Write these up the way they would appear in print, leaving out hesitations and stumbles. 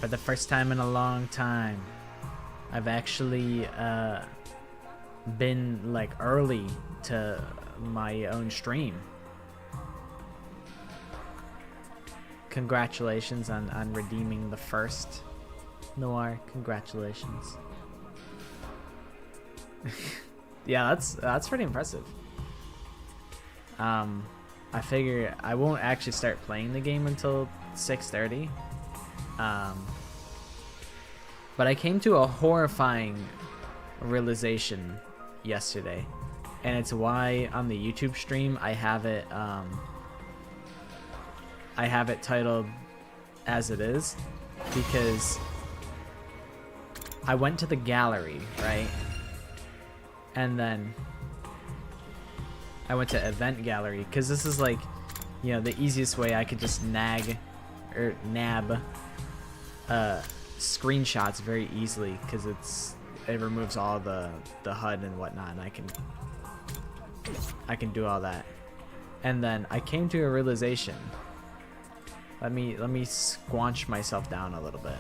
For the first time in a long time, I've actually been like early to my own stream. Congratulations on redeeming the first. Noir, congratulations. Yeah, that's pretty impressive. I figure I won't actually start playing the game until 6:30. But I came to a horrifying realization yesterday, and it's why on the YouTube stream I have it titled as it is, because I went to the gallery, right? And then I went to event gallery, because this is like, you know, the easiest way I could just nab screenshots very easily, because it removes all the HUD and whatnot, and I can do all that. And then I came to a realization. Let me squanch myself down a little bit.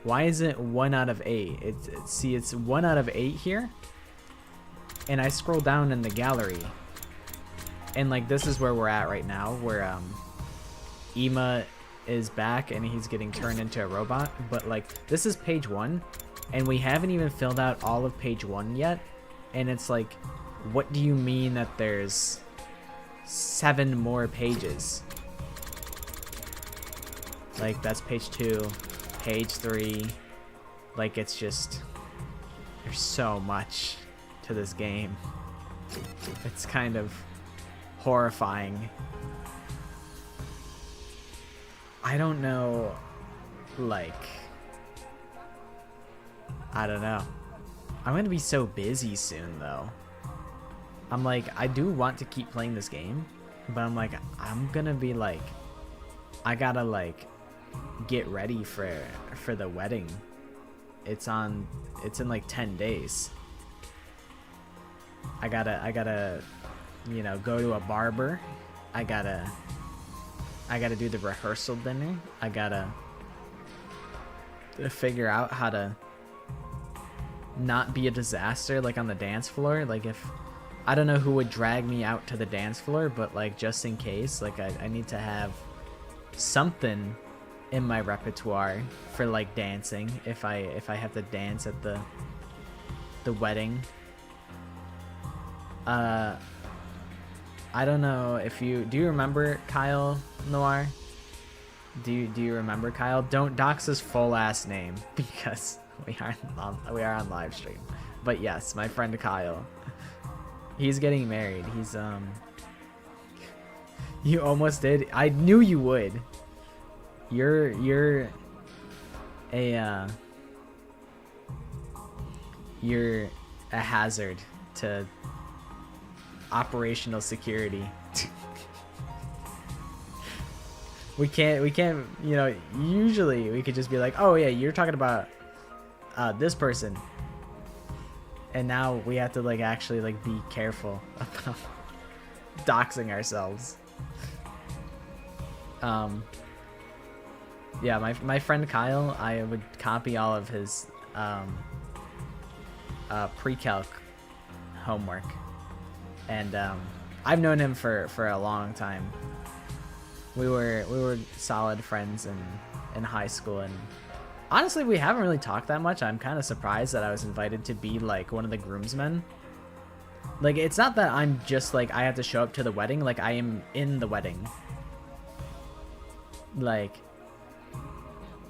Why is it 1 out of 8? It's 1 out of 8 here, and I scroll down in the gallery, and like this is where we're at right now, where Ema is back and he's getting turned into a robot. But like this is page 1, and we haven't even filled out all of page 1 yet, and it's like, what do you mean that there's 7 more pages? Like that's page 2, page 3. Like it's just, there's so much to this game. It's kind of horrifying. I don't know, like, I don't know. I'm gonna be so busy soon though. I'm like, I do want to keep playing this game, but I'm like, I'm gonna be like, I gotta like get ready for the wedding. It's in like 10 days. I gotta, you know, go to a barber. I gotta do the rehearsal dinner. I gotta figure out how to not be a disaster, like on the dance floor. Like if, I don't know who would drag me out to the dance floor, but like just in case, like I need to have something in my repertoire for like dancing if I have to dance at the wedding. I don't know if do you remember Kyle Noir? Do you remember Kyle? Don't dox his full last name because we are on live stream. But yes, my friend Kyle. He's getting married. He's you almost did. I knew you would. You're a hazard to operational security. we can't, you know, usually we could just be like, oh yeah, you're talking about this person, and now we have to like actually like be careful about doxing ourselves. Yeah, my friend Kyle, I would copy all of his pre-calc homework, and I've known him for a long time. We were solid friends in high school, and honestly we haven't really talked that much. I'm kind of surprised that I was invited to be like one of the groomsmen. Like it's not that I'm just like I have to show up to the wedding, like I am in the wedding. Like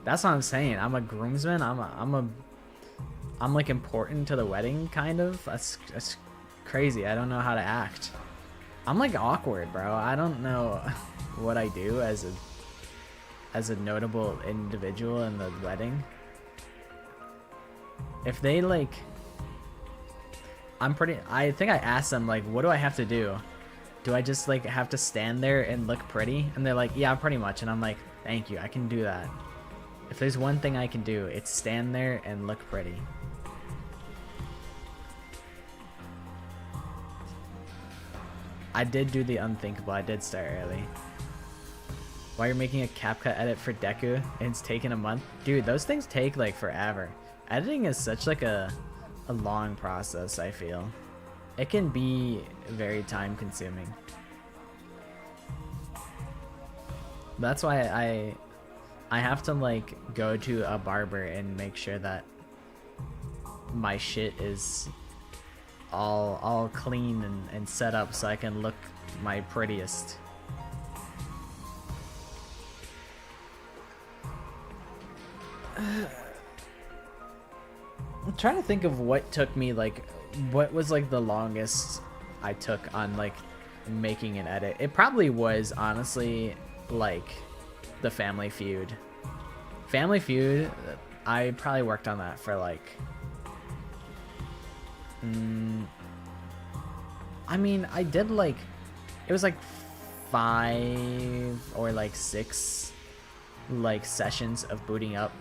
that's what I'm saying. I'm a groomsman. I'm like important to the wedding, kind of. That's crazy. I don't know how to act. I'm like awkward, bro. I don't know what I do as a notable individual in the wedding. If they like, I think I asked them like, what do I have to do? Do I just like have to stand there and look pretty? And they're like, yeah, pretty much. And I'm like, thank you, I can do that. If there's one thing I can do, it's stand there and look pretty. I did do the unthinkable. I did start early. While you're making a CapCut edit for Deku and it's taking a month. Dude, those things take like forever. Editing is such like a long process, I feel. It can be very time consuming. That's why I have to like go to a barber and make sure that my shit is all clean and set up so I can look my prettiest. I'm trying to think of what took me like, what was like the longest I took on like making an edit. It probably was honestly like the Family Feud. Family Feud, I probably worked on that for like I mean, I did like, it was like 5 or like 6 like sessions of booting up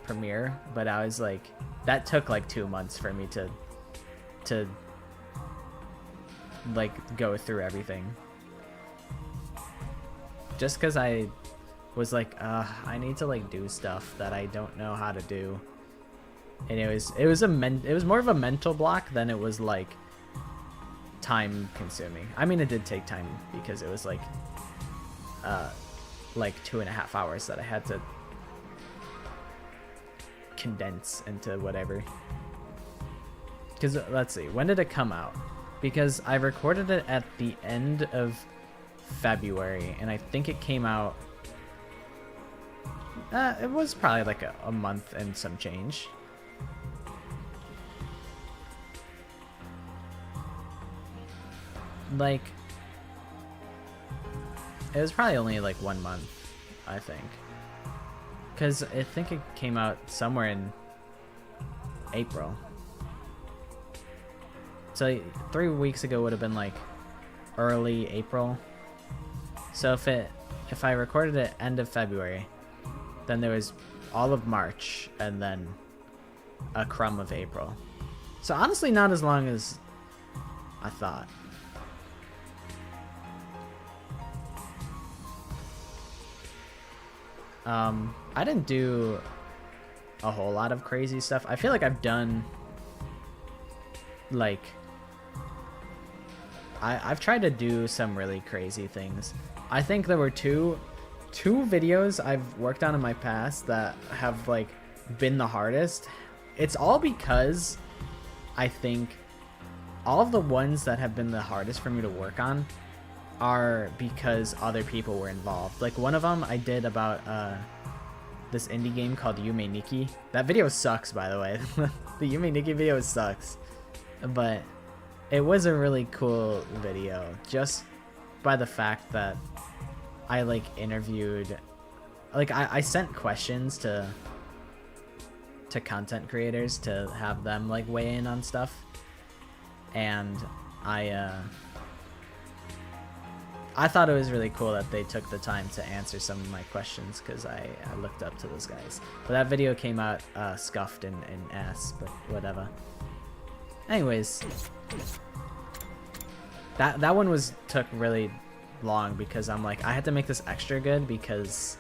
Premiere, but I was like, that took like 2 months for me to like go through everything, just because I was like, I need to like do stuff that I don't know how to do, and it was more of a mental block than it was like time consuming. I mean, it did take time because it was like 2.5 hours that I had to condense into whatever. Because let's see, when did it come out? Because I recorded it at the end of February, and I think it came out, it was probably like a month and some change. Like, it was probably only like 1 month, I think. Because I think it came out somewhere in April. So 3 weeks ago would have been like early April. So if I recorded it end of February, then there was all of March and then a crumb of April. So honestly, not as long as I thought. I didn't do a whole lot of crazy stuff. I feel like I've done like, I've tried to do some really crazy things. I think there were two videos I've worked on in my past that have like been the hardest. It's all because I think all of the ones that have been the hardest for me to work on are because other people were involved. Like one of them I did about this indie game called Yume Nikki. That video sucks, by the way. The Yume Nikki video sucks, but it was a really cool video just by the fact that I like interviewed, like I sent questions to content creators to have them like weigh in on stuff, and I thought it was really cool that they took the time to answer some of my questions, because I looked up to those guys. But that video came out scuffed and ass, but whatever. Anyways, that one took really long because I'm like, I had to make this extra good because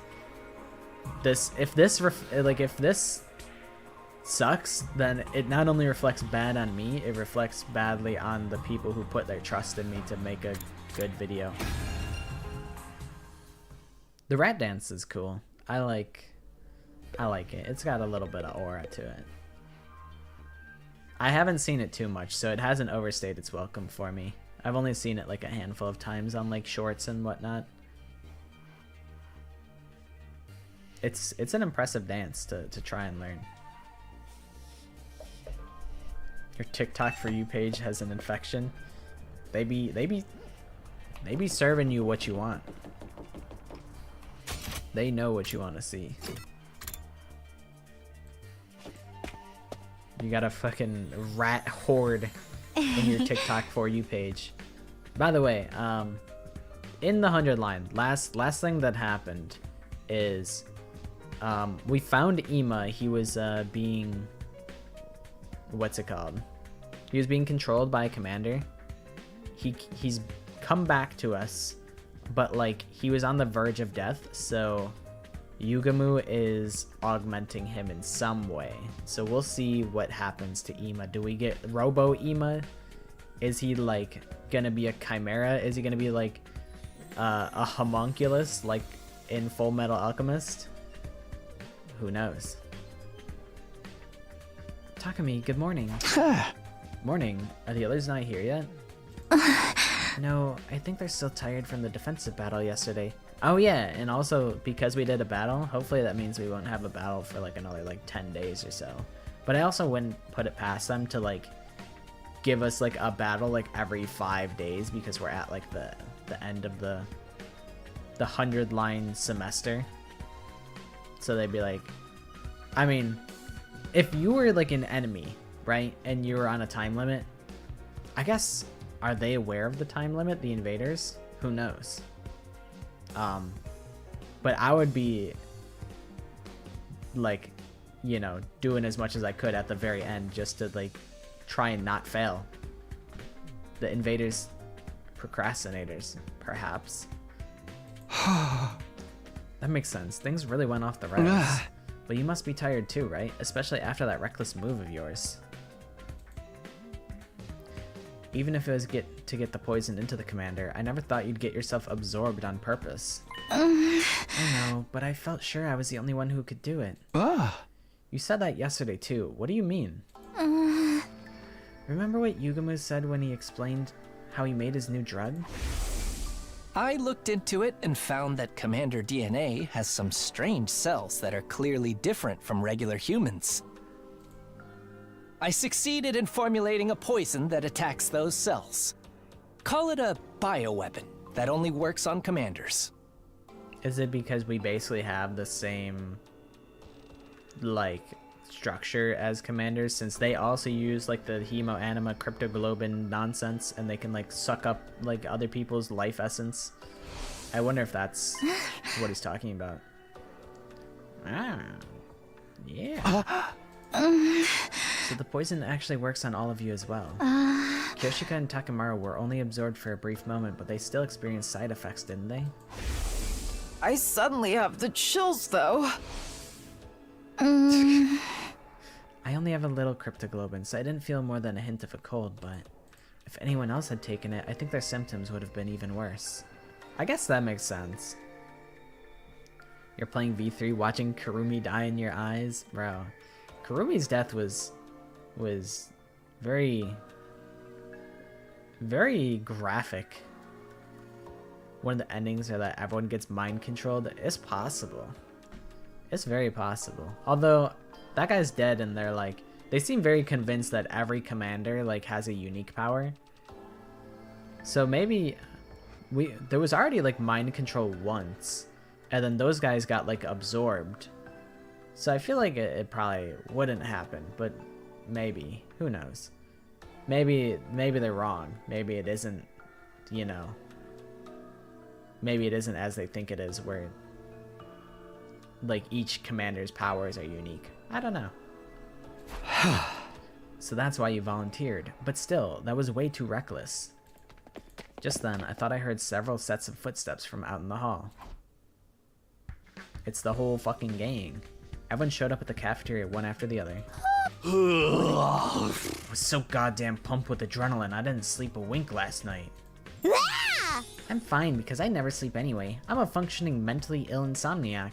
if this sucks, then it not only reflects bad on me, it reflects badly on the people who put their trust in me to make a good video. The rat dance is cool. I like it. It's got a little bit of aura to it. I haven't seen it too much, so it hasn't overstayed its welcome for me. I've only seen it like a handful of times on like shorts and whatnot. It's an impressive dance to try and learn. Your TikTok For You page has an infection. They be serving you what you want. They know what you want to see. You got a fucking rat horde in your TikTok For You page. By the way, in the 100 line, last thing that happened is we found Ima. He was being, what's it called? He was being controlled by a commander. He's come back to us but like he was on the verge of death, so Yugamu is augmenting him in some way. So we'll see what happens to Ima. Do we get Robo Ima? Is he like gonna be a chimera? Is he gonna be like a homunculus like in Full Metal Alchemist? Who knows? Takumi, good morning. Morning. Are the others not here yet? No, I think they're still tired from the defensive battle yesterday. Oh yeah, and also because we did a battle, hopefully that means we won't have a battle for like another like 10 days or so. But I also wouldn't put it past them to like give us like a battle like every 5 days, because we're at like the end of the 100-line semester. So they'd be like, I mean, if you were like an enemy, right, and you were on a time limit, I guess, are they aware of the time limit, the invaders? Who knows? But I would be like, you know, doing as much as I could at the very end just to like try and not fail. The invaders, procrastinators, perhaps. That makes sense. Things really went off the rails. But you must be tired too, right? Especially after that reckless move of yours. Even if it was to get the poison into the commander, I never thought you'd get yourself absorbed on purpose. I know, but I felt sure I was the only one who could do it. You said that yesterday too. What do you mean? Remember what Yugamu said when he explained how he made his new drug? I looked into it and found that Commander DNA has some strange cells that are clearly different from regular humans. I succeeded in formulating a poison that attacks those cells. Call it a bioweapon that only works on commanders. Is it because we basically have the same, like, structure as commanders, since they also use, like, the hemoanima cryptoglobin nonsense, and they can, like, suck up, like, other people's life essence? I wonder if that's what he's talking about. Ah. Yeah. So the poison actually works on all of you as well. Kyoshika and Takemaru were only absorbed for a brief moment, but they still experienced side effects, didn't they? I suddenly have the chills, though. I only have a little cryptoglobin, so I didn't feel more than a hint of a cold, but if anyone else had taken it, I think their symptoms would have been even worse. I guess that makes sense. You're playing V3, watching Kurumi die in your eyes? Bro, Kurumi's death was very, very graphic. One of the endings are that everyone gets mind controlled. It's possible. It's very possible. Although that guy's dead, and they're like, they seem very convinced that every commander like has a unique power. So maybe there was already like mind control once, and then those guys got like absorbed. So I feel like it probably wouldn't happen, but maybe, who knows? Maybe they're wrong. Maybe it isn't, you know. Maybe it isn't as they think it is, where like each commander's powers are unique. I don't know. So that's why you volunteered. But still, that was way too reckless. Just then, I thought I heard several sets of footsteps from out in the hall. It's the whole fucking gang. Everyone showed up at the cafeteria one after the other. I was so goddamn pumped with adrenaline, I didn't sleep a wink last night. I'm fine, because I never sleep anyway. I'm a functioning mentally ill insomniac.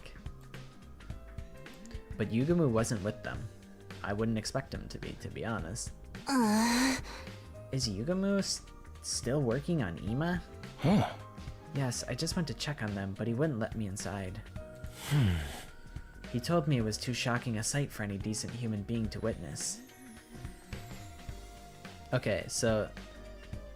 But Yugamu wasn't with them. I wouldn't expect him to be honest. Is Yugamu still working on Ima? Yes, I just went to check on them, but he wouldn't let me inside. He told me it was too shocking a sight for any decent human being to witness. Okay, so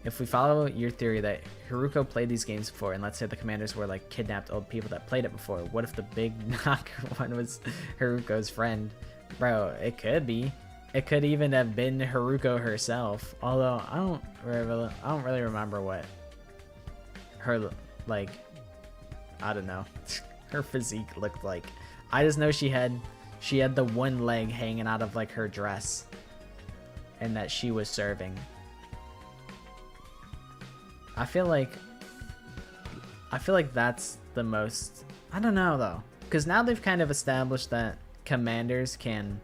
if we follow your theory that Haruko played these games before, and let's say the commanders were like kidnapped old people that played it before, what if the big knocker one was Haruko's friend? Bro, it could be. It could even have been Haruko herself. Although I don't really remember what her, like, I don't know, her physique looked like. I just know she had the one leg hanging out of like her dress, and that she was serving. I feel like I feel like that's the most... I don't know, though. Because now they've kind of established that commanders can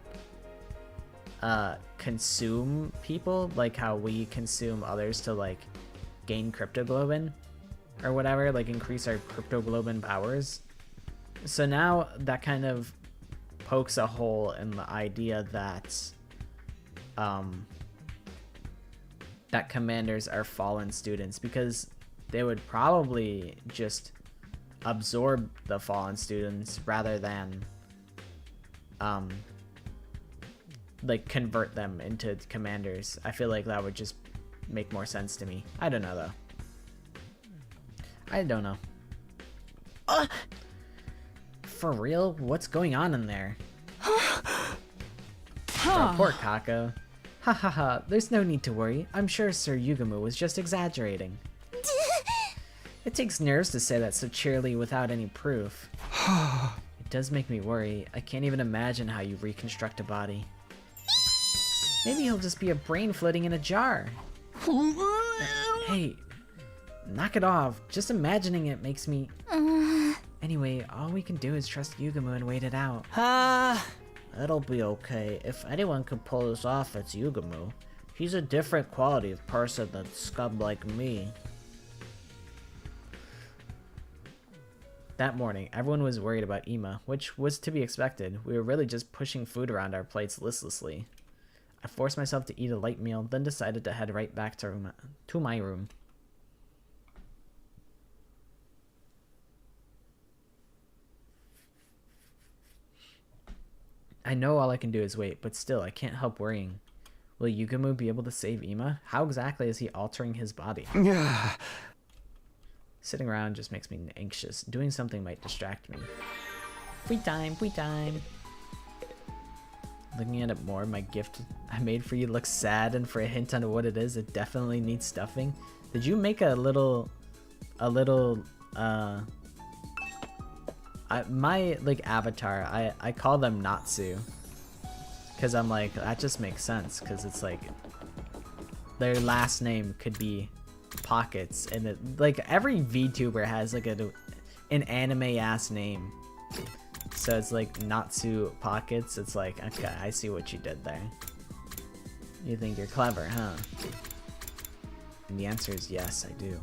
consume people, like how we consume others to, like, gain cryptoglobin or whatever, like increase our cryptoglobin powers. So now that kind of pokes a hole in the idea that that commanders are fallen students, because they would probably just absorb the fallen students rather than like convert them into commanders. I feel like that would just make more sense to me. I don't know though. I don't know. For real? What's going on in there? Oh, poor Kako. Ha ha ha, there's no need to worry. I'm sure Sir Yugamu was just exaggerating. It takes nerves to say that so cheerily without any proof. It does make me worry. I can't even imagine how you reconstruct a body. Maybe he'll just be a brain floating in a jar. Hey, knock it off. Just imagining it makes me... Anyway, all we can do is trust Yugamu and wait it out. It'll be okay. If anyone can pull this off, it's Yugamu. He's a different quality of person than scum like me. That morning, everyone was worried about Ima, which was to be expected. We were really just pushing food around our plates listlessly. I forced myself to eat a light meal, then decided to head right back to my room. I know all I can do is wait, but still, I can't help worrying. Will Yugamu be able to save Ima? How exactly is he altering his body? Sitting around just makes me anxious. Doing something might distract me. Free time, free time. Looking at it more, my gift I made for you looks sad, and for a hint on what it is, it definitely needs stuffing. Did you make my like avatar, I call them Natsu, because I'm like, that just makes sense, because it's like their last name could be Pockets, and it, like every VTuber has like an anime ass name, so it's like Natsu Pockets. It's like, okay, I see what you did there. You think you're clever, huh? And the answer is yes, I do.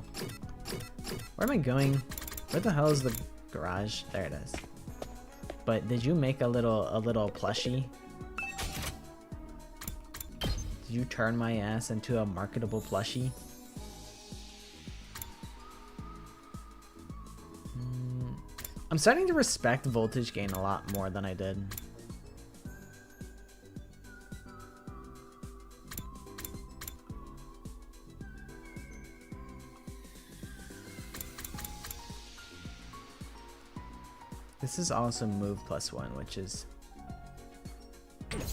Where am I going? Where the hell is the garage? There it is. But did you make a little plushie? Did you turn my ass into a marketable plushie? I'm starting to respect voltage gain a lot more than I did. This is also move +1, which is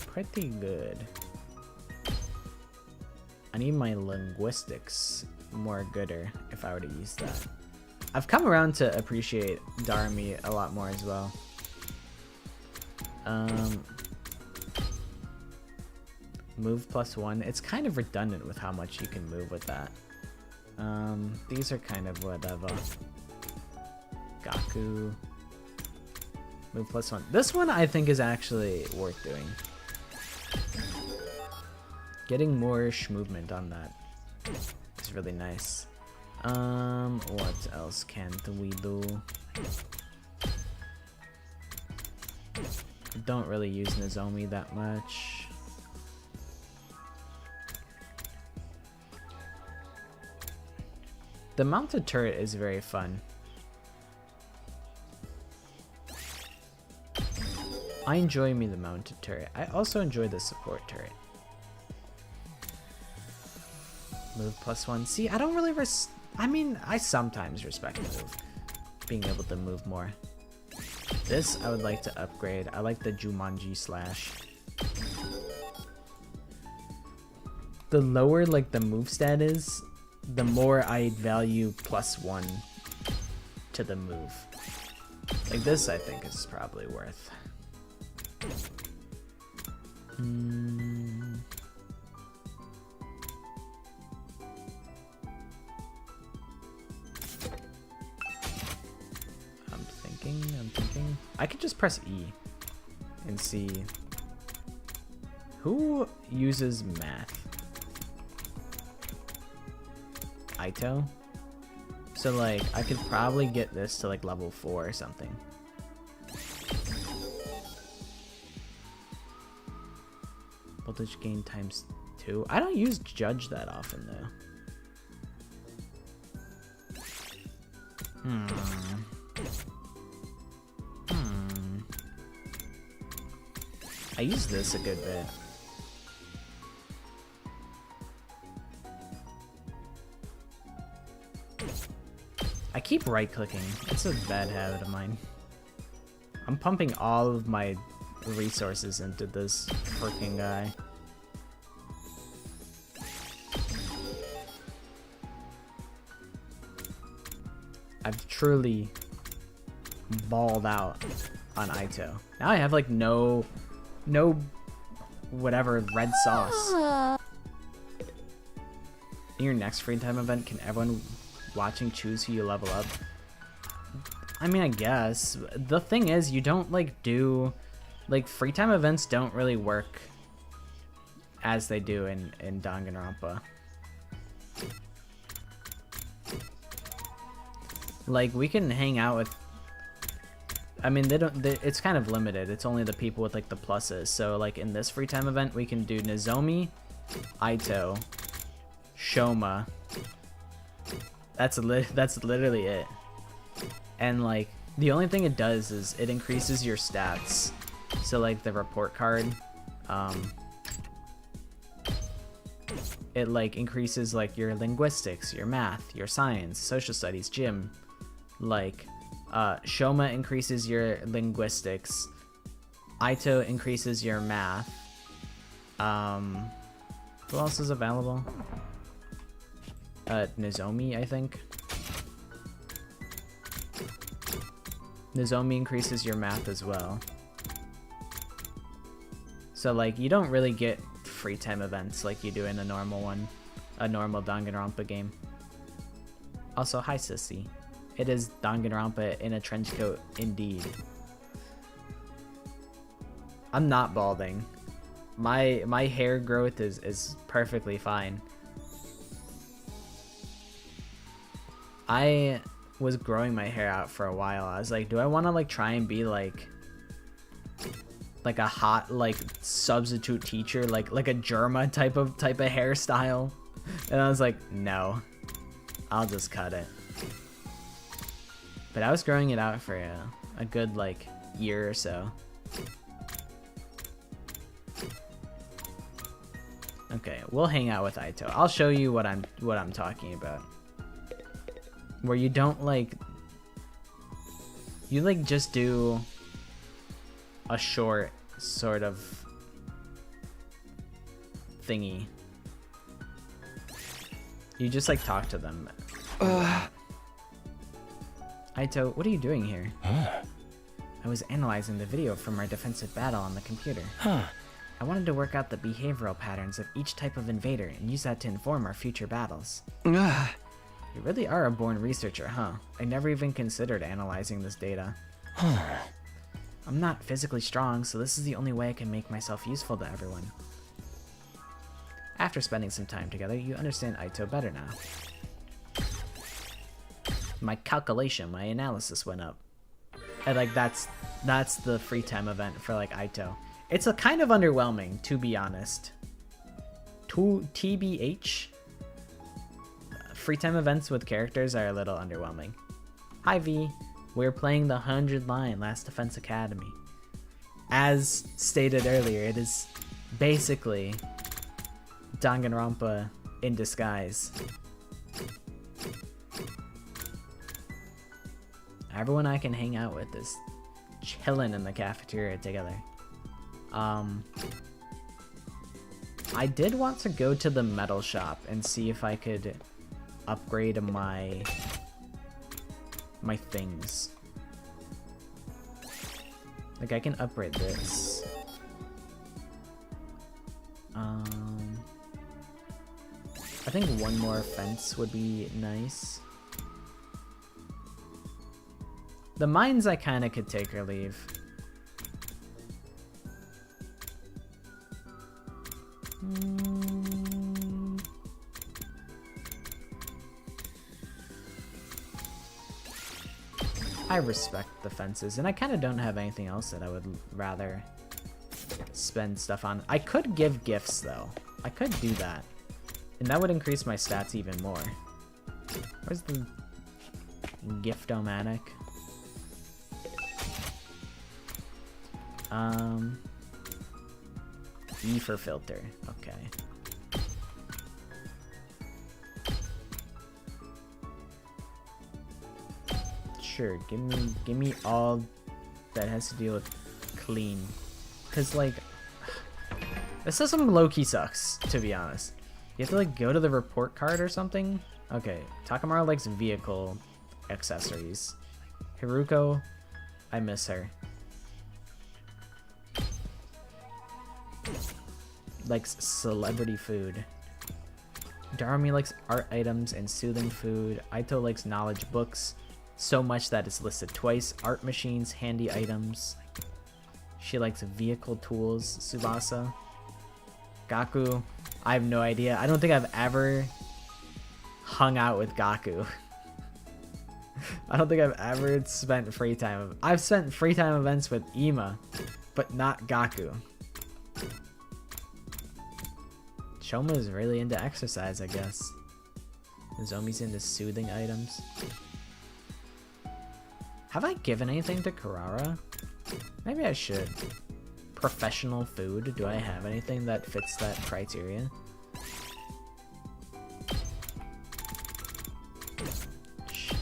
pretty good. I need my linguistics more gooder if I were to use that. I've come around to appreciate Darami a lot more as well. Move +1. It's kind of redundant with how much you can move with that. These are kind of whatever. Gaku. Move +1. This one I think is actually worth doing. Getting more movement on that is really nice. What else can't we do? Don't really use Nozomi that much. The mounted turret is very fun. I enjoy the mounted turret. I also enjoy the support turret. Move +1. See, I don't really I sometimes respect the move. Being able to move more. This I would like to upgrade. I like the Jumanji slash. The lower like the move stat is, the more I value +1 to the move. Like this I think is probably worth. thinking. I could just press E and see who uses math. Aito. So like I could probably get this to like level 4 or something. Voltage gain times 2. I don't use judge that often though. I use this a good bit. I keep right clicking. It's a bad habit of mine. I'm pumping all of my resources into this freaking guy. I've truly balled out on Aito. Now I have like no whatever red sauce. In your next free time event, can everyone watching choose who you level up? I mean, I guess. The thing is, you don't like do like free time events don't really work as they do in Danganronpa. Like we can hang out with, I mean it's kind of limited. It's only the people with like the pluses. So like in this free time event we can do Nozomi, Aito, Shoma. That's literally it. And like the only thing it does is it increases your stats. So like the report card, it like increases like your linguistics, your math, your science, social studies, gym. Like Shoma increases your linguistics, Aito increases your math. Who else is available? Nozomi, I think. Nozomi increases your math as well. So like you don't really get free time events like you do in a normal one, a normal Danganronpa game. Also, hi sissy. It is Danganronpa in a trench coat indeed. I'm not balding. My hair growth is perfectly fine. I was growing my hair out for a while. I was like, do I want to like try and be like a hot like substitute teacher, like a Germa type of hairstyle? And I was like, no, I'll just cut it. But I was growing it out for a good like year or so. Okay, we'll hang out with Aito. I'll show you what I'm talking about. Where you don't like, you like just do a short sort of thingy. You just like talk to them. Aito, what are you doing here? I was analyzing the video from our defensive battle on the computer. I wanted to work out the behavioral patterns of each type of invader and use that to inform our future battles. You really are a born researcher, huh? I never even considered analyzing this data. I'm not physically strong, so this is the only way I can make myself useful to everyone. After spending some time together, you understand Aito better now. My calculation, my analysis went up. And like that's the free time event for like Aito. It's a kind of underwhelming, to be honest. TBH. Free time events with characters are a little underwhelming. Hi V, we're playing the 100 line Last Defense Academy. As stated earlier, it is basically Danganronpa in disguise. Everyone I can hang out with is chilling in the cafeteria together. I did want to go to the metal shop and see if I could upgrade my things. Like I can upgrade this. I think one more fence would be nice. The mines I kind of could take or leave. I respect the fences, and I kind of don't have anything else that I would rather spend stuff on. I could give gifts, though. I could do that. And that would increase my stats even more. Where's the gift-o-matic? E for filter. Okay. Sure, give me all that has to deal with clean. Cause like this system low-key sucks, to be honest. You have to like go to the report card or something. Okay, Takamaru likes vehicle accessories. Hiruko, I miss her. Likes celebrity food. Darumi likes art items and soothing food. Aito likes knowledge books, so much that it's listed twice. Art machines, handy items. She likes vehicle tools. Tsubasa. Gaku, I have no idea. I don't think I've ever hung out with Gaku. I don't think I've ever spent free time. I've spent free time events with Ima, but not Gaku. Shoma is really into exercise, I guess. Nozomi's into soothing items. Have I given anything to Karara? Maybe I should. Professional food. Do I have anything that fits that criteria? Shit.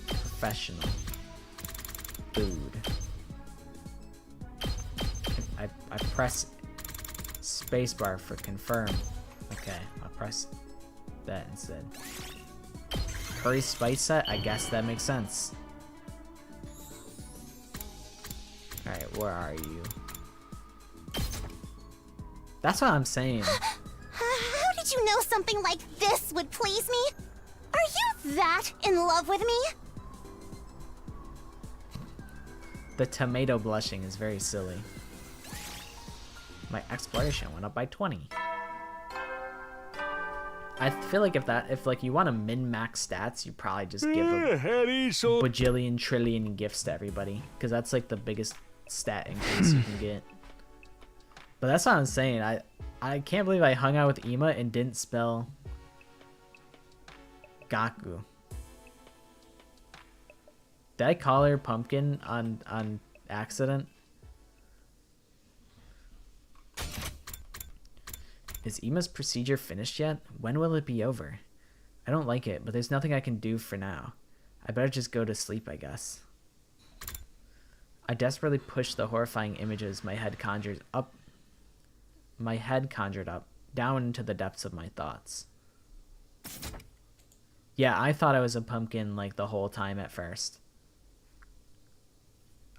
Professional food. I press spacebar for confirm. Okay, I'll press that instead. Curry spice set? I guess that makes sense. Alright, where are you? That's what I'm saying. How did you know something like this would please me? Are you that in love with me? The tomato blushing is very silly. My exploration went up by 20. I feel like if like you want to min-max stats, you probably just give a bajillion trillion gifts to everybody, because that's like the biggest stat increase you can get. But that's what I'm saying. I can't believe I hung out with Ima and didn't spell Gaku. Did I call her pumpkin on accident? Is Ima's procedure finished yet? When will it be over? I don't like it, but there's nothing I can do for now. I better just go to sleep, I guess. I desperately pushed the horrifying images my head conjured up, down into the depths of my thoughts. Yeah, I thought I was a pumpkin like the whole time at first.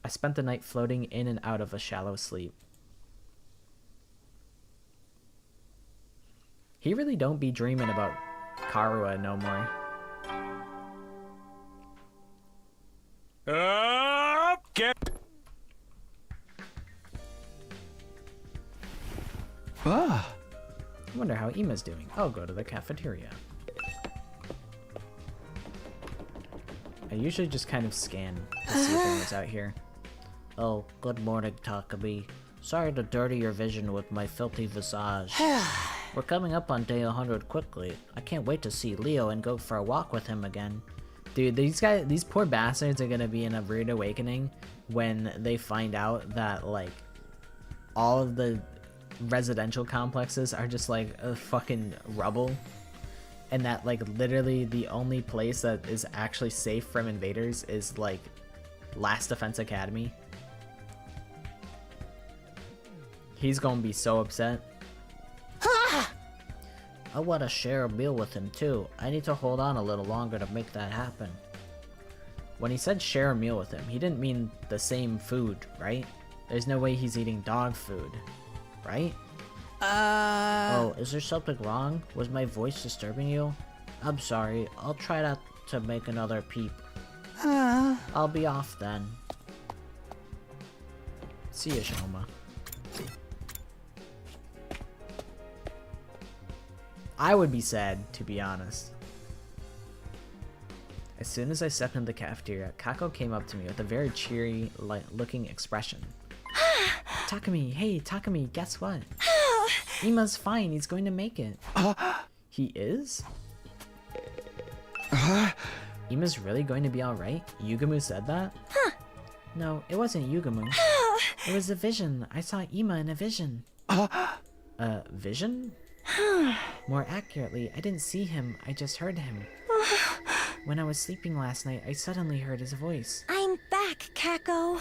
I spent the night floating in and out of a shallow sleep. He really don't be dreaming about Karua no more. I wonder how Ima's doing. I'll go to the cafeteria. I usually just kind of scan to see if anyone's out here. Oh, good morning, Takumi. Sorry to dirty your vision with my filthy visage. We're coming up on day 100 quickly. I can't wait to see Leo and go for a walk with him again. Dude, these poor bastards are gonna be in a rude awakening when they find out that, like, all of the residential complexes are just, like, a fucking rubble. And that, like, literally the only place that is actually safe from invaders is, like, Last Defense Academy. He's gonna be so upset. I want to share a meal with him too. I need to hold on a little longer to make that happen. When he said share a meal with him, he didn't mean the same food, right? There's no way he's eating dog food, right? Oh, is there something wrong? Was my voice disturbing you? I'm sorry. I'll try not to make another peep. I'll be off then. See ya, Shoma. I would be sad, to be honest. As soon as I stepped into the cafeteria, Kako came up to me with a very cheery looking expression. Takumi, hey Takumi, guess what? Ima's fine, he's going to make it. He is? Ima's really going to be alright? Yugumu said that? No, it wasn't Yugumu. It was a vision. I saw Ima in a vision. A vision? More accurately, I didn't see him, I just heard him. When I was sleeping last night, I suddenly heard his voice. I'm back, Kako.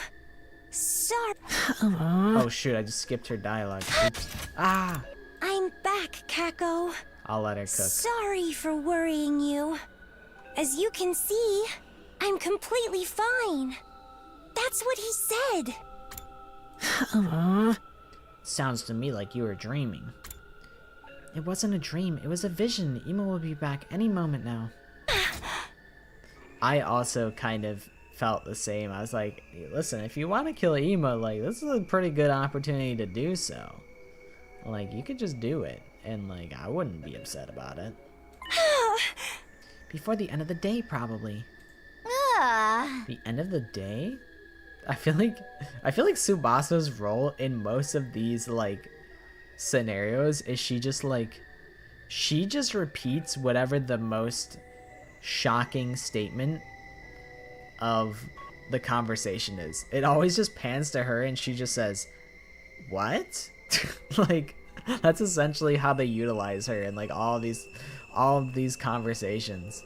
Sorry. Oh shoot, I just skipped her dialogue. Oops. Ah! I'm back, Kako. I'll let her cook. Sorry for worrying you. As you can see, I'm completely fine. That's what he said. Sounds to me like you were dreaming. It wasn't a dream, it was a vision. Ima will be back any moment now. I also kind of felt the same. I was like, hey, listen, if you want to kill Ima, like, this is a pretty good opportunity to do so. Like, you could just do it, and like, I wouldn't be upset about it. Before the end of the day, probably. The end of the day? I feel like Tsubasa's role in most of these like scenarios is she just repeats whatever the most shocking statement of the conversation is. It always just pans to her and she just says, "What?" Like, that's essentially how they utilize her in like all of these conversations.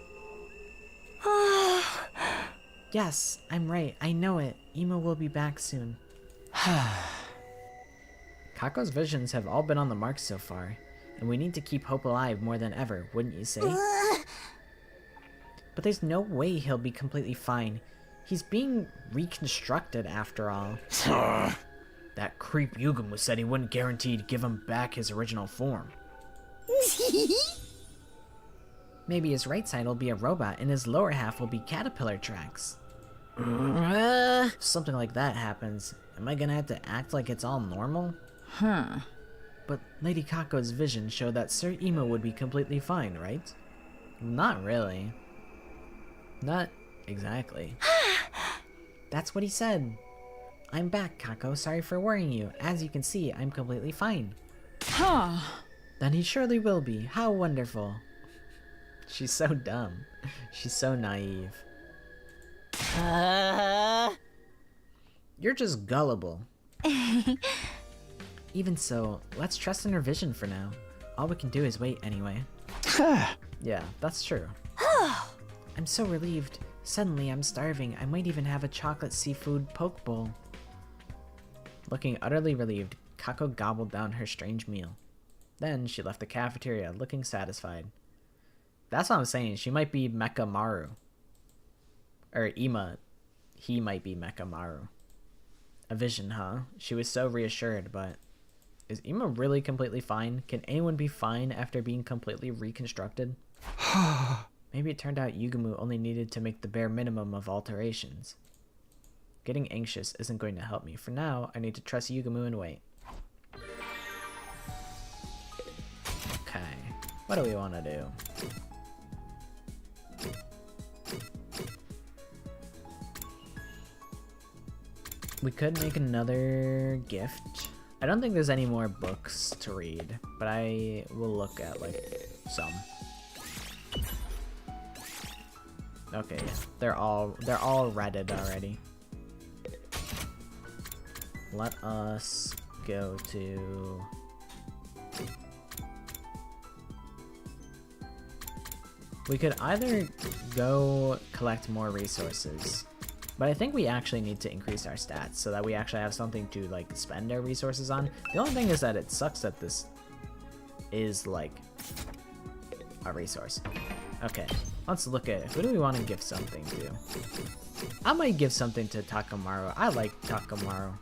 Yes, I'm right. I know it. Ima will be back soon. Kako's visions have all been on the mark so far, and we need to keep hope alive more than ever, wouldn't you say? But there's no way he'll be completely fine. He's being reconstructed after all. That creep Yugumu said he wouldn't guarantee to give him back his original form. Maybe his right side will be a robot and his lower half will be caterpillar tracks. If something like that happens, am I gonna have to act like it's all normal? But Lady Kako's vision showed that Sir Ima would be completely fine, right? Not really. Not exactly. That's what he said. I'm back, Kako. Sorry for worrying you. As you can see, I'm completely fine. Then he surely will be. How wonderful. She's so dumb. She's so naive. You're just gullible. Even so, let's trust in her vision for now. All we can do is wait anyway. Yeah, that's true. I'm so relieved. Suddenly I'm starving. I might even have a chocolate seafood poke bowl. Looking utterly relieved, Kako gobbled down her strange meal. Then she left the cafeteria looking satisfied. That's what I'm saying. She might be Mecha Maru. Or Ima. He might be Mecha Maru. A vision, huh? She was so reassured, but... Is Ima really completely fine? Can anyone be fine after being completely reconstructed? Maybe it turned out Yugumu only needed to make the bare minimum of alterations. Getting anxious isn't going to help me. For now, I need to trust Yugumu and wait. Okay. What do we want to do? We could make another gift. I don't think there's any more books to read, but I will look at like some. Okay, yeah. They're all redded already. Let us go to... We could either go collect more resources, but I think we actually need to increase our stats so that we actually have something to like spend our resources on. The only thing is that it sucks that this is like a resource. Okay, let's look at who do we want to give something to. I might give something to Takamaru. I like Takamaru.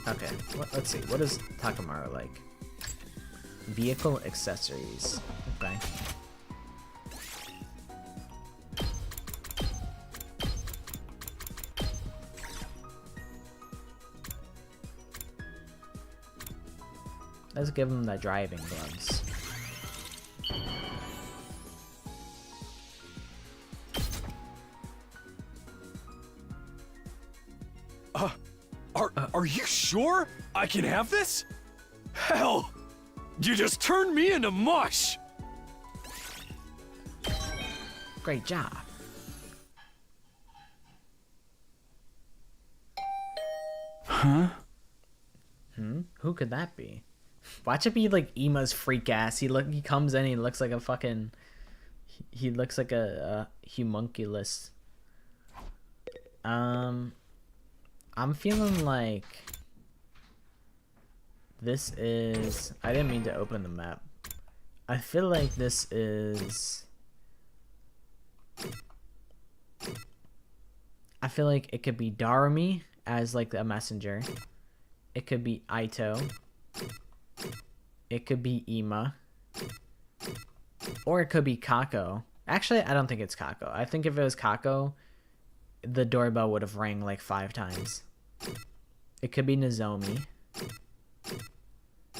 Okay, let's see. What is Takamaru like? Vehicle accessories. Okay. Let's give him the driving gloves. Are you sure I can have this? Hell, you just turned me into mush. Great job. Huh? Who could that be? Watch it be like Ima's freak ass. He comes in, he looks like a fucking he looks like a homunculus. I'm feeling like this is... I didn't mean to open the map. I feel like this is... I feel like it could be Darumi as like a messenger. It could be Aito. It could be Ima. Or it could be Kako. Actually, I don't think it's Kako. I think if it was Kako, the doorbell would have rang like 5 times. It could be Nozomi.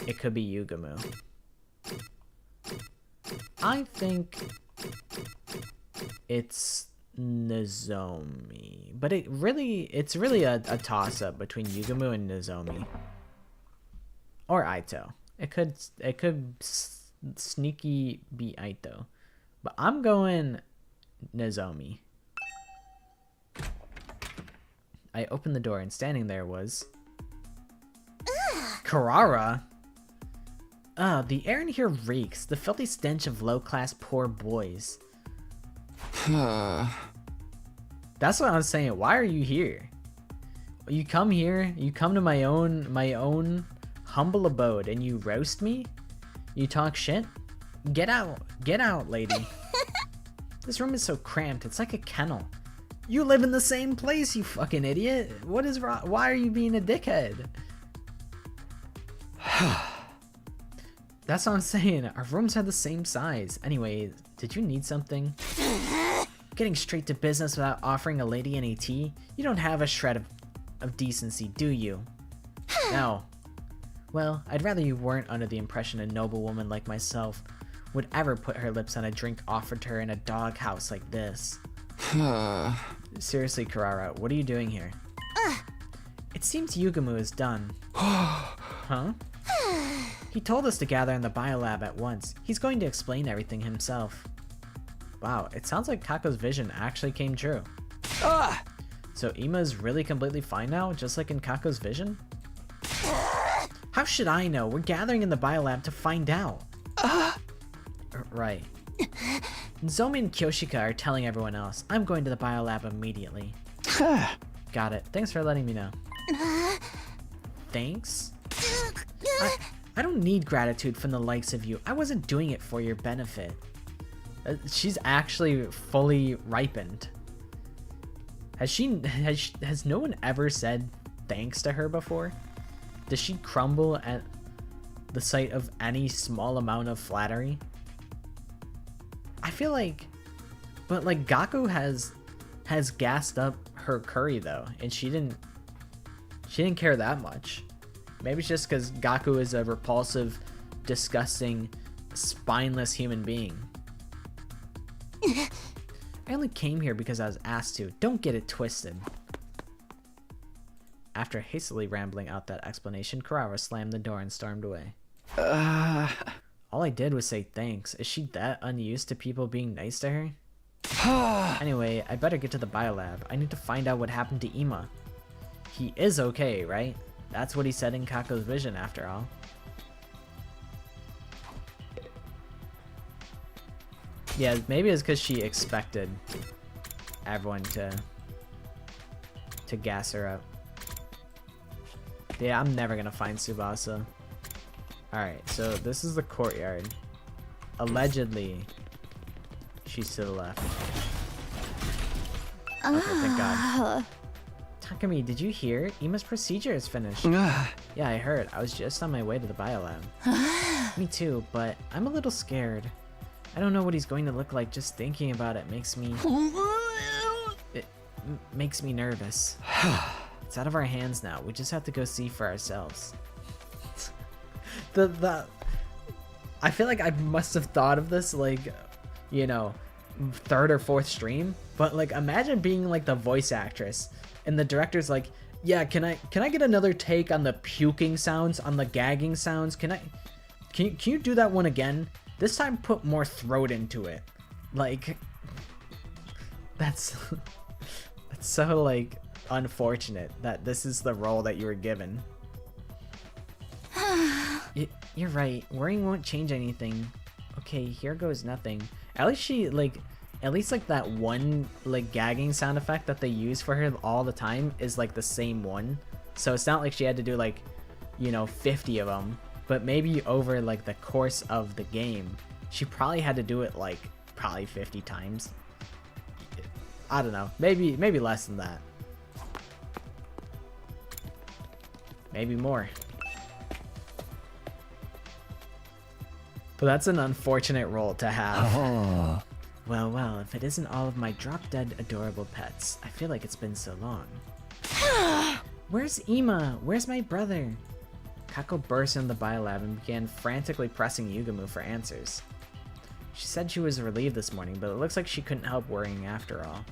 It could be Yugamu. I think it's Nozomi. But it's really a toss-up between Yugamu and Nozomi. Or Aito. It could sneaky be Aito. But I'm going Nozomi. I opened the door and standing there was... Karara? The air in here reeks. The filthy stench of low-class poor boys. That's what I'm saying. Why are you here? You come here, you come to my own humble abode and you roast me? You talk shit? Get out, lady. This room is so cramped, it's like a kennel. You live in the same place, you fucking idiot. What is wrong? Why are you being a dickhead? That's what I'm saying. Our rooms are the same size. Anyway, did you need something? Getting straight to business without offering a lady any tea? You don't have a shred of decency, do you? No. Well, I'd rather you weren't under the impression a noble woman like myself would ever put her lips on a drink offered to her in a doghouse like this. Seriously, Karara, what are you doing here? It seems Yugamu is done. Huh? He told us to gather in the biolab at once. He's going to explain everything himself. Wow, it sounds like Kako's vision actually came true. So Ima's really completely fine now, just like in Kako's vision? How should I know? We're gathering in the biolab to find out. Right. Zomi and Kyoshika are telling everyone else. I'm going to the biolab immediately. Got it. Thanks for letting me know. Thanks? I don't need gratitude from the likes of you. I wasn't doing it for your benefit. She's actually fully ripened. Has no one ever said thanks to her before? Does she crumble at the sight of any small amount of flattery? I feel like, but like Gaku has gassed up her curry though, and she didn't care that much. Maybe it's just because Gaku is a repulsive, disgusting, spineless human being. I only came here because I was asked to. Don't get it twisted. After hastily rambling out that explanation, Karara slammed the door and stormed away. All I did was say thanks. Is she that unused to people being nice to her? Anyway, I better get to the biolab. I need to find out what happened to Ima. He is okay, right? That's what he said in Kako's vision, after all. Yeah, maybe it's because she expected everyone to gas her up. Yeah, I'm never gonna find Tsubasa. Alright, so this is the courtyard. Allegedly, she's to the left. Okay, thank God. Takumi, did you hear? Ima's procedure is finished. Yeah, I heard. I was just on my way to the biolab. Me too, but I'm a little scared. I don't know what he's going to look like. Just thinking about it makes me... makes me nervous. It's out of our hands now. We just have to go see for ourselves. I feel like I must have thought of this, like, you know, third or fourth stream, but like imagine being like the voice actress and the director's like, yeah, can I get another take on the puking sounds, on the gagging sounds? Can you do that one again? This time put more throat into it. Like, that's so like unfortunate that this is the role that you were given. You're right. Worrying won't change anything. Okay, here goes nothing. At least that one like gagging sound effect that they use for her all the time is like the same one. So it's not like she had to do like, you know, 50 of them, but maybe over like the course of the game, she probably had to do it like probably 50 times. I don't know. Maybe less than that. Maybe more. But that's an unfortunate role to have. Oh. Well, if it isn't all of my drop-dead adorable pets. I feel like it's been so long. Where's Ima? Where's my brother? Kako burst into the biolab and began frantically pressing Yugamu for answers. She said she was relieved this morning, but it looks like she couldn't help worrying after all.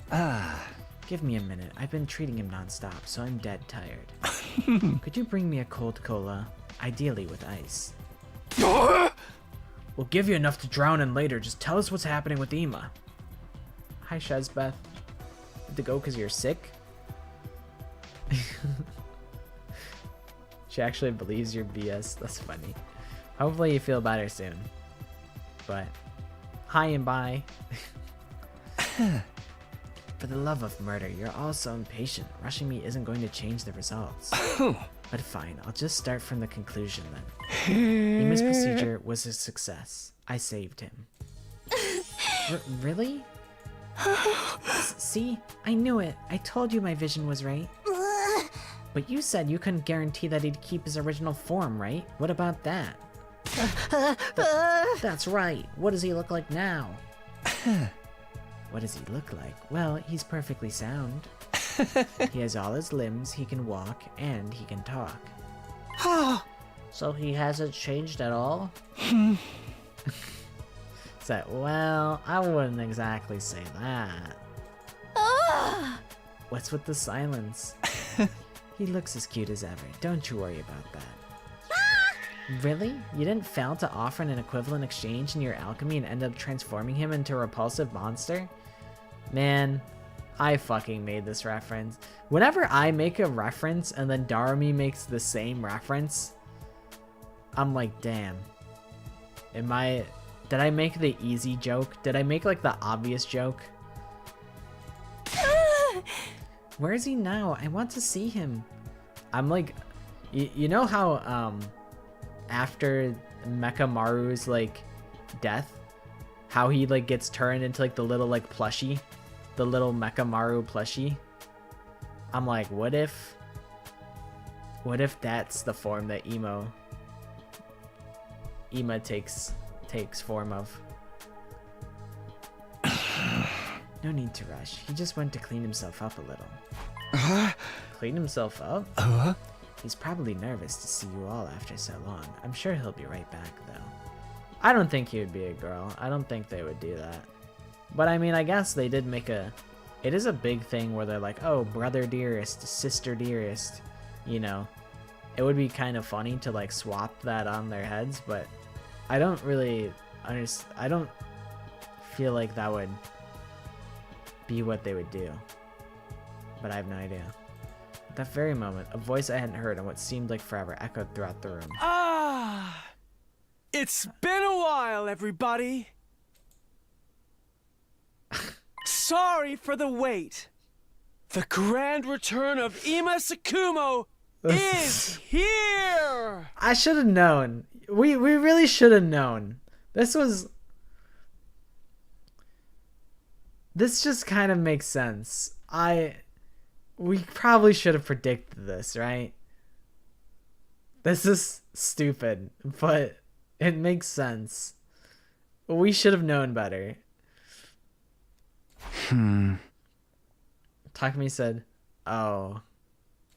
Give me a minute. I've been treating him non-stop, so I'm dead tired. Could you bring me a cold cola? Ideally with ice. We'll give you enough to drown in later. Just tell us what's happening with Ima. Hi, Shazbeth. Had to go because you're sick? She actually believes your BS. That's funny. Hopefully you feel better soon. But, hi and bye. For the love of murder, you're all so impatient. Rushing me isn't going to change the results. But fine, I'll just start from the conclusion then. Ima's procedure was a success. I saved him. Really? See? I knew it. I told you my vision was right. But you said you couldn't guarantee that he'd keep his original form, right? What about that? That's right. What does he look like now? What does he look like? Well, he's perfectly sound. He has all his limbs, he can walk, and he can talk. So he hasn't changed at all? So, well, I wouldn't exactly say that. What's with the silence? He looks as cute as ever. Don't you worry about that. Really? You didn't fail to offer an equivalent exchange in your alchemy and end up transforming him into a repulsive monster? Man, I fucking made this reference. Whenever I make a reference and then Darumi makes the same reference, I'm like, damn. Did I make the easy joke? Did I make like the obvious joke? Where is he now? I want to see him. I'm like, you know how after Mechamaru's like death, how he like gets turned into like the little like plushie, the little Mechamaru plushie? I'm like, what if that's the form that Ima takes form of? No need to rush. He just went to clean himself up a little. Clean himself up? He's probably nervous to see you all after so long. I'm sure he'll be right back, though. I don't think he would be a girl. I don't think they would do that. But I mean, I guess they did make it is a big thing where they're like, oh, brother dearest, sister dearest, you know. It would be kind of funny to like swap that on their heads, but I don't really understand. I don't feel like that would be what they would do. But I have no idea. At that very moment, a voice I hadn't heard in what seemed like forever echoed throughout the room. It's been a while, everybody. Sorry for the wait. The grand return of Ima Sakumo is here! I should have known. We really should have known. This just kind of makes sense. We probably should have predicted this, right? This is stupid, but it makes sense. We should have known better. Takumi said, "Oh."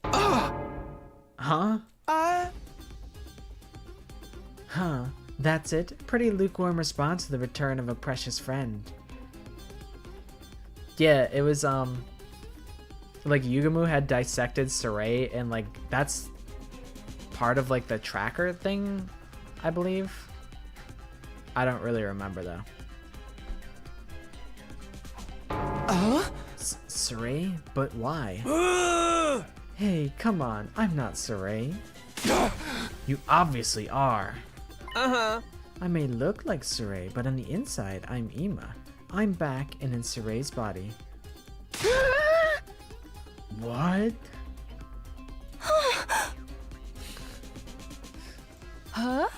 Huh? Huh. That's it? Pretty lukewarm response to the return of a precious friend. Yeah, it was, like, Yugamu had dissected Saray, and, like, that's part of, like, the tracker thing, I believe. I don't really remember, though. Saray? But why? Hey, come on. I'm not Saray. You obviously are. I may look like Saray, but on the inside, I'm Ima. I'm back and in Saray's body. What? Huh?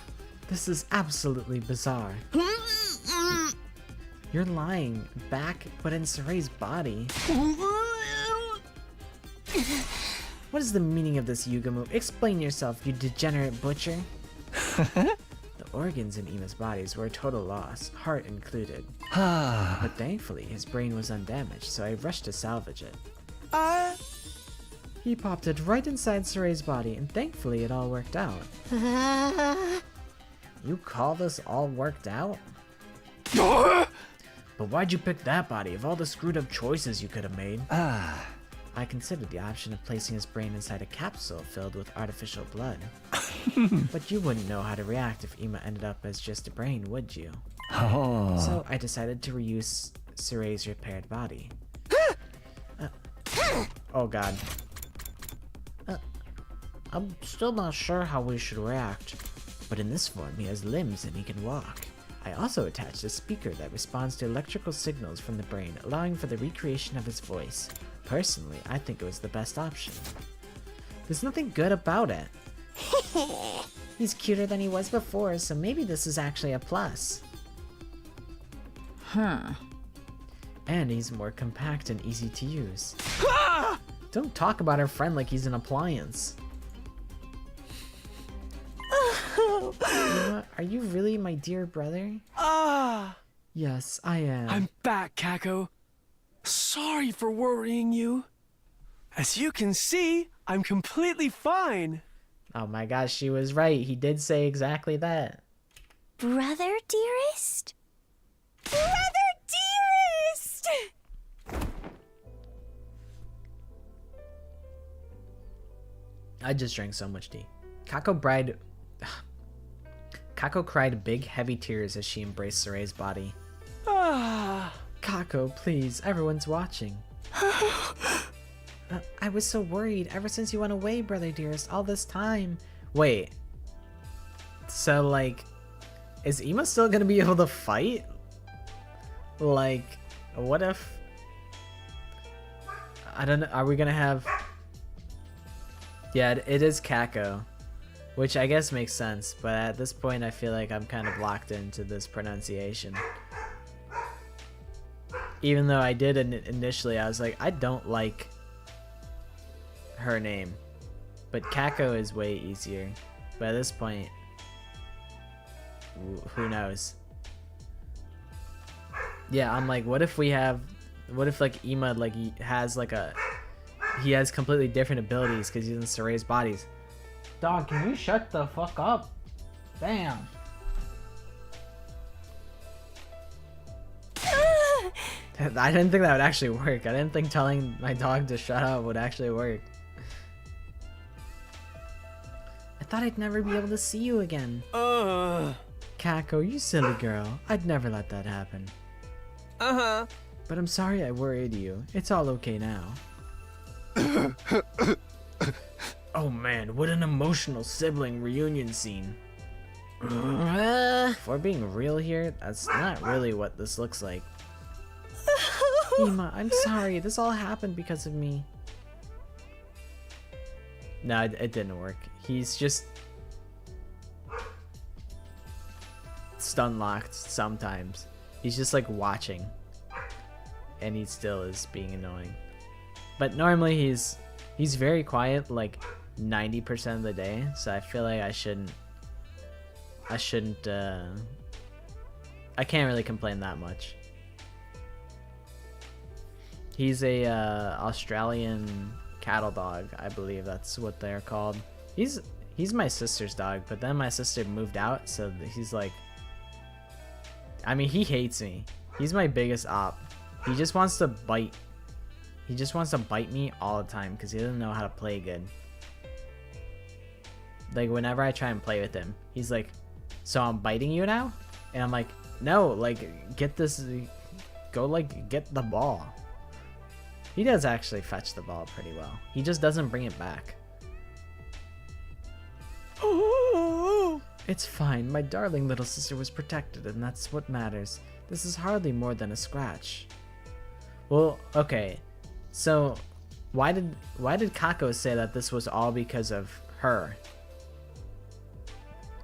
This is absolutely bizarre. You're lying. Back, but in Saray's body. What is the meaning of this, Yugamu? Explain yourself, you degenerate butcher. The organs in Ima's bodies were a total loss, heart included. But thankfully, his brain was undamaged, so I rushed to salvage it. He popped it right inside Saray's body, and thankfully it all worked out. You call this all worked out? But why'd you pick that body of all the screwed up choices you could have made? I considered the option of placing his brain inside a capsule filled with artificial blood. But you wouldn't know how to react if Ima ended up as just a brain, would you? So I decided to reuse Saray's repaired body. Oh god. I'm still not sure how we should react. But in this form, he has limbs and he can walk. I also attached a speaker that responds to electrical signals from the brain, allowing for the recreation of his voice. Personally, I think it was the best option. There's nothing good about it. He's cuter than he was before, so maybe this is actually a plus. And he's more compact and easy to use. Don't talk about our friend like he's an appliance. Ima, are you really my dear brother? Yes, I am. I'm back, Kako. Sorry for worrying you. As you can see, I'm completely fine. Oh my gosh, she was right. He did say exactly that. Brother, dearest? Brother, dearest! I just drank so much tea. Kako cried big, heavy tears as she embraced Saray's body. Kako, please, everyone's watching. I was so worried ever since you went away, brother dearest, all this time. Wait. So, like, is Ima still gonna be able to fight? Like, what if... I don't know, are we gonna have... Yeah, it is Kako. Which I guess makes sense, but at this point I feel like I'm kind of locked into this pronunciation. Even though I did initially, I was like, I don't like her name. But Kako is way easier. But at this point, who knows? Yeah, I'm like, what if like Ima, like, he has completely different abilities because he's in Saray's bodies. Dog, can you shut the fuck up? Damn. I didn't think that would actually work. I didn't think telling my dog to shut up would actually work. I thought I'd never be able to see you again. Kako, you silly girl. I'd never let that happen. But I'm sorry I worried you. It's all okay now. Oh man, what an emotional sibling reunion scene. If we're being real here, that's not really what this looks like. Ima, I'm sorry. This all happened because of me. No, it didn't work. He's just stun locked sometimes. He's just like watching. And he still is being annoying. But normally he's very quiet. Like 90% of the day, so I feel like I shouldn't I can't really complain that much. He's a Australian cattle dog, I believe that's what they're called. He's my sister's dog, but then my sister moved out, so he's like, I mean, he hates me. He's my biggest op. He just wants to bite. He just wants to bite me all the time because he doesn't know how to play good. Like, whenever I try and play with him, he's like, so I'm biting you now? And I'm like, no, like, get this, go, like, get the ball. He does actually fetch the ball pretty well. He just doesn't bring it back. It's fine. My darling little sister was protected, and that's what matters. This is hardly more than a scratch. Well, okay. So, why did Kako say that this was all because of her?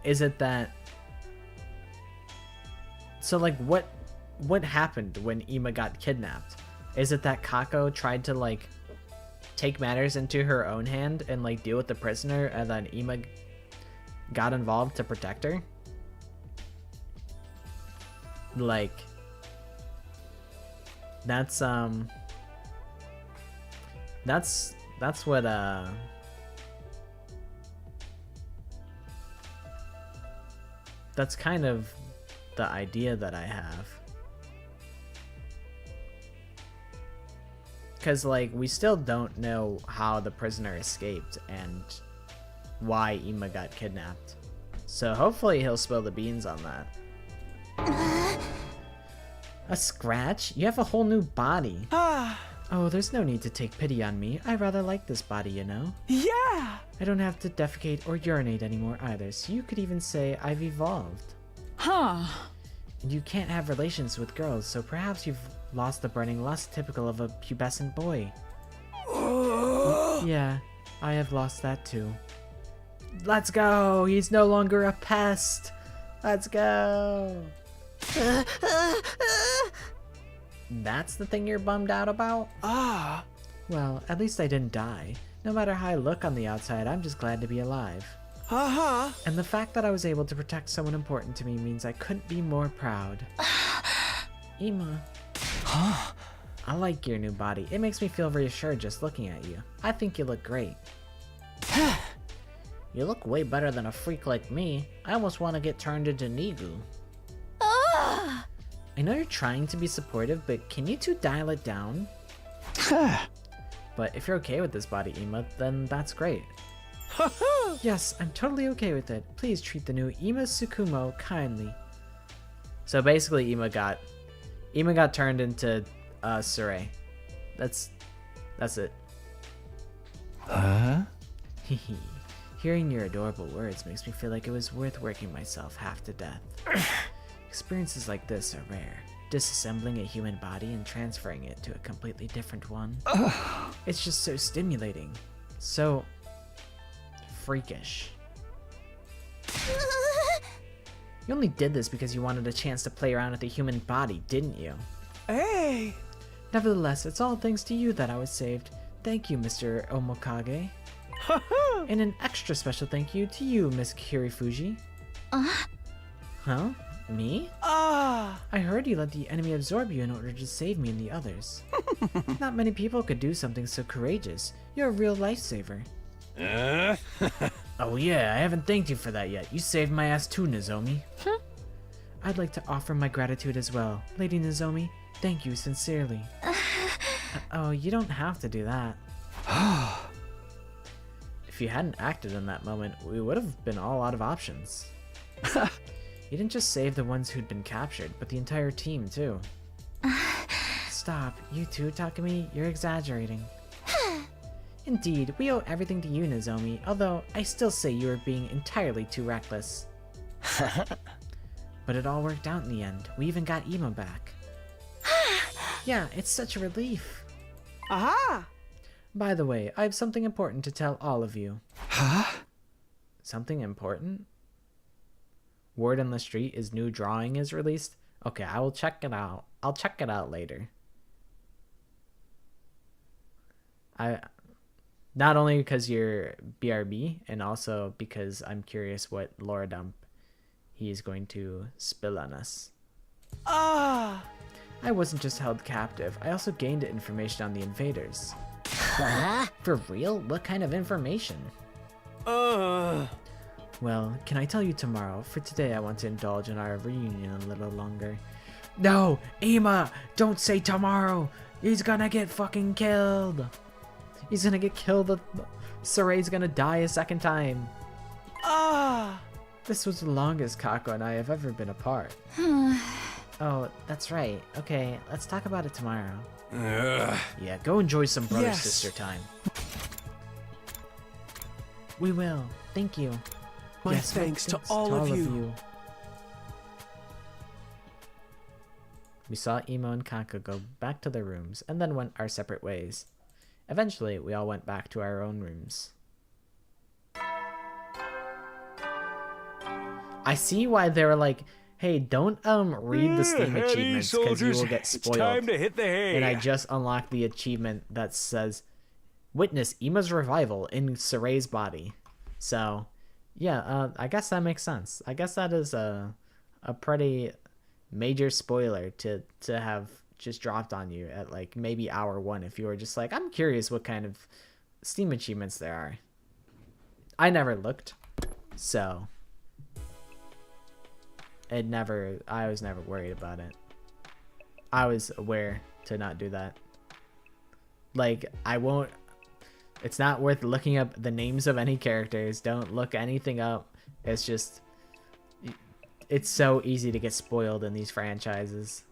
Is it that... So, like, what happened when Ima got kidnapped? Is it that Kako tried to, like, take matters into her own hand and, like, deal with the prisoner, and then Ima got involved to protect her? Like, that's what that's kind of the idea that I have. Because, like, we still don't know how the prisoner escaped and why Ima got kidnapped. So hopefully he'll spill the beans on that. A scratch? You have a whole new body. Oh, there's no need to take pity on me. I rather like this body, you know? Yeah! I don't have to defecate or urinate anymore either, so you could even say I've evolved. Huh. And you can't have relations with girls, so perhaps you've lost the burning lust typical of a pubescent boy. Yeah, I have lost that too. Let's go! He's no longer a pest! Let's go! That's the thing you're bummed out about? Ah. Well, at least I didn't die. No matter how I look on the outside, I'm just glad to be alive. Uh-huh. And the fact that I was able to protect someone important to me means I couldn't be more proud. Ima. Huh? I like your new body. It makes me feel reassured just looking at you. I think you look great. You look way better than a freak like me. I almost want to get turned into Nigu. I know you're trying to be supportive, but can you two dial it down? But if you're okay with this body, Ima, then that's great. Yes, I'm totally okay with it. Please treat the new Ima Tsukumo kindly. So basically, Ima got turned into Sure. That's it. Huh? Hearing your adorable words makes me feel like it was worth working myself half to death. Experiences like this are rare. Disassembling a human body and transferring it to a completely different one. It's just so stimulating. So freakish. You only did this because you wanted a chance to play around with a human body, didn't you? Hey! Nevertheless, it's all thanks to you that I was saved. Thank you, Mr. Omokage. And an extra special thank you to you, Miss Kirifuji. Huh? Me? Ah! I heard you let the enemy absorb you in order to save me and the others. Not many people could do something so courageous. You're a real lifesaver. Oh yeah, I haven't thanked you for that yet. You saved my ass too, Nozomi. I'd like to offer my gratitude as well. Lady Nozomi, thank you sincerely. Oh, you don't have to do that. If you hadn't acted in that moment, we would have been all out of options. You didn't just save the ones who'd been captured, but the entire team, too. Stop. You too, Takumi? You're exaggerating. Indeed, we owe everything to you, Nozomi, although I still say you are being entirely too reckless. But it all worked out in the end. We even got Ima back. Yeah, it's such a relief. Aha! By the way, I have something important to tell all of you. Huh? Something important? Word on the street is new drawing is released? Okay, I will check it out. I'll check it out later. Not only because you're BRB, and also because I'm curious what lore dump he is going to spill on us. Ah! I wasn't just held captive, I also gained information on the invaders. Huh? For real? What kind of information? Well, can I tell you tomorrow? For today, I want to indulge in our reunion a little longer. No! Ema! Don't say tomorrow! He's gonna get fucking killed! He's gonna get killed. Saray's gonna die a second time. Ah! This was the longest Kako and I have ever been apart. Oh, that's right. Okay, let's talk about it tomorrow. Yeah, go enjoy some brother-sister time. We will. Thank you. My Yes, thanks to all of you. We saw Emo and Kako go back to their rooms and then went our separate ways. Eventually, we all went back to our own rooms. I see why they were like, hey, don't read the Steam achievements because you will get spoiled. It's time to hit the hay. And I just unlocked the achievement that says, witness Ema's revival in Saray's body. So, yeah, I guess that makes sense. I guess that is a pretty major spoiler to have just dropped on you at like maybe hour 1 if you were just like, I'm curious what kind of Steam achievements there are. I never looked, so I was never worried about it. I was aware to not do that. Like, it's not worth looking up the names of any characters. Don't look anything up. It's just, it's so easy to get spoiled in these franchises.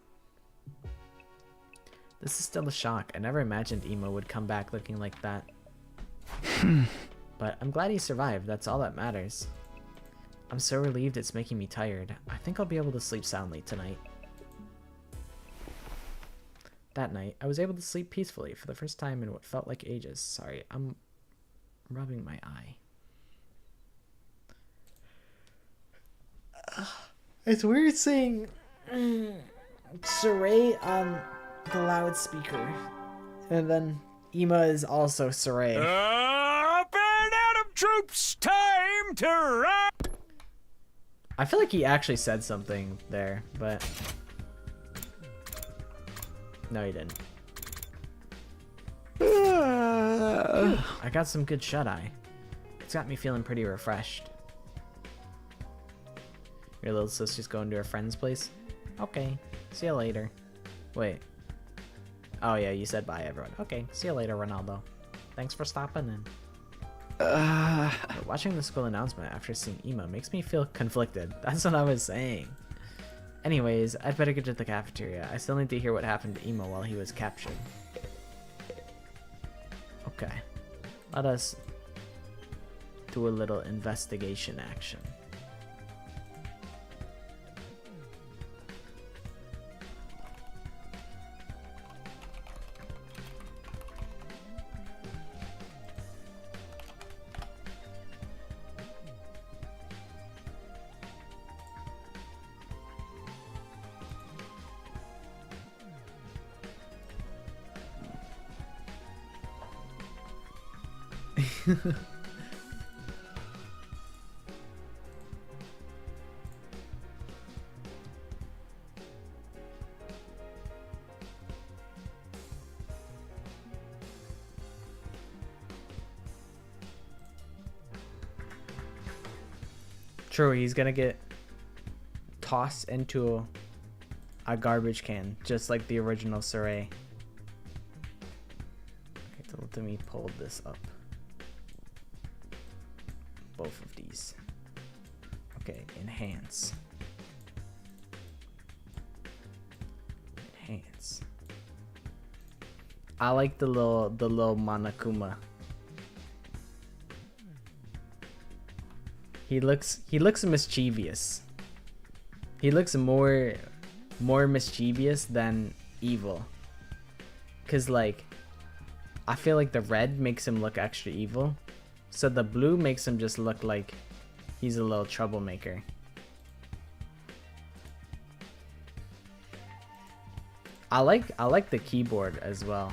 This is still a shock. I never imagined Emo would come back looking like that. But I'm glad he survived. That's all that matters. I'm so relieved it's making me tired. I think I'll be able to sleep soundly tonight. That night, I was able to sleep peacefully for the first time in what felt like ages. Sorry, I'm rubbing my eye. It's weird seeing Saray on the loudspeaker. And then Ema is also Saray. Up and out of troops, time to ride! I feel like he actually said something there, but no, he didn't. I got some good shut-eye. It's got me feeling pretty refreshed. Your little sister's going to her friend's place? Okay, see you later. Wait. Oh yeah, you said bye everyone. Okay, see you later, Ronaldo. Thanks for stopping in. But watching the school announcement after seeing Ema makes me feel conflicted. That's what I was saying. Anyways, I'd better get to the cafeteria. I still need to hear what happened to Ema while he was captured. Okay. Let us do a little investigation action. True, he's gonna get tossed into a garbage can, just like the original Saray. Okay, so let me pull this up. Both of these. Okay, enhance. Enhance. I like the little Monokuma. He looks mischievous. He looks more mischievous than evil. Cause like, I feel like the red makes him look extra evil. So the blue makes him just look like he's a little troublemaker. I like the keyboard as well.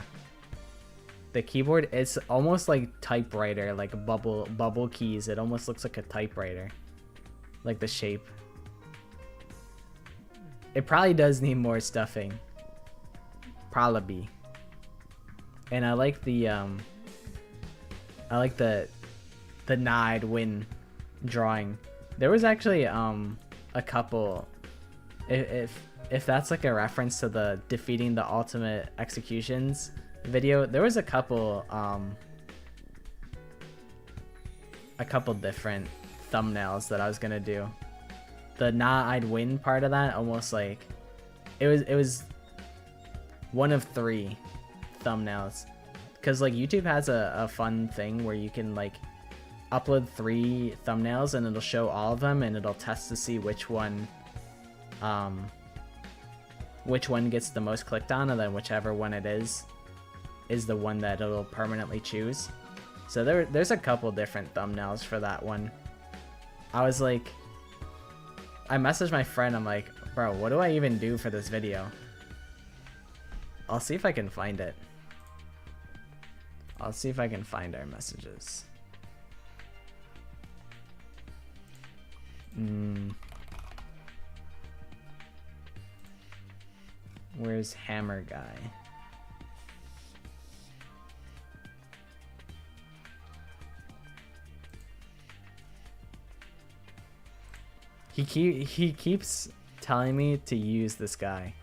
The keyboard, it's almost like typewriter, like bubble keys. It almost looks like a typewriter, like the shape. It probably does need more stuffing. Probably. And I like the nah, I'd win drawing. There was actually a couple, if that's like a reference to the defeating the ultimate executions video, there was a couple different thumbnails that I was gonna do. The nah, I'd win part of that, almost like it was one of 3 thumbnails, because like YouTube has a fun thing where you can like upload 3 thumbnails and it'll show all of them, and it'll test to see which one gets the most clicked on, and then whichever one it is the one that it'll permanently choose. So there's a couple different thumbnails for that one. I was like, I messaged my friend, I'm like, bro, what do I even do for this video? I'll see if I can find it. I'll see if I can find our messages. Where's Hammer Guy? He keeps telling me to use this guy.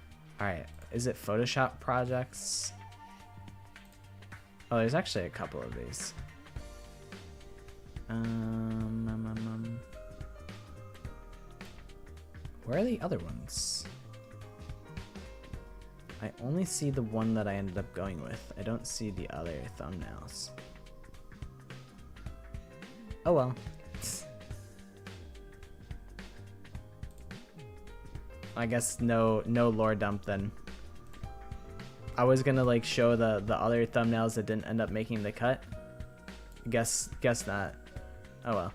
All right, is it Photoshop projects? Oh, there's actually a couple of these. Where are the other ones? I only see the one that I ended up going with. I don't see the other thumbnails. Oh well. I guess no lore dump then. I was gonna like show the other thumbnails that didn't end up making the cut. Guess not. Oh well.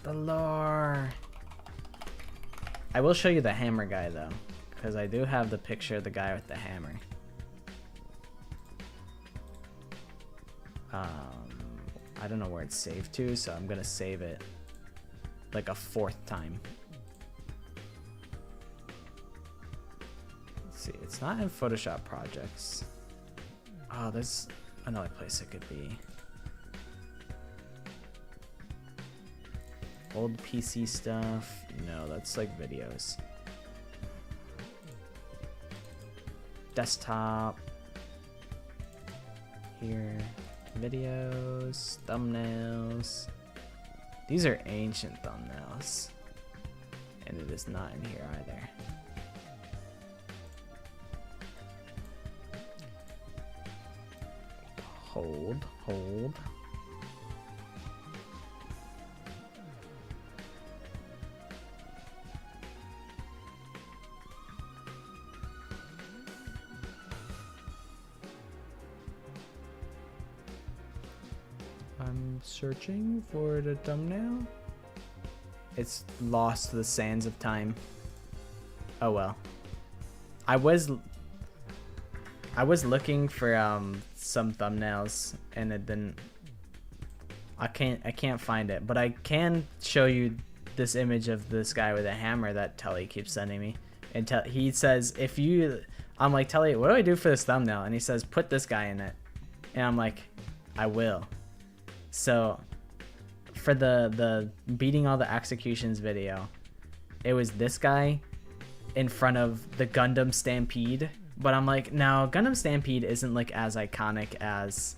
The lore. I will show you the hammer guy though, because I do have the picture of the guy with the hammer. I don't know where it's saved to, so I'm gonna save it like a 4th time. Let's see, it's not in Photoshop projects. Oh, there's another place it could be. Old PC stuff. No, that's like videos. Desktop. Here. Videos. Thumbnails. These are ancient thumbnails. And it is not in here either. Hold. I'm searching for the thumbnail. It's lost to the sands of time. Oh well. I was looking for some thumbnails and it didn't. I can't find it, but I can show you this image of this guy with a hammer that Telly keeps sending me. And he says, if you, I'm like, Telly, what do I do for this thumbnail? And he says, put this guy in it. And I'm like, I will. So for the beating all the executions video, it was this guy in front of the Gundam Stampede. But I'm like, no, Gundam Stampede isn't like as iconic as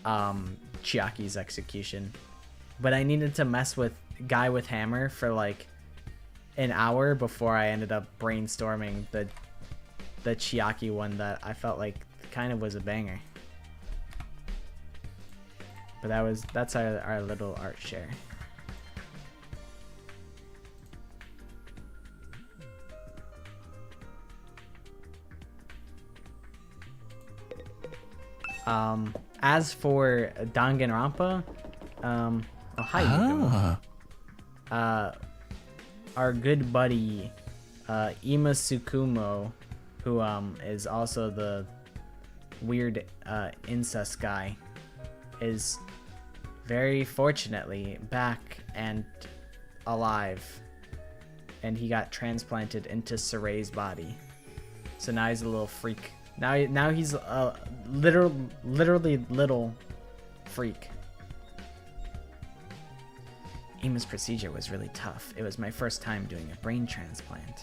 Chiaki's execution. But I needed to mess with guy with hammer for like an hour before I ended up brainstorming the Chiaki one that I felt like kind of was a banger. But that's our little art share. As for Danganronpa, oh hi. our good buddy, Ima Tsukumo, who is also the weird incest guy, is very fortunately back and alive, and he got transplanted into Saray's body. So now he's a little freak. Now he's a literally little freak. Ima's procedure was really tough. It was my first time doing a brain transplant.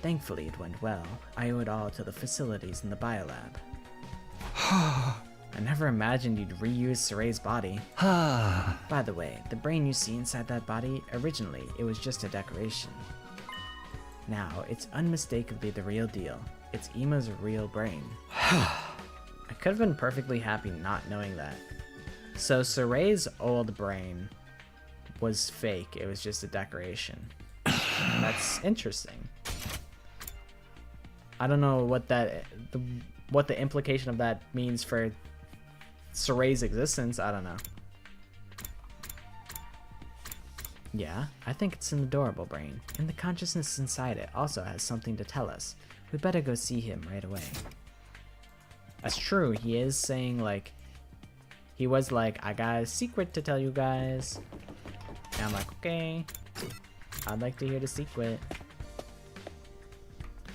Thankfully, it went well. I owe it all to the facilities in the biolab. I never imagined you'd reuse Saray's body. By the way, the brain you see inside that body, originally, it was just a decoration. Now, it's unmistakably the real deal. It's Ima's real brain. I could have been perfectly happy not knowing that. So Saray's old brain was fake. It was just a decoration. That's interesting. I don't know what the implication of that means for Saray's existence. I don't know. Yeah, I think it's an adorable brain, and the consciousness inside it also has something to tell us. We better go see him right away. That's true. He is saying, like, he was like, I got a secret to tell you guys. And I'm like, okay, I'd like to hear the secret.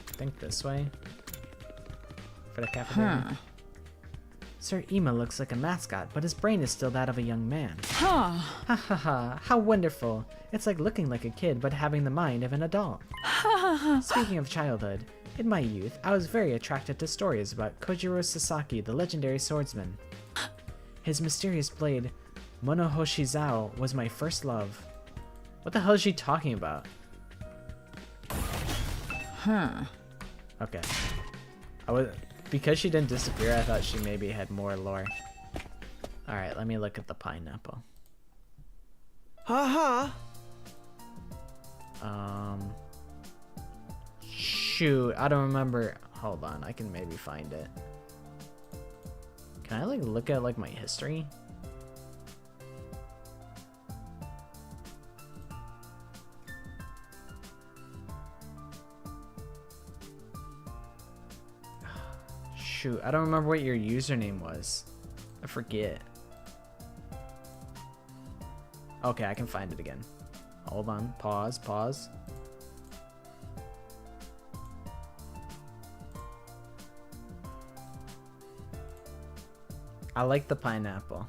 I think this way for the cafeteria. Sir Ima looks like a mascot, but his brain is still that of a young man. Ha ha ha, how wonderful. It's like looking like a kid, but having the mind of an adult. Speaking of childhood, in my youth, I was very attracted to stories about Kojiro Sasaki, the legendary swordsman. His mysterious blade, Monohoshizao, was my first love. What the hell is she talking about? Okay. Because she didn't disappear, I thought she maybe had more lore. Alright, let me look at the pineapple. Shoot, I don't remember. Hold on, I can maybe find it. Can I like look at like my history? Shoot, I don't remember what your username was. I forget. Okay, I can find it again. Hold on, pause. I like the pineapple.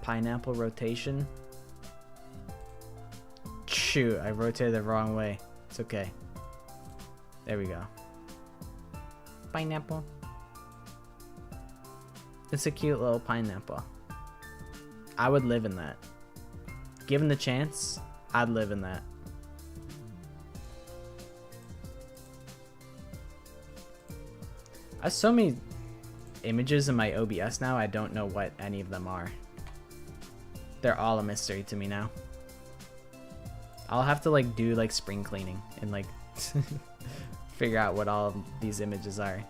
Pineapple rotation. Shoot, I rotated the wrong way. It's okay. There we go. Pineapple. It's a cute little pineapple. I would live in that. Given the chance, I'd live in that. I have so many images in my OBS now, I don't know what any of them are. They're all a mystery to me now. I'll have to like do like spring cleaning and like figure out what all of these images are.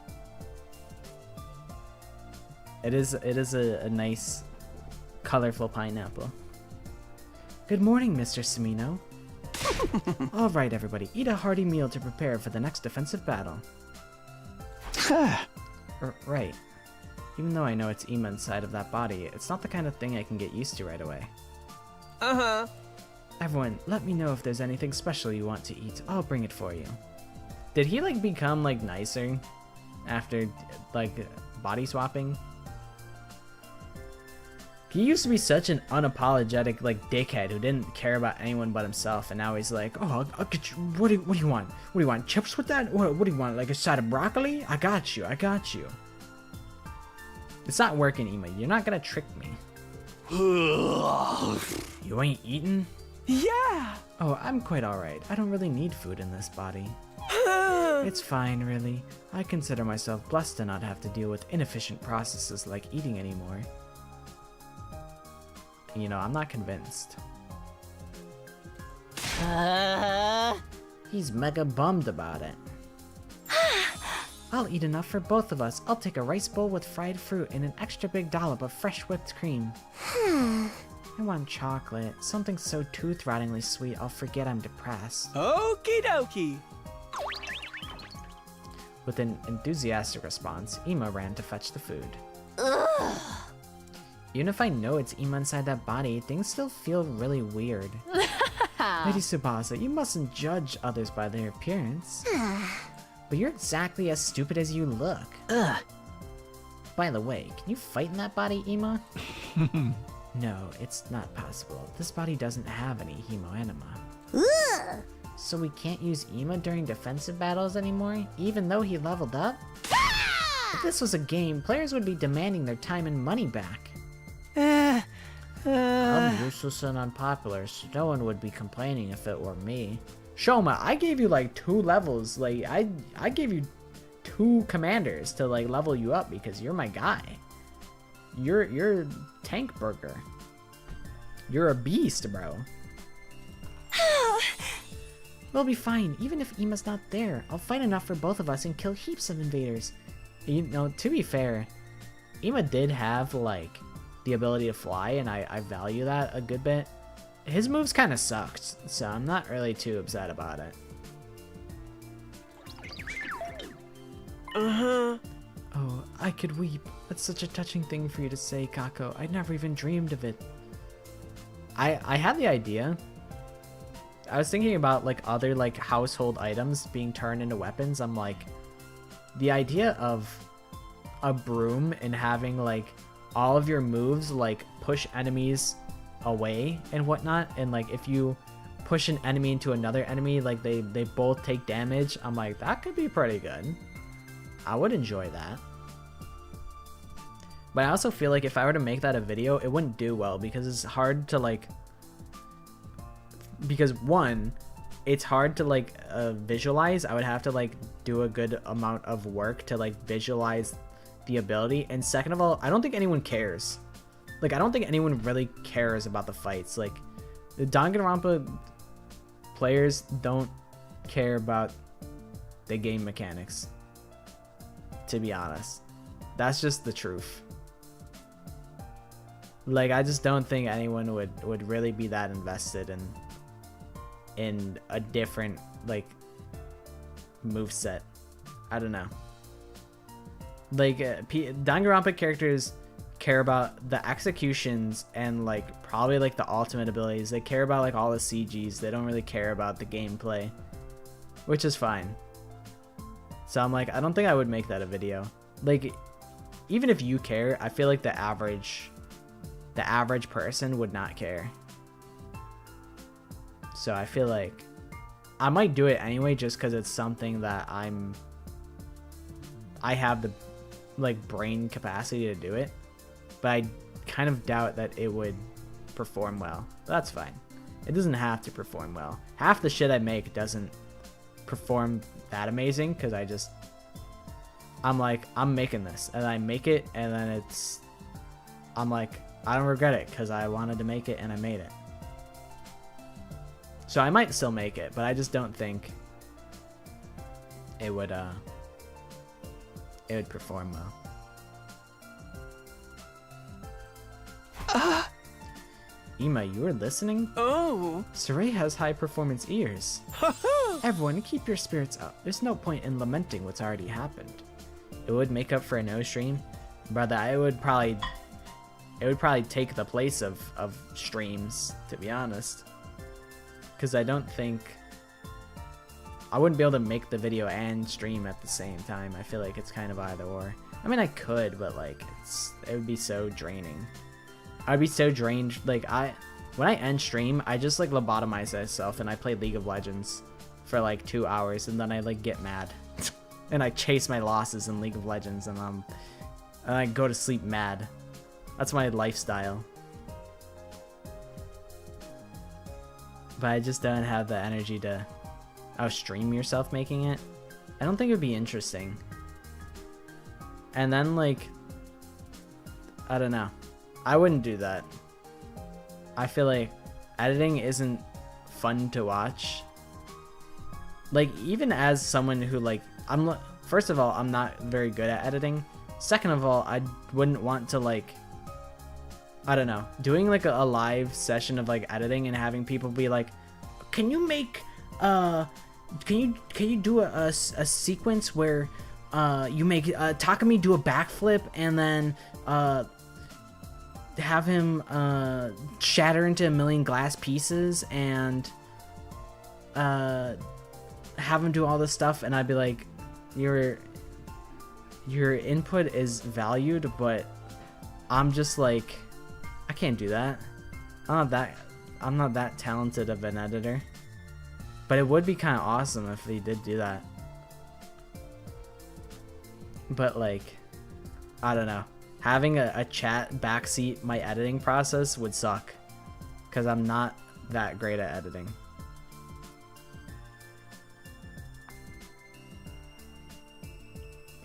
It is a nice colorful pineapple. Good morning, Mr. Sumino. Alright everybody, eat a hearty meal to prepare for the next defensive battle. Right. Even though I know it's Ima inside of that body, it's not the kind of thing I can get used to right away. Everyone, let me know if there's anything special you want to eat. I'll bring it for you. Did he like become like nicer after like body swapping? He used to be such an unapologetic like dickhead who didn't care about anyone but himself, and now he's like, oh, I'll get you. What do you want? What do you want? Chips with that? What do you want? Like a side of broccoli? I got you. It's not working, Ima. You're not gonna trick me. You ain't eating? Yeah! Oh, I'm quite alright. I don't really need food in this body. It's fine, really. I consider myself blessed to not have to deal with inefficient processes like eating anymore. You know, I'm not convinced. He's mega bummed about it. I'll eat enough for both of us. I'll take a rice bowl with fried fruit and an extra big dollop of fresh whipped cream. I want chocolate. Something so tooth-rottingly sweet I'll forget I'm depressed. Okie dokie. With an enthusiastic response, Ema ran to fetch the food. Even if I know it's Ema inside that body, things still feel really weird. Lady Tsubasa, you mustn't judge others by their appearance. But you're exactly as stupid as you look. By the way, can you fight in that body, Ema? No, it's not possible. This body doesn't have any hemoanima. So we can't use Ema during defensive battles anymore, even though he leveled up? If this was a game, players would be demanding their time and money back. I'm useless and unpopular, so no one would be complaining if it were me. Shoma, I gave you like 2 levels. Like I gave you 2 commanders to like level you up because you're my guy. You're tank burger. You're a beast, bro. We'll be fine, even if Ema's not there. I'll fight enough for both of us and kill heaps of invaders. You know, to be fair, Ema did have like the ability to fly, and I value that a good bit. His moves kind of sucked, so I'm not really too upset about it. Oh, I could weep. That's such a touching thing for you to say, Kako. I never even dreamed of it. I had the idea. I was thinking about like other like household items being turned into weapons. I'm like, the idea of a broom and having like all of your moves like push enemies away and whatnot, and like if you push an enemy into another enemy, like they both take damage. I'm like, that could be pretty good. I would enjoy that. But I also feel like if I were to make that a video, it wouldn't do well because it's hard to like, because one, it's hard to like visualize. I would have to like do a good amount of work to like visualize the ability, and second of all, I don't think anyone cares. Like, I don't think anyone really cares about the fights. Like, the Danganronpa players don't care about the game mechanics, to be honest. That's just the truth. Like, I just don't think anyone would really be that invested in a different like moveset. I don't know. Like Danganronpa characters care about the executions and like probably like the ultimate abilities. They care about like all the CGs. They don't really care about the gameplay, which is fine. So I'm like, I don't think I would make that a video. Like, even if you care, I feel like the average person would not care. So I feel like I might do it anyway just because it's something that I have the like brain capacity to do it, but I kind of doubt that it would perform well. But that's fine. It doesn't have to perform well. Half the shit I make doesn't perform that amazing because I'm like, I'm making this, and I make it, and then I'm like, I don't regret it because I wanted to make it and I made it. So I might still make it, but I just don't think it would perform well. Ema, you were listening? Oh. Saray has high performance ears. Everyone, keep your spirits up. There's no point in lamenting what's already happened. It would make up for a no stream. Brother, it would probably take the place of streams, to be honest. Because I don't think I wouldn't be able to make the video and stream at the same time. I feel like it's kind of either or. I mean, I could, but like it would be so draining. I'd be so drained. Like when I end stream, I just like lobotomize myself and I play League of Legends for like 2 hours, and then I like get mad and I chase my losses in League of Legends, and I go to sleep mad. That's my lifestyle. But I just don't have the energy to stream yourself making it. I don't think it would be interesting. And then like, I don't know. I wouldn't do that. I feel like editing isn't fun to watch. Like, even as someone who like, first of all, I'm not very good at editing. Second of all, I wouldn't want to like, I don't know, doing like a live session of like editing and having people be like, can you make, can you do a sequence where you make Takumi do a backflip and then have him shatter into a million glass pieces and have him do all this stuff, and I'd be like, your input is valued, but I'm just like, I can't do that. I'm not that talented of an editor. But it would be kind of awesome if they did do that. But like, I don't know. Having a chat backseat my editing process would suck. Because I'm not that great at editing.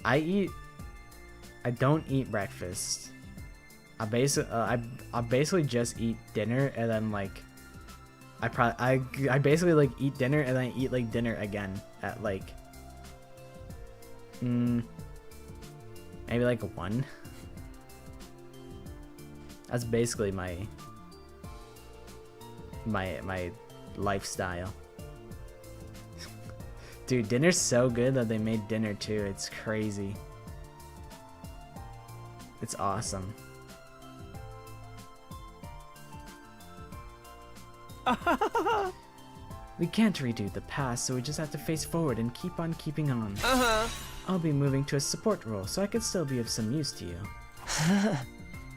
I don't eat breakfast. I basically just eat dinner and then like I basically like eat dinner and then eat like dinner again at like maybe like 1. That's basically my lifestyle. Dude, dinner's so good that they made dinner too. It's crazy. It's awesome. We can't redo the past, so we just have to face forward and keep on keeping on. I'll be moving to a support role, so I could still be of some use to you.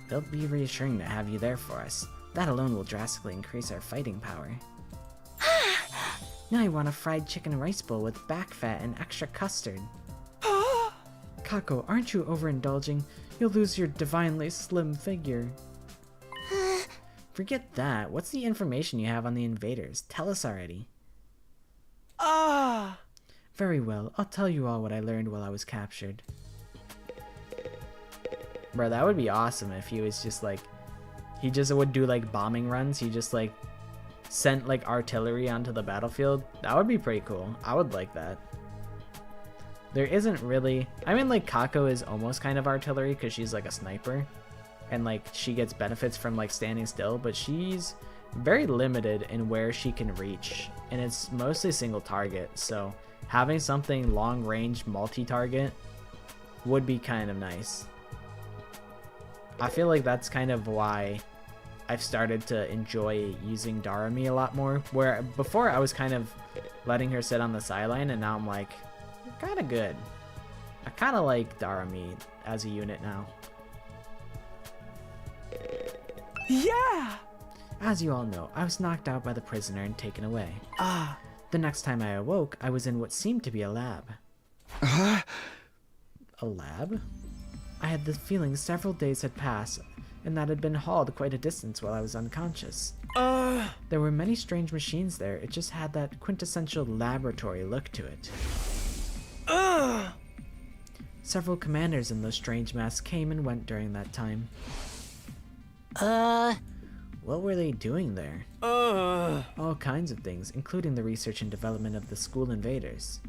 It'll be reassuring to have you there for us. That alone will drastically increase our fighting power. Now I want a fried chicken rice bowl with back fat and extra custard. Kako, aren't you overindulging? You'll lose your divinely slim figure. Forget that. What's the information you have on the invaders? Tell us already. Very well. I'll tell you all what I learned while I was captured. Bro, that would be awesome if he was just like... He just would do like bombing runs. He just like sent like artillery onto the battlefield. That would be pretty cool. I would like that. There isn't really... I mean, like, Kako is almost kind of artillery because she's like a sniper. And like she gets benefits from like standing still, but she's very limited in where she can reach, and it's mostly single target, so having something long range multi-target would be kind of nice. I feel like that's kind of why I've started to enjoy using Darami a lot more, where before I was kind of letting her sit on the sideline, and now I'm like, you're kind of good. I kind of like Darami as a unit now. Yeah! As you all know, I was knocked out by the prisoner and taken away. The next time I awoke, I was in what seemed to be a lab. A lab? I had the feeling several days had passed, and that I'd been hauled quite a distance while I was unconscious. There were many strange machines there, it just had that quintessential laboratory look to it. Several commanders in those strange masks came and went during that time. What were they doing there? All kinds of things, including the research and development of the school invaders.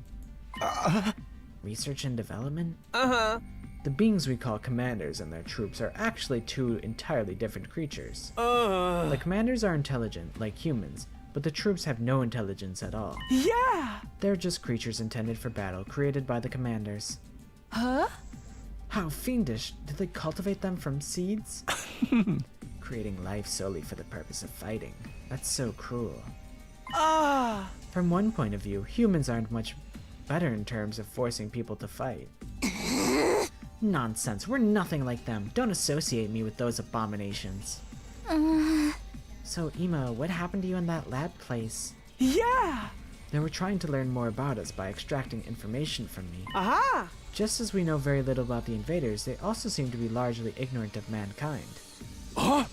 Research and development? The beings we call commanders and their troops are actually two entirely different creatures. The commanders are intelligent, like humans, but the troops have no intelligence at all. Yeah! They're just creatures intended for battle, created by the commanders. How fiendish! Did they cultivate them from seeds? Creating life solely for the purpose of fighting. That's so cruel. From one point of view, humans aren't much better in terms of forcing people to fight. Nonsense, we're nothing like them. Don't associate me with those abominations. So, Ema, what happened to you in that lab place? Yeah! They were trying to learn more about us by extracting information from me. Just as we know very little about the invaders, they also seem to be largely ignorant of mankind. Huh?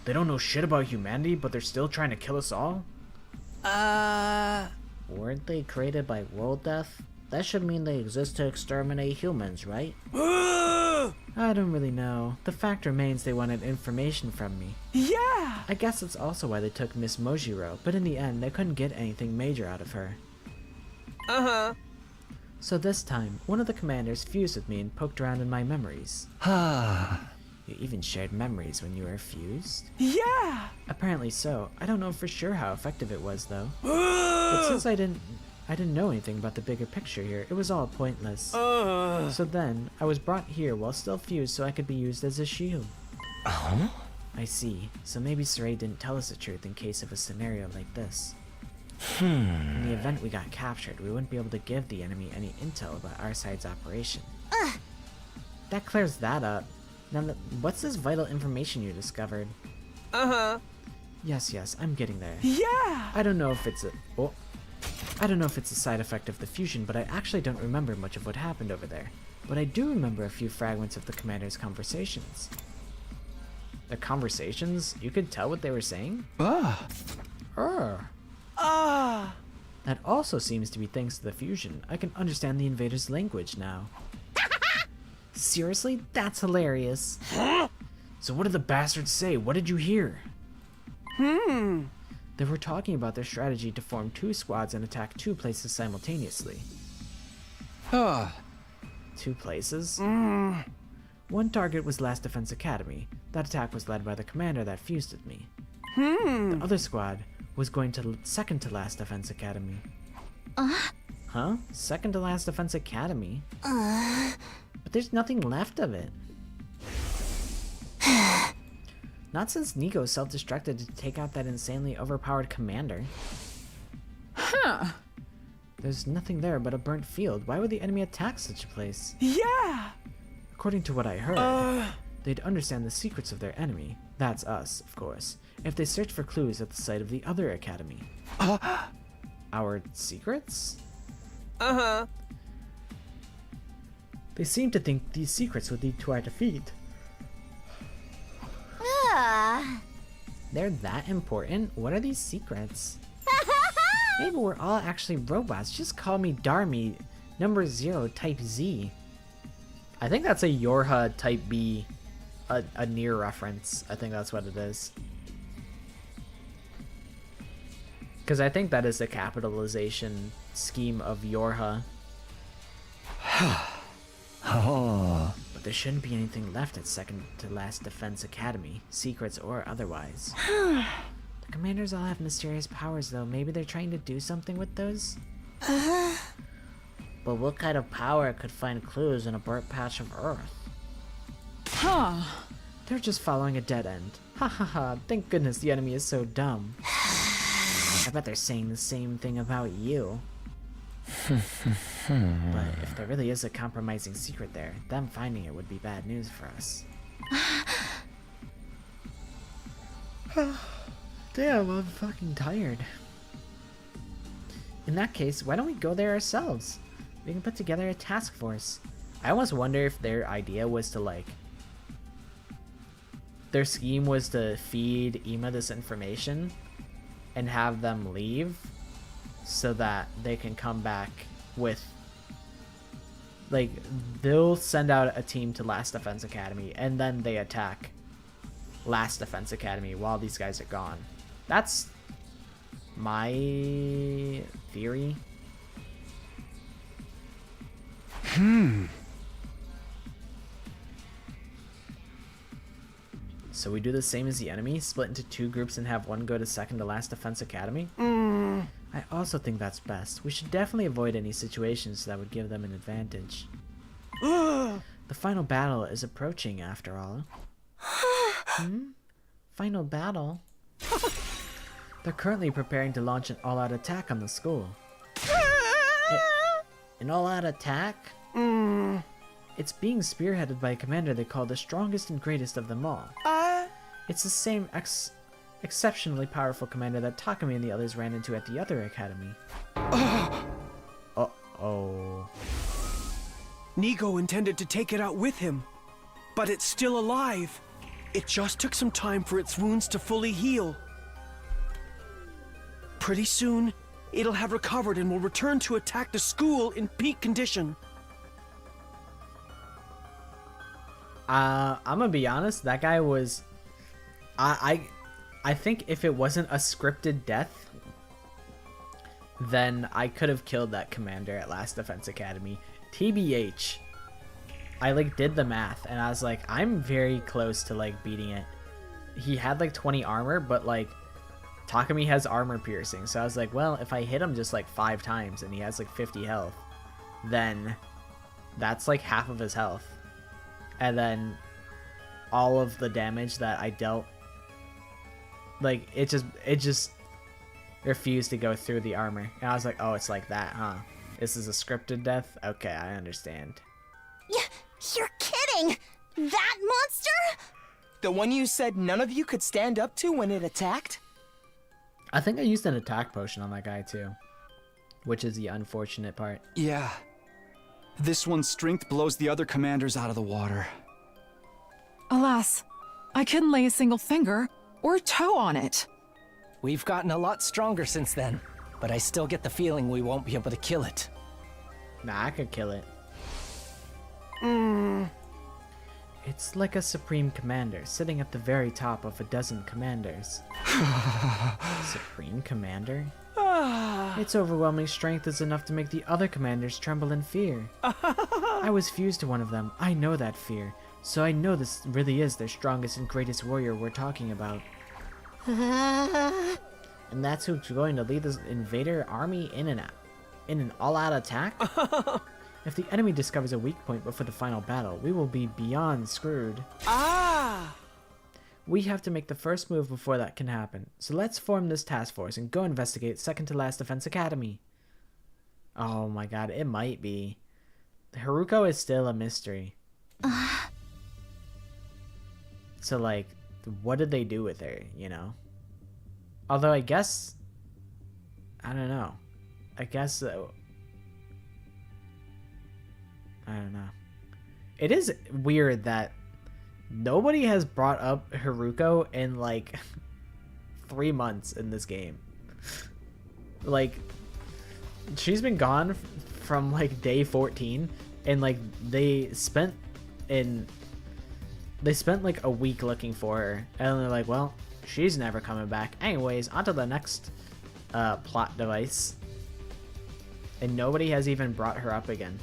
They don't know shit about humanity, but they're still trying to kill us all? Weren't they created by world death? That should mean they exist to exterminate humans, right? I don't really know. The fact remains they wanted information from me. Yeah! I guess that's also why they took Miss Mojiro, but in the end, they couldn't get anything major out of her. So this time, one of the commanders fused with me and poked around in my memories. You even shared memories when you were fused? Yeah! Apparently so. I don't know for sure how effective it was, though. But since I didn't know anything about the bigger picture here, it was all pointless. So then, I was brought here while still fused so I could be used as a shield. I see. So maybe Saray didn't tell us the truth in case of a scenario like this. In the event we got captured, we wouldn't be able to give the enemy any intel about our side's operation. That clears that up. Now, what's this vital information you discovered? Yes, I'm getting there. Yeah! I don't know if it's a side effect of the fusion, but I actually don't remember much of what happened over there. But I do remember a few fragments of the commander's conversations. The conversations? You could tell what they were saying? That also seems to be thanks to the fusion. I can understand the invader's language now. Seriously? That's hilarious. So what did the bastards say? What did you hear? They were talking about their strategy to form 2 squads and attack 2 places simultaneously. 2 places? One target was Last Defense Academy. That attack was led by the commander that fused with me. The other squad was going to second to Last Defense Academy. Huh? Second to Last Defense Academy? But there's nothing left of it. Not since Nico self-destructed to take out that insanely overpowered commander. There's nothing there but a burnt field. Why would the enemy attack such a place? Yeah! According to what I heard, they'd understand the secrets of their enemy. That's us, of course. If they search for clues at the site of the other academy. Our secrets? They seem to think these secrets would lead to our defeat. They're that important? What are these secrets? Maybe we're all actually robots. Just call me Darmy, number 0, type Z. I think that's a Yorha type B, a near reference. I think that's what it is. Because I think that is the capitalization scheme of Yorha. But there shouldn't be anything left at second to last Defense Academy, secrets or otherwise. The commanders all have mysterious powers though. Maybe they're trying to do something with those? But what kind of power could find clues in a burnt patch of earth? They're just following a dead end. Ha ha ha, thank goodness the enemy is so dumb. I bet they're saying the same thing about you. But if there really is a compromising secret there, them finding it would be bad news for us. Damn, I'm fucking tired. In that case, why don't we go there ourselves? We can put together a task force. I almost wonder if their idea was to like... Their scheme was to feed Ima this information and have them leave so that they can come back with... Like, they'll send out a team to Last Defense Academy and then they attack Last Defense Academy while these guys are gone. That's my theory. So we do the same as the enemy, split into 2 groups and have one go to second to Last Defense Academy? I also think that's best. We should definitely avoid any situations that would give them an advantage. The final battle is approaching after all. Final battle? They're currently preparing to launch an all-out attack on the school. An all-out attack? It's being spearheaded by a commander they call the strongest and greatest of them all. It's the same exceptionally powerful commander that Takumi and the others ran into at the other academy. Uh-oh. Nigo intended to take it out with him, but it's still alive. It just took some time for its wounds to fully heal. Pretty soon, it'll have recovered and will return to attack the school in peak condition. I'm gonna be honest, that guy was... I think if it wasn't a scripted death, then I could have killed that commander at Last Defense Academy. TBH. I like did the math and I was like, I'm very close to like beating it. He had like 20 armor, but like Takumi has armor piercing. So I was like, well, if I hit him just like 5 times and he has like 50 health, then that's like half of his health. And then all of the damage that I dealt, like it just refused to go through the armor. And I was like, oh, it's like that, huh? This is a scripted death? Okay, I understand. You're kidding! That monster? The one you said none of you could stand up to when it attacked? I think I used an attack potion on that guy too, which is the unfortunate part. Yeah. This one's strength blows the other commanders out of the water. Alas, I couldn't lay a single finger or toe on it. We've gotten a lot stronger since then, but I still get the feeling we won't be able to kill it. Nah, I could kill it. It's like a supreme commander sitting at the very top of a dozen commanders. Supreme commander? Its overwhelming strength is enough to make the other commanders tremble in fear. I was fused to one of them. I know that fear. So I know this really is their strongest and greatest warrior we're talking about. And that's who's going to lead this invader army in an all-out attack? If the enemy discovers a weak point before the final battle, we will be beyond screwed. We have to make the first move before that can happen. So let's form this task force and go investigate second to last Defense Academy. Oh my god, it might be. Haruko is still a mystery. So like, what did they do with her, you know? Although I guess, I don't know. I guess, I don't know. It is weird that nobody has brought up Haruko in like 3 months in this game. Like, she's been gone from like day 14, and like they spent like a week looking for her, and they're like, well, she's never coming back. Anyways, on to the next plot device. And nobody has even brought her up again.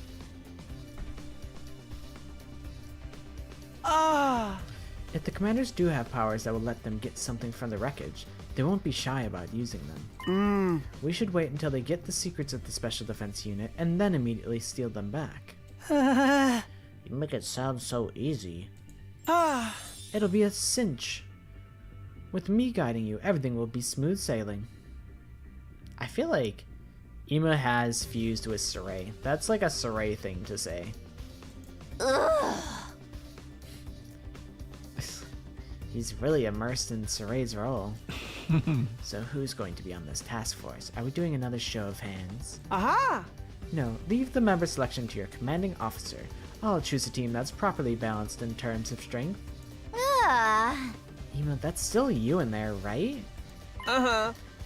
If the commanders do have powers that will let them get something from the wreckage, they won't be shy about using them. We should wait until they get the secrets of the Special Defense Unit and then immediately steal them back. You make it sound so easy. It'll be a cinch. With me guiding you, everything will be smooth sailing. I feel like Ima has fused with Saray. That's like a Saray thing to say. He's really immersed in Saray's role. So who's going to be on this task force? Are we doing another show of hands? No, leave the member selection to your commanding officer. I'll choose a team that's properly balanced in terms of strength. Ima, that's still you in there, right?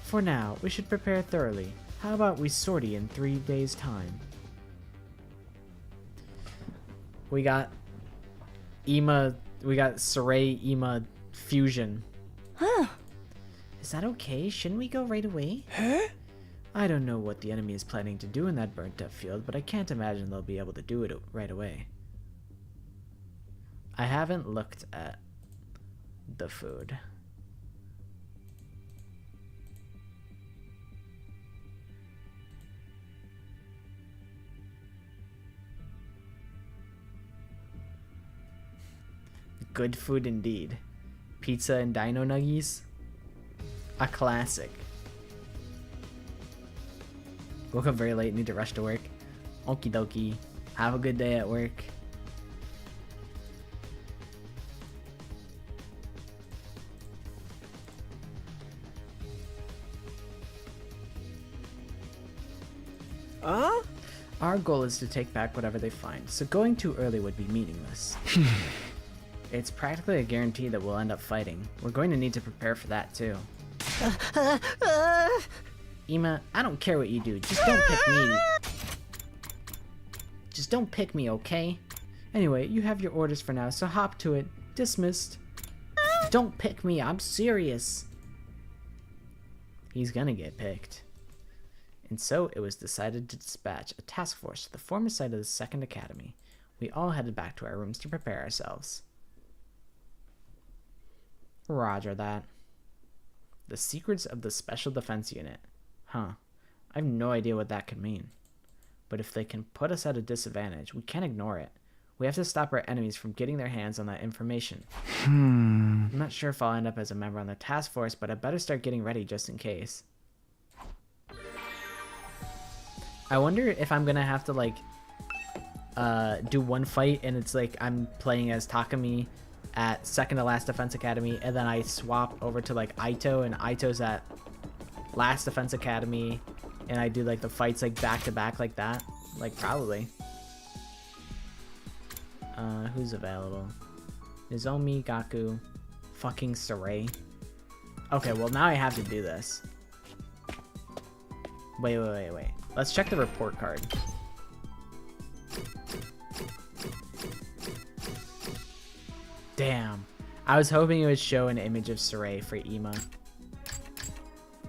For now, we should prepare thoroughly. How about we sortie in 3 days' time? We got Ima, we got Saray Ima fusion. Is that okay? Shouldn't we go right away? I don't know what the enemy is planning to do in that burnt-up field, but I can't imagine they'll be able to do it right away. I haven't looked at the food. Good food indeed. Pizza and dino nuggies. A classic. Woke up very late, need to rush to work. Okie dokie. Have a good day at work. Our goal is to take back whatever they find, so going too early would be meaningless. It's practically a guarantee that we'll end up fighting. We're going to need to prepare for that too. Ima, I don't care what you do, just don't pick me. Just don't pick me, okay? Anyway, you have your orders for now, so hop to it. Dismissed. Don't pick me, I'm serious. He's gonna get picked. And so it was decided to dispatch a task force to the former site of the Second Academy. We all headed back to our rooms to prepare ourselves. Roger that. The secrets of the Special Defense Unit. Huh. I have no idea what that could mean. But if they can put us at a disadvantage, we can't ignore it. We have to stop our enemies from getting their hands on that information. I'm not sure if I'll end up as a member on the task force, but I better start getting ready just in case. I wonder if I'm gonna have to like do one fight and it's like I'm playing as Takumi at second to last Defense Academy, and then I swap over to like Aito, and Aito's at last Defense Academy, and I do like the fights like back to back like that. Like probably. Who's available? Nozomi, Gaku, fucking Saray. Okay, well now I have to do this. Wait. Let's check the report card. Damn. I was hoping it would show an image of Saray for Ima.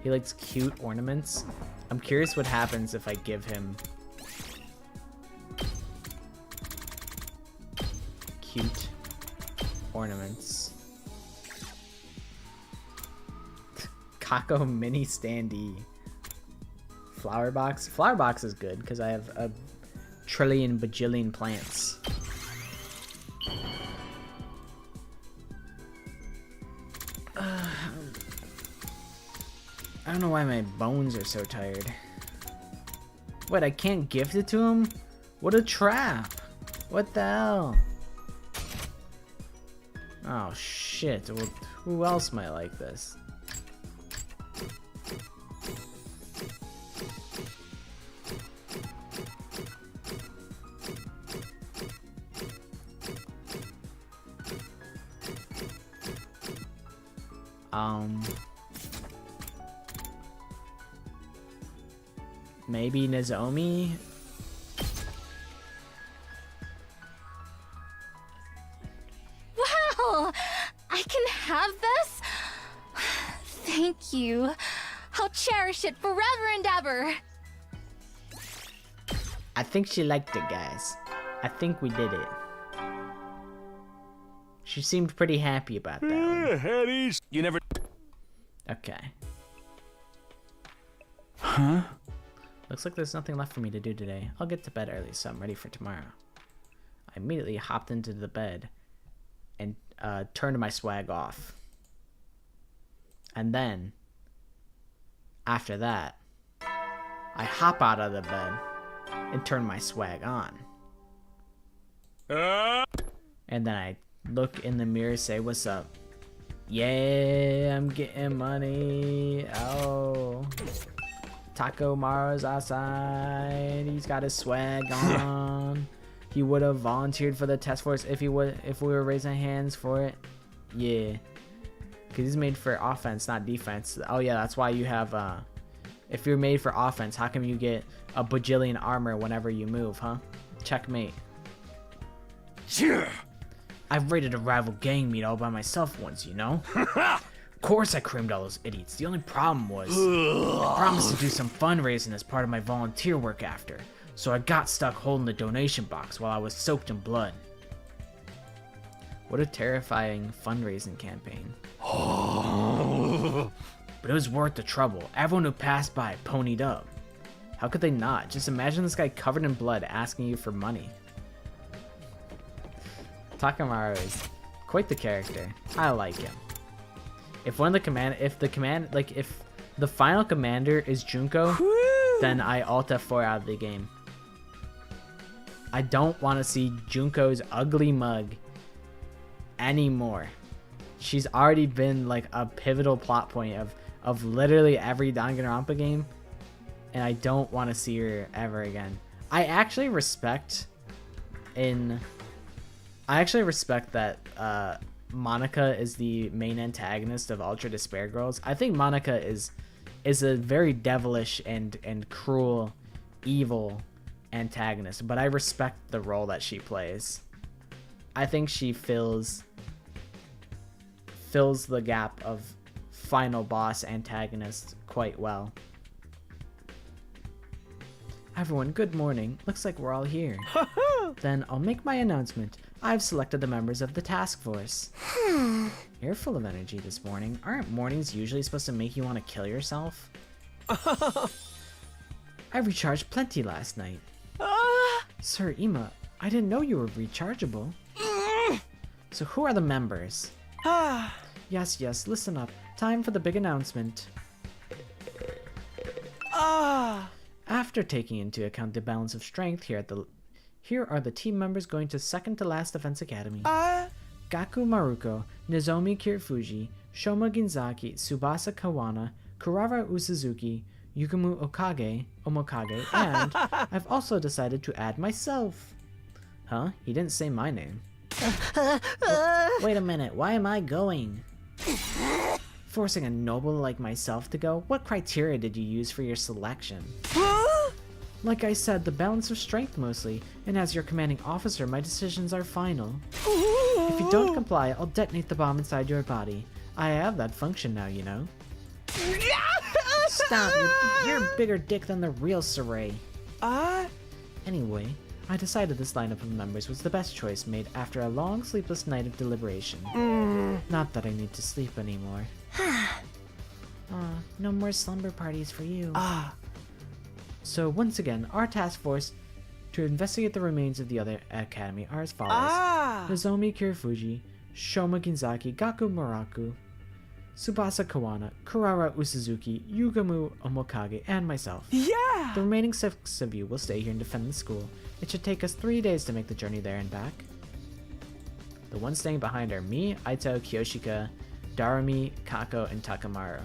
He likes cute ornaments. I'm curious what happens if I give him cute ornaments. Kako mini standee. Flower box. Flower box is good because I have a trillion bajillion plants. I don't know why my bones are so tired. What, I can't gift it to him? What a trap! What the hell? Oh shit, well, who else might like this? Maybe Nozomi? Wow! I can have this? Thank you. I'll cherish it forever and ever. I think she liked it, guys. I think we did it. She seemed pretty happy about that one. You never. Okay. Huh? Looks like there's nothing left for me to do today. I'll get to bed early, so I'm ready for tomorrow. I immediately hopped into the bed and turned my swag off. And then, after that, I hop out of the bed and turn my swag on. And then I look in the mirror, say, "What's up?" Yeah, I'm getting money. Oh. Taco Maro's outside. He's got his swag on. He would have volunteered for the task force if we were raising hands for it. Yeah. Because he's made for offense, not defense. Oh yeah, that's why you have if you're made for offense, how come you get a bajillion armor whenever you move, huh? Checkmate. Yeah. I've raided a rival gang meet all by myself once, you know? Of course I creamed all those idiots. The only problem was I promised to do some fundraising as part of my volunteer work after, so I got stuck holding the donation box while I was soaked in blood. What a terrifying fundraising campaign. But it was worth the trouble. Everyone who passed by ponied up. How could they not? Just imagine this guy covered in blood asking you for money. Takamaru is quite the character. I like him. If the final commander is Junko, then I alt F4 out of the game. I don't want to see Junko's ugly mug anymore. She's already been like a pivotal plot point of literally every Danganronpa game, and I don't want to see her ever again. I actually respect that Monica is the main antagonist of Ultra Despair Girls. I think Monica is a very devilish and cruel, evil antagonist, but I respect the role that she plays. I think she fills the gap of final boss antagonist quite well. Everyone, good morning. Looks like we're all here. Then I'll make my announcement. I've selected the members of the task force. You're full of energy this morning. Aren't mornings usually supposed to make you want to kill yourself? I recharged plenty last night. Sir Ima, I didn't know you were rechargeable. So who are the members? Yes, listen up. Time for the big announcement. After taking into account the balance of strength here are the team members going to second to last defense academy. Gaku Maruko, Nozomi Kirifuji, Shoma Ginzaki, Tsubasa Kawana, Kurara Usuzuki, Yukumu Omokage, and I've also decided to add myself. Huh? He didn't say my name. Wait a minute, why am I going? Forcing a noble like myself to go? What criteria did you use for your selection? Like I said, the balance of strength mostly, and as your commanding officer, my decisions are final. If you don't comply, I'll detonate the bomb inside your body. I have that function now, you know. Stop, you're a bigger dick than the real Saray. Anyway, I decided this lineup of members was the best choice made after a long sleepless night of deliberation. Not that I need to sleep anymore. No more slumber parties for you. So once again, our task force to investigate the remains of the other academy are as follows. Nozomi Kirifuji, Shoma Ginzaki, Gaku Muraku, Tsubasa Kawana, Kurara Usuzuki, Yugamu Omokage, and myself. Yeah! The remaining 6 of you will stay here and defend the school. It should take us 3 days to make the journey there and back. The ones staying behind are me, Aito, Kyoshika, Darumi, Kako, and Takamaru.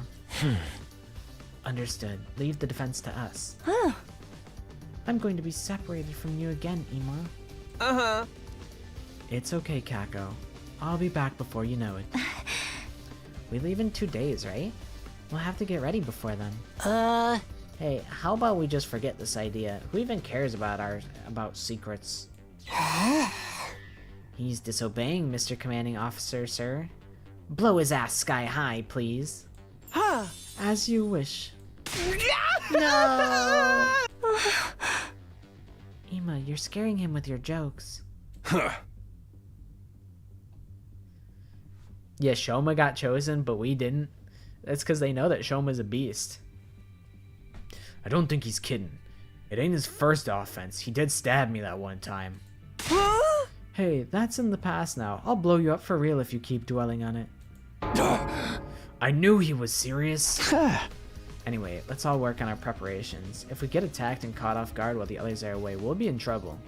Understood. Leave the defense to us. I'm going to be separated from you again, Ima. It's okay, Kako. I'll be back before you know it. We leave in 2 days, right? We'll have to get ready before then. Hey, how about we just forget this idea? Who even cares about secrets? He's disobeying, Mr. Commanding Officer, sir. Blow his ass sky high, please. As you wish. No! Ima, you're scaring him with your jokes. Yeah, Shoma got chosen, but we didn't. That's because they know that Shoma's a beast. I don't think he's kidding. It ain't his first offense. He did stab me that one time. Hey, that's in the past now. I'll blow you up for real if you keep dwelling on it. I knew he was serious. Anyway, let's all work on our preparations. If we get attacked and caught off guard while the others are away, we'll be in trouble.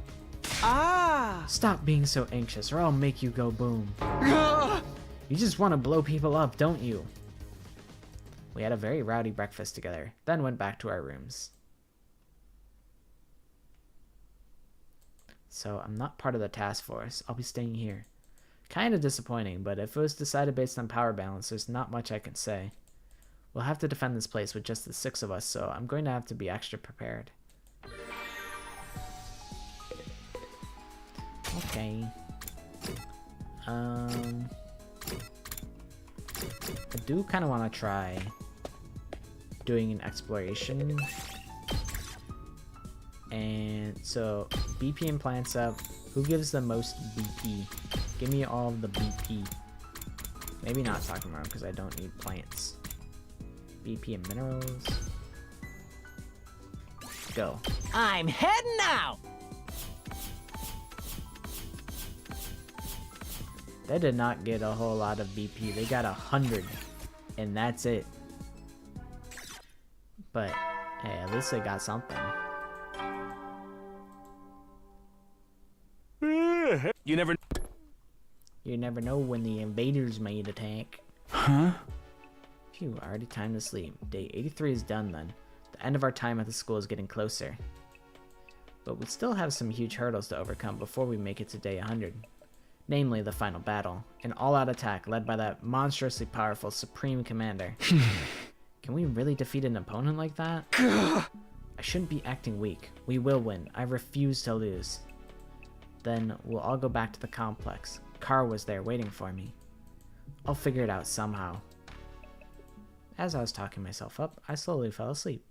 Stop being so anxious or I'll make you go boom. You just want to blow people up, don't you? We had a very rowdy breakfast together, then went back to our rooms. So I'm not part of the task force. I'll be staying here. Kind of disappointing, but if it was decided based on power balance, there's not much I can say. We'll have to defend this place with just the 6 of us, so I'm going to have to be extra prepared. Okay. I do kind of want to try doing an exploration. And so, BP and plants up. Who gives the most BP? Give me all of the BP. Maybe not Takamaru, because I don't need plants. BP and minerals. Go. I'm heading out! They did not get a whole lot of BP. They got 100. And that's it. But, hey, at least they got something. You never know when the invaders might attack. Phew, already time to sleep. Day 83 is done then. The end of our time at the school is getting closer. But we still have some huge hurdles to overcome before we make it to day 100. Namely, the final battle. An all-out attack led by that monstrously powerful Supreme Commander. Can we really defeat an opponent like that? I shouldn't be acting weak. We will win. I refuse to lose. Then we'll all go back to the complex. Car was there waiting for me. I'll figure it out somehow. As I was talking myself up, I slowly fell asleep.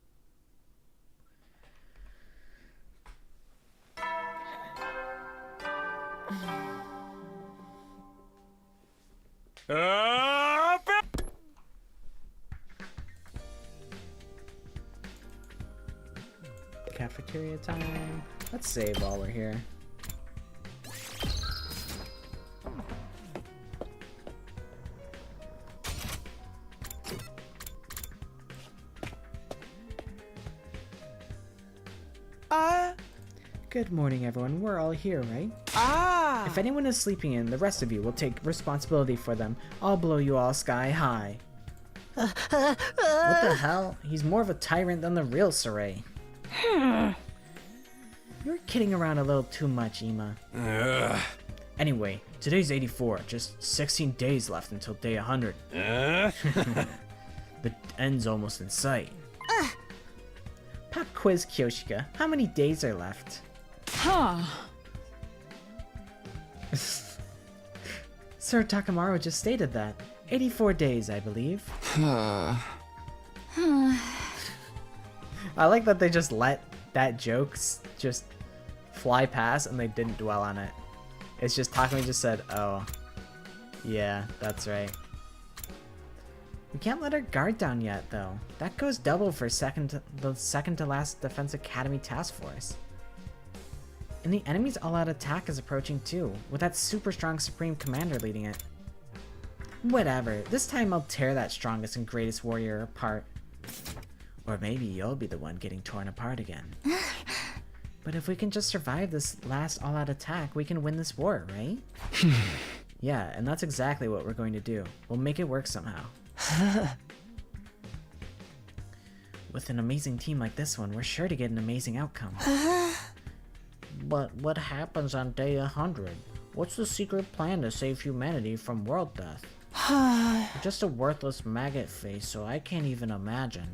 cafeteria time. Let's save while we're here. Good morning, everyone. We're all here, right? If anyone is sleeping in, the rest of you will take responsibility for them. I'll blow you all sky high. What the hell? He's more of a tyrant than the real Saray. You're kidding around a little too much, Ima. Anyway, today's 84. Just 16 days left until day 100. The end's almost in sight. Pop quiz, Kyoshika. How many days are left? Huh. Sir Takamaru just stated that. 84 days, I believe. I like that they just let that joke just fly past and they didn't dwell on it. It's just Takumi just said, oh, yeah, that's right. We can't let our guard down yet, though. That goes double for the second to last Defense Academy task force. And the enemy's all-out attack is approaching too, with that super strong Supreme Commander leading it. Whatever, this time I'll tear that strongest and greatest warrior apart. Or maybe you'll be the one getting torn apart again. But if we can just survive this last all-out attack, we can win this war, right? Yeah, and that's exactly what we're going to do. We'll make it work somehow. With an amazing team like this one, we're sure to get an amazing outcome. But what happens on day 100? What's the secret plan to save humanity from world death? You're just a worthless maggot face, so I can't even imagine.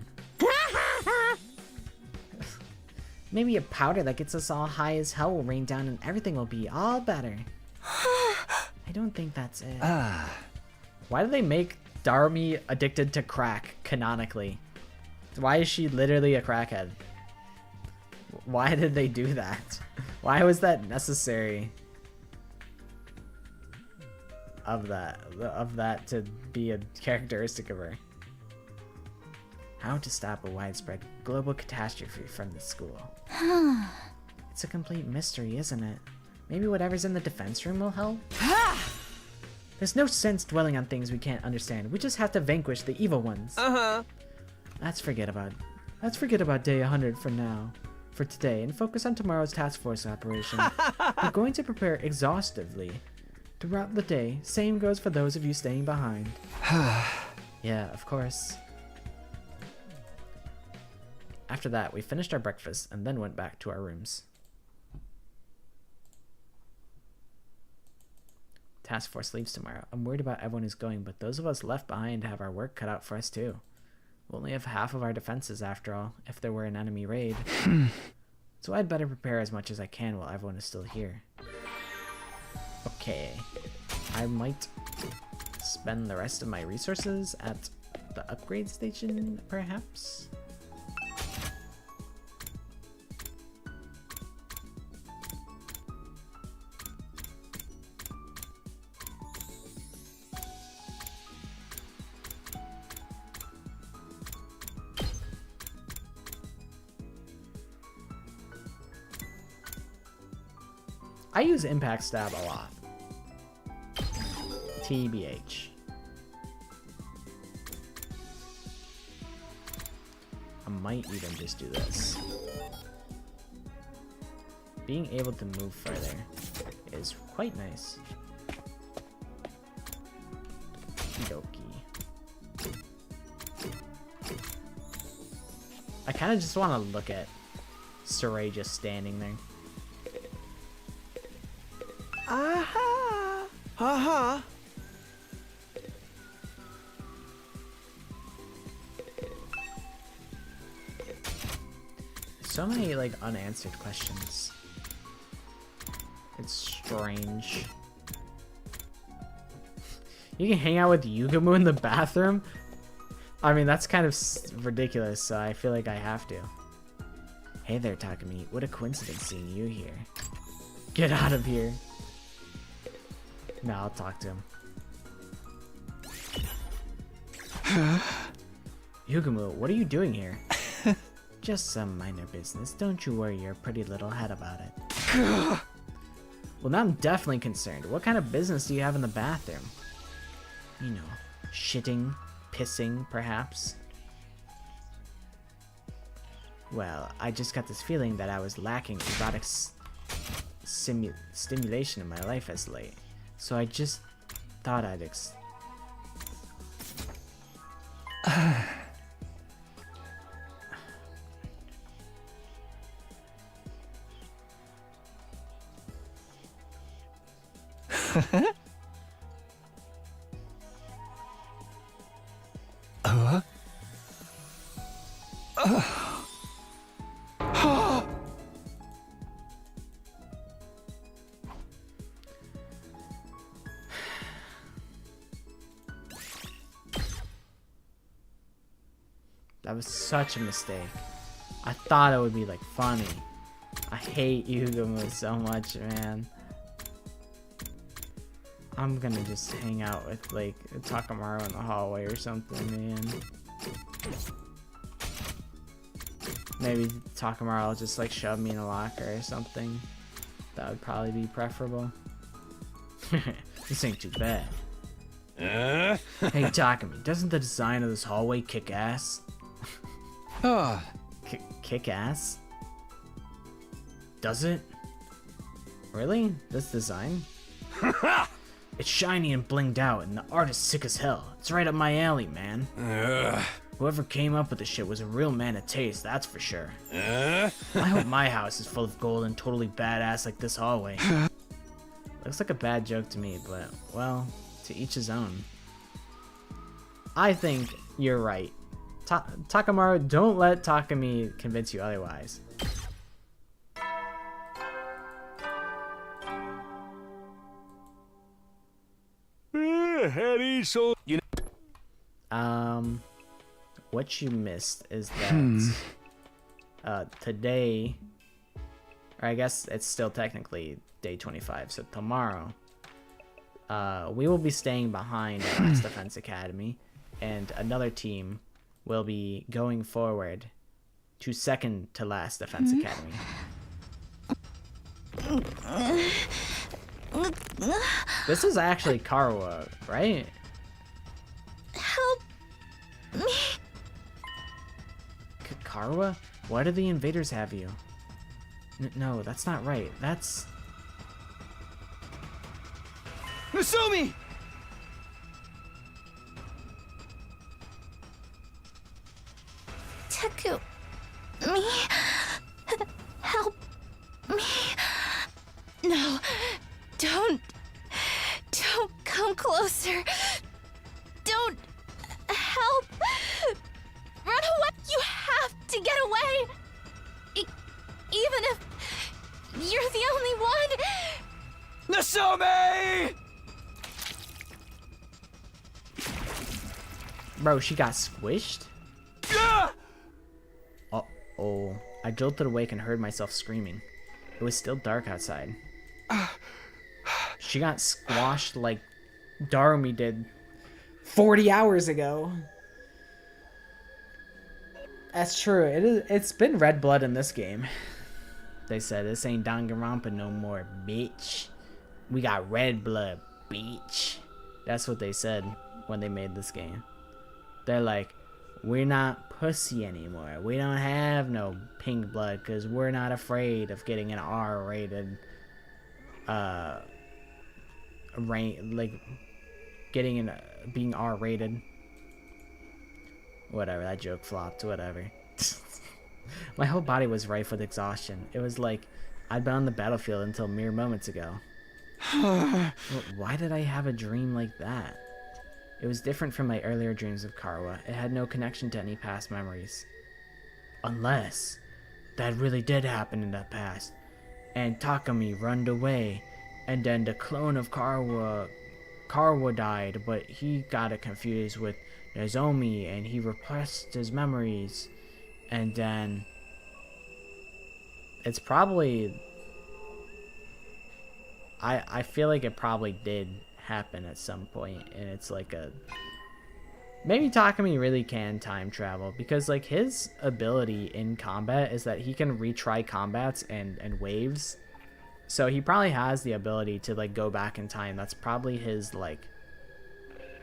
Maybe a powder that gets us all high as hell will rain down and everything will be all better. I don't think that's it. Why do they make Darumi addicted to crack canonically? Why is she literally a crackhead? Why did they do that? Why was that necessary? Of that to be a characteristic of her. How to stop a widespread global catastrophe from the school. It's a complete mystery, isn't it? Maybe whatever's in the defense room will help? There's no sense dwelling on things we can't understand. We just have to vanquish the evil ones. Let's forget about day 100 for now. For today, and focus on tomorrow's task force operation. We're going to prepare exhaustively throughout the day. Same goes for those of you staying behind. Yeah, of course. After that, we finished our breakfast and then went back to our rooms. Task force leaves tomorrow. I'm worried about everyone who's going, but those of us left behind have our work cut out for us too. We'll only have half of our defenses after all, if there were an enemy raid. So I'd better prepare as much as I can while everyone is still here. Okay. I might spend the rest of my resources at the upgrade station, perhaps? I use Impact Stab a lot. TBH. I might even just do this. Being able to move further is quite nice. Okie dokie. I kind of just want to look at Saray just standing there. So many like unanswered questions. It's strange. You can hang out with Yugamu in the bathroom? I mean, that's kind of ridiculous, so I feel like I have to. Hey there, Takumi. What a coincidence seeing you here. Get out of here. No, I'll talk to him. Yugamu, what are you doing here? Just some minor business. Don't you worry your pretty little head about it. Well, now I'm definitely concerned. What kind of business do you have in the bathroom? You know, shitting, pissing, perhaps? Well, I just got this feeling that I was lacking erotic stimulation in my life as late. So I just thought I'd That was such a mistake. I thought it would be like funny. I hate Yugumo so much, man. I'm gonna just hang out with like Takamaru in the hallway or something, man. Maybe Takamaru will just like shove me in a locker or something. That would probably be preferable. This ain't too bad. Hey Takami, doesn't the design of this hallway kick ass? Kick ass? Does it? Really? This design? It's shiny and blinged out, and the art is sick as hell. It's right up my alley, man. Whoever came up with the shit was a real man of taste, that's for sure. I hope my house is full of gold and totally badass like this hallway. Looks like a bad joke to me, but, well, to each his own. I think you're right. Takamaru, don't let Takami convince you otherwise. What you missed is that today, or I guess it's still technically day 25, so tomorrow, we will be staying behind at Last Defense Academy, and another team will be going forward to second to Last Defense Academy. This is actually Karwa, right? Help me. Karwa? Why do the invaders have you? No, that's not right. That's... Nasumi! Taku... me... help me... No, don't come closer. Don't help. Run away. You have to get away. Even if you're the only one. Nasumi! Bro, she got squished? Uh-oh. I jolted awake and heard myself screaming. It was still dark outside. She got squashed like Darumi did 40 hours ago. That's true. It's been red blood in this game. They said this ain't Danganronpa no more, bitch. We got red blood, bitch. That's what they said when they made this game. They're like, we're not pussy anymore. We don't have no pink blood because we're not afraid of getting an R-rated being R-rated. Whatever, that joke flopped, whatever. My whole body was rife with exhaustion. It was like I'd been on the battlefield until mere moments ago. Why did I have a dream like that? It was different from my earlier dreams of Karwa. It had no connection to any past memories. Unless that really did happen in the past, and Takami runned away, and then the clone of Karwa died, but he got it confused with Nozomi, and he repressed his memories, and then it's probably... I feel like it probably did happen at some point, and it's like a maybe Takumi really can time travel, because like his ability in combat is that he can retry combats and waves. So he probably has the ability to like go back in time. That's probably his like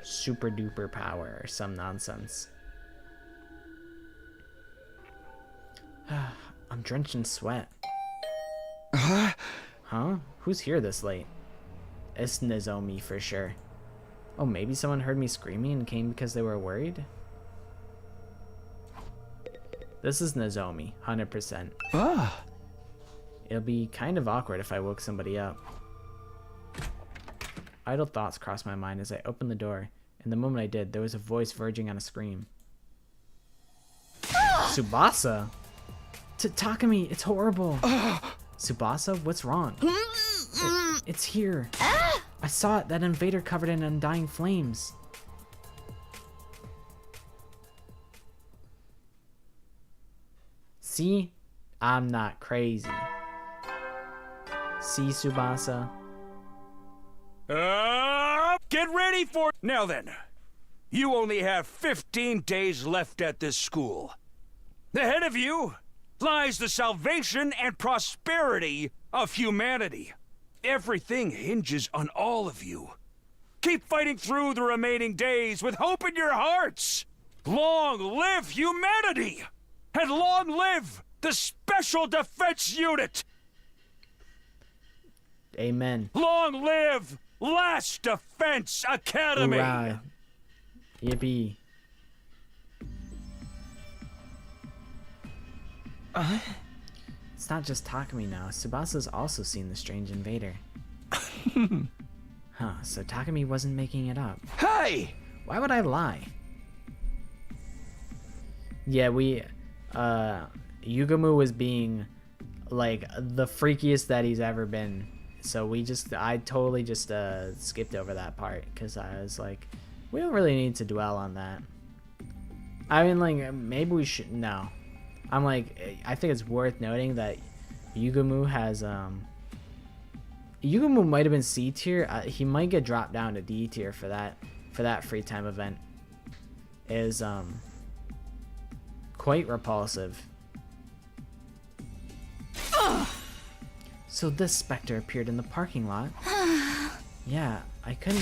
super duper power or some nonsense. I'm drenched in sweat. Huh? Who's here this late? It's Nozomi for sure. Oh, maybe someone heard me screaming and came because they were worried? This is Nozomi, 100%. It'll be kind of awkward if I woke somebody up. Idle thoughts crossed my mind as I opened the door, and the moment I did, there was a voice verging on a scream. Tsubasa? Takumi, it's horrible. Tsubasa, what's wrong? It's here. I saw it, that invader covered in undying flames. See? I'm not crazy. See, Tsubasa? Get ready for... Now then, you only have 15 days left at this school. Ahead of you lies the salvation and prosperity of humanity. Everything hinges on all of you. Keep fighting through the remaining days with hope in your hearts. Long live humanity! And long live the Special Defense Unit! Amen. Long live Last Defense Academy! Hoorah. Yippee. It's not just Takumi now. Tsubasa's also seen the strange invader. Huh, so Takumi wasn't making it up. Hey! Why would I lie? Yeah, Yugumu was being like the freakiest that he's ever been. So I totally just skipped over that part because I was like, we don't really need to dwell on that. I mean, like, maybe we should, no. I'm like, I think it's worth noting that Yugumu has, Yugumu might have been C tier. He might get dropped down to D tier for that free time event. Is, quite repulsive. So this specter appeared in the parking lot. Yeah, I couldn't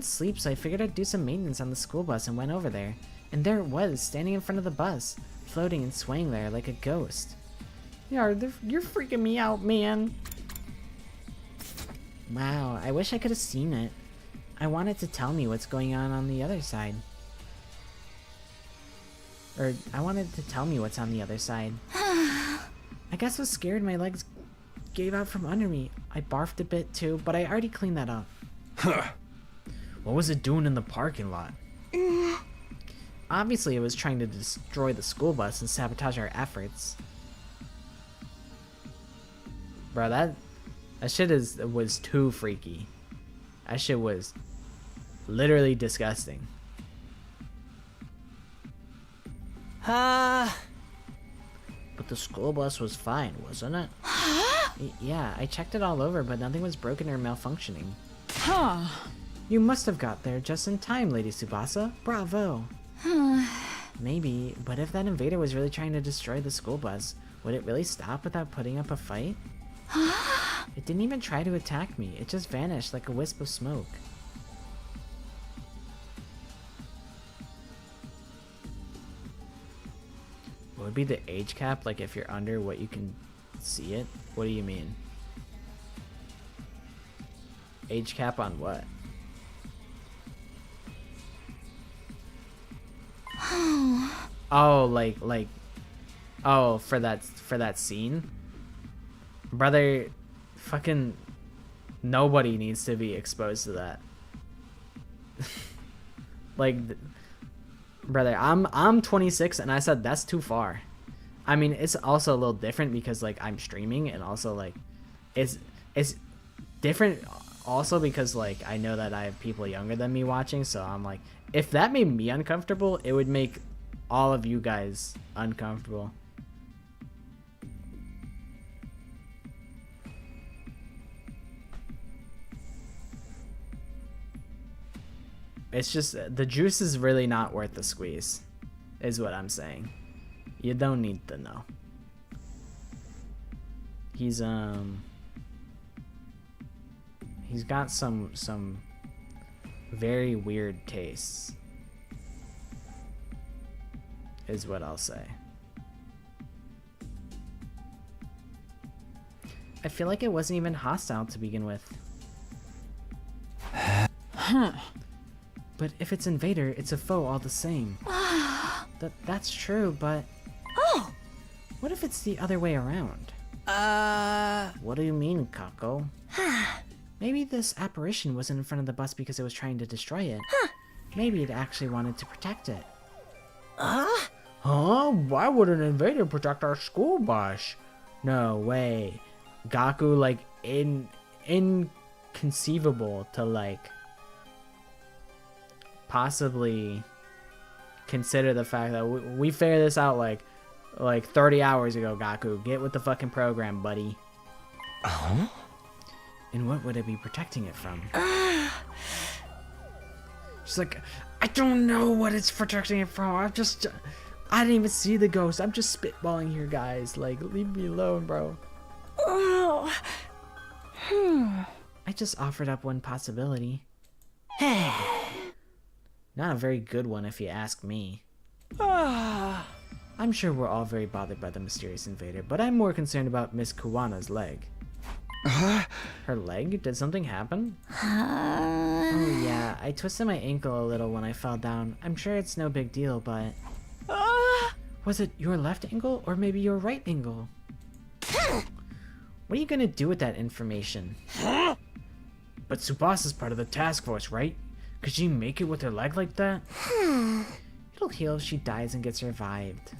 sleep, so I figured I'd do some maintenance on the school bus and went over there. And there it was, standing in front of the bus, floating and swaying there like a ghost. Yeah, you're freaking me out, man. Wow, I wish I could have seen it. I wanted to tell me what's going on the other side. Or, I wanted to tell me what's on the other side. I guess I was scared my legs gave out from under me. I barfed a bit too, but I already cleaned that up. What was it doing in the parking lot? Obviously, it was trying to destroy the school bus and sabotage our efforts. Bro, that shit was too freaky. That shit was literally disgusting. But the school bus was fine, wasn't it? Yeah, I checked it all over, but nothing was broken or malfunctioning. Huh. You must have got there just in time, Lady Tsubasa. Bravo. Maybe, but if that invader was really trying to destroy the school bus, would it really stop without putting up a fight? It didn't even try to attack me. It just vanished like a wisp of smoke. What would be the age cap? Like if you're under what you can see it? What do you mean? Age cap on what? Oh, like oh, for that scene? Brother, fucking nobody needs to be exposed to that. Like, brother, I'm 26 and I said that's too far. I mean, it's also a little different because like I'm streaming, and also like it's different also because like I know that I have people younger than me watching, so I'm like, if that made me uncomfortable, it would make all of you guys uncomfortable. It's just, the juice is really not worth the squeeze, is what I'm saying. You don't need to know. He's got some very weird tastes, is what I'll say. I feel like it wasn't even hostile to begin with. But if it's Invader, it's a foe all the same. That's true, but... Oh! What if it's the other way around? What do you mean, Kako? Maybe this apparition wasn't in front of the bus because it was trying to destroy it. Maybe it actually wanted to protect it. Huh? Why would an invader protect our school bus? No way. Gaku, like, inconceivable to, like, possibly consider the fact that we figured this out, like 30 hours ago, Gaku. Get with the fucking program, buddy. Oh? And what would it be protecting it from? She's like, I don't know what it's protecting it from. I didn't even see the ghost. I'm just spitballing here, guys. Like, leave me alone, bro. Oh. I just offered up one possibility. Not a very good one, if you ask me. I'm sure we're all very bothered by the mysterious invader, but I'm more concerned about Miss Kuwana's leg. Her leg? Did something happen? Oh yeah, I twisted my ankle a little when I fell down. I'm sure it's no big deal, but... Was it your left ankle or maybe your right ankle? What are you gonna do with that information? But Tsubasa's part of the task force, right? Could she make it with her leg like that? It'll heal if she dies and gets revived.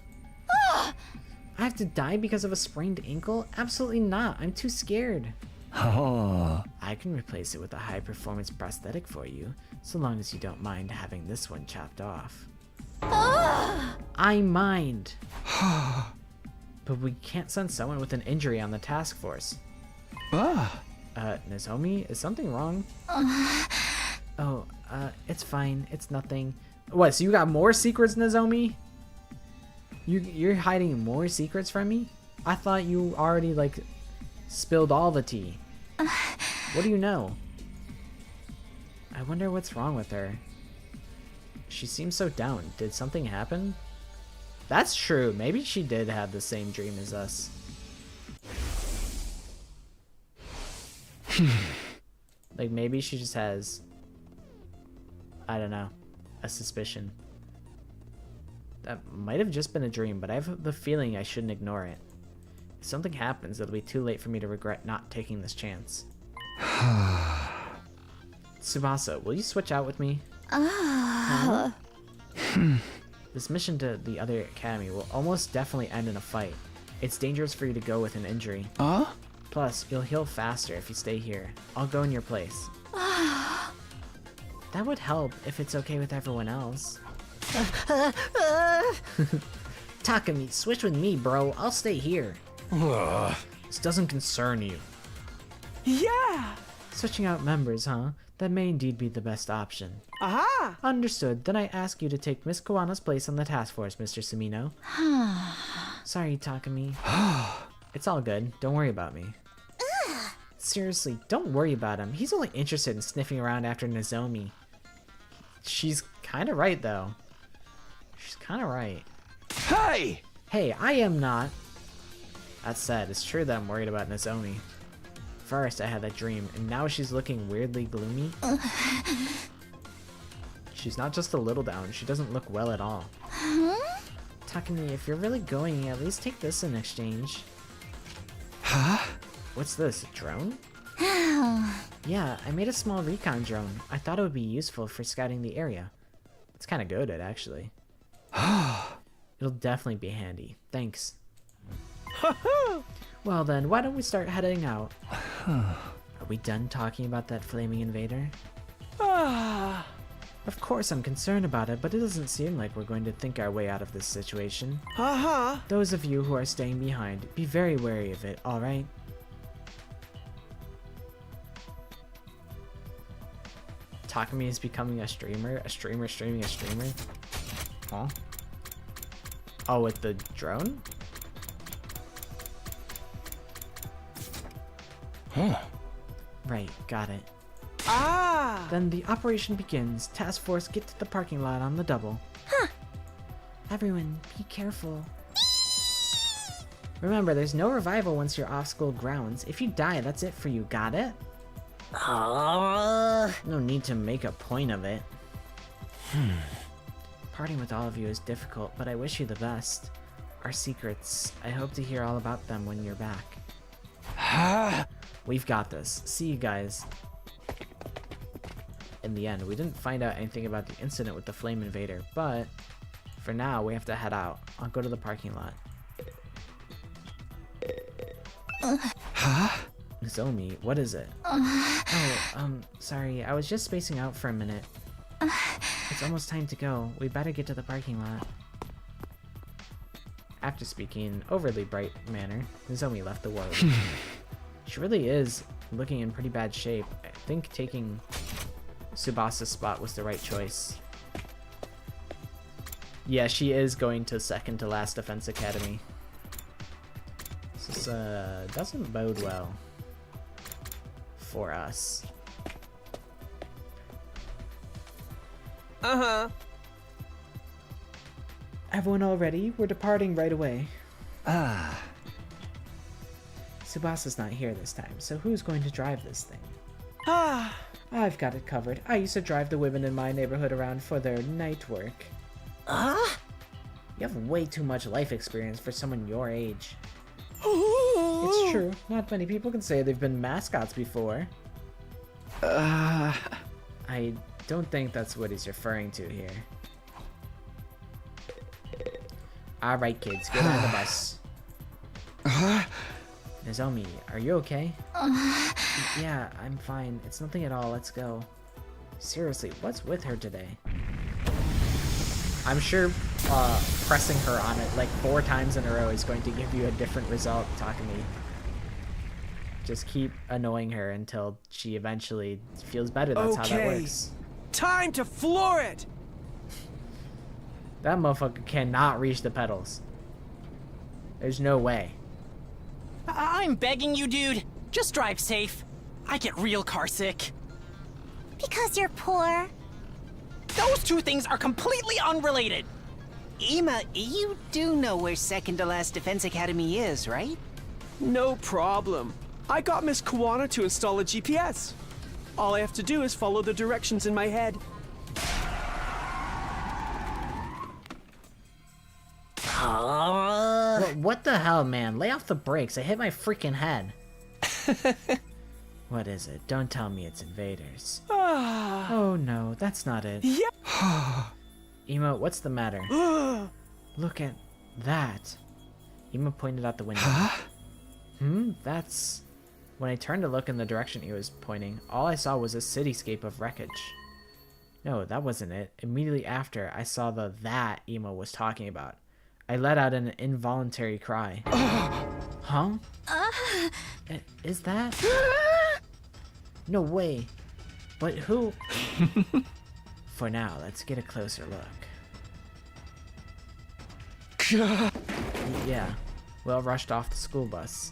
I have to die because of a sprained ankle? Absolutely not. I'm too scared. Oh. I can replace it with a high-performance prosthetic for you, so long as you don't mind having this one chopped off. I mind. But we can't send someone with an injury on the task force. Nozomi, is something wrong? Oh, it's fine. It's nothing. What, so you got more secrets, Nozomi? You're hiding more secrets from me? I thought you already, like, spilled all the tea. What do you know? I wonder what's wrong with her. She seems so down. Did something happen? That's true. Maybe she did have the same dream as us. Like, maybe she just has... I don't know. A suspicion. That might have just been a dream, but I have the feeling I shouldn't ignore it. If something happens, it'll be too late for me to regret not taking this chance. Tsubasa, will you switch out with me? This mission to the other academy will almost definitely end in a fight. It's dangerous for you to go with an injury. Plus, you'll heal faster if you stay here. I'll go in your place. That would help if it's okay with everyone else. Takumi, switch with me, bro. I'll stay here. This doesn't concern you. Yeah! Switching out members, huh? That may indeed be the best option. Aha! Understood. Then I ask you to take Miss Kawana's place on the task force, Mr. Sumino. Sorry, Takumi. It's all good. Don't worry about me. Seriously, don't worry about him. He's only interested in sniffing around after Nozomi. She's kind of right, though. She's kind of right. Hey! Hey, I am not. That said, it's true that I'm worried about Nozomi. First, I had that dream, and now she's looking weirdly gloomy. She's not just a little down, she doesn't look well at all. Takumi, if you're really going, at least take this in exchange. What's this, a drone? Yeah, I made a small recon drone. I thought it would be useful for scouting the area. It's kind of goated, actually. It'll definitely be handy. Thanks. Well then, why don't we start heading out? Are we done talking about that flaming invader? Of course I'm concerned about it, but it doesn't seem like we're going to think our way out of this situation. Those of you who are staying behind, be very wary of it, alright? Takumi is becoming a streamer streaming a streamer. Huh? Oh, with the drone? Huh. Right, got it. Ah! Then the operation begins. Task force, get to the parking lot on the double. Huh. Everyone, be careful. Remember, there's no revival once you're off school grounds. If you die, that's it for you, got it? No need to make a point of it. Parting with all of you is difficult, but I wish you the best. Our secrets, I hope to hear all about them when you're back. We've got this. See you guys. In the end, we didn't find out anything about the incident with the flame invader, but for now, we have to head out. I'll go to the parking lot. Nozomi, what is it? Sorry, I was just spacing out for a minute. It's almost time to go. We better get to the parking lot. After speaking in overly bright manner, Nozomi left the ward. She really is looking in pretty bad shape. I think taking Tsubasa's spot was the right choice. Yeah, she is going to second to last Defense Academy. This doesn't bode well for us. Uh-huh. Everyone all ready? We're departing right away. Tsubasa's not here this time, so who's going to drive this thing? I've got it covered. I used to drive the women in my neighborhood around for their night work. You have way too much life experience for someone your age. It's true. Not many people can say they've been mascots before. I don't think that's what he's referring to here. Alright, kids, get on the bus. Nozomi, are you okay? Yeah, I'm fine. It's nothing at all. Let's go. Seriously, what's with her today? I'm sure pressing her on it like 4 times in a row is going to give you a different result, Takumi. Just keep annoying her until she eventually feels better. That's how that works. Time to floor it! That motherfucker cannot reach the pedals. There's no way. I'm begging you, dude. Just drive safe. I get real car sick. Because you're poor. Those two things are completely unrelated. Ima, you do know where second to last Defense Academy is, right? No problem. I got Miss Kawana to install a GPS. All I have to do is follow the directions in my head. What the hell, man? Lay off the brakes. I hit my freaking head. What is it? Don't tell me it's invaders. Oh no, that's not it. Yep. Emo, what's the matter? Look at that. Emo pointed out the window. That's... When I turned to look in the direction he was pointing, all I saw was a cityscape of wreckage. No, that wasn't it. Immediately after, I saw the that Emo was talking about. I let out an involuntary cry. Huh? Is that? No way. But who? For now, let's get a closer look. Yeah. Will rushed off the school bus.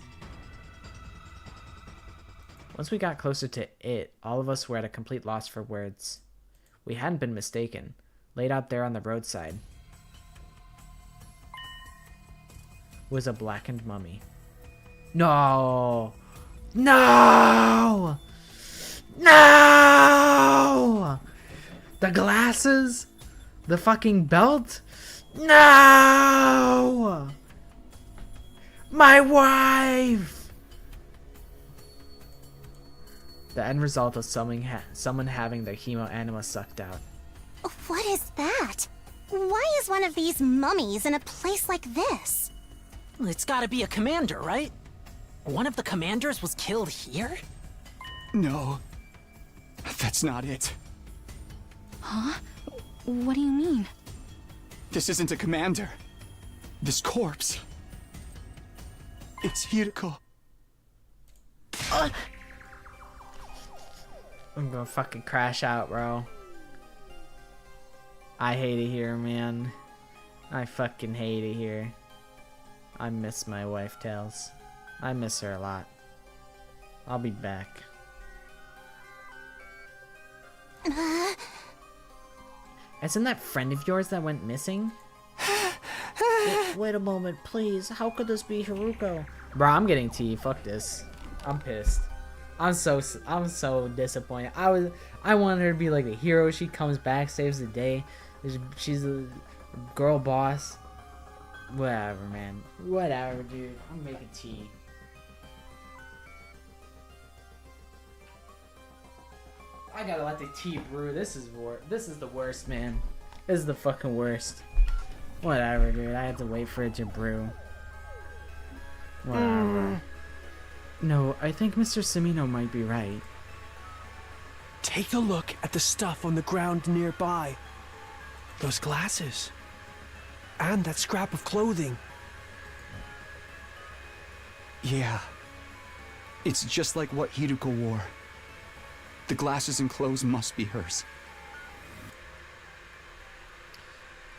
Once we got closer to it, all of us were at a complete loss for words. We hadn't been mistaken. Laid out there on the roadside was a blackened mummy. No! No! No! The glasses? The fucking belt? No! My wife! The end result of someone having their hemo anima sucked out. What is that? Why is one of these mummies in a place like this? It's gotta be a commander, right? One of the commanders was killed here? No. That's not it. Huh? What do you mean? This isn't a commander. This corpse. It's Hiriko. I'm gonna fucking crash out, bro. I hate it here, man. I fucking hate it here. I miss my wife, Tails. I miss her a lot. I'll be back. Isn't that friend of yours that went missing? Wait a moment, please. How could this be Haruko? Bro, I'm getting tea. Fuck this. I'm pissed. I'm so disappointed. I wanted her to be like a hero. She comes back, saves the day. She's a girl boss. Whatever, man. Whatever, dude. I'm making tea. I gotta let the tea brew. This is the worst, man. This is the fucking worst. Whatever, dude. I have to wait for it to brew. Whatever. No, I think Mr. Samino might be right. Take a look at the stuff on the ground nearby. Those glasses. And that scrap of clothing. Yeah. It's just like what Hiruko wore. The glasses and clothes must be hers.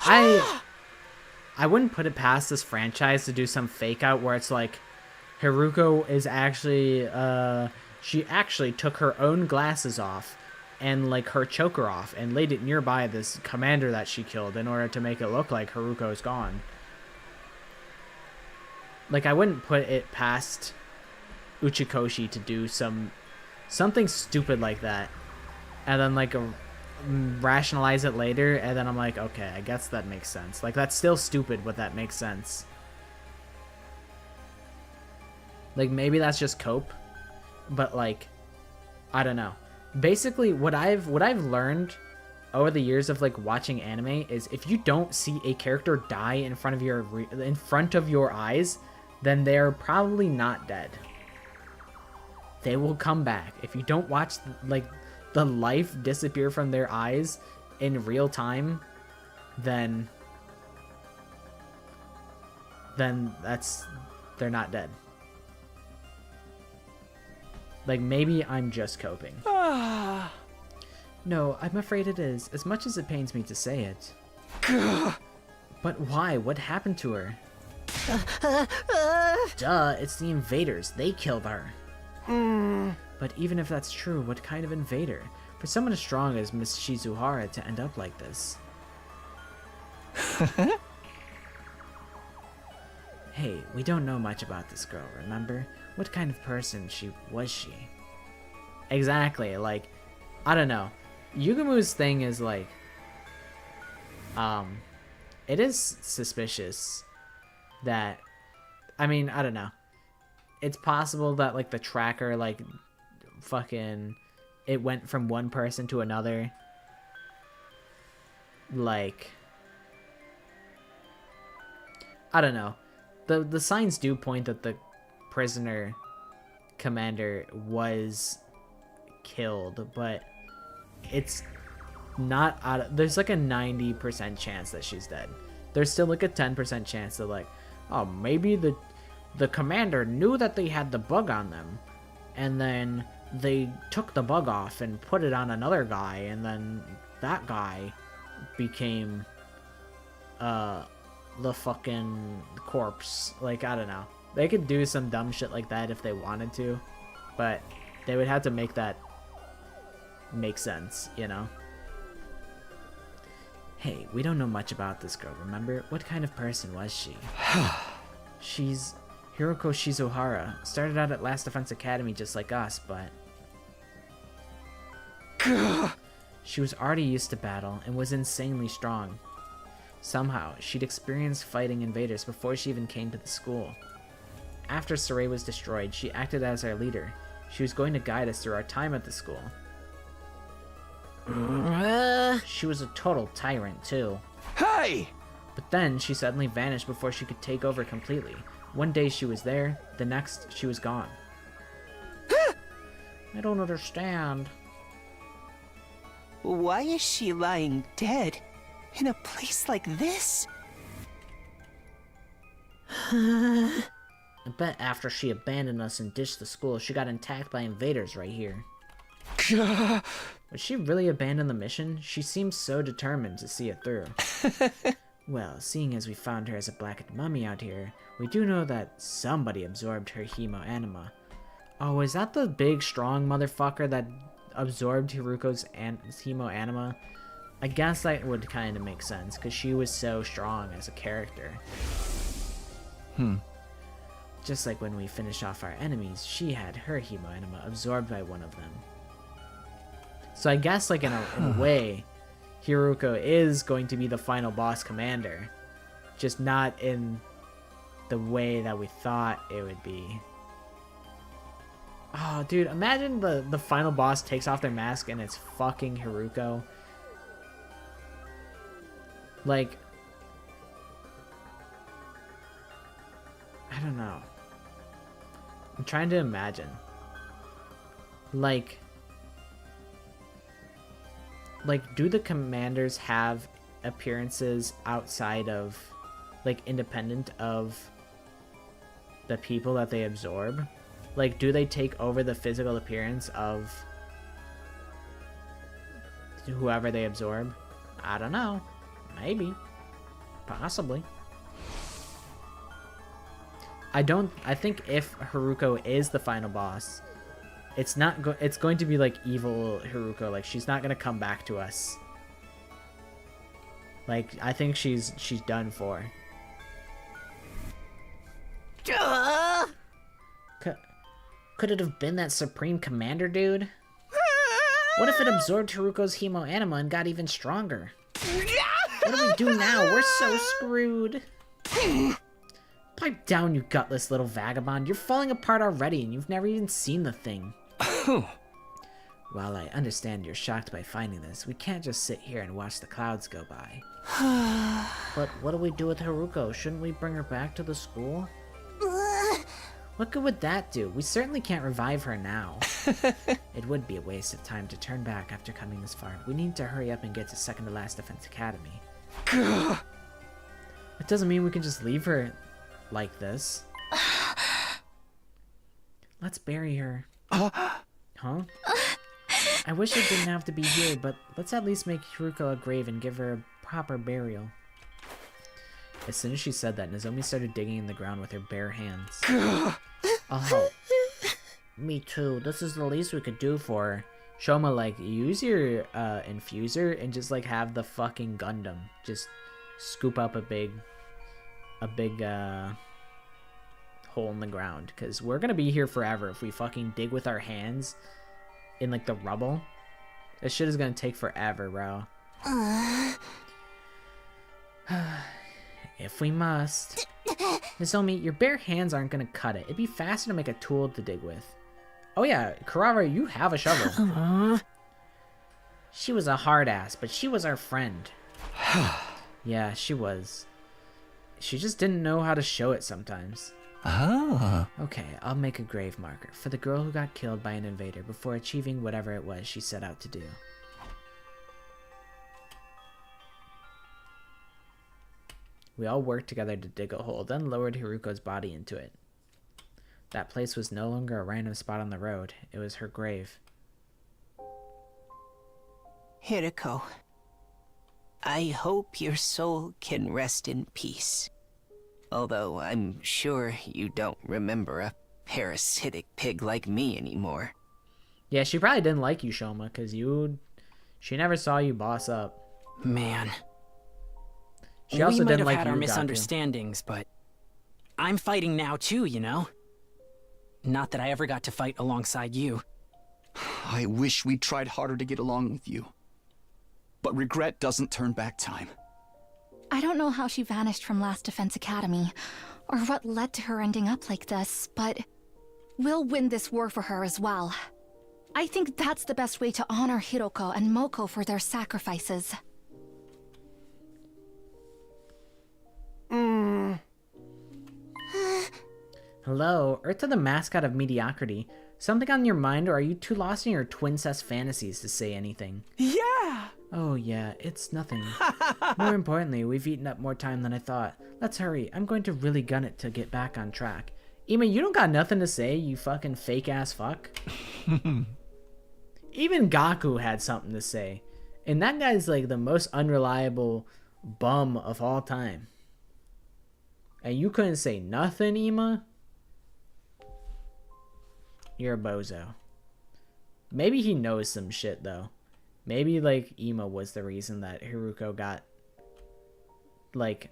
I wouldn't put it past this franchise to do some fake out where it's like Haruko is actually she actually took her own glasses off and like her choker off and laid it nearby this commander that she killed in order to make it look like Haruko's gone. Like, I wouldn't put it past Uchikoshi to do something stupid like that and then like rationalize it later, and then I'm like, okay, I guess that makes sense. Like, that's still stupid, but that makes sense. Like, maybe that's just cope, but like, I don't know. Basically, what I've learned over the years of like watching anime is if you don't see a character die in front of your eyes, then they're probably not dead. They will come back. If you don't watch like the life disappear from their eyes in real time, then they're not dead. Like, maybe I'm just coping. No, I'm afraid it is, as much as it pains me to say it. But why? What happened to her? Duh, it's the invaders. They killed her. But even if that's true, what kind of invader? For someone as strong as Miss Shizuhara to end up like this. Hey, we don't know much about this girl, remember? What kind of person was she? Exactly, like, I don't know. Yugamu's thing is like, it is suspicious that, I mean, I don't know. It's possible that like the tracker, like, fucking, it went from one person to another. Like, I don't know. The signs do point that the prisoner commander was killed, but it's not there's like a 90% chance that she's dead. There's still like a 10% chance that like, oh, maybe the commander knew that they had the bug on them, and then they took the bug off and put it on another guy, and then that guy became the fucking corpse. Like, I don't know. They could do some dumb shit like that if they wanted to, but they would have to make that make sense, you know? Hey, we don't know much about this girl, remember? What kind of person was she? She's Hiroko Shizuhara. Started out at Last Defense Academy just like us, but she was already used to battle and was insanely strong. Somehow, she'd experienced fighting invaders before she even came to the school. After Saray was destroyed, she acted as our leader. She was going to guide us through our time at the school. She was a total tyrant, too. Hey! But then, she suddenly vanished before she could take over completely. One day she was there, the next she was gone. I don't understand. Why is she lying dead in a place like this? I bet after she abandoned us and ditched the school, she got attacked by invaders right here. Would she really abandon the mission? She seems so determined to see it through. Well, seeing as we found her as a blackened mummy out here, we do know that somebody absorbed her hemo-anima. Oh, is that the big, strong motherfucker that absorbed Hiruko's hemo-anima? I guess that would kind of make sense, because she was so strong as a character. Just like when we finish off our enemies, she had her hemo-anima absorbed by one of them. So I guess, like, in a way, Hiruko is going to be the final boss commander. Just not in the way that we thought it would be. Oh, dude, imagine the final boss takes off their mask and it's fucking Hiruko. Like, I don't know. I'm trying to imagine. Like, do the commanders have appearances outside of, like, independent of the people that they absorb? Like, do they take over the physical appearance of whoever they absorb? I don't know. Maybe. Possibly. I think if Haruko is the final boss, it's going to be like evil Haruko. Like, she's not gonna come back to us. Like, I think she's done for. Could it have been that Supreme Commander dude? What if it absorbed Haruko's hemo-anima and got even stronger? What do we do now? We're so screwed. Pipe down, you gutless little vagabond. You're falling apart already, and you've never even seen the thing. While I understand you're shocked by finding this, we can't just sit here and watch the clouds go by. But what do we do with Haruko? Shouldn't we bring her back to the school? What good would that do? We certainly can't revive her now. It would be a waste of time to turn back after coming this far. We need to hurry up and get to Second to Last Defense Academy. It doesn't mean we can just leave her like this. Let's bury her. Huh? I wish it didn't have to be here, but let's at least make Hiruko a grave and give her a proper burial. As soon as she said that, Nozomi started digging in the ground with her bare hands. I'll help. Me too. This is the least we could do for her. Shoma, like, use your infuser and just, like, have the fucking Gundam just scoop up a big hole in the ground. Because we're gonna be here forever if we fucking dig with our hands in, like, the rubble. This shit is gonna take forever, bro. If we must. Nozomi, your bare hands aren't gonna cut it. It'd be faster to make a tool to dig with. Oh yeah, Kurara, you have a shovel. She was a hard ass, but she was our friend. Yeah, she was. She just didn't know how to show it sometimes. Okay, I'll make a grave marker for the girl who got killed by an invader before achieving whatever it was she set out to do. We all worked together to dig a hole, then lowered Hiruko's body into it. That place was no longer a random spot on the road. It was her grave. Hiruko, I hope your soul can rest in peace. Although I'm sure you don't remember a parasitic pig like me anymore. Yeah, she probably didn't like you, Shoma, because she never saw you boss up. Man. She also we might didn't have like had you, our Gaku. misunderstandings, but I'm fighting now too, you know? Not that I ever got to fight alongside you. I wish we'd tried harder to get along with you. But regret doesn't turn back time. I don't know how she vanished from Last Defense Academy, or what led to her ending up like this, but we'll win this war for her as well. I think that's the best way to honor Hiroko and Moko for their sacrifices. Hello, Earth the mascot of mediocrity. Something on your mind, or are you too lost in your twincest fantasies to say anything? Yeah! Oh yeah, it's nothing. More importantly, we've eaten up more time than I thought. Let's hurry. I'm going to really gun it to get back on track. Ima, you don't got nothing to say, you fucking fake-ass fuck. Even Gaku had something to say. And that guy's like the most unreliable bum of all time. And you couldn't say nothing, Ima? You're a bozo. Maybe he knows some shit, though. Maybe, like, Ima was the reason that Haruko got, like,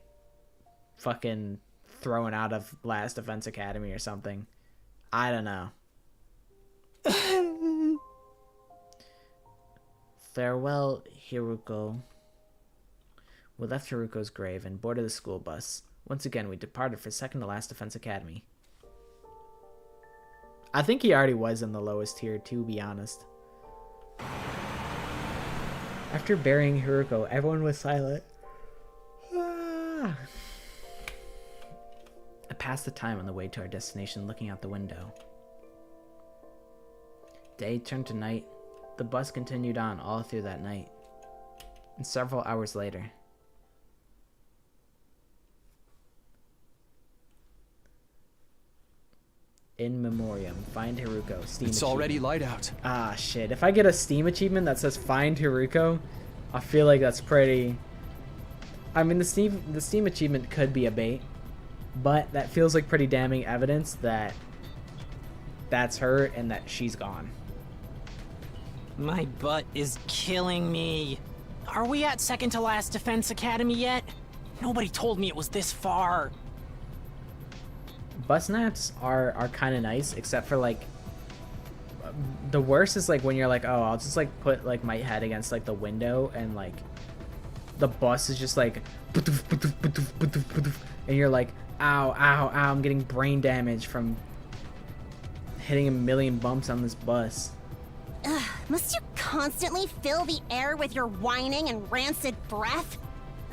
fucking thrown out of Last Defense Academy or something. I don't know. Farewell, Haruko. We left Haruko's grave and boarded the school bus. Once again, we departed for second to Last Defense Academy. I think he already was in the lowest tier, to be honest. After burying Haruko, everyone was silent. I passed the time on the way to our destination looking out the window. Day turned to night. The bus continued on all through that night. And several hours later, in memoriam, find Haruko. Steam It's achievement. already light out. Ah, shit. If I get a Steam achievement that says find Haruko, I feel like that's pretty... I mean, the Steam achievement could be a bait, but that feels like pretty damning evidence that that's her and that she's gone. My butt is killing me. Are we at second to Last Defense Academy yet? Nobody told me it was this far. Bus naps are kind of nice, except for like the worst is like when you're like, oh, I'll just like put like my head against like the window and like the bus is just like and you're like, ow, ow, ow, I'm getting brain damage from hitting a million bumps on this bus. Ugh, must you constantly fill the air with your whining and rancid breath?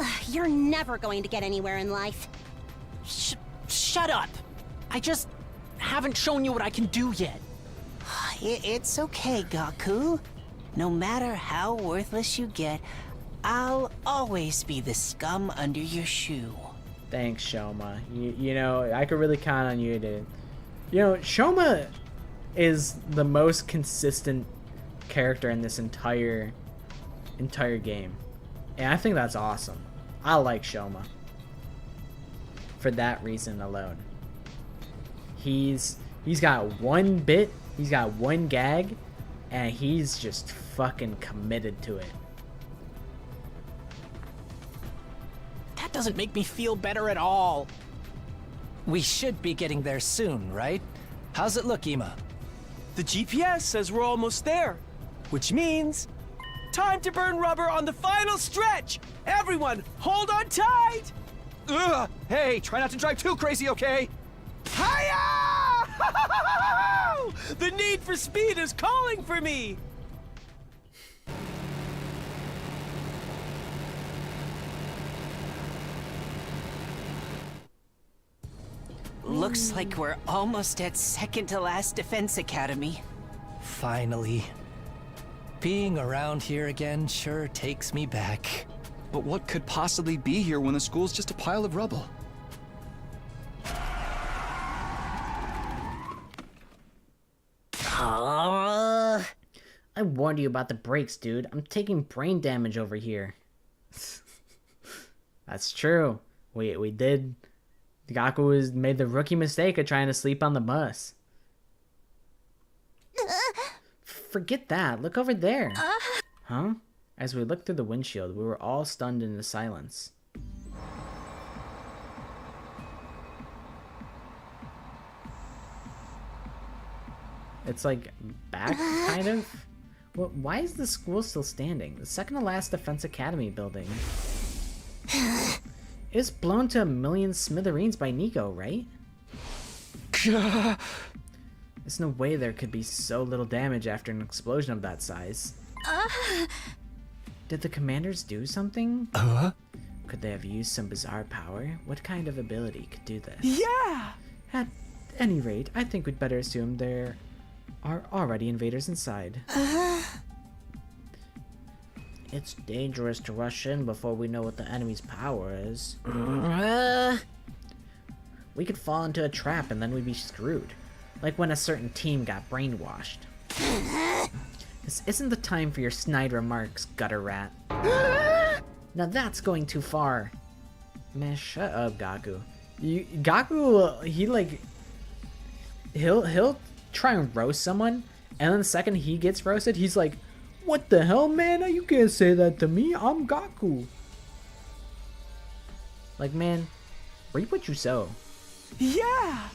Ugh, you're never going to get anywhere in life. Shut up. I just haven't shown you what I can do yet. It's okay, Gaku. No matter how worthless you get, I'll always be the scum under your shoe. Thanks, Shoma. You know, I could really count on you to... You know, Shoma is the most consistent character in this entire game. And I think that's awesome. I like Shoma. For that reason alone. He's got one bit, he's got one gag, and he's just fucking committed to it. That doesn't make me feel better at all. We should be getting there soon, right? How's it look, Ima? The GPS says we're almost there, which means time to burn rubber on the final stretch. Everyone, hold on tight. Ugh! Hey, try not to drive too crazy, okay? Hiya! The need for speed is calling for me. Looks like we're almost at second to Last Defense Academy. Finally. Being around here again sure takes me back. But what could possibly be here when the school's just a pile of rubble? I warned you about the brakes, dude. I'm taking brain damage over here. That's true. We did. Gaku made the rookie mistake of trying to sleep on the bus. Forget that. Look over there. Huh? As we looked through the windshield, we were all stunned into silence. It's like back, kind of? Well, why is the school still standing? The second to last Defense Academy building. It was blown to a million smithereens by Nico, right? There's no way there could be so little damage after an explosion of that size. Did the commanders do something? Could they have used some bizarre power? What kind of ability could do this? Yeah! At any rate, I think we'd better assume there are already invaders inside. It's dangerous to rush in before we know what the enemy's power is. We could fall into a trap and then we'd be screwed. Like when a certain team got brainwashed. This isn't the time for your snide remarks, gutter rat. Now that's going too far. Man, shut up, Gaku. Gaku, he like... He'll try and roast someone, and then the second he gets roasted, he's like, what the hell, man? You can't say that to me. I'm Gaku. Like, man, reap what you sow. Yeah!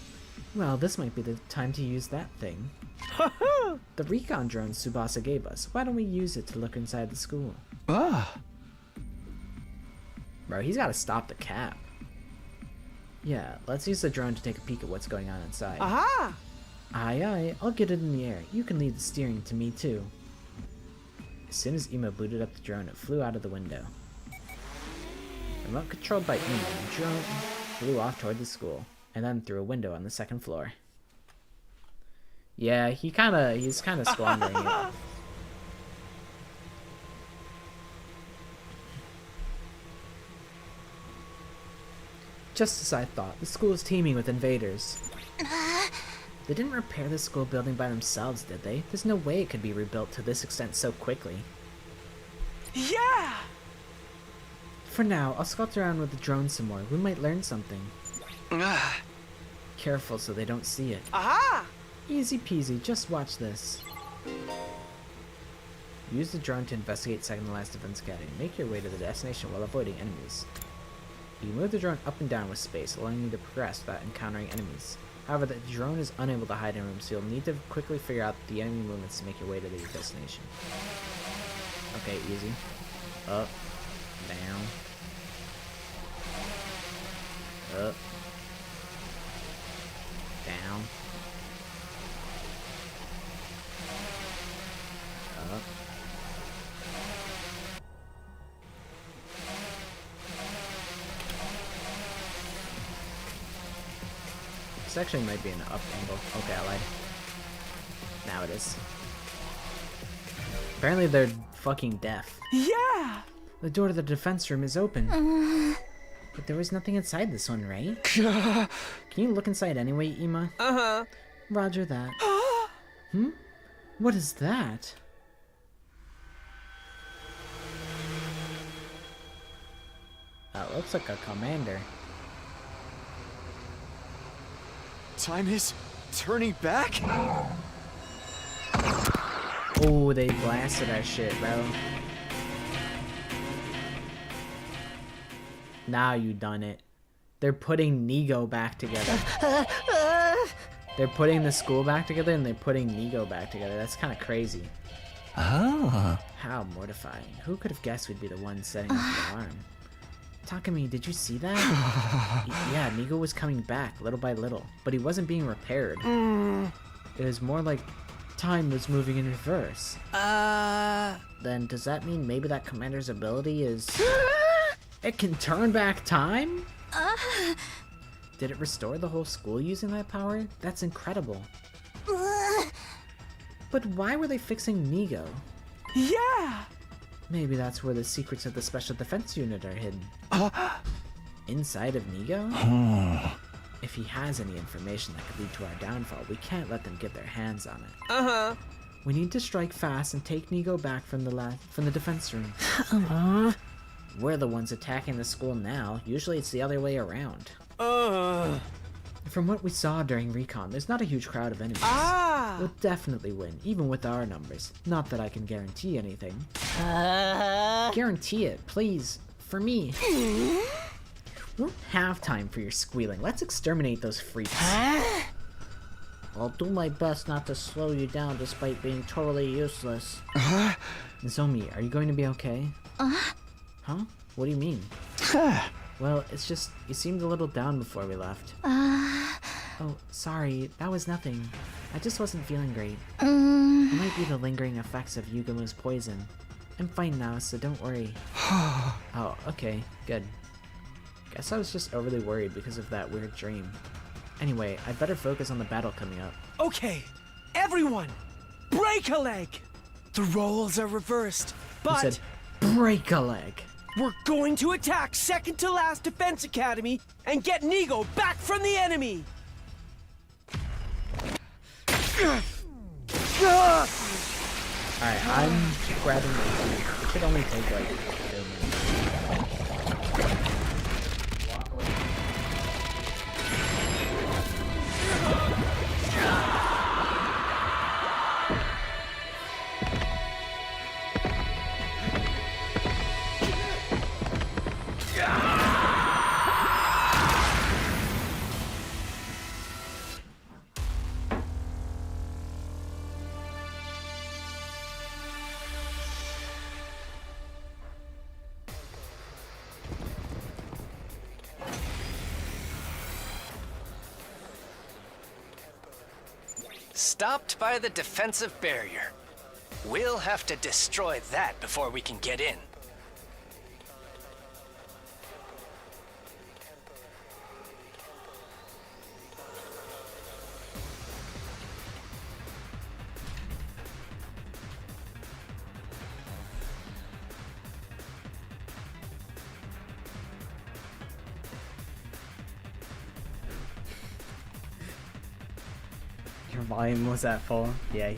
Well, this might be the time to use that thing. The recon drone Tsubasa gave us. Why don't we use it to look inside the school? Ah. Bro, he's got to stop the cap. Yeah, let's use the drone to take a peek at what's going on inside. Aha! Aye, aye, I'll get it in the air. You can leave the steering to me, too. As soon as Ema booted up the drone, it flew out of the window. Remote controlled by Ema, the drone flew off toward the school, and then through a window on the second floor. Yeah, he's kind of squandering it. Just as I thought, the school is teeming with invaders. They didn't repair the school building by themselves, did they? There's no way it could be rebuilt to this extent so quickly. Yeah! For now, I'll scout around with the drone some more. We might learn something. Careful so they don't see it. Aha! Easy peasy, just watch this. Use the drone to investigate second to last Defense Academy. Make your way to the destination while avoiding enemies. You move the drone up and down with space, allowing you to progress without encountering enemies. However, the drone is unable to hide in rooms, so you'll need to quickly figure out the enemy movements to make your way to your destination. Okay, easy. Up. Down. Up. Down. Up. This actually might be an up angle. Okay, I lied. Now it is. Apparently they're fucking deaf. Yeah! The door to the defense room is open. But there was nothing inside this one, right? Can you look inside anyway, Ema? Uh-huh. Roger that. What is that? That looks like a commander. Time is turning back? Oh, they blasted our shit, bro. Now you done it. They're putting Nigo back together. They're putting the school back together and they're putting Nigo back together. That's kind of crazy. Oh. How mortifying. Who could have guessed we'd be the ones setting off the alarm? Takumi, did you see that? Yeah, Nigo was coming back little by little, but he wasn't being repaired. It was more like time was moving in reverse. Then does that mean maybe that commander's ability is... It can turn back time? Did it restore the whole school using that power? That's incredible. But why were they fixing Nigo? Yeah! Maybe that's where the secrets of the Special Defense Unit are hidden. Inside of Nigo? If he has any information that could lead to our downfall, we can't let them get their hands on it. Uh-huh. We need to strike fast and take Nigo back from the defense room. We're the ones attacking the school now. Usually it's the other way around. From what we saw during recon, there's not a huge crowd of enemies. We'll definitely win, even with our numbers. Not that I can guarantee anything. Guarantee it, please. For me. We don't have time for your squealing. Let's exterminate those freaks. I'll do my best not to slow you down despite being totally useless. Nozomi, are you going to be okay? Huh? What do you mean? Well, it's just, you seemed a little down before we left. Oh, sorry, that was nothing. I just wasn't feeling great. It might be the lingering effects of Yugamu's poison. I'm fine now, so don't worry. Oh, okay, good. Guess I was just overly worried because of that weird dream. Anyway, I'd better focus on the battle coming up. Okay, everyone, break a leg! The roles are reversed, but... You said, break a leg. We're going to attack second to last Defense Academy and get Nigo back from the enemy! Alright, I'm grabbing it. It should only take like 2 minutes. Walk away. Stopped by the defensive barrier. We'll have to destroy that before we can get in. Your volume was at full. Yeah,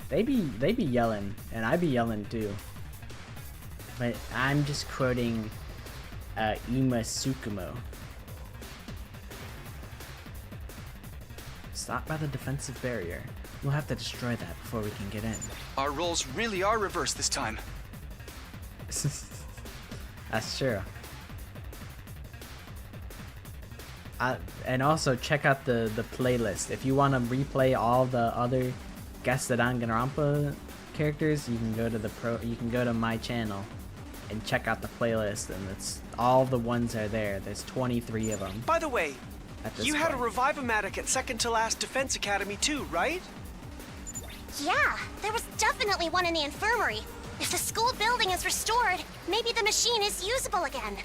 they be yelling, and I be yelling too. But I'm just quoting Ima Tsukumo. Stop by the defensive barrier. We'll have to destroy that before we can get in. Our roles really are reversed this time. That's true. And also check out the playlist. If you want to replay all the other Guest Danganronpa characters, you can go to my channel and check out the playlist, and it's all the ones are there. There's 23 of them. By the way, you had a point. Revive-O-Matic at Second to Last Defense Academy too, right? Yeah, there was definitely one in the infirmary. If the school building is restored, maybe the machine is usable again.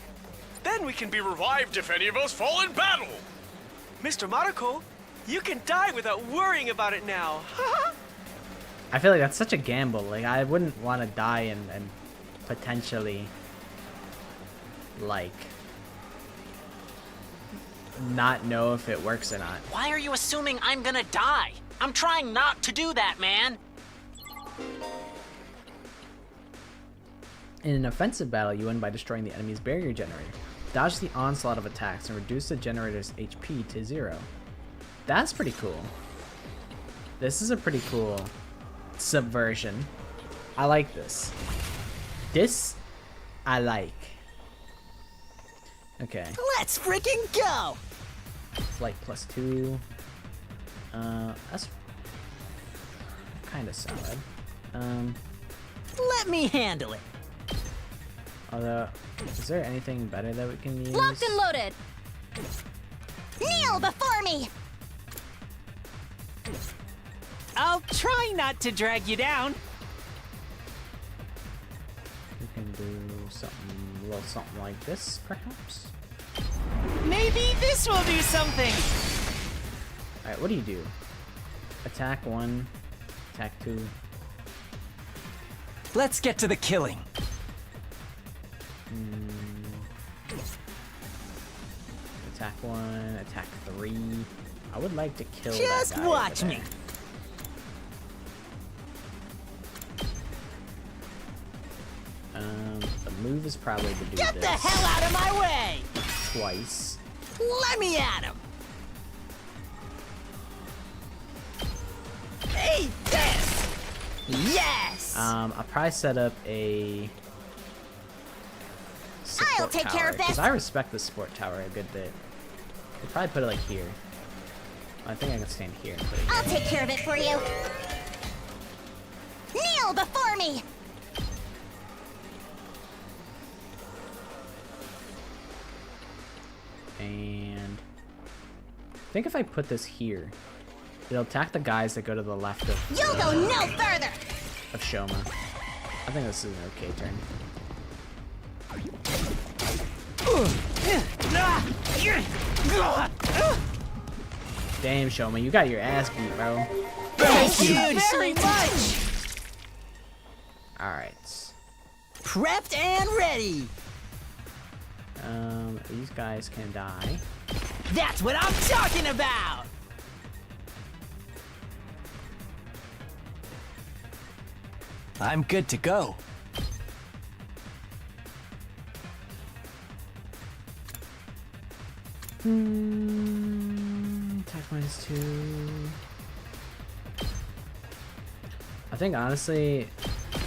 Then we can be revived if any of us fall in battle. Mr. Mariko, you can die without worrying about it now. I feel like that's such a gamble. Like, I wouldn't want to die and potentially, like, not know if it works or not. Why are you assuming I'm gonna die? I'm trying not to do that, man. In an offensive battle, you win by destroying the enemy's barrier generator. Dodge the onslaught of attacks and reduce the generator's HP to 0. That's pretty cool. This is a pretty cool subversion. I like this. This, I like. Okay. Let's freaking go! Flight +2. That's kind of solid. Let me handle it. Although, is there anything better that we can use? Locked and loaded! Kneel before me! I'll try not to drag you down. We can do something, a little something like this, perhaps? Maybe this will do something. Alright, what do you do? Attack 1, attack 2. Let's get to the killing. Attack 1, attack 3. I would like to kill Just that guy watch over me. there. The move is probably to do Get this the hell out of my way! twice. Let me at him. Eat this! Yes! I'll probably set up a support I'll take tower, care of this. because I respect the support tower a good bit. I'll probably put it like here. I think I can stand here and put it I'll here. take care of it for you. Kneel before me! And I think if I put this here, it'll attack the guys that go to the left You'll go no further! of Shoma. I think this is an okay turn. Damn, Shoma, you got your ass beat, bro. Thank you very much! Alright. Prepped and ready! These guys can die. That's what I'm talking about! I'm good to go. Attack -2. I think honestly,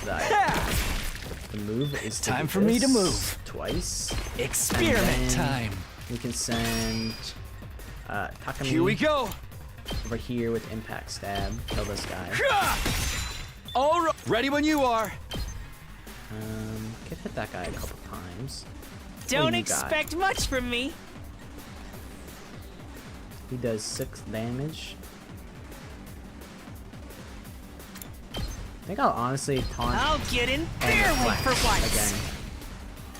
the move is to Time do for me to this move. twice. Experiment time. We can send Takami Here we go. over here with impact stab. Kill this guy. All right. Ready when you are. Could hit that guy a couple times. Don't you got? expect much from me. He does 6 damage. I think I'll honestly taunt. I'll get in and their way for flash once. again.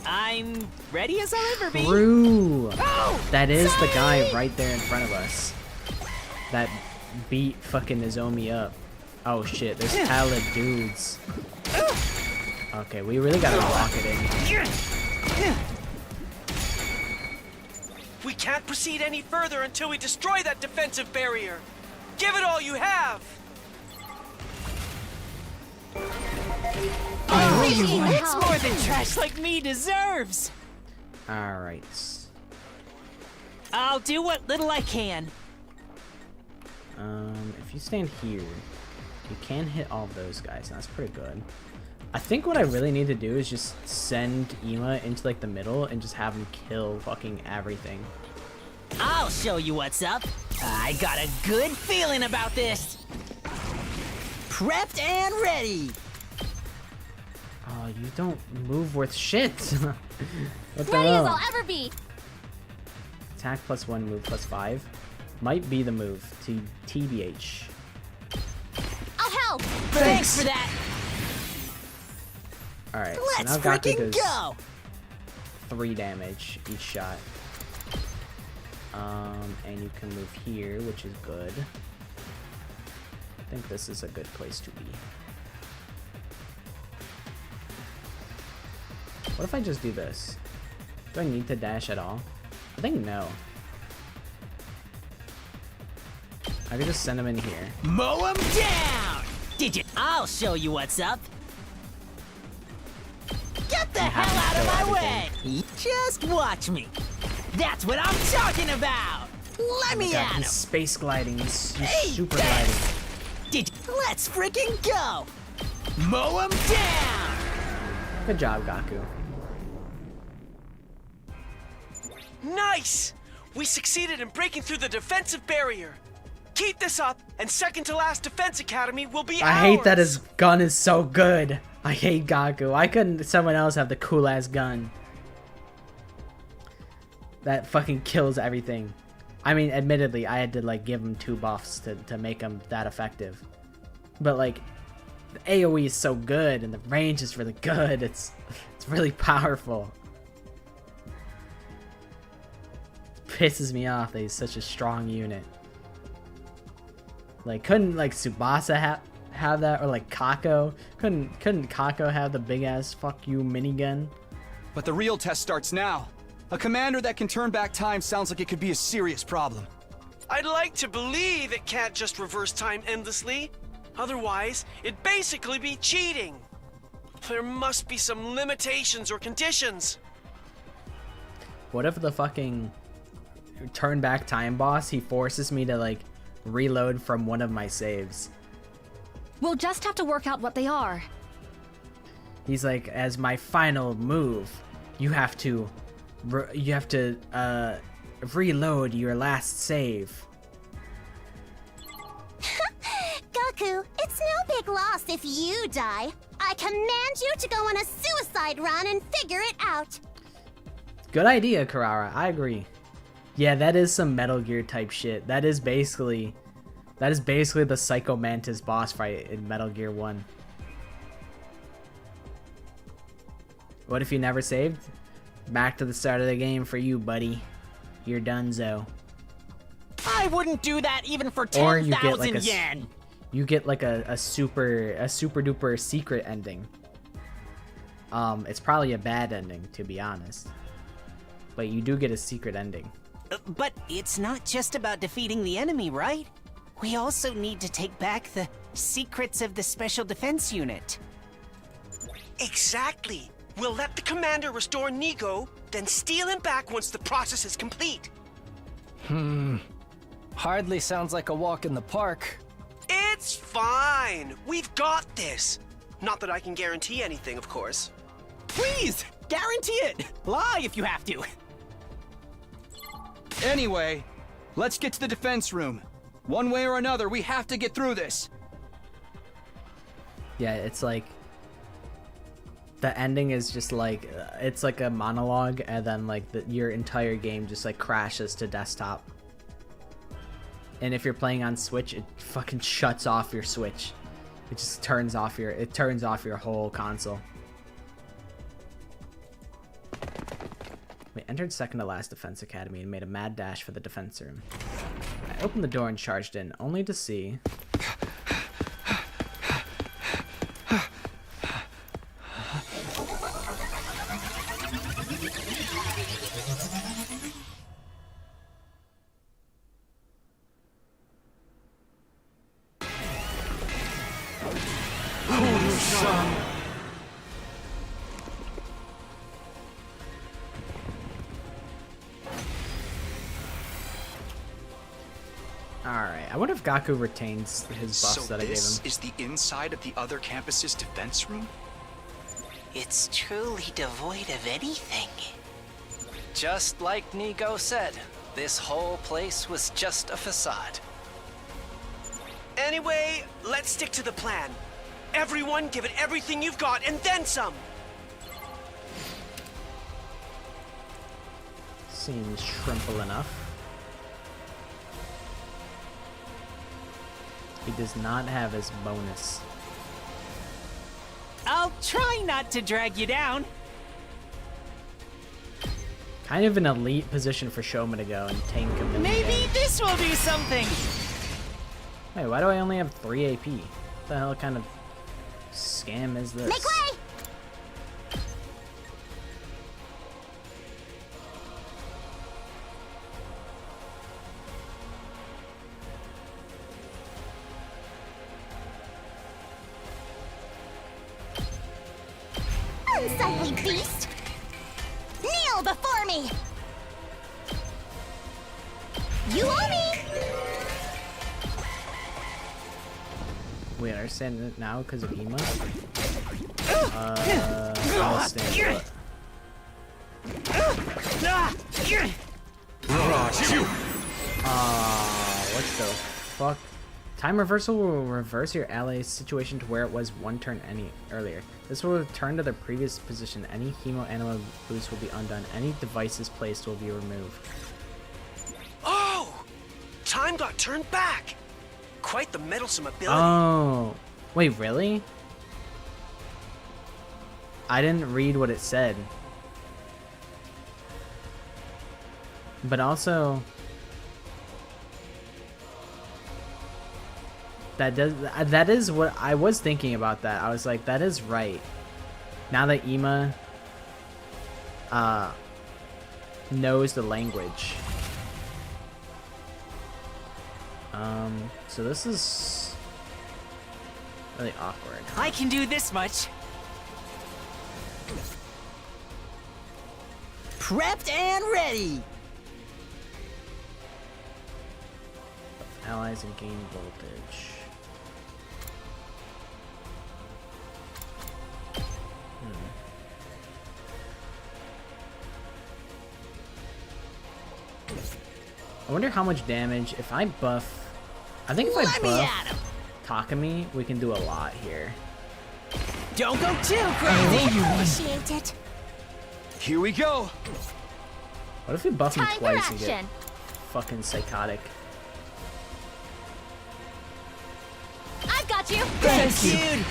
I'm ready as I'll ever be. True. Oh, That is the guy right there in front of us. That beat fucking Nozomi up. Oh shit, there's pallid dudes. Okay, we really gotta lock it in. We can't proceed any further until we destroy that defensive barrier. Give it all you have. It's more than trash like me deserves. Alright. I'll do what little I can. If you stand here, you can hit all of those guys, and that's pretty good. I think what I really need to do is just send Ima into like the middle and just have him kill fucking everything. I'll show you what's up. I got a good feeling about this. Prepped and ready. Oh, you don't move worth shit. What the Ready as hell? I'll ever be. Attack +1, move +5. Might be the move to TBH. I'll help. Thanks for that. Alright, so Let's now Gaku freaking does go. 3 damage each shot. And you can move here, which is good. I think this is a good place to be. What if I just do this? Do I need to dash at all? I think no. I could just send him in here. Mow him down. Did you? I'll show you what's up. Get the hell out of my way. Just watch me. That's what I'm talking about. Let me God, at he's him. space gliding. He's Hey, super there. gliding. Let's freaking go. Mow him down. Good job, Gaku. Nice! We succeeded in breaking through the defensive barrier. Keep this up, and second to last Defense Academy will be I ours. hate that his gun is so good. I hate Gaku. Why couldn't someone else have the cool ass gun? That fucking kills everything. I mean, admittedly, I had to like give him 2 buffs to make him that effective. But like, the AoE is so good and the range is really good. It's really powerful. It pisses me off that he's such a strong unit. Like, couldn't like Tsubasa have that, or like Kako? Couldn't Kako have the big ass fuck you minigun? But the real test starts now. A commander that can turn back time sounds like it could be a serious problem. I'd like to believe it can't just reverse time endlessly. Otherwise, it'd basically be cheating. There must be some limitations or conditions. What if the fucking turn back time boss, he forces me to like reload from one of my saves? We'll just have to work out what they are. He's like, as my final move, you have to reload your last save. Gaku, it's no big loss if you die. I command you to go on a suicide run and figure it out. Good idea, Karara. I agree. Yeah, that is some Metal Gear type shit. That is basically the Psycho Mantis boss fight in Metal Gear 1. What if you never saved? Back to the start of the game for you, buddy. You're donezo. I wouldn't do that even for Or you get 10,000 like yen. You get like a super duper secret ending. It's probably a bad ending, to be honest. But you do get a secret ending. But it's not just about defeating the enemy, right? We also need to take back the secrets of the Special Defense Unit. Exactly. We'll let the commander restore Nigo, then steal him back once the process is complete. Hardly sounds like a walk in the park. It's fine. We've got this. Not that I can guarantee anything, of course. Please, guarantee it. Lie if you have to. Anyway, let's get to the defense room. One way or another, we have to get through this. Yeah, it's like the ending is just like it's like a monologue, and then like your entire game just like crashes to desktop. And if you're playing on Switch, it fucking shuts off your Switch. It just turns off your whole console. We entered second to last Defense Academy and made a mad dash for the defense room. I opened the door and charged in, only to see Alright, I wonder if Gaku retains his buffs that I gave him. So this is the inside of the other campus's defense room? It's truly devoid of anything. Just like Nigo said, this whole place was just a facade. Anyway, let's stick to the plan. Everyone give it everything you've got and then some. Seems shrimple enough. He does not have his bonus. I'll try not to drag you down. Kind of an elite position for Showman to go and tank him. Maybe this will do something. Wait, why do I only have 3 AP? What the hell kind of scam is this? Make way! Unsightly beast! Kneel before me! You owe me! Wait, I understand it now because of Ema? I'll stand what the fuck? Time reversal will reverse your ally's situation to where it was one turn earlier. This will return to their previous position. Any Hemo Anima boost will be undone. Any devices placed will be removed. Oh! Time got turned back! Quite the meddlesome ability. Oh. Wait, really? I didn't read what it said. But also... That is what I was thinking about that. I was like, that is right. Now that Ema knows the language. So this is really awkward. I can do this much. Prepped and ready. Allies and gain voltage. I wonder how much damage if I buff. I think if I buff Takumi, we can do a lot here. Don't go too crazy. Appreciate it. Here we go. What if we buff him Time for twice and get action. fucking psychotic? I've got you. Thanks, dude.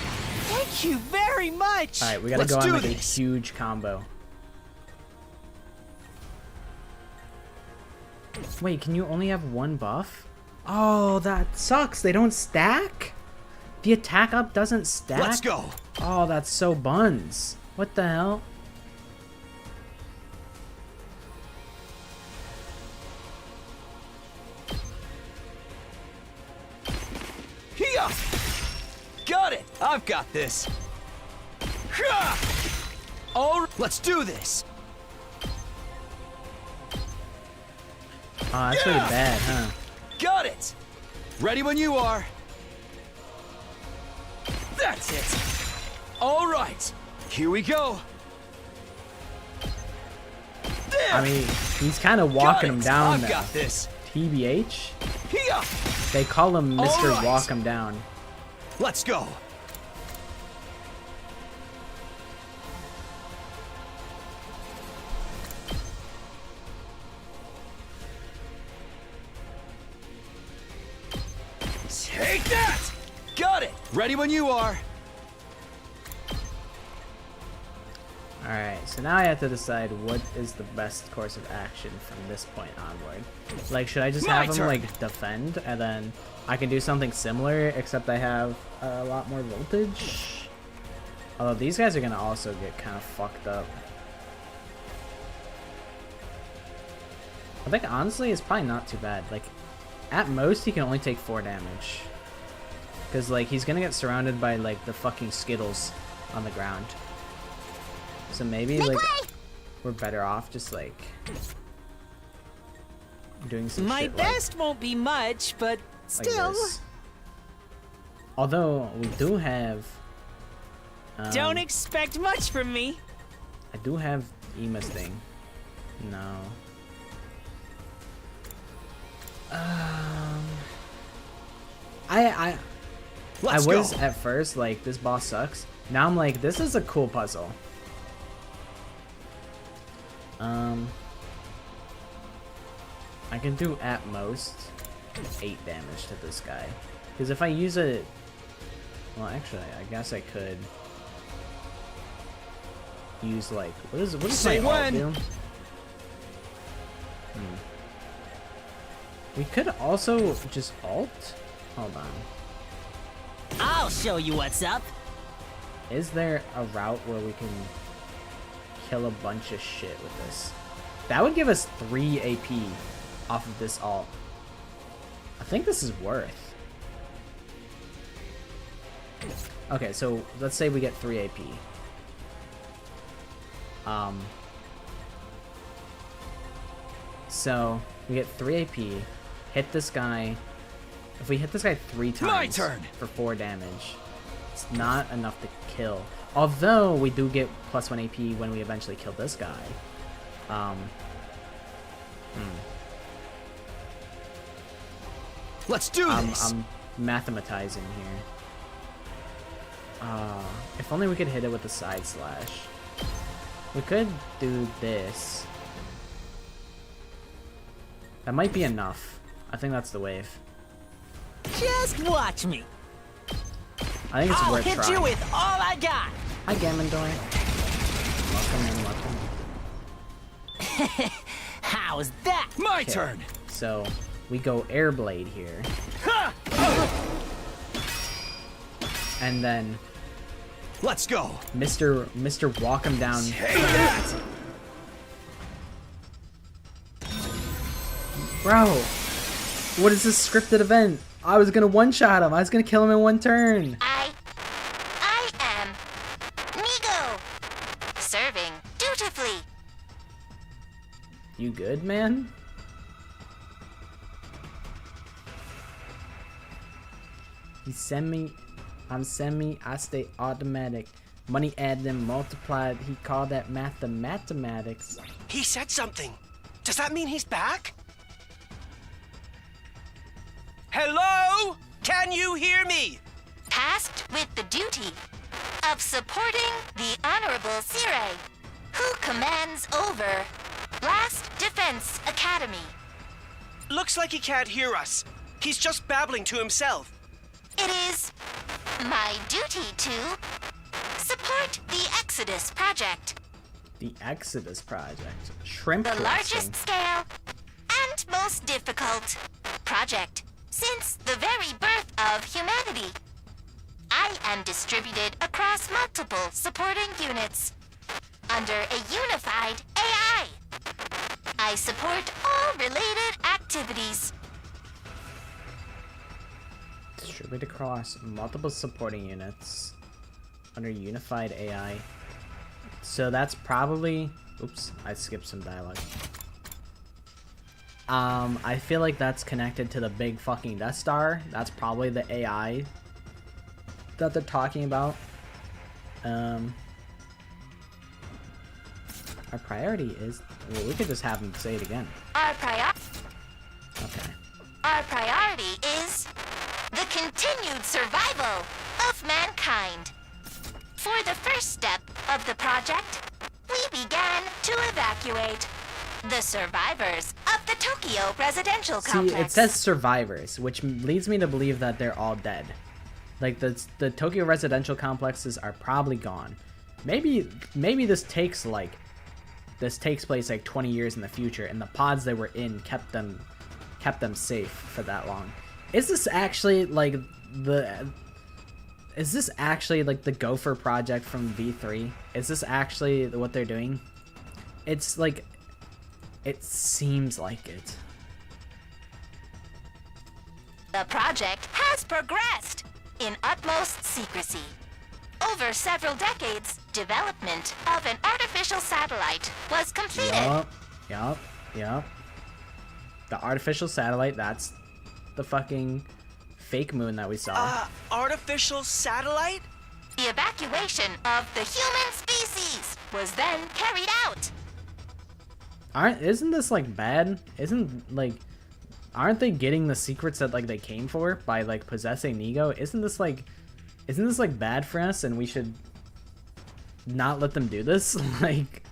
Thank you very much. All right, we gotta Let's go on do like this. a huge combo. Wait, can you only have one buff? Oh, that sucks. They don't stack? The attack up doesn't stack? Let's go. Oh, that's so buns. What the hell? Here. Got it. I've got this. Oh, let's do this. Oh, that's really bad, huh? Got it. Ready when you are. That's it. All right. Here we go. There. I mean, he's kind of walking him down I've now. got this. TBH? Here. They call him Mr. right. Walk him down. Let's go. Take that! Got it! Ready when you are. Alright, so now I have to decide what is the best course of action from this point onward. Like, should I just My have him, turn. like, defend, and then I can do something similar, except I have a lot more voltage? Although these guys are gonna also get kind of fucked up. I think, honestly, it's probably not too bad. Like, at most, he can only take 4 damage. Because, like, he's gonna get surrounded by, like, the fucking Skittles on the ground. So maybe, like, we're better off just, like, doing some My shit best won't be much, but like still. this. Although, we do have... Don't expect much from me. I do have Ema's thing. No. I was at first like, this boss sucks. Now I'm like, this is a cool puzzle. I can do at most 8 damage to this guy. Because if I use it, well, actually, I guess I could use like, what is my ult do? We could also just ult. Hold on. I'll show you what's up. Is there a route where we can kill a bunch of shit with this? That would give us 3 AP off of this ult. I think this is worth. Okay, so let's say we get 3 AP. So we get 3 AP, hit this guy. If we hit this guy 3 times My turn. for 4 damage, it's not enough to kill. Although we do get +1 AP when we eventually kill this guy. Let's do this. I'm mathematizing here. If only we could hit it with a side slash. We could do this. That might be enough. I think that's the wave. Just watch me. I think it's I'll worth hit trying. you with all I got. Hi, Gamondoy. Welcome in, welcome. How's that? My Okay, turn. So, we go Airblade here. And then Let's go. Mr. Walk him down. Take that. Bro, what is this scripted event? I was gonna one-shot him. I was gonna kill him in 1 turn. I am Migo, serving dutifully. You good, man? He I'm semi, I stay automatic. Money added and multiplied, he called that mathematics. He said something. Does that mean he's back? Hello? Can you hear me? Tasked with the duty of supporting the Honorable Sire, who commands over Last Defense Academy. Looks like he can't hear us. He's just babbling to himself. It is my duty to support the Exodus Project, The Exodus Project. Shrimp the roasting. largest scale and most difficult project since the very birth of humanity. I am distributed across multiple supporting units under a unified AI. I support all related activities. Distributed across multiple supporting units under unified AI. So that's probably, oops, I skipped some dialogue. I feel like that's connected to the big fucking Death Star. That's probably the AI that they're talking about. Our priority is, well, we could just have them say it again. Okay. Our priority is the continued survival of mankind. For the first step of the project, we began to evacuate the survivors of the Tokyo residential complex. See, it says survivors, which leads me to believe that they're all dead. Like, the Tokyo residential complexes are probably gone. Maybe this takes place like 20 years in the future, and the pods they were in kept them safe for that long. Is this actually like the Gopher project from V3? Is this actually what they're doing? It's like, it seems like it. The project has progressed in utmost secrecy. Over several decades, development of an artificial satellite was completed. Yup. The artificial satellite, that's the fucking fake moon that we saw. Artificial satellite? The evacuation of the human species was then carried out. Isn't this like bad? Aren't they getting the secrets that like they came for by like possessing Nigo? Isn't this like bad for us, and we should not let them do this? Like,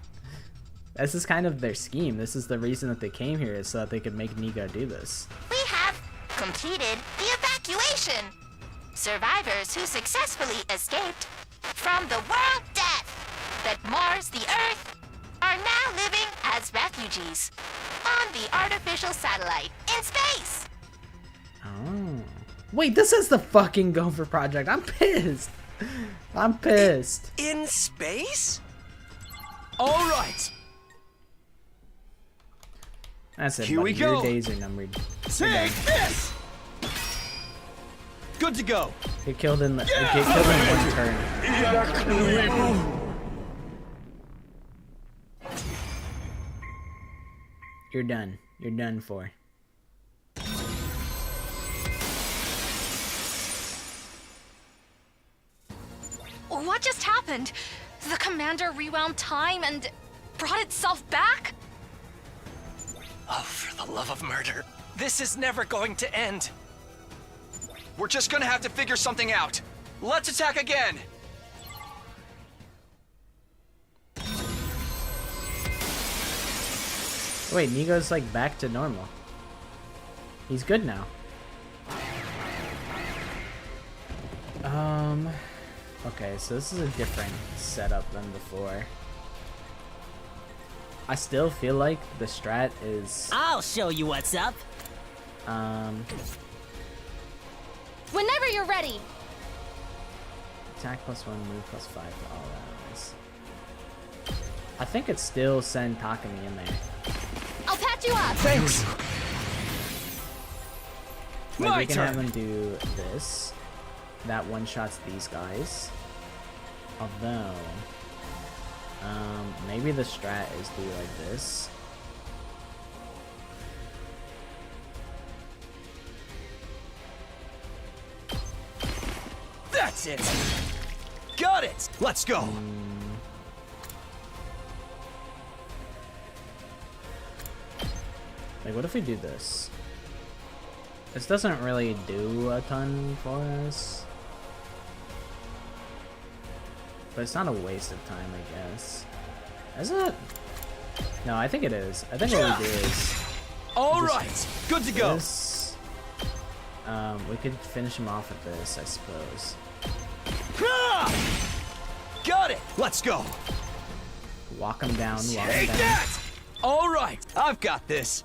this is kind of their scheme. This is the reason that they came here, is so that they could make Nigo do this. We have completed the evacuation. Survivors who successfully escaped from the world death that mars the Earth are now living as refugees on the artificial satellite in space. Oh. Wait, this is the fucking Gopher project. I'm pissed. In space? All right. That's it, Here buddy. we go. Your days are numbered. Take this. Good to go. Get killed in one turn. You're done. You're done for. What just happened? The commander rewound time and brought itself back? Oh, for the love of murder. This is never going to end. We're just gonna have to figure something out. Let's attack again. Wait, Nigo's like back to normal. He's good now. Okay, so this is a different setup than before. I still feel like the strat is I'll show you what's up. Whenever you're ready. attack +1, move +5 to all allies. I think it's still send Takumi in there. I'll patch you up. Thanks. Like, My we can turn. have him do this. That one-shots these guys. Although, maybe the strat is do like this. That's it. Got it. Let's go. Like, what if we do this? This doesn't really do a ton for us. But it's not a waste of time, I guess. Is it? No, I think it is. I think what we do is... All just right. Good to go. this. We could finish him off with this, I suppose. Got it. Let's go. Walk him down, walk him Take down. that. All right. I've got this.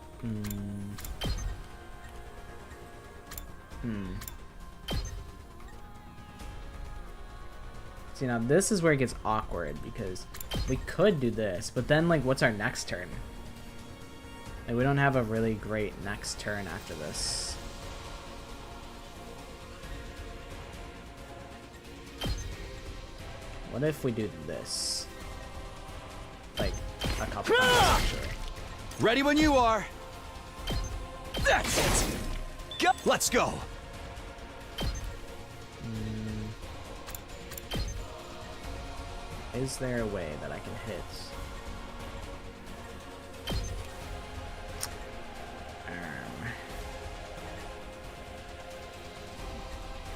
See, now this is where it gets awkward, because we could do this, but then, like, what's our next turn? Like, we don't have a really great next turn after this. What if we do this? Like, a couple times, actually. Ready when you are. That's it. Go. Let's go. Is there a way that I can hit?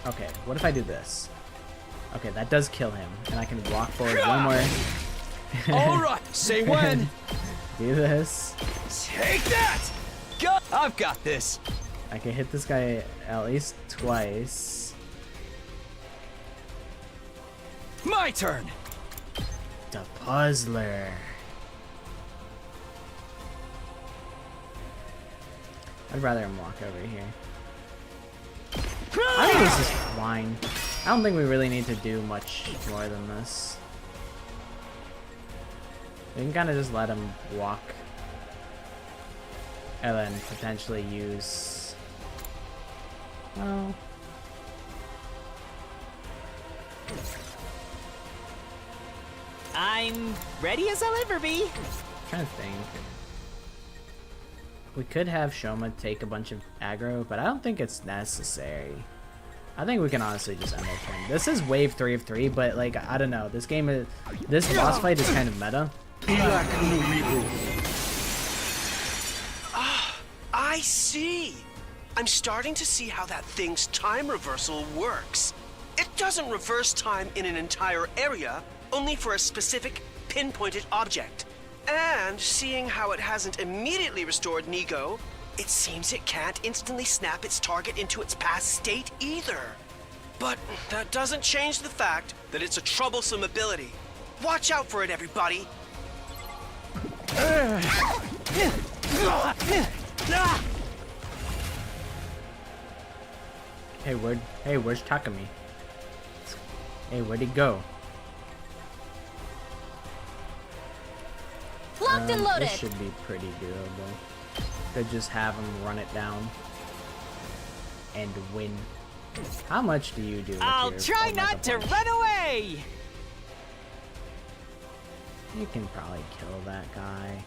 Okay, what if I do this? Okay, that does kill him, and I can walk forward one more. All right, say when. Do this. Take that. Go. I've got this. I can hit this guy at least twice. My turn. The puzzler. I'd rather him walk over here. I think this is fine. I don't think we really need to do much more than this. We can kind of just let him walk. And then potentially use... Well... I'm ready as I'll ever be. I'm trying to think. We could have Shoma take a bunch of aggro, but I don't think it's necessary. I think we can honestly just end our turn. This is wave 3 of 3, but like, I don't know. This game is... This boss fight is kind of meta. I see. I'm starting to see how that thing's time reversal works. It doesn't reverse time in an entire area, only for a specific, pinpointed object. And seeing how it hasn't immediately restored Nigo, it seems it can't instantly snap its target into its past state either. But that doesn't change the fact that it's a troublesome ability. Watch out for it, everybody. Hey, where's Takumi? Hey, where'd he go? Locked and loaded. This should be pretty doable. Could just have him run it down and win. How much do you do? With I'll your try full not to Mega Punch? run away. You can probably kill that guy.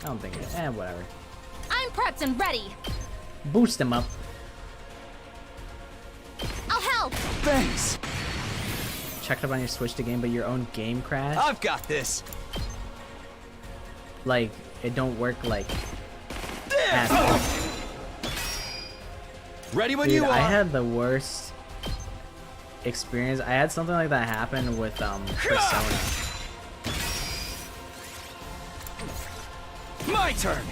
I don't think it. Whatever. I'm prepped and ready. Boost him up. I'll help. Thanks. Checked up on your Switch to game, but your own game crashed. I've got this. Like, it don't work like at all. Ready when Dude, you are. I had the worst experience. I had something like that happen with Persona. My turn.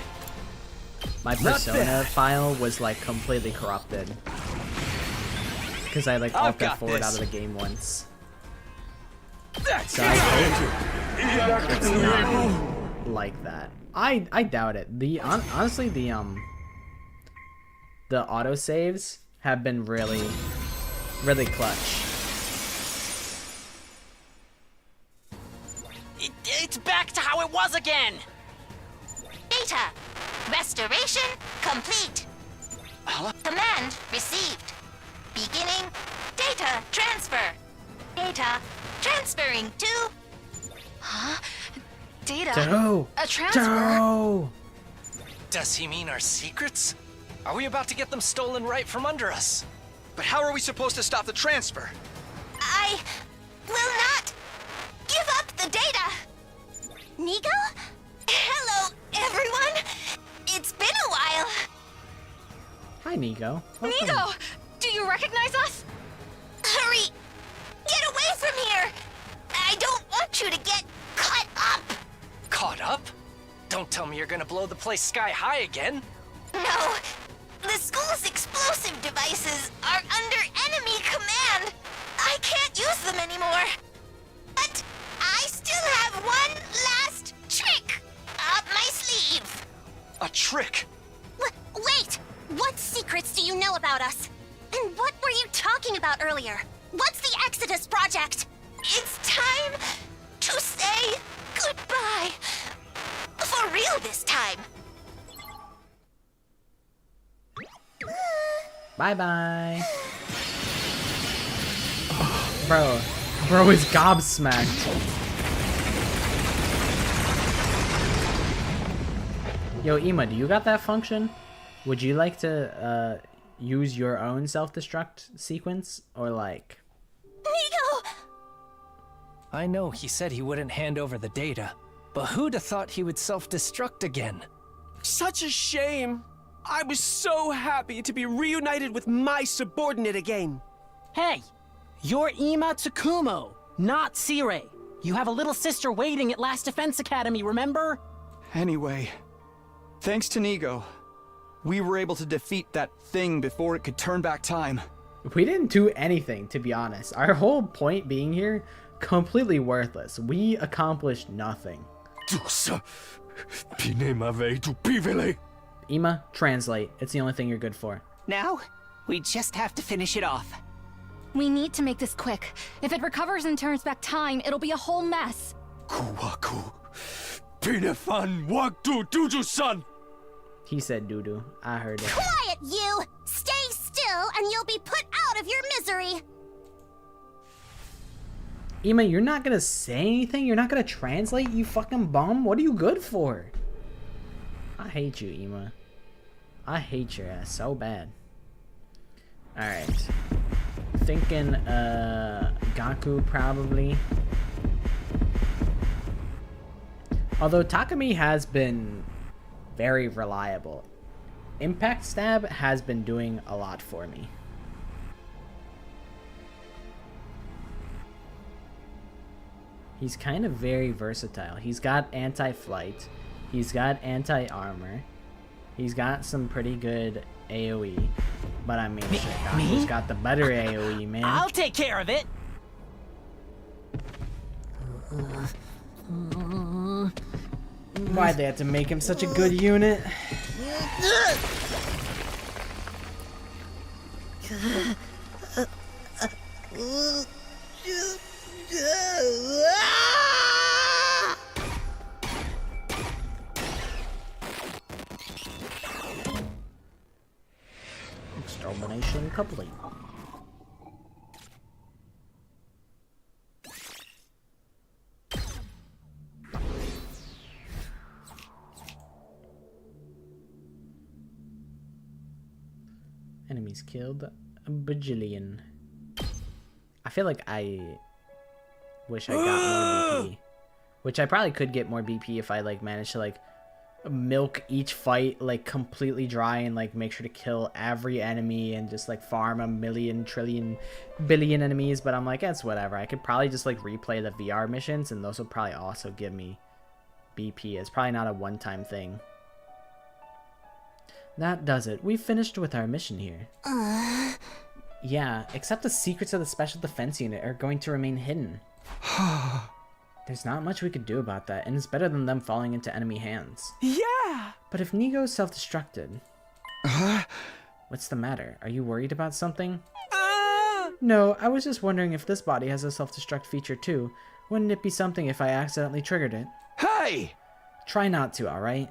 My Persona file was like completely corrupted because I like I've alt got forward this. out of the game once. That's So I hope it's not like that. I doubt it. Honestly the autosaves have been really clutch. It's back to how it was again. Data. Restoration complete. Command received. Beginning data transfer. Data transferring to... Huh? Data. No! A transfer. No! Does he mean our secrets? Are we about to get them stolen right from under us? But how are we supposed to stop the transfer? I will not give up the data. Nigo? Hello, everyone. It's been a while. Hi, Nigo. Welcome. Nigo, do you recognize us? Hurry! Get away from here! I don't want you to get caught up! Caught up? Don't tell me you're gonna blow the place sky high again. No! The school's explosive devices are under enemy command! I can't use them anymore! But I still have one last trick up my sleeve! A trick? Wait! What secrets do you know about us? And what were you talking about earlier? What's the Exodus project? It's time to say goodbye. For real this time. Bye-bye. Bro, Bro is gobsmacked. Yo, Ema, do you got that function? Would you like to use your own self-destruct sequence? Or like... Nico! I know he said he wouldn't hand over the data, but who'd have thought he would self-destruct again? Such a shame. I was so happy to be reunited with my subordinate again. Hey! You're Ima Tsukumo, not Sire. You have a little sister waiting at Last Defense Academy, remember? Anyway, thanks to Nigo, we were able to defeat that thing before it could turn back time. We didn't do anything, to be honest. Our whole point being here, completely worthless. We accomplished nothing. Ema, translate. It's the only thing you're good for. Now, we just have to finish it off. We need to make this quick. If it recovers and turns back time, it'll be a whole mess. He said doo-doo. I heard it. Quiet, you! Stay still and you'll be put out of your misery! Ema, you're not gonna say anything? You're not gonna translate, you fucking bum? What are you good for? I hate you, Ema. I hate your ass so bad. Alright. Thinking, Gaku, probably. Although Takumi has been very reliable. Impact Stab has been doing a lot for me. He's kind of very versatile. He's got anti-flight. He's got anti-armor. He's got some pretty good AoE. But I mean, shit, Gaku's got the better AoE, man. I'll take care of it. Why'd they have to make him such a good unit? Extermination complete. Enemies killed a bajillion. I feel like I wish I got more BP. Which I probably could get more BP if I like managed to like milk each fight like completely dry and like make sure to kill every enemy and just like farm a million, trillion, billion enemies. But I'm like, it's whatever. I could probably just like replay the VR missions and those will probably also give me BP. It's probably not a one-time thing. That does it. We've finished with our mission here. Yeah, except the secrets of the Special Defense Unit are going to remain hidden. There's not much we could do about that, and it's better than them falling into enemy hands. Yeah! But if Nigo's self-destructed... What's the matter? Are you worried about something? No, I was just wondering if this body has a self-destruct feature too. Wouldn't it be something if I accidentally triggered it? Hey! Try not to, alright?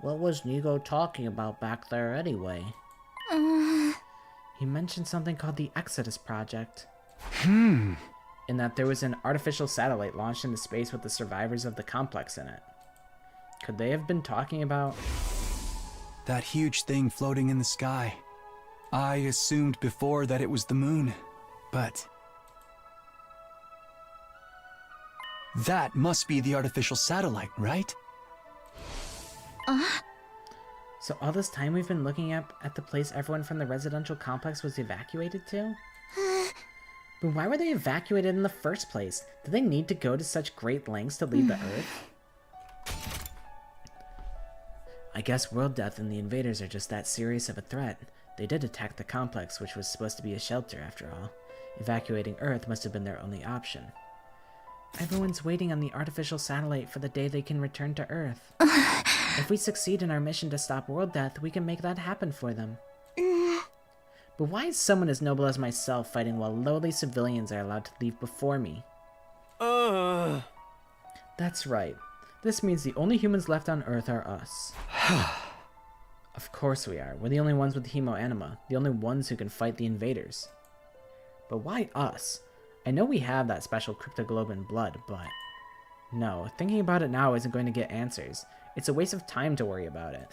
What was Nigo talking about back there anyway? He mentioned something called the Exodus Project. In that there was an artificial satellite launched into space with the survivors of the complex in it. Could they have been talking about... That huge thing floating in the sky. I assumed before that it was the moon, but... That must be the artificial satellite, right? So all this time we've been looking up at the place everyone from the residential complex was evacuated to? But why were they evacuated in the first place? Did they need to go to such great lengths to leave the Earth? I guess World Death and the invaders are just that serious of a threat. They did attack the complex, which was supposed to be a shelter after all. Evacuating Earth must have been their only option. Everyone's waiting on the artificial satellite for the day they can return to Earth. If we succeed in our mission to stop World Death, we can make that happen for them. But why is someone as noble as myself fighting while lowly civilians are allowed to leave before me? That's right. This means the only humans left on Earth are us. Of course we are. We're the only ones with hemoanima, the only ones who can fight the invaders. But why us? I know we have that special cryptoglobin blood, but no, thinking about it now isn't going to get answers. It's a waste of time to worry about it.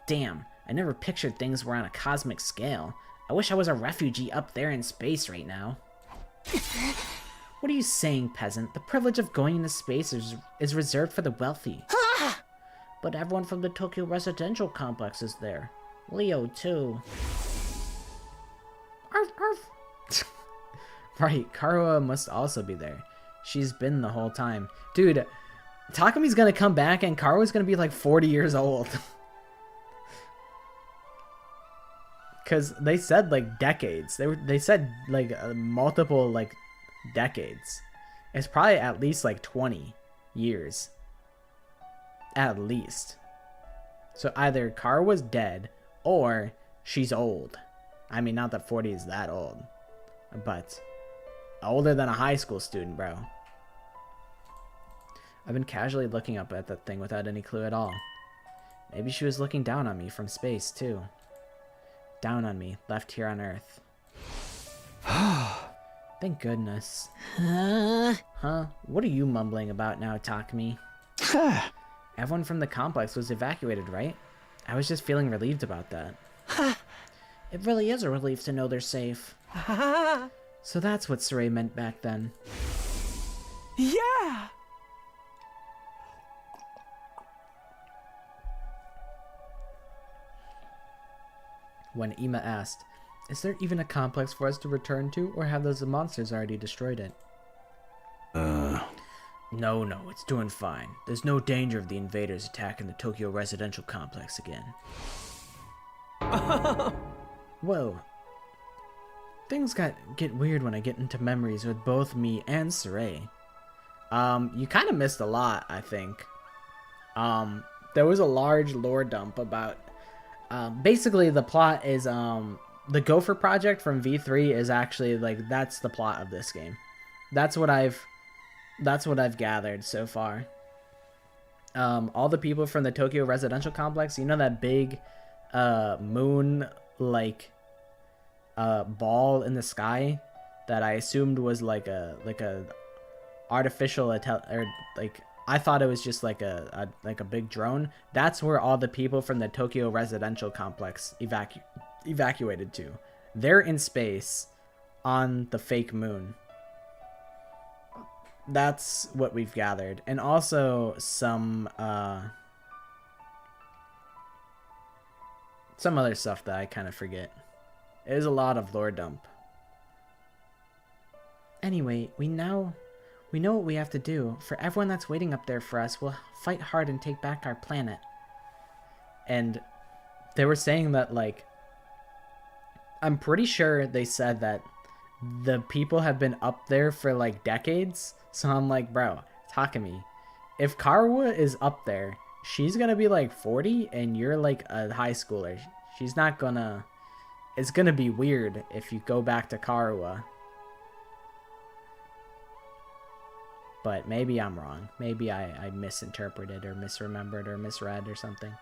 Damn, I never pictured things were on a cosmic scale. I wish I was a refugee up there in space right now. What are you saying, peasant? The privilege of going into space is reserved for the wealthy. But everyone from the Tokyo residential complex is there. Leo, too. Arf, arf. Right, Karuha must also be there. She's been the whole time. Dude, Takami's gonna come back and Karuha's gonna be like 40 years old. Because they said like decades. They said like multiple like decades. It's probably at least like 20 years. At least. So either Karuha's dead or she's old. I mean, not that 40 is that old, but older than a high school student, bro. I've been casually looking up at that thing without any clue at all. Maybe she was looking down on me from space, too. Down on me, left here on Earth. Thank goodness. Huh? What are you mumbling about now, Takami? Everyone from the complex was evacuated, right? I was just feeling relieved about that. It really is a relief to know they're safe. So that's what Saray meant back then. Yeah! When Ima asked, is there even a complex for us to return to, or have those monsters already destroyed it? No, it's doing fine. There's no danger of the invaders attacking the Tokyo residential complex again. Whoa. Things get weird when I get into memories with both me and Saray. You kind of missed a lot, I think. There was a large lore dump about... basically, the plot is, the Gopher Project from V3 is actually, like, that's the plot of this game. That's what I've gathered so far. All the people from the Tokyo residential complex, you know that big, moon, like, ball in the sky that I assumed was like a artificial, or, like, I thought it was just like a big drone. That's where all the people from the Tokyo residential complex evacuated to. They're in space on the fake moon. That's what we've gathered. And also some other stuff that I kind of forget. It is a lot of lore dump. Anyway, we know what we have to do. For everyone that's waiting up there for us, we'll fight hard and take back our planet. And they were saying that, like, I'm pretty sure they said that the people have been up there for, like, decades. So I'm like, bro, Takami, if Karuha is up there, she's gonna be, like, 40, and you're, like, a high schooler. She's not gonna... It's gonna be weird if you go back to Karuha. But maybe I'm wrong. Maybe I misinterpreted or misremembered or misread or something.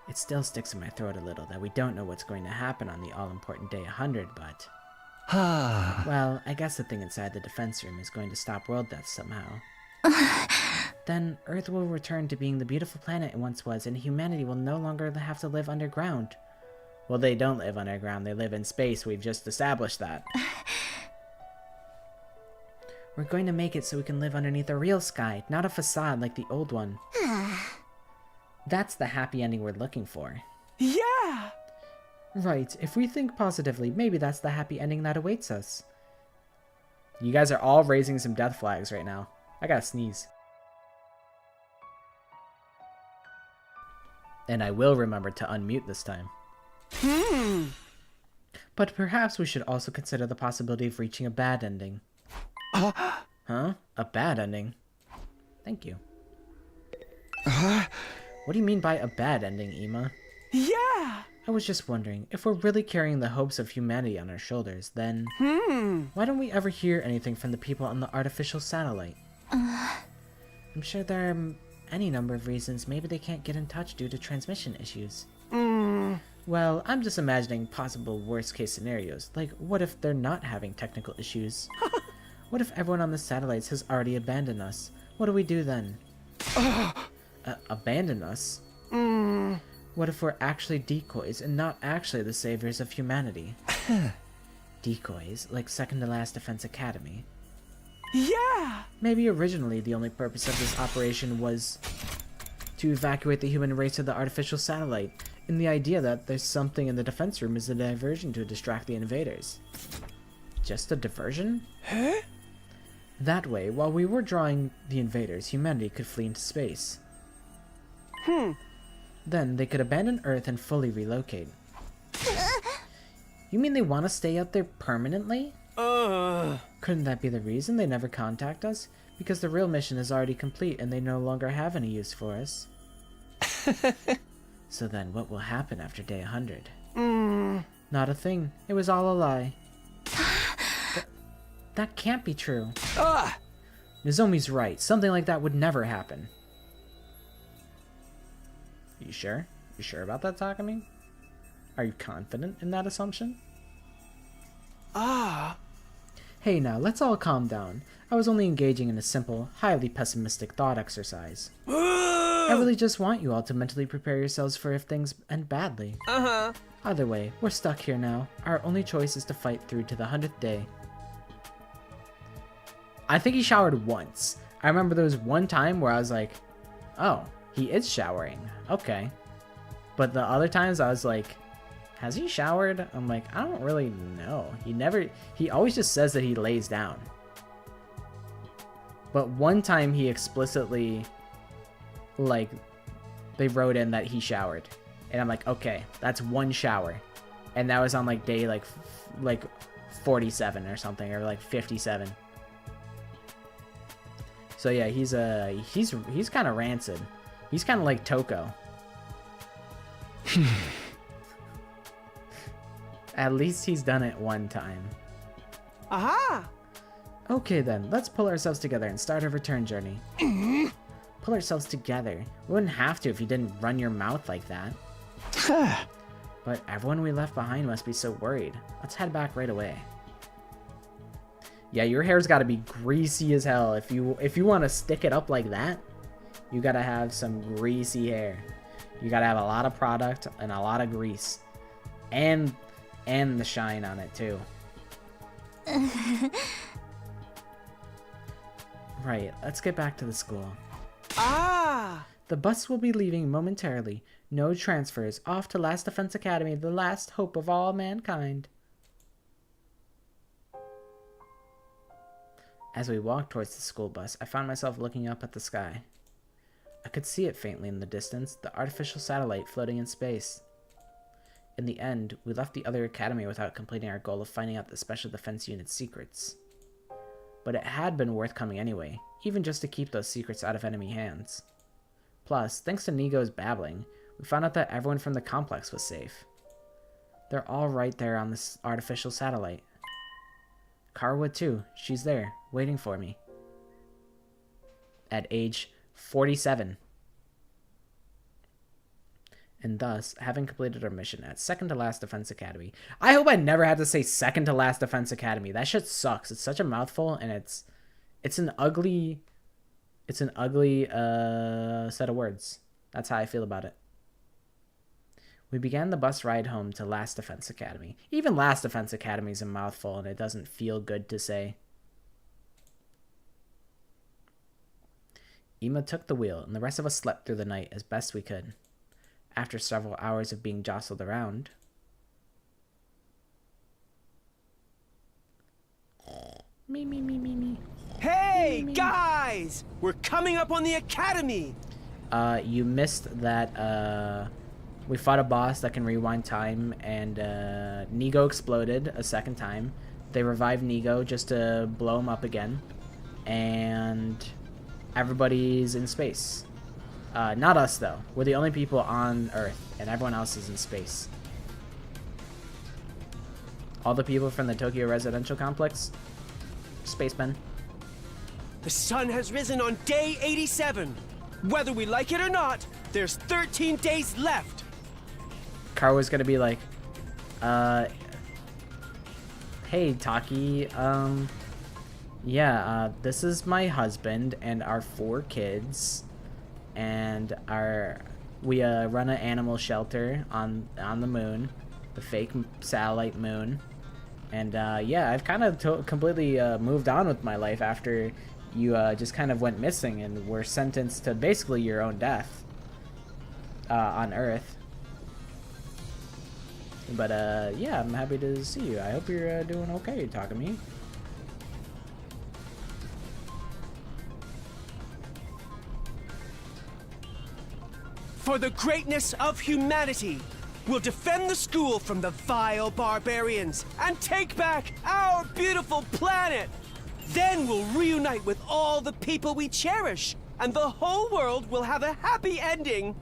It still sticks in my throat a little that we don't know what's going to happen on the all-important day 100, but... well, I guess the thing inside the defense room is going to stop world death somehow. Then Earth will return to being the beautiful planet it once was, and humanity will no longer have to live underground. Well, they don't live underground. They live in space. We've just established that. We're going to make it so we can live underneath a real sky, not a facade like the old one. That's the happy ending we're looking for. Yeah! Right, if we think positively, maybe that's the happy ending that awaits us. You guys are all raising some death flags right now. I gotta sneeze. And I will remember to unmute this time. But perhaps we should also consider the possibility of reaching a bad ending. Huh? A bad ending? Thank you. What do you mean by a bad ending, Ima? Yeah! I was just wondering, if we're really carrying the hopes of humanity on our shoulders, then... why don't we ever hear anything from the people on the artificial satellite? I'm sure there are any number of reasons maybe they can't get in touch due to transmission issues. Well, I'm just imagining possible worst-case scenarios, like what if they're not having technical issues? What if everyone on the satellites has already abandoned us? What do we do then? Abandon us? What if we're actually decoys and not actually the saviors of humanity? Decoys, like second to last Defense Academy. Yeah! Maybe originally the only purpose of this operation was to evacuate the human race to the artificial satellite, in the idea that there's something in the defense room is a diversion to distract the invaders. Just a diversion? Huh? That way, while we were drawing the invaders, humanity could flee into space. Then they could abandon Earth and fully relocate. You mean they want to stay out there permanently? Couldn't that be the reason they never contact us? Because the real mission is already complete and they no longer have any use for us. So then what will happen after day 100? Not a thing. It was all a lie. That can't be true. Nozomi's right. Something like that would never happen. You sure? You sure about that, Takumi? Are you confident in that assumption? Hey now, let's all calm down. I was only engaging in a simple, highly pessimistic thought exercise. I really just want you all to mentally prepare yourselves for if things end badly. Either way, we're stuck here now. Our only choice is to fight through to the 100th day. I think he showered once. I remember there was one time where I was like, oh, he is showering. Okay. But the other times I was like, has he showered? I'm like, I don't really know. He always just says that he lays down. But one time he explicitly, like, they wrote in that he showered. And I'm like, okay, that's one shower. And that was on like day like 47 or something, or like 57. So yeah, he's kind of rancid. He's kind of like Toko. At least he's done it one time. Aha! Okay then, let's pull ourselves together and start our return journey. Pull ourselves together. We wouldn't have to if you didn't run your mouth like that. But everyone we left behind must be so worried. Let's head back right away. Yeah, your hair's got to be greasy as hell. If you want to stick it up like that, you got to have some greasy hair. You got to have a lot of product and a lot of grease. And the shine on it too. Right, let's get back to the school. The bus will be leaving momentarily. No transfers. Off to Last Defense Academy, the last hope of all mankind. As we walked towards the school bus, I found myself looking up at the sky. I could see it faintly in the distance, the artificial satellite floating in space. In the end, we left the other academy without completing our goal of finding out the Special Defense Unit's secrets. But it had been worth coming anyway, even just to keep those secrets out of enemy hands. Plus, thanks to Nigo's babbling, we found out that everyone from the complex was safe. They're all right there on this artificial satellite. Carwood too, she's there, waiting for me. At age 47. And thus, having completed our mission at second to last Defense Academy. I hope I never had to say second to last Defense Academy. That shit sucks. It's such a mouthful, and it's an ugly set of words. That's how I feel about it. We began the bus ride home to Last Defense Academy. Even Last Defense Academy is a mouthful, and it doesn't feel good to say. Ima took the wheel, and the rest of us slept through the night as best we could. After several hours of being jostled around... Me. Hey, guys! We're coming up on the academy! You missed that, we fought a boss that can rewind time, and, Nigo exploded a second time. They revived Nigo just to blow him up again. And everybody's in space. Not us, though. We're the only people on Earth, and everyone else is in space. All the people from the Tokyo residential complex, spacemen. The sun has risen on day 87. Whether we like it or not, there's 13 days left. Karua's gonna be like, hey, Taki, yeah, this is my husband and our 4 kids, and we run an animal shelter on the moon, the fake satellite moon, and yeah, I've kind of completely moved on with my life after you just kind of went missing and were sentenced to basically your own death on Earth. But yeah, I'm happy to see you. I hope you're doing okay, Takumi. For the greatness of humanity, we'll defend the school from the vile barbarians and take back our beautiful planet. Then we'll reunite with all the people we cherish, and the whole world will have a happy ending.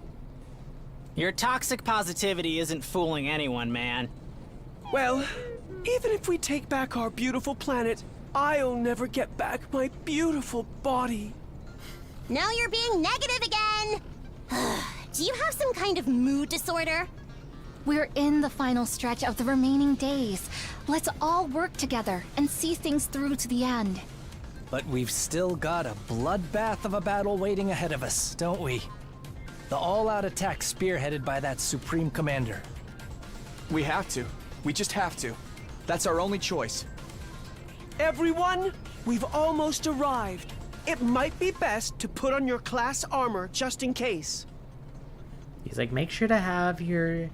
Your toxic positivity isn't fooling anyone, man. Well, even if we take back our beautiful planet, I'll never get back my beautiful body. Now you're being negative again! Do you have some kind of mood disorder? We're in the final stretch of the remaining days. Let's all work together and see things through to the end. But we've still got a bloodbath of a battle waiting ahead of us, don't we? The all-out attack spearheaded by that Supreme Commander. We have to. We just have to. That's our only choice. Everyone, we've almost arrived. It might be best to put on your class armor just in case. He's like, make sure to have your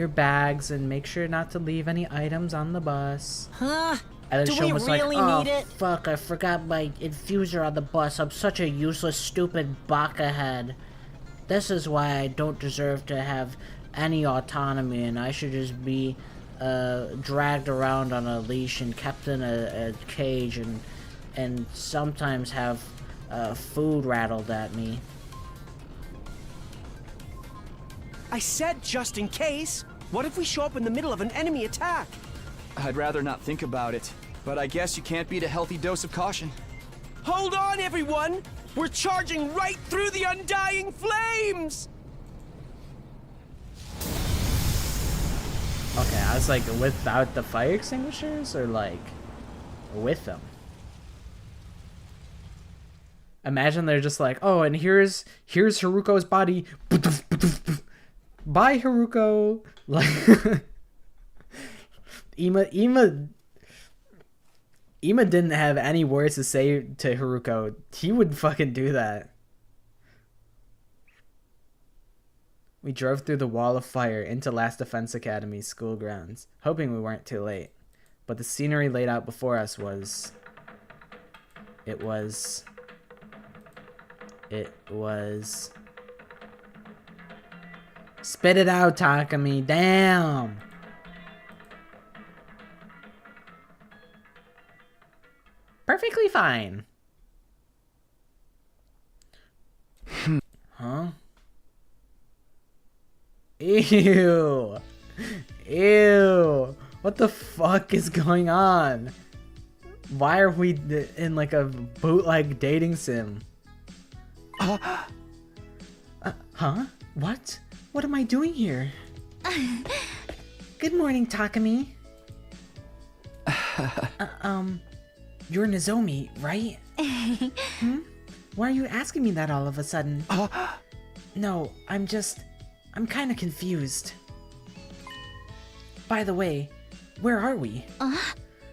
bags and make sure not to leave any items on the bus. Huh? And then Do Sean we was really like, need it? Fuck, I forgot my infuser on the bus. I'm such a useless, stupid baka-head. This is why I don't deserve to have any autonomy, and I should just be dragged around on a leash and kept in a cage and sometimes have food rattled at me. I said just in case. What if we show up in the middle of an enemy attack? I'd rather not think about it, but I guess you can't beat a healthy dose of caution. Hold on, everyone! We're charging right through the undying flames! Okay, I was like, without the fire extinguishers or like with them? Imagine they're just like, oh, and here's Haruko's body. Bye, Haruko. Like, Ima didn't have any words to say to Haruko. He would fucking do that. We drove through the wall of fire into Last Defense Academy's school grounds, hoping we weren't too late. But the scenery laid out before us was... It was... Spit it out, Takumi. Damn! Perfectly fine. Huh? Ew. Ew. What the fuck is going on? Why are we in like a bootleg dating sim? Huh? What? What am I doing here? Good morning, Takumi. You're Nozomi, right? Why are you asking me that all of a sudden? No, I'm kind of confused. By the way, where are we?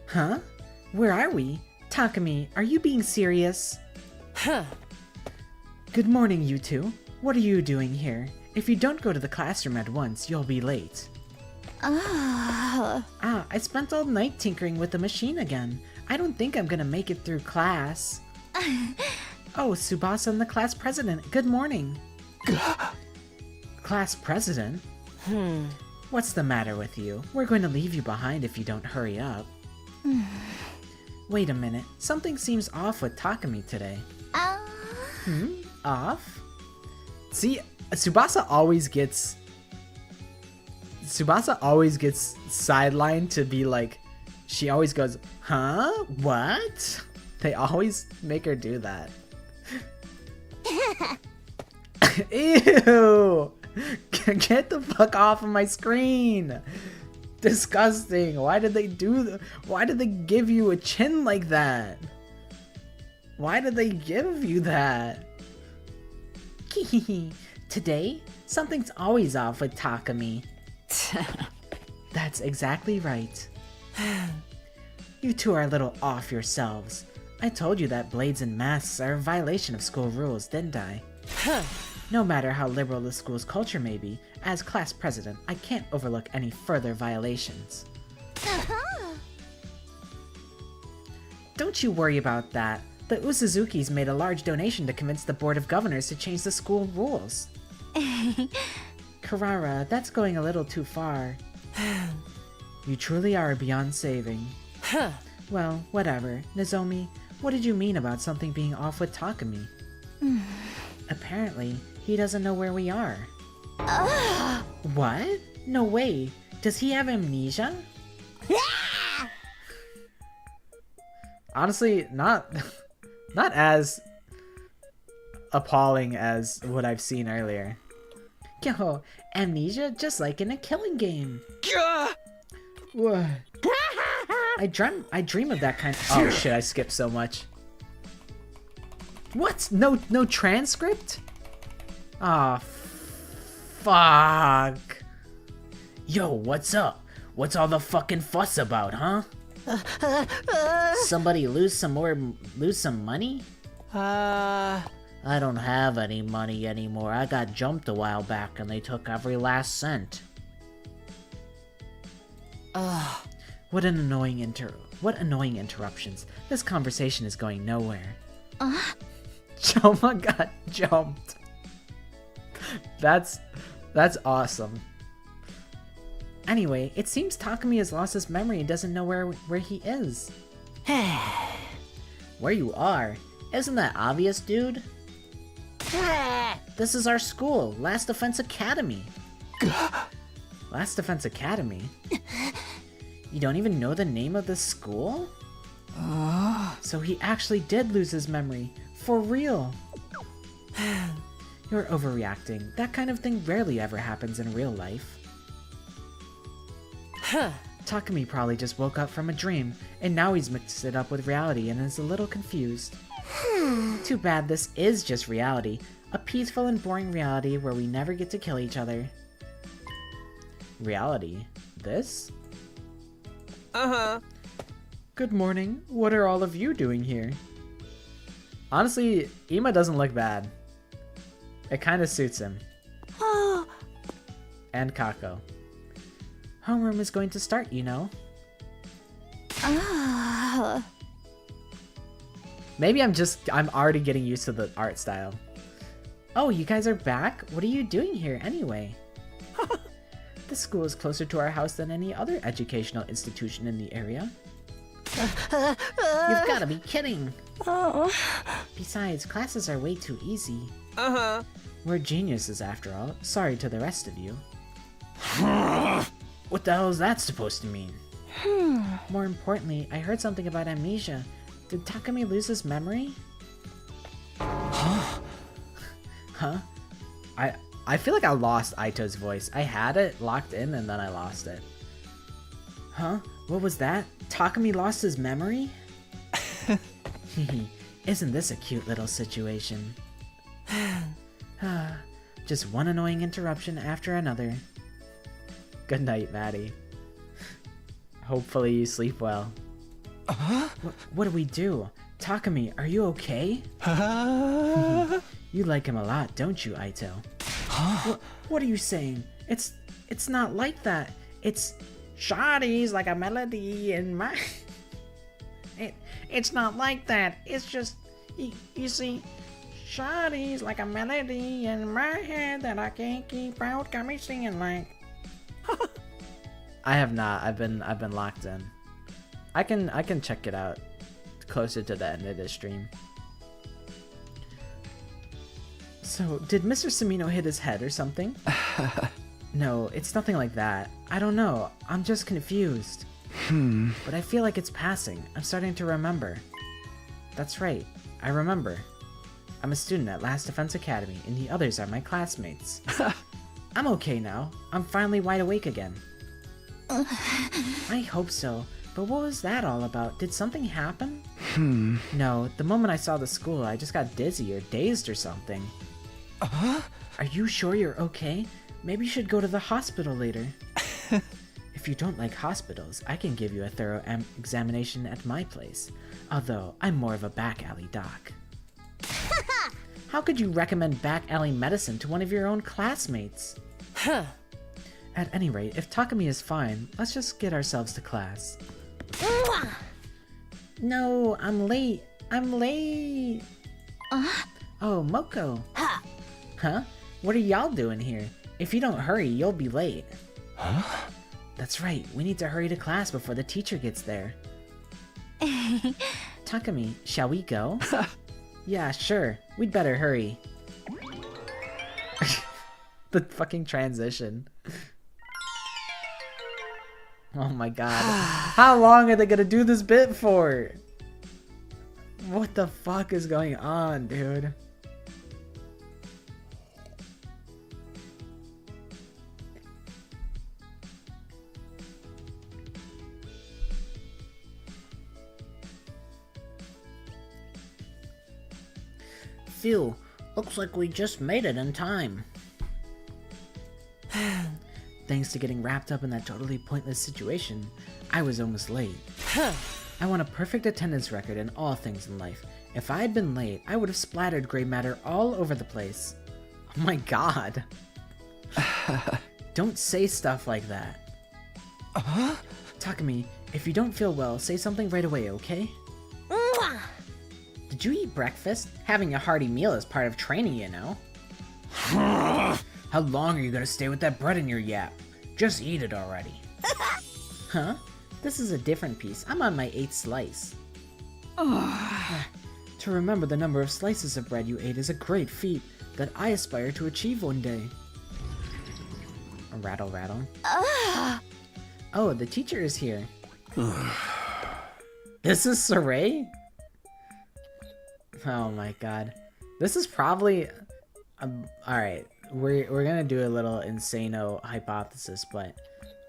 Huh? Where are we? Takumi, are you being serious? Good morning, you two. What are you doing here? If you don't go to the classroom at once, you'll be late. I spent all night tinkering with the machine again. I don't think I'm gonna make it through class. Oh, Tsubasa and the class president. Good morning. Class president? What's the matter with you? We're going to leave you behind if you don't hurry up. Wait a minute. Something seems off with Takumi today. Off? See, Tsubasa always gets sidelined to be like, she always goes, huh? What? They always make her do that. Ew! Get the fuck off of my screen! Disgusting. Why did they why did they give you a chin like that? Why did they give you that? Today, something's always off with Takumi. That's exactly right. You two are a little off yourselves. I told you that blades and masks are a violation of school rules, didn't I? No matter how liberal the school's culture may be, as class president, I can't overlook any further violations. Don't you worry about that. The Usuzukis made a large donation to convince the Board of Governors to change the school rules. Karara, that's going a little too far. You truly are beyond saving. Well, whatever. Nozomi, what did you mean about something being off with Takumi? Apparently, he doesn't know where we are. What? No way. Does he have amnesia? Honestly, not as appalling as what I've seen earlier. Yo, amnesia just like in a killing game. What? I dream of that kind of— oh shit, I skipped so much. What? No transcript? Ah, fuck. Yo, what's up? What's all the fucking fuss about, huh? Somebody lose some money? I don't have any money anymore. I got jumped a while back and they took every last cent. What annoying interruptions. This conversation is going nowhere. Choma got jumped. That's awesome. Anyway, it seems Takumi has lost his memory and doesn't know where he is. Where you are? Isn't that obvious, dude? This is our school, Last Defense Academy. Last Defense Academy? You don't even know the name of the school? So he actually did lose his memory. For real. You're overreacting. That kind of thing rarely ever happens in real life. Takumi probably just woke up from a dream, and now he's mixed it up with reality and is a little confused. Too bad this is just reality. A peaceful and boring reality where we never get to kill each other. Reality? This? Good morning. What are all of you doing here? Honestly, Ima doesn't look bad. It kind of suits him. And Kako. Homeroom is going to start, you know. Maybe I'm already getting used to the art style. Oh, you guys are back? What are you doing here anyway? This school is closer to our house than any other educational institution in the area. You've gotta be kidding. Besides, classes are way too easy. We're geniuses after all. Sorry to the rest of you. What the hell is that supposed to mean? More importantly, I heard something about amnesia. Did Takumi lose his memory? Huh? I feel like I lost Aito's voice. I had it locked in and then I lost it. Huh? What was that? Takumi lost his memory? Isn't this a cute little situation? Just one annoying interruption after another. Good night, Maddie. Hopefully you sleep well. What do we do? Takumi, are you okay? You like him a lot, don't you, Aito? What are you saying? It's not like that. It's Shawty's like a melody in my... It's not like that. It's just... You see... Shawty's like a melody in my head that I can't keep out. Got me singing like... I have not. I've been locked in. I can check it out closer to the end of this stream. So, did Mr. Samino hit his head or something? No, it's nothing like that. I don't know. I'm just confused. But I feel like it's passing. I'm starting to remember. That's right. I remember. I'm a student at Last Defense Academy, and the others are my classmates. I'm okay now. I'm finally wide awake again. I hope so. But what was that all about? Did something happen? No, the moment I saw the school, I just got dizzy or dazed or something. Are you sure you're okay? Maybe you should go to the hospital later. If you don't like hospitals, I can give you a thorough examination at my place. Although, I'm more of a back alley doc. How could you recommend back alley medicine to one of your own classmates? At any rate, if Takumi is fine, let's just get ourselves to class. No, I'm late. I'm late. Oh, Moko. Huh? What are y'all doing here? If you don't hurry, you'll be late. Huh? That's right. We need to hurry to class before the teacher gets there. Takumi, shall we go? Yeah, sure. We'd better hurry. The fucking transition. Oh my god. How long are they gonna do this bit for? What the fuck is going on, dude? Phew, looks like we just made it in time. Thanks to getting wrapped up in that totally pointless situation, I was almost late. I want a perfect attendance record in all things in life. If I had been late, I would have splattered gray matter all over the place. Oh my god. Don't say stuff like that. Takumi, if you don't feel well, say something right away, okay? Did you eat breakfast? Having a hearty meal is part of training, you know. How long are you gonna stay with that bread in your yap? Just eat it already. Huh? This is a different piece. I'm on my 8th slice. To remember the number of slices of bread you ate is a great feat that I aspire to achieve one day. Rattle, rattle. Oh, the teacher is here. This is Saray? Oh my god. This is probably... Alright, we're gonna do a little insano hypothesis, but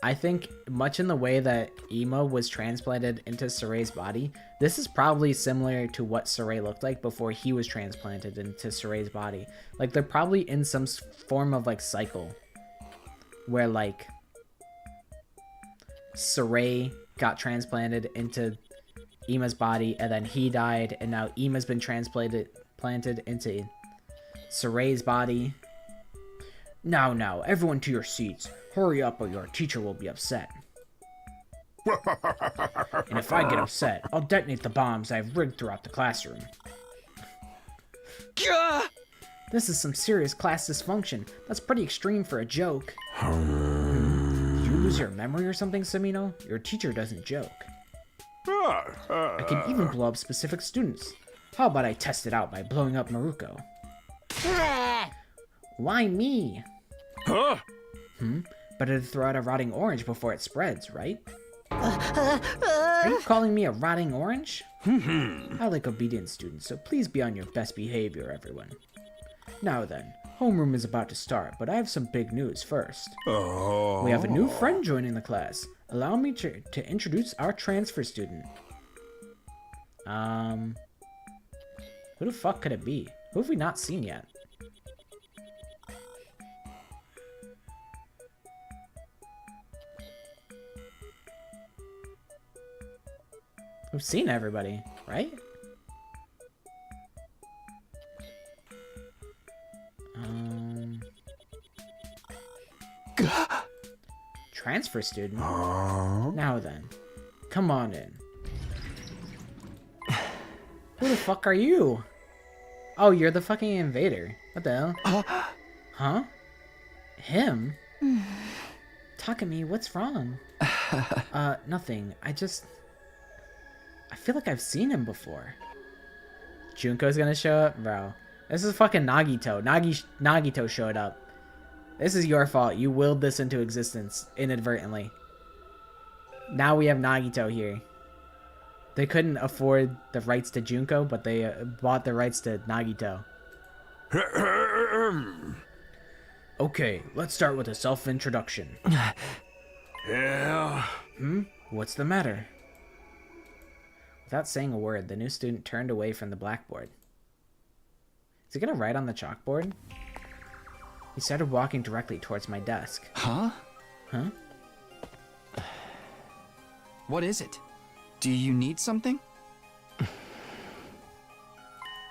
I think much in the way that Ima was transplanted into Saray's body, this is probably similar to what Saray looked like before he was transplanted into Saray's body. Like, they're probably in some form of, like, cycle. Where, like, Saray got transplanted into Ima's body, and then he died, and now Ima's been planted into Saray's body. Now, everyone to your seats. Hurry up or your teacher will be upset. And if I get upset, I'll detonate the bombs I've rigged throughout the classroom. This is some serious class dysfunction. That's pretty extreme for a joke. Did you lose your memory or something, Samino? Your teacher doesn't joke. I can even blow up specific students. How about I test it out by blowing up Maruko? Why me? Huh? Better to throw out a rotting orange before it spreads, right? Are you calling me a rotting orange? I like obedient students, so please be on your best behavior, everyone. Now then, homeroom is about to start, but I have some big news first. We have a new friend joining the class. Allow me to introduce our transfer student. Who the fuck could it be? Who have we not seen yet? We've seen everybody, right? Transfer student? Now then, come on in. Who the fuck are you? Oh, you're the fucking invader. What the hell? Huh? Him? Takumi, what's wrong? Nothing. I feel like I've seen him before. Junko's gonna show up? Bro. This is fucking Nagito. Nagito showed up. This is your fault. You willed this into existence inadvertently. Now we have Nagito here. They couldn't afford the rights to Junko, but they bought the rights to Nagito. Okay, let's start with a self-introduction. Yeah? What's the matter? Without saying a word, the new student turned away from the blackboard. Is he gonna write on the chalkboard? He started walking directly towards my desk. Huh? Huh? What is it? Do you need something?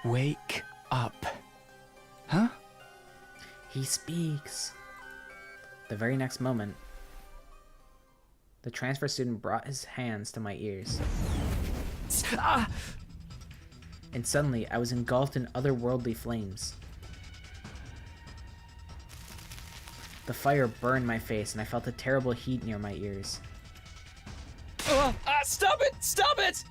Wake up. Huh? He speaks. The very next moment, the transfer student brought his hands to my ears. And suddenly, I was engulfed in otherworldly flames. The fire burned my face, and I felt a terrible heat near my ears. Stop it! Stop it!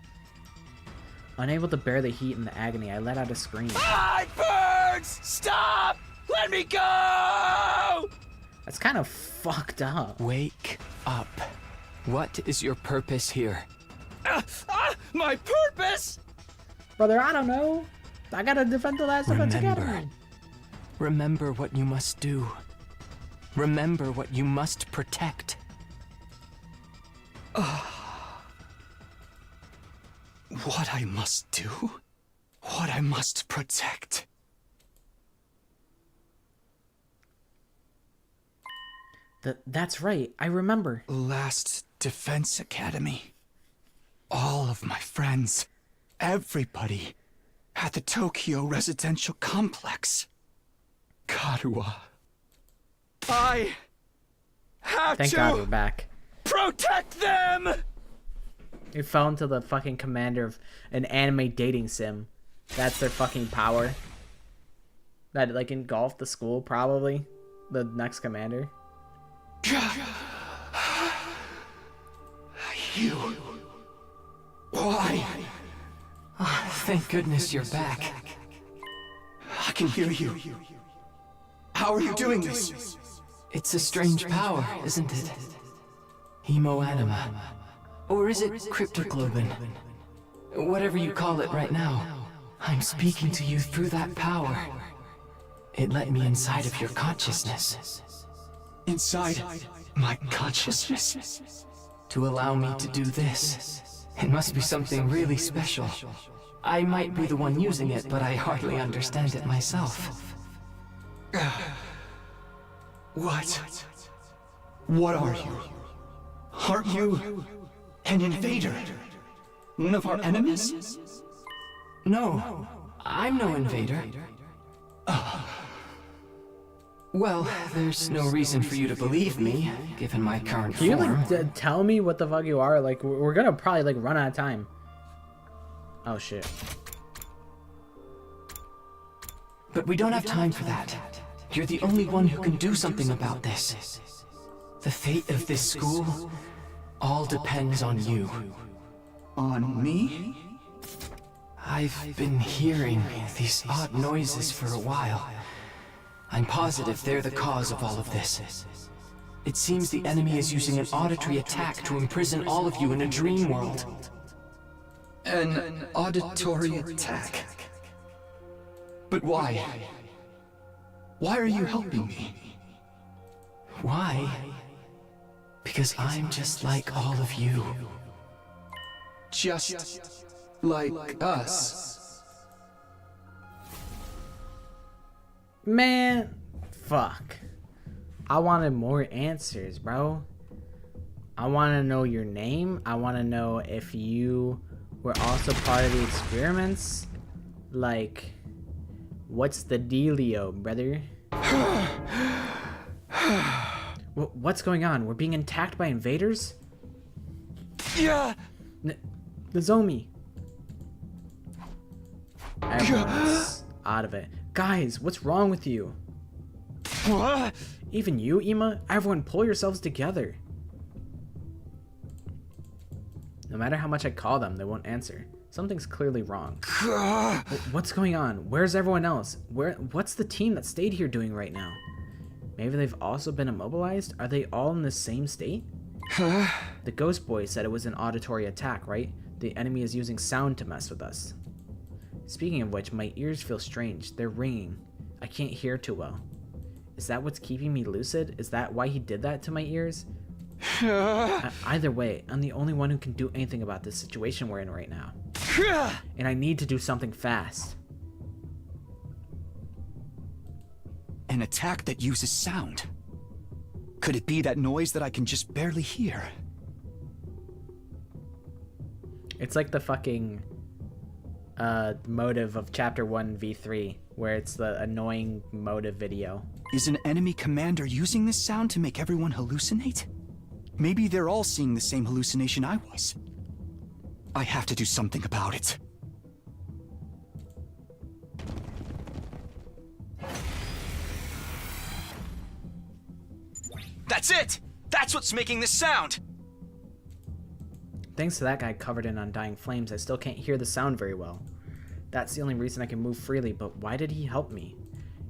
Unable to bear the heat and the agony, I let out a scream. It burns! Stop! Let me go! That's kind of fucked up. Wake up. What is your purpose here? My purpose! Brother, I don't know. I gotta defend the Last Defense Academy. Remember what you must do. Remember what you must protect. What I must do? What I must protect? That's right, I remember. Last Defense Academy. All of my friends, everybody, at the Tokyo Residential Complex. Karuwa. I have Thank to God we're back. protect them! He fell into the fucking commander of an anime dating sim. That's their fucking power. That, like, engulfed the school, probably. The next commander. You. Why? Thank goodness you're back. I can hear you. How are you doing this? It's a strange power, isn't it? Hemoanima. Or is it cryptoglobin? Whatever you call it right now. I'm speaking to you through that power. It let me inside of your consciousness. Inside my consciousness? To allow me to do this. It must be something really special. I might be the one using it, but I hardly understand it myself. What are you? Aren't you an invader? One of our enemies? No, I'm no invader. Well, there's no reason for you to believe me, given my current Can you, form. like, tell me what the fuck you are? Like, we're gonna probably, like, run out of time. Oh, shit. But we don't have time for that. You're the only one who can do something about this. The fate of this school all depends on you. On me? I've been hearing these odd noises for a while. I'm positive they're the cause of all of this. It seems the enemy is using an auditory attack to imprison all of you in a dream world. An auditory attack? But why? Why are you helping me? Why? Because I'm just like all of you. Just like us. Man, fuck. I wanted more answers, bro. I want to know your name. I want to know if you were also part of the experiments. Like, what's the dealio, brother? What's going on? We're being attacked by invaders? Yeah. Nozomi. Everyone's out of it. Guys, what's wrong with you? What? Even you, Ima? Everyone, pull yourselves together. No matter how much I call them, they won't answer. Something's clearly wrong. What's going on? Where's everyone else? What's the team that stayed here doing right now? Maybe they've also been immobilized? Are they all in the same state? The ghost boy said it was an auditory attack, right? The enemy is using sound to mess with us. Speaking of which, my ears feel strange. They're ringing. I can't hear too well. Is that what's keeping me lucid? Is that why he did that to my ears? Either way, I'm the only one who can do anything about this situation we're in right now. And I need to do something fast. An attack that uses sound. Could it be that noise that I can just barely hear? It's like the fucking motive of Chapter 1 V3, where it's the annoying motive video. Is an enemy commander using this sound to make everyone hallucinate? Maybe they're all seeing the same hallucination I was. I have to do something about it. That's it! That's what's making this sound! Thanks to that guy covered in undying flames, I still can't hear the sound very well. That's the only reason I can move freely, but why did he help me?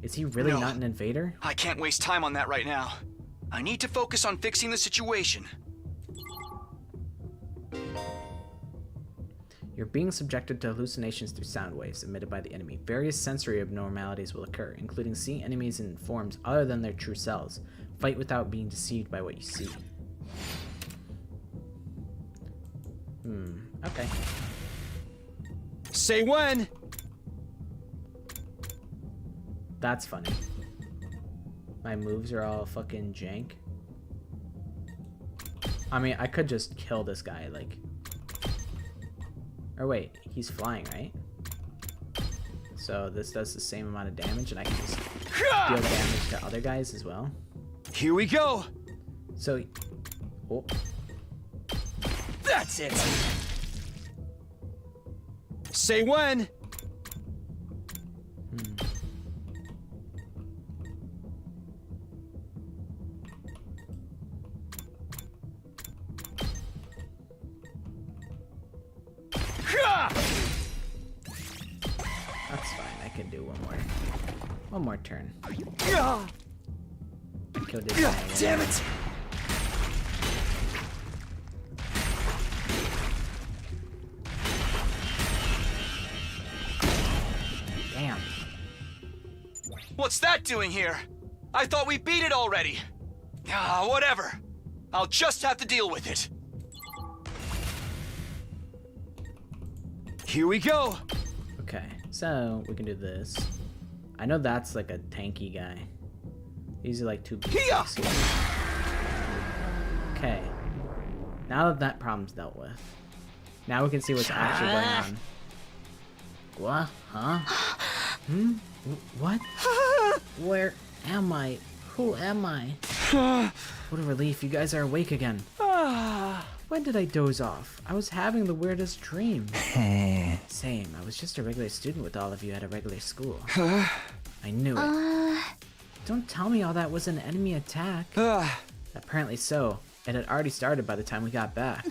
Is he really not an invader? I can't waste time on that right now. I need to focus on fixing the situation. You're being subjected to hallucinations through sound waves emitted by the enemy. Various sensory abnormalities will occur, including seeing enemies in forms other than their true selves. Fight without being deceived by what you see. Okay. Say when! That's funny. My moves are all fucking jank. I mean, I could just kill this guy, like... Or wait, he's flying, right? So this does the same amount of damage, and I can just deal damage to other guys as well. Here we go! So... Oh. That's it! Say when! That's fine, I can do one more turn. Kill this guy. Damn it! Damn. What's that doing here? I thought we beat it already. Ah, whatever. I'll just have to deal with it. Here we go. Okay, so we can do this. I know that's like a tanky guy. These are like two beasts. Okay. Now that that problem's dealt with, now we can see what's actually going on. What? Huh? What? Where am I? Who am I? What a relief, you guys are awake again. When did I doze off? I was having the weirdest dream. Same, I was just a regular student with all of you at a regular school. I knew it. Don't tell me all that was an enemy attack. Apparently so. It had already started by the time we got back.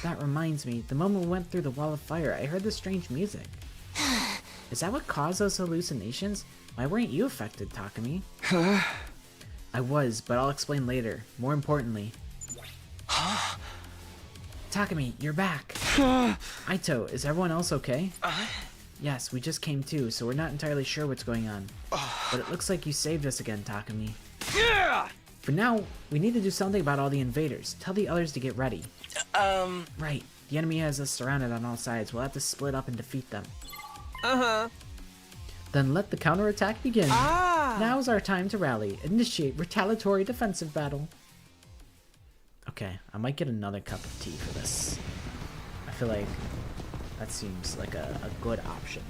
That reminds me, the moment we went through the wall of fire, I heard this strange music. Is that what caused those hallucinations? Why weren't you affected, Takumi? I was, but I'll explain later. More importantly... Takumi, you're back! Aito, is everyone else okay? Yes, we just came to, so we're not entirely sure what's going on. But it looks like you saved us again, Takumi. For now, we need to do something about all the invaders. Tell the others to get ready. Right, the enemy has us surrounded on all sides. We'll have to split up and defeat them. Then let the counterattack begin. Now's our time to rally. Initiate retaliatory defensive battle. Okay, I might get another cup of tea for this. I feel like that seems like a good option.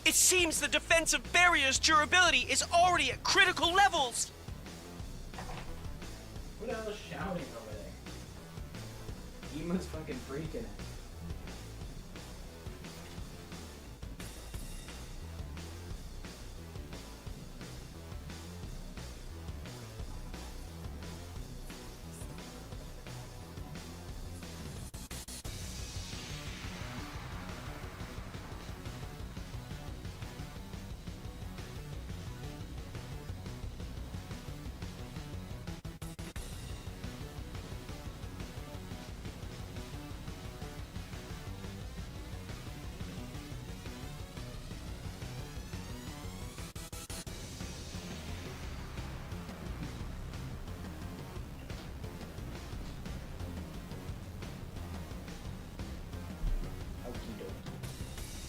It seems the defensive barrier's durability is already at critical levels. Who the hell is shouting over there? Ema's fucking freaking it.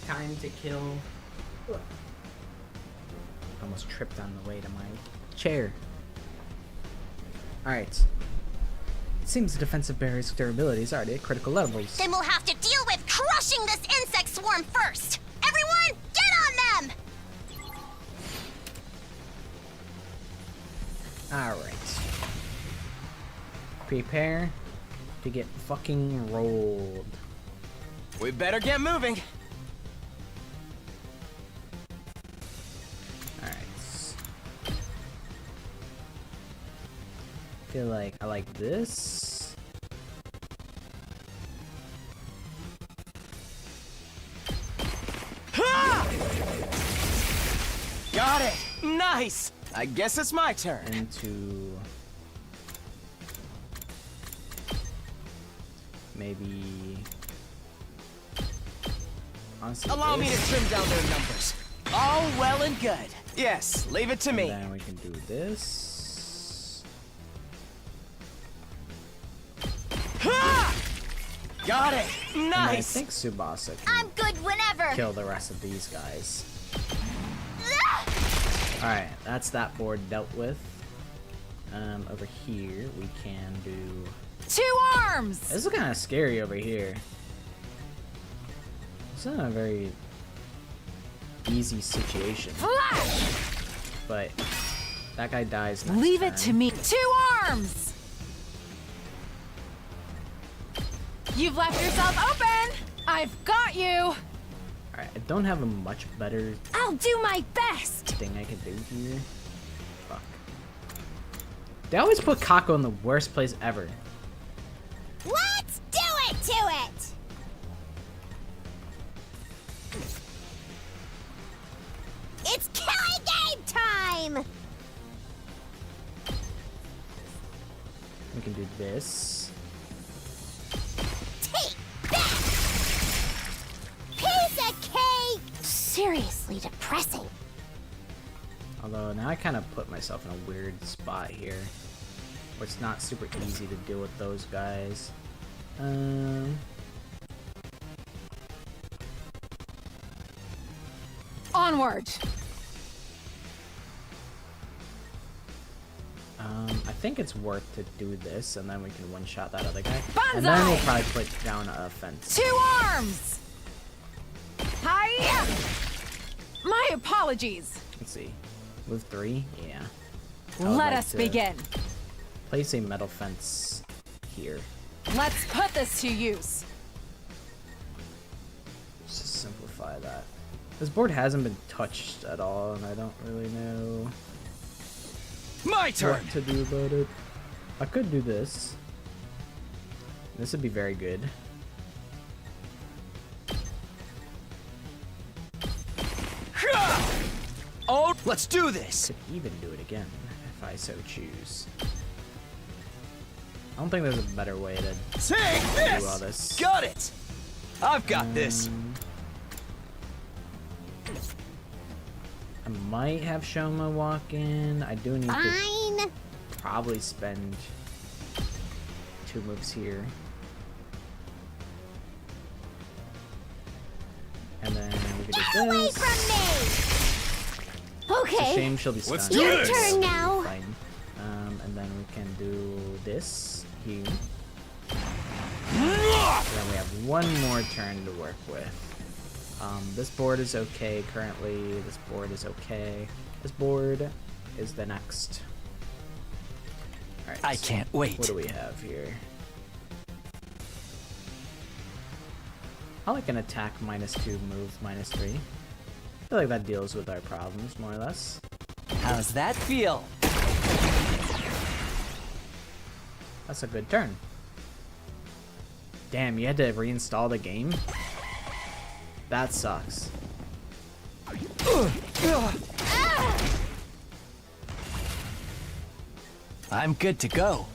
time to kill. Almost tripped on the way to my chair. Alright. It seems the defensive barrier's durability is already at critical levels. Then we'll have to deal with crushing this insect swarm first. Everyone, get on them! Alright. Prepare to get fucking rolled. We better get moving. Alright. Feel like I like this. Got it! Nice! I guess it's my turn. Into maybe honestly, Allow me to trim down their numbers. All well and good. Yes, leave it to me. And then we can do this. Got it! And I Nice! think Tsubasa can I'm good whenever. kill the rest of these guys. Alright, that's that board dealt with. Over here we can do... 2 arms! This is kind of scary over here. It's not a very easy situation. Flash! But that guy dies next Leave it turn. to me. 2 arms! You've left yourself open! I've got you! Alright, I don't have a much better I'll do my best! thing I could do here. Fuck. They always put Kako in the worst place ever. Let's do it to it! It's killing game time! We can do this. Take that! Piece of cake! Seriously depressing. Although now I kind of put myself in a weird spot here, where it's not super easy to deal with those guys. Onward! I think it's worth to do this, and then we can one-shot that other guy. Banzai! And then we'll probably put down a fence. 2 arms! Hiya! My apologies. Let's see. Move 3? Yeah. I would Let like us to begin. Place a metal fence here. Let's put this to use. Just to simplify that. This board hasn't been touched at all, and I don't really know My turn! what to do about it. I could do this. This would be very good. Oh, let's do this! Could even do it again, if I so choose. I don't think there's a better way to Take do all this. Got it! I've got this. I might have Shoma walk in. I do need to probably spend 2 moves here. And then we could do this. Away from me! It's a Okay, shame she'll be stunned. Let's do your this. turn now. Fine. And then we can do this here. Then we have 1 more turn to work with. This board is okay currently. This board is okay. This board is the next. Alright. I can't wait. What do we have here? I like an attack -2, move -3. I feel like that deals with our problems, more or less. How's that feel? That's a good turn. Damn, you had to reinstall the game? That sucks. I'm good to go.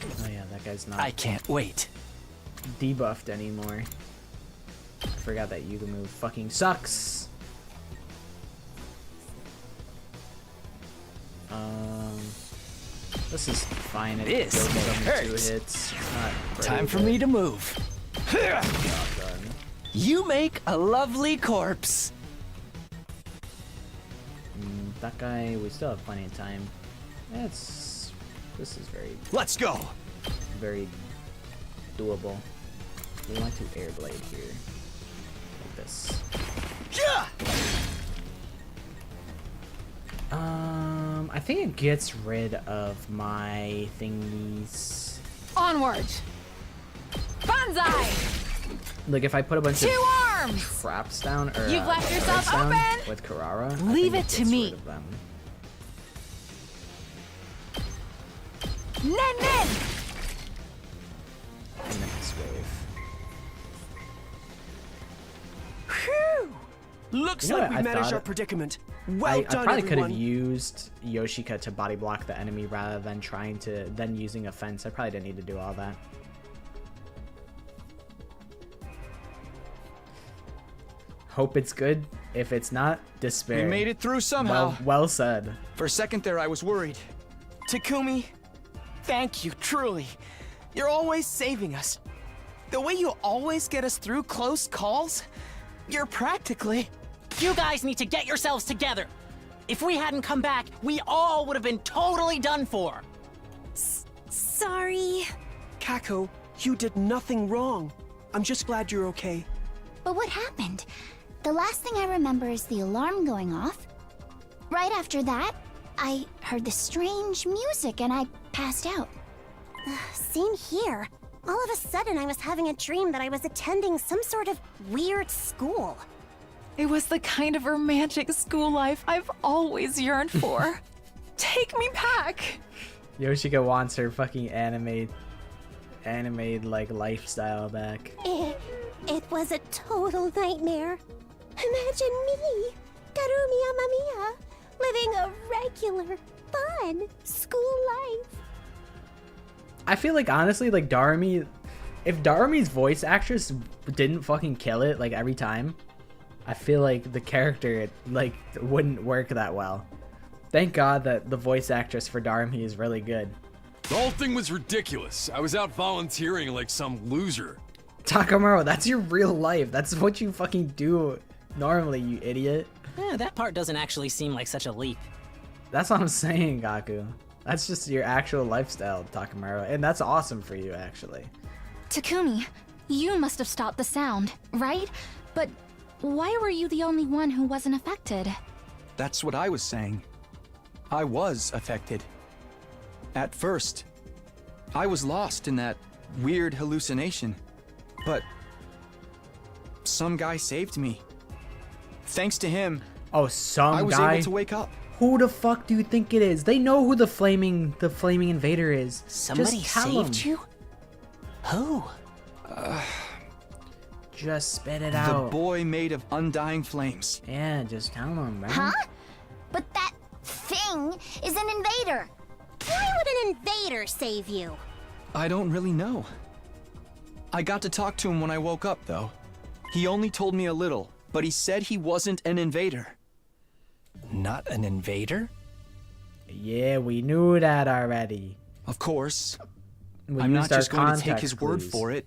Oh yeah, that guy's not I can't wait. debuffed anymore. I forgot that Yuga move fucking sucks. This is fine. It This kills may them in 2 hurt. hits. Not Time very for good. me to move. You make a lovely corpse. That guy, we still have plenty of time. This is very... Let's go! Very doable. We want to air blade here. Like this. Yeah! I think it gets rid of my thingies. Onward! Banzai! Like if I put a bunch Two of arms! traps down, or You've left yourself arrows down open! with Carrara, Leave I it think to me. gets rid of them. Nen! And then this wave. Phew! Looks You know like what we I managed thought? our predicament. Well I done, probably could have everyone. used Yoshika to body block the enemy rather than using a fence. I probably didn't need to do all that. Hope it's good. If it's not, despair. We made it through somehow. Well said. For a second there, I was worried. Takumi, thank you, truly. You're always saving us. The way you always get us through close calls, you're practically... You guys need to get yourselves together. If we hadn't come back, we all would have been totally done for. Sorry. Kako, you did nothing wrong. I'm just glad you're okay. But what happened? The last thing I remember is the alarm going off. Right after that, I heard the strange music and I passed out. Same here. All of a sudden, I was having a dream that I was attending some sort of weird school. It was the kind of romantic school life I've always yearned for. Take me back! Yoshika wants her fucking anime like lifestyle back. It was a total nightmare. Imagine me, Karumi Amamiya, living a regular, fun school life. I feel like honestly, like Darumi, if Darumi's voice actress didn't fucking kill it like every time, I feel like the character like wouldn't work that well. Thank God that the voice actress for Darumi is really good. The whole thing was ridiculous. I was out volunteering like some loser. Takamaro, that's your real life. That's what you fucking do normally, you idiot. That part doesn't actually seem like such a leap. That's what I'm saying, Gaku. That's just your actual lifestyle, Takamaro, and that's awesome for you, actually. Takumi, you must have stopped the sound, right? But why were you the only one who wasn't affected? That's what I was saying. I was affected. At first, I was lost in that weird hallucination. But some guy saved me. Thanks to him, oh, some guy? I was able to wake up. Who the fuck do you think it is? They know who the flaming invader is. Somebody Just tell saved them. you? Who? Just spit it The out. boy made of undying flames. Yeah, just tell them, man. Huh? But that thing is an invader. Why would an invader save you? I don't really know. I got to talk to him when I woke up, though. He only told me a little, but he said he wasn't an invader. Not an invader? Yeah, we knew that already. Of course. We I'm not used our just going to take context his word clues. for it.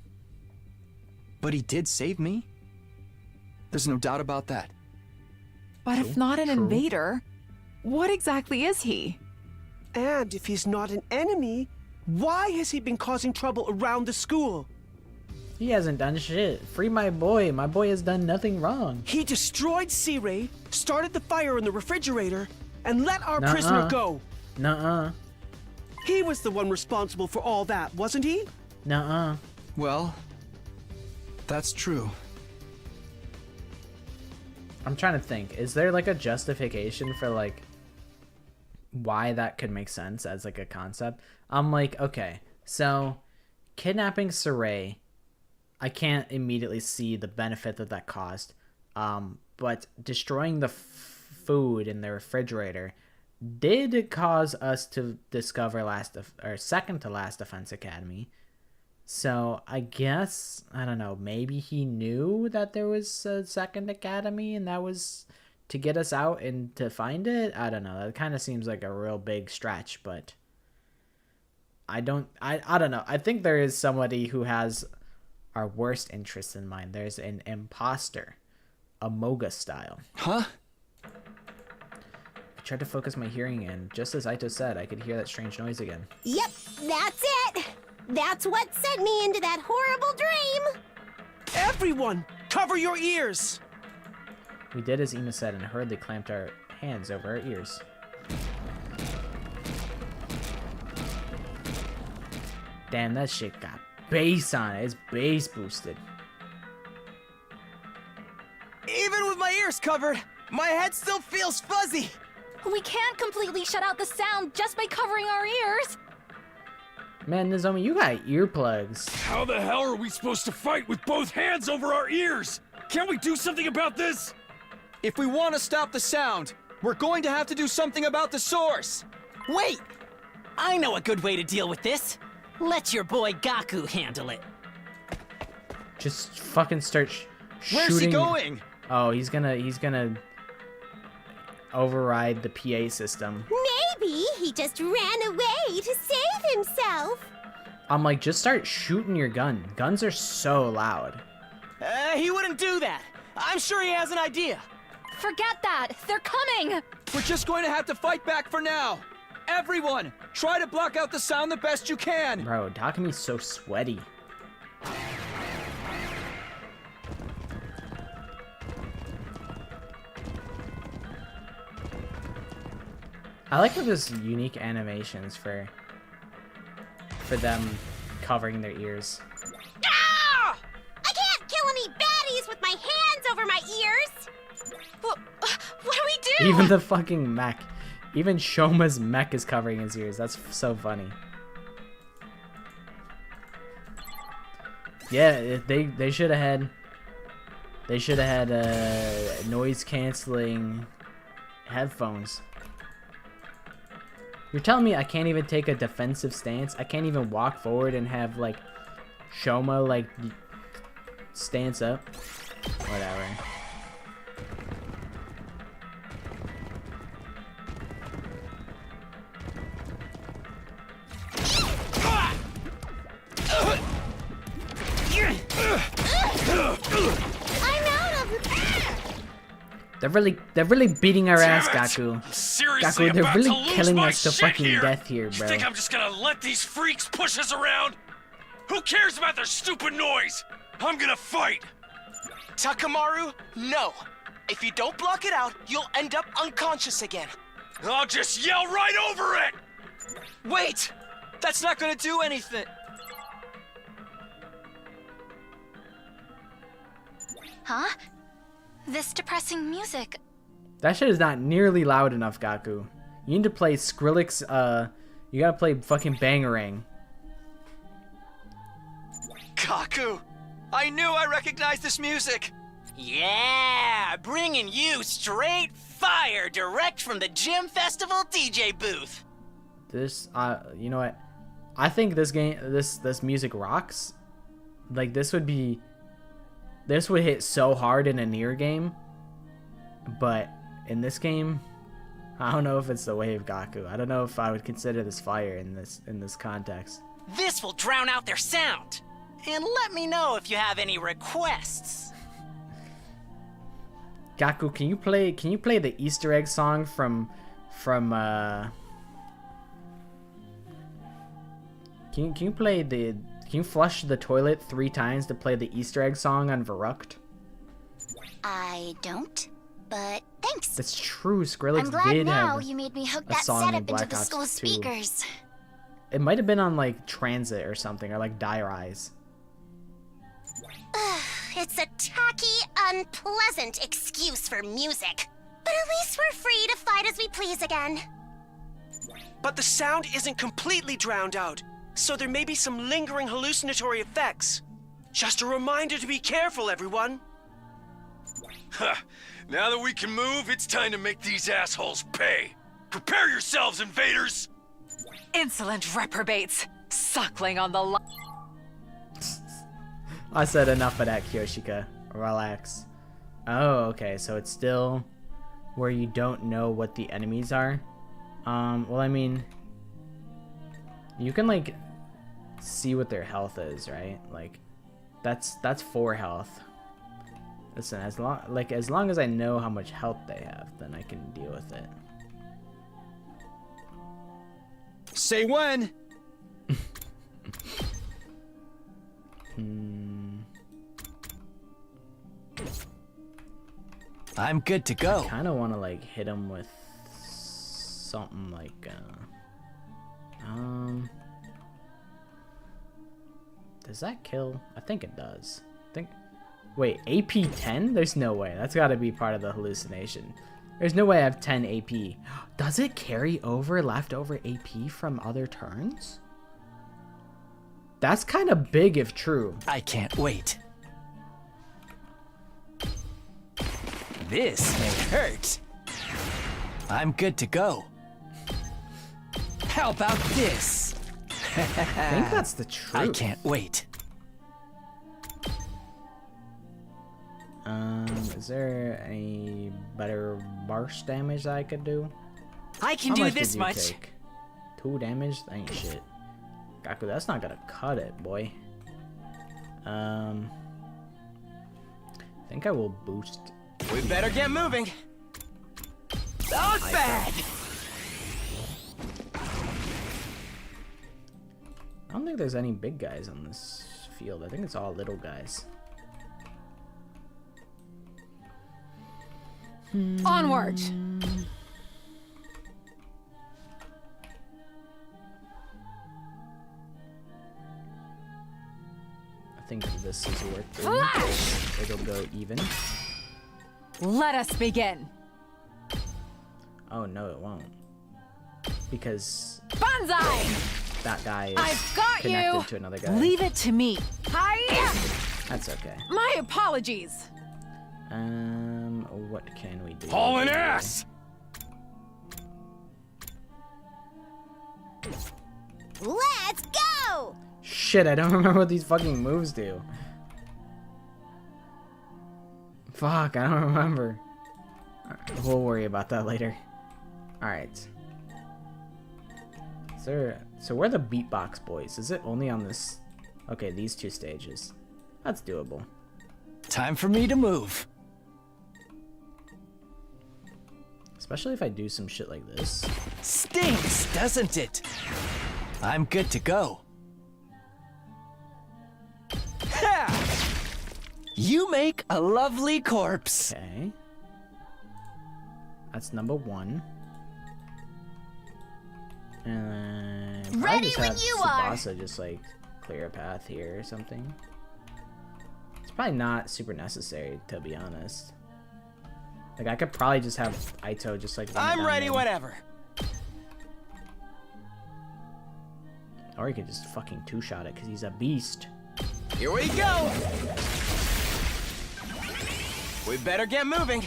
But he did save me. There's no doubt about that. But if not an invader, what exactly is he? And if he's not an enemy, why has he been causing trouble around the school? He hasn't done shit. Free my boy. My boy has done nothing wrong. He destroyed C-Ray, started the fire in the refrigerator, and let our Nuh-uh. prisoner go. Nuh-uh. He was the one responsible for all that, wasn't he? Nuh-uh. Well, that's true. I'm trying to think. Is there like a justification for like why that could make sense as like a concept? I'm like, okay, so kidnapping Saray, I can't immediately see the benefit that caused. But destroying the food in the refrigerator did cause us to discover second to last Defense Academy. So I guess, I don't know, maybe he knew that there was a second academy and that was to get us out and to find it. I don't know. That kind of seems like a real big stretch, but I don't know. I think there is somebody who has our worst interests in mind. There's an imposter, Amoga style. Huh? I tried to focus my hearing in. Just as Aito said, I could hear that strange noise again. Yep, that's it. That's what sent me into that horrible dream. Everyone, cover your ears. We did as Ima said and hurriedly clamped our hands over our ears. Damn, that shit got bass on it. It's bass boosted. Even with my ears covered, my head still feels fuzzy. We can't completely shut out the sound just by covering our ears. Man, Nozomi, you got earplugs. How the hell are we supposed to fight with both hands over our ears? Can't we do something about this? If we want to stop the sound, we're going to have to do something about the source. Wait! I know a good way to deal with this. Let your boy Gaku handle it. Just fucking start shooting. Where's he going? Oh, he's gonna override the PA system. Maybe he just ran away to save himself. I'm like, just start shooting your gun. Guns are so loud. He wouldn't do that. I'm sure he has an idea. Forget that. They're coming. We're just going to have to fight back for now. Everyone, try to block out the sound the best you can. Bro, Takami's so sweaty. I like how there's unique animations for them covering their ears. Ah! I can't kill any baddies with my hands over my ears. What do we do? Even the fucking mech. Even Shoma's mech is covering his ears. That's so funny. Yeah, they should have had noise canceling headphones. You're telling me I can't even take a defensive stance? I can't even walk forward and have like Shoma like stance up? Whatever. I'm out of. They're really beating our ass, Damn it! Gaku. I'm seriously Gaku, they're about really to lose killing my us to shit fucking here. death here, You bro. think I'm just gonna let these freaks push us around? Who cares about their stupid noise? I'm gonna fight. Takamaru, no. If you don't block it out, you'll end up unconscious again. I'll just yell right over it. Wait! That's not going to do anything. Huh? This depressing music. That shit is not nearly loud enough, Gaku. You need to play Skrillex, you gotta play fucking Bangarang. Gaku! I knew I recognized this music! Yeah, bringing you straight fire direct from the Gym Festival DJ booth. This, you know what? I think this game, this music rocks. Like, this would hit so hard in a Nier game. But in this game, I don't know if it's the way of Gaku. I don't know if I would consider this fire in this context. This will drown out their sound. And let me know if you have any requests. Gaku, can you play the Easter egg song from Can you flush the toilet 3 times to play the Easter egg song on Provoked? I don't, but thanks. That's true. Skrillex I'm glad did now have you made me hook a that song in setup into Black the Ops school 2. speakers. It might have been on like Transit or something, or like Die Rise. It's a tacky, unpleasant excuse for music. But at least we're free to fight as we please again. But the sound isn't completely drowned out, so there may be some lingering hallucinatory effects. Just a reminder to be careful, everyone. Huh. Now that we can move, it's time to make these assholes pay. Prepare yourselves, invaders! Insolent reprobates, suckling on the I said enough of that, Kyoshika. Relax. Oh, okay, so it's still where you don't know what the enemies are. Well, I mean, you can like see what their health is, right? Like, That's 4 health. Listen, as long as I know how much health they have, then I can deal with it. Say when. I'm good to go. I kind of want to like hit him with something like does that kill? I think it does. Wait, AP 10? There's no way. That's got to be part of the hallucination. There's no way I have 10 AP. Does it carry over leftover AP from other turns? That's kind of big if true. I can't wait. This may hurt. I'm good to go. How about this? I think that's the truth. I can't wait. Is there any better burst damage that I could do? I can do this much. Take? 2 damage? That ain't shit. Gaku, that's not gonna cut it, boy. I think I will boost. We better get moving. That was bad. I don't think there's any big guys on this field. I think it's all little guys. Onward. I think this is worth doing. It'll go even. Let us begin. Oh no, it won't. Because Banzai! that guy is I've got connected you. to another guy. Leave it to me. Hi. That's okay. My apologies. What can we do? Hauling ass! Let's go! Shit, I don't remember what these fucking moves do. Fuck, I don't remember. Alright, we'll worry about that later. Alright. So where are the beatbox boys? Is it only on this? Okay, these 2 stages. That's doable. Time for me to move. Especially if I do some shit like this. Stinks, doesn't it? I'm good to go. Ha! You make a lovely corpse. Okay. That's number 1. And Ready just when have you are. Tsubasa just like clear a path here or something. It's probably not super necessary, to be honest. Like I could probably just have Aito just like. I'm ready in. whenever. Or he could just fucking 2-shot it because he's a beast. Here we go. We better get moving.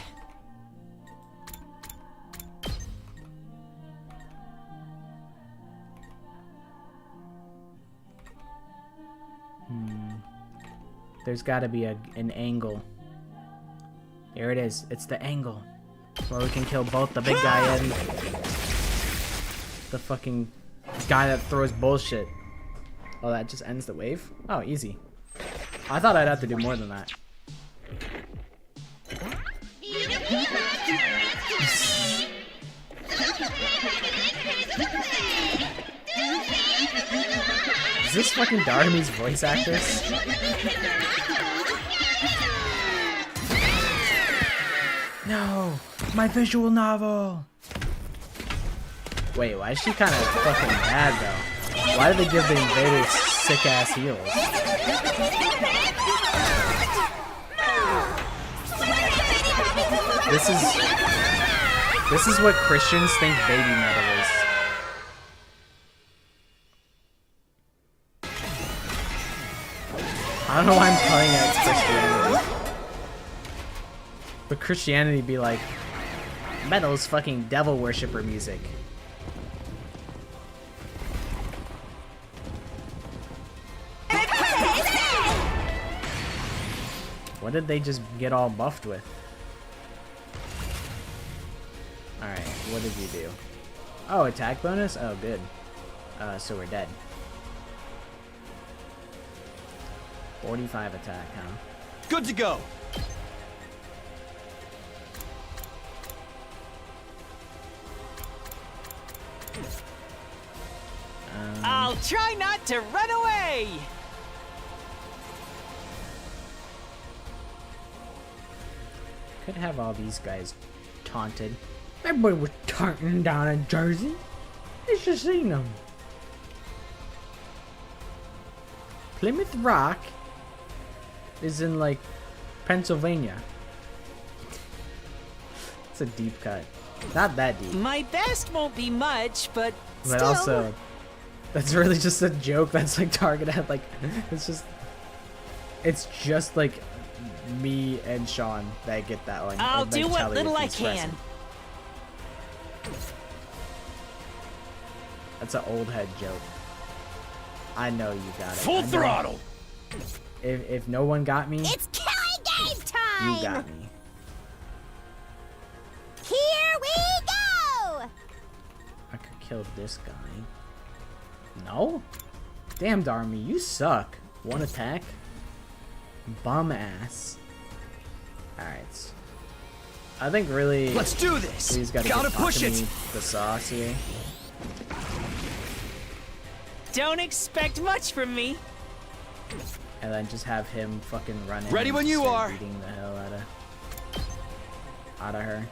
There's got to be an angle. Here it is. It's the angle where we can kill both the big guy and the fucking guy that throws bullshit. Oh, that just ends the wave? Oh, easy. I thought I'd have to do more than that. Is this fucking Darumi's voice actress? No! My visual novel! Wait, why is she kind of fucking bad though? Why did they give the invaders sick ass heals? This is what Christians think baby metal is. I don't know why I'm calling it Christianity. But Christianity be like, metal's fucking devil worshipper music. What did they just get all buffed with? Alright, what did you do? Oh, attack bonus? Oh, good. So we're dead. 45 attack, huh? Good to go. I'll try not to run away! Could have all these guys taunted. Everybody was taunting down in Jersey. It's just seen them. Plymouth Rock is in like Pennsylvania. It's a deep cut. Not that deep. My best won't be much, but But still. also, that's really just a joke that's like targeted at like, it's just like me and Sean that get that one. I'll and, do like, what Telly little if I he's can. present. That's an old head joke. I know you got it. Full I know. throttle. If no one got me, It's killing game time! you got me. Here we go! I could kill this guy. No? Damn, Darmy, you suck. One attack. Bum ass. Alright. I think really. Let's do this. He's got Gotta push it. The sauce here. Don't expect much from me. And then just have him fucking run in. Ready and when you start are. Beating the hell out of her.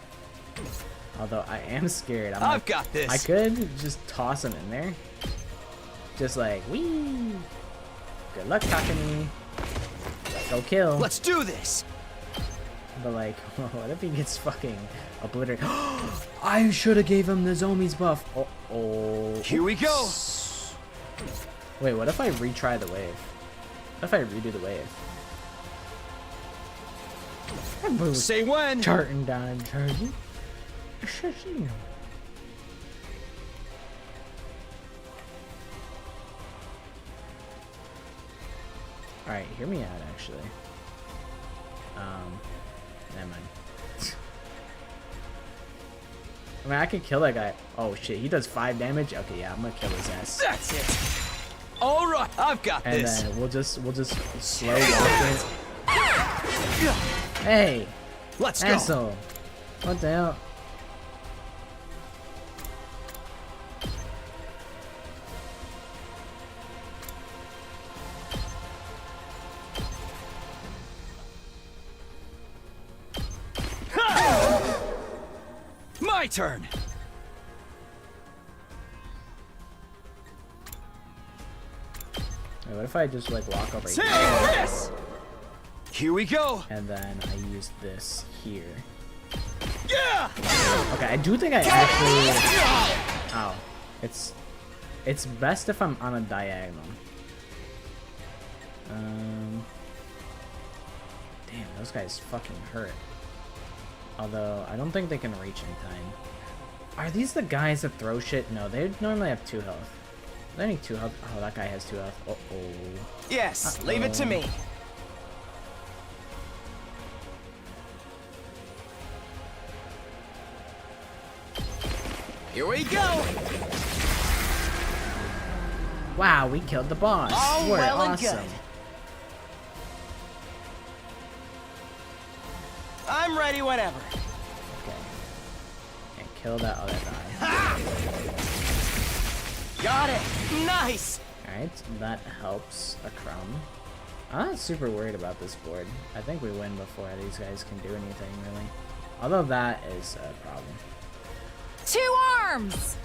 Although I am scared. I've got this. I could just toss him in there. Just like, wee. Good luck, Takami. Go kill. Let's do this. But like, what if he gets fucking obliterated? I should have gave him the Zombie's buff. Oh. Here we go. Wait, what if I retry the wave? What if I redo the wave? Say when. Charting down and charging. Alright, hear me out actually. Never mind. I mean, I could kill that guy. Oh shit, he does 5 damage? Okay, yeah, I'm gonna kill his ass. That's it. All right, I've got And this. then we'll just slow walk it. Hey! Let's asshole. What the hell? My turn. Wait, what if I just like walk over Take here? this. Here we go. And then I use this here. Yeah. Okay, I do think I actually. Oh, it's best if I'm on a diagonal. Damn, those guys fucking hurt. Although I don't think they can reach in time. Are these the guys that throw shit? No, they normally have 2 health. They need 2 health. Oh, that guy has 2 health. Uh-oh. Yes, leave it to me. Here we go. Wow, we killed the boss. All We're well and awesome. good. I'm ready whenever. Okay. And kill that other guy. Got it. Nice. Alright, that helps a crumb. I'm not super worried about this board. I think we win before these guys can do anything, really. Although that is a problem. 2 arms!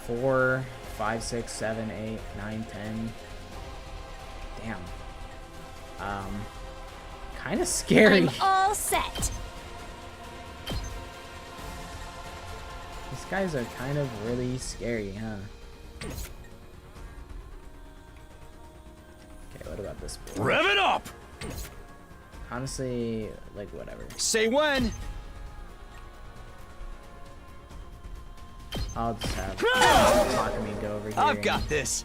Four, 5, 6, 7, 8, 9, 10. Damn. Kind of scary. I'm all set. These guys are kind of really scary, huh? Okay, what about this board? Rev it up! Honestly, like, whatever. Say when. I'll just have Takami go over here. I've got this.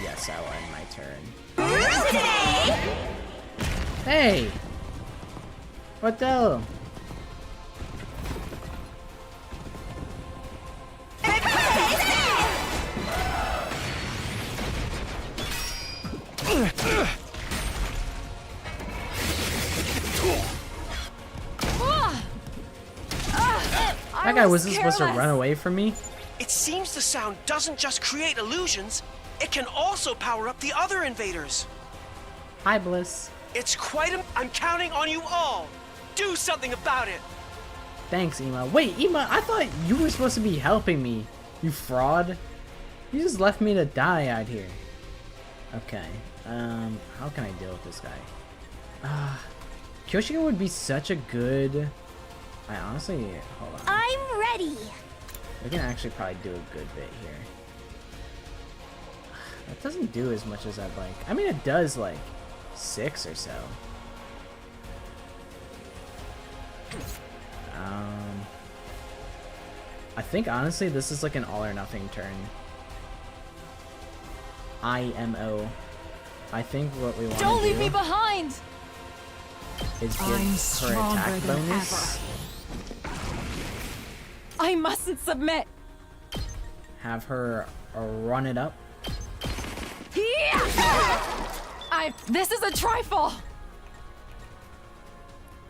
Yes, I will. end my turn. Hey! What the hell? That guy wasn't supposed to run away from me. It seems the sound doesn't just create illusions, it can also power up the other invaders. Hi, Bliss. It's quite I'm counting on you all. Do something about it. Thanks, Ema. Wait, Ema, I thought you were supposed to be helping me, you fraud. You just left me to die out here. Okay, how can I deal with this guy? Kyoshiko would be such a good... I honestly, hold on. I'm ready. We can actually probably do a good bit here. That doesn't do as much as I'd like. I mean, it does like 6 or so. I think honestly this is like an all or nothing turn. IMO. I think what we want to do... Don't leave me behind! ...is give her attack bonus. I mustn't submit! Have her run it up. This is a trifle!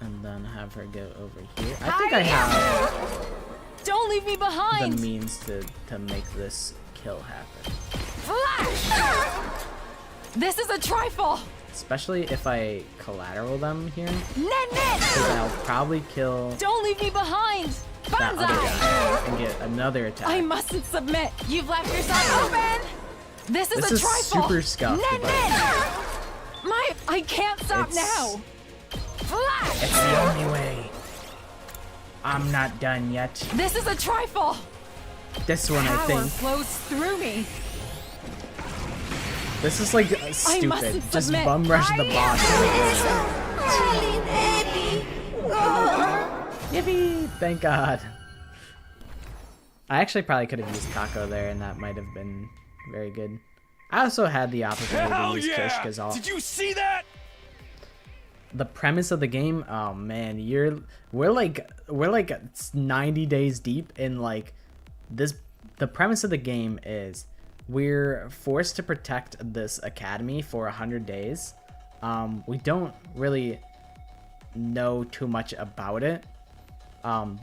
And then have her go over here. I think I have... Don't leave me behind! ...the means to make this kill happen. This is a trifle! Especially if I collateral them here. Net! Because I'll probably kill... Don't leave me behind! ...that other guy and get another attack. I mustn't submit! You've left yourself open! This is a trifle! Super scuffed. I can't stop now! It's the only way. I'm not done yet. This is a trifle! This one, Power I think. flows through me. This is like stupid. Just bum rush the boss. Yippee! Thank God. I actually probably could have used Kako there, and that might have been very good. I also had the opportunity to use Kish because all. Did you see that? The premise of the game, oh man, we're like 90 days deep in like this. The premise of the game is we're forced to protect this academy for 100 days. We don't really know too much about it.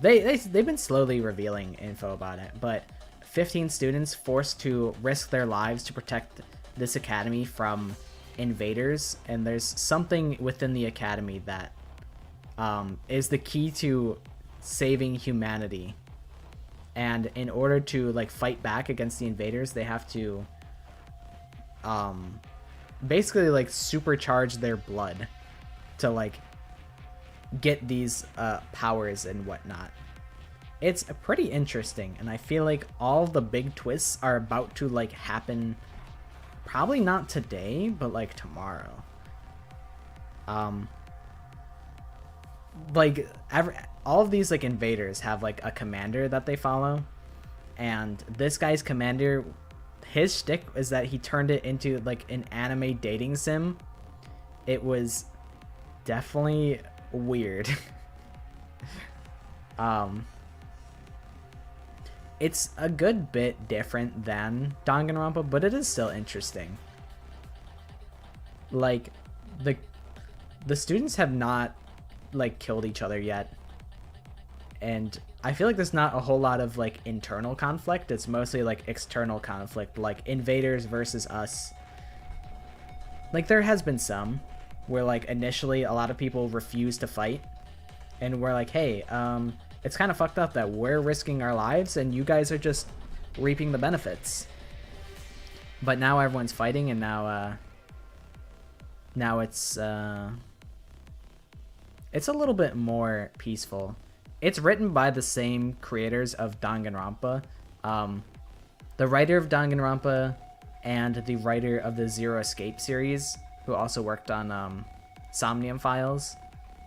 They've been slowly revealing info about it, but 15 students forced to risk their lives to protect this academy from invaders, and there's something within the academy that is the key to saving humanity. And in order to like fight back against the invaders, they have to basically like supercharge their blood to like get these powers and whatnot. It's pretty interesting, and I feel like all the big twists are about to like happen, probably not today, but like tomorrow. Like all of these like invaders have like a commander that they follow, and this guy's commander, his shtick is that he turned it into like an anime dating sim. It was definitely weird. It's a good bit different than Danganronpa, but it is still interesting. Like the students have not like killed each other yet, and I feel like there's not a whole lot of like internal conflict. It's mostly like external conflict, like invaders versus us. Like there has been some where like initially a lot of people refuse to fight, and we're like, hey, it's kind of fucked up that we're risking our lives and you guys are just reaping the benefits. But now everyone's fighting, and now it's a little bit more peaceful. It's written by the same creators of Danganronpa. The writer of Danganronpa and the writer of the Zero Escape series, who also worked on Somnium Files.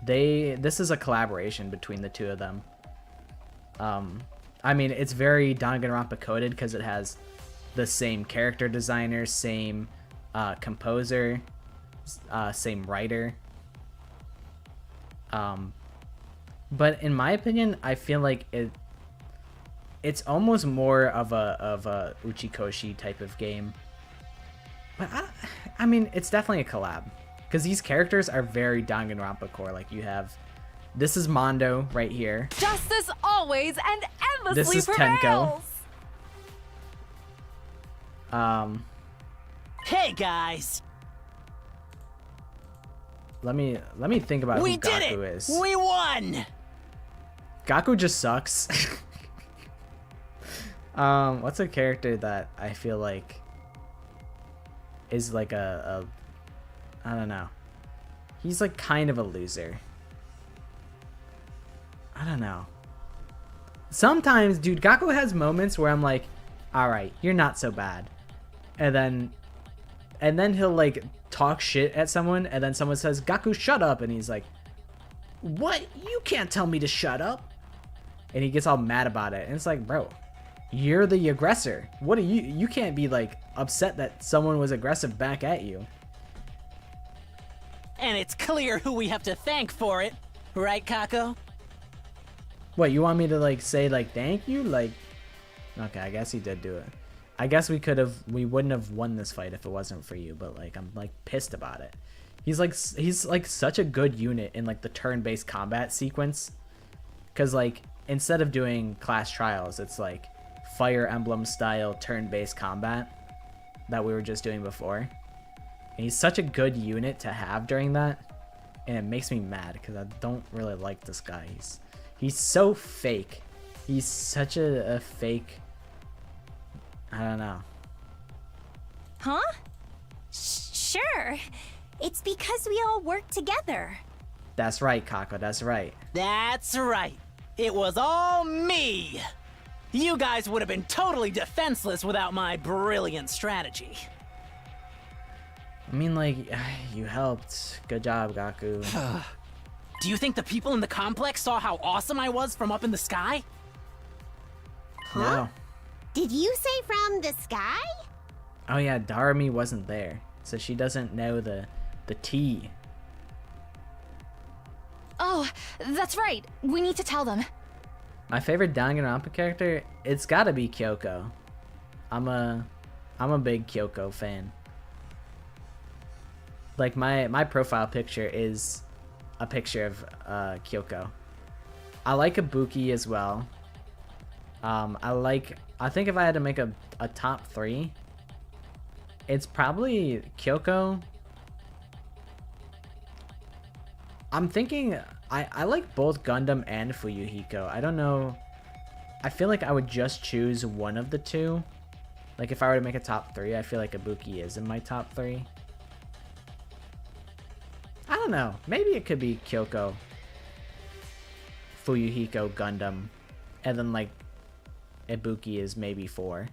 This is a collaboration between the two of them. I mean, it's very Danganronpa coded because it has the same character designers, same composer, same writer. But in my opinion, I feel like it's almost more of a Uchikoshi type of game. But I mean, it's definitely a collab because these characters are very Danganronpa core. Like you have, this is Mondo right here. Justice always and endlessly This is prevails. Tenko. Hey guys, Let me think about we who did Gaku it! is. We won! Gaku just sucks. What's a character that I feel like is like I don't know. He's like kind of a loser. I don't know. Sometimes, dude, Gaku has moments where I'm like, all right, you're not so bad. And then he'll like talk shit at someone, and then someone says, Gaku, shut up. And he's like, what? You can't tell me to shut up. And he gets all mad about it. And it's like, bro, you're the aggressor. What are you can't be like upset that someone was aggressive back at you. And it's clear who we have to thank for it. Right, Kako? What, you want me to like say like thank you? Like, okay, I guess he did do it. I guess we wouldn't have won this fight if it wasn't for you, but like I'm like pissed about it. He's like such a good unit in like the turn-based combat sequence. Cause like instead of doing class trials, it's like Fire Emblem style turn-based combat that we were just doing before. And he's such a good unit to have during that. And it makes me mad because I don't really like this guy. He's so fake. He's such a fake. I don't know. Huh? Sure. It's because we all work together. That's right, Kako. That's right. That's right. It was all me. You guys would have been totally defenseless without my brilliant strategy. I mean, like, you helped. Good job, Gaku. Do you think the people in the complex saw how awesome I was from up in the sky? No. Did you say from the sky? Oh yeah, Darumi wasn't there, so she doesn't know the T. Oh, that's right. We need to tell them. My favorite Danganronpa character, it's gotta be Kyoko. I'm a big Kyoko fan. Like my profile picture is a picture of Kyoko. I like Ibuki as well. I think if I had to make a top 3, it's probably Kyoko. I'm thinking I like both Gundam and Fuyuhiko. I don't know. I feel like I would just choose one of the two. Like if I were to make a top 3, I feel like Ibuki is in my top 3. I don't know. Maybe it could be Kyoko, Fuyuhiko, Gundam, and then like Ibuki is maybe 4.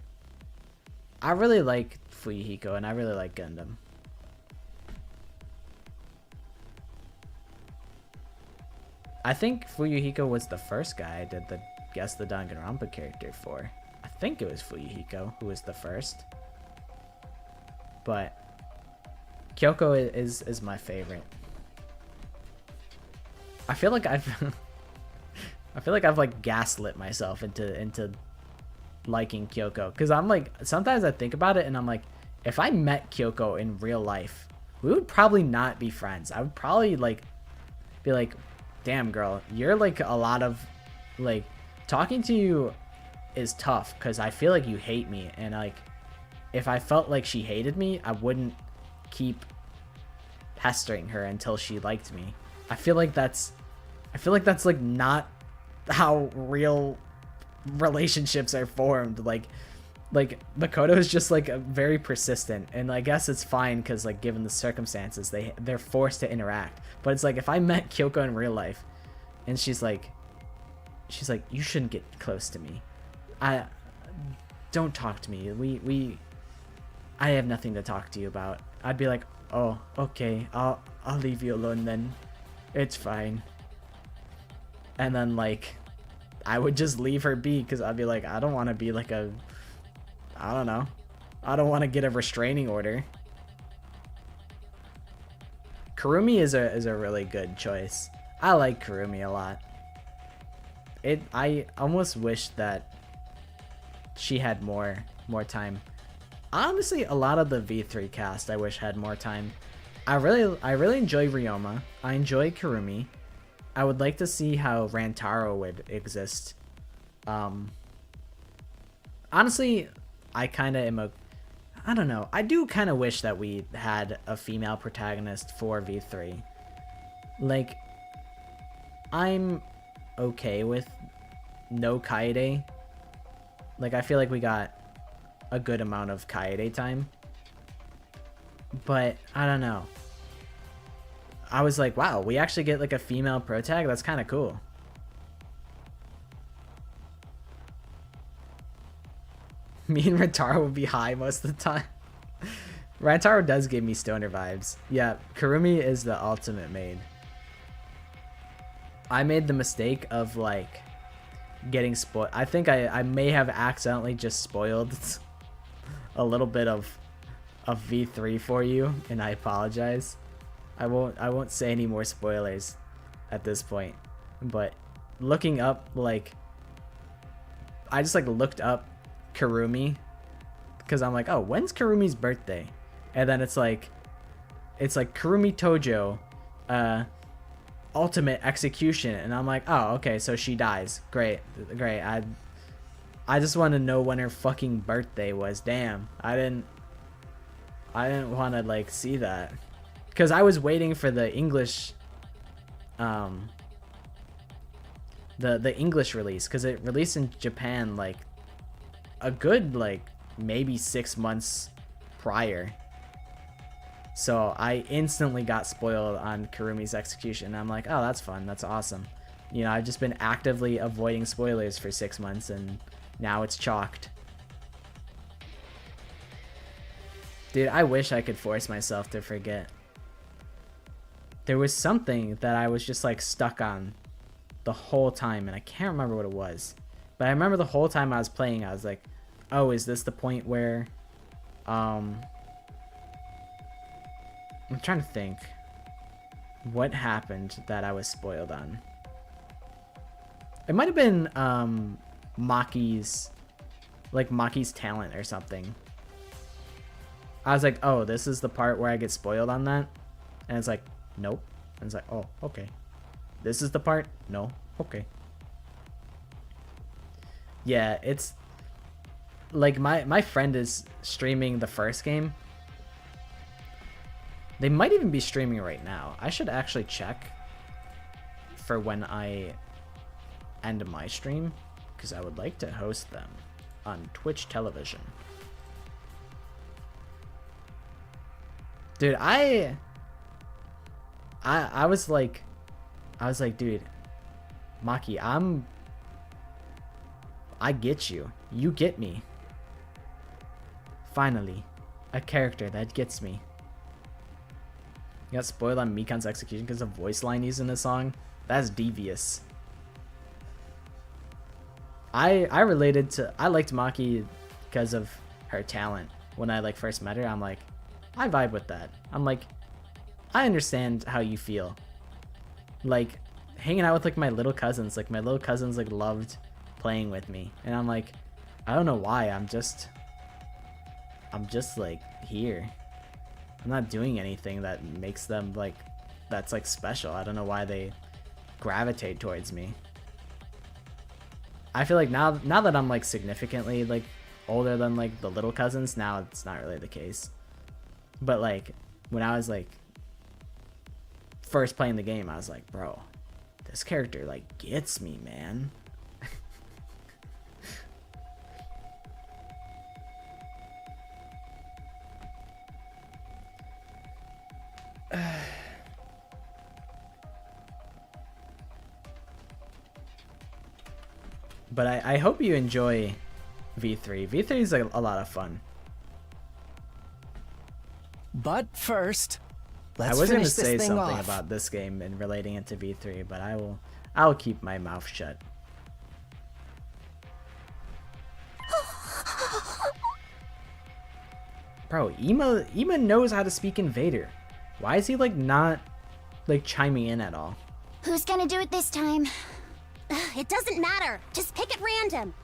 I really like Fuyuhiko and I really like Gundam. I think Fuyuhiko was the first guy I did guess the Danganronpa character for. I think it was Fuyuhiko who was the first. But Kyoko is my favorite. I feel like I've like gaslit myself into liking Kyoko, because I'm like, sometimes I think about it and I'm like, if I met Kyoko in real life, we would probably not be friends. I would probably like be like, damn girl, you're like a lot of like, talking to you is tough because I feel like you hate me, and like if I felt like she hated me, I wouldn't keep pestering her until she liked me. I feel like that's like not how real relationships are formed. Like Makoto is just like very persistent, and I guess it's fine because like given the circumstances they're forced to interact. But it's like if I met Kyoko in real life and she's like you shouldn't get close to me, don't talk to me, I have nothing to talk to you about, I'd be like, oh okay, I'll leave you alone then, it's fine. And then like I would just leave her be because I'd be like, I don't want to be like I don't know, I don't want to get a restraining order. Kurumi is a really good choice. I like Kurumi a lot. I almost wish that she had more time. Honestly, a lot of the V3 cast I wish had more time. I really enjoy Ryoma. I enjoy Kurumi. I would like to see how Rantaro would exist. Honestly, I kind of am I don't know. I do kind of wish that we had a female protagonist for V3. Like, I'm okay with no Kaede. Like, I feel like we got a good amount of Kaede time. But, I don't know. I was like, wow, we actually get like a female protag? That's kind of cool. Me and Rantaro would be high most of the time. Rantaro does give me stoner vibes. Yeah, Kurumi is the ultimate maid. I made the mistake of like getting spoiled. I think I may have accidentally just spoiled a little bit of V3 for you, and I apologize. I won't say any more spoilers at this point. But looking up, like, I just like looked up Kurumi because I'm like, oh, when's Kurumi's birthday? And then it's like Kurumi Tojo ultimate execution, and I'm like, oh, okay, so she dies. Great. I just want to know when her fucking birthday was. Damn, I didn't want to like see that because I was waiting for the English the English release, because it released in Japan like a good like maybe 6 months prior. So I instantly got spoiled on Kurumi's execution. I'm like, oh, that's fun. That's awesome. You know, I've just been actively avoiding spoilers for 6 months, and now it's chalked. Dude, I wish I could force myself to forget. There was something that I was just like stuck on the whole time, and I can't remember what it was. But I remember the whole time I was playing, I was like, oh, is this the point where I'm trying to think what happened that I was spoiled on. It might have been Maki's talent or something. I was like, oh, this is the part where I get spoiled on that? And it's like, nope. And it's like, oh, okay. This is the part? No. Okay. Yeah, it's like my friend is streaming the first game. They might even be streaming right now. I should actually check for when I end my stream, because I would like to host them on Twitch television. Dude, I was like, dude, Maki, I get you. You get me. Finally, a character that gets me. You got spoiled on Mikan's execution because of voice line used in the song? That's devious. I liked Maki because of her talent. When I like first met her, I'm like, I vibe with that. I'm like, I understand how you feel. Like, hanging out with like my little cousins. Like, my little cousins like loved playing with me. And I'm like, I don't know why. I'm just like here. I'm not doing anything that makes them like, that's like special. I don't know why they gravitate towards me. I feel like now that I'm like significantly like older than like the little cousins, now it's not really the case. But like when I was like first playing the game, I was like, bro, this character like gets me, man. But I hope you enjoy V3. V3 is a lot of fun. But first, let's I was going to finish this say thing something off. about this game and relating it to V3, but I'll keep my mouth shut. Bro, Ima knows how to speak Invader. Why is he like not like chiming in at all. Who's gonna do it this time? It doesn't matter. Just pick at random.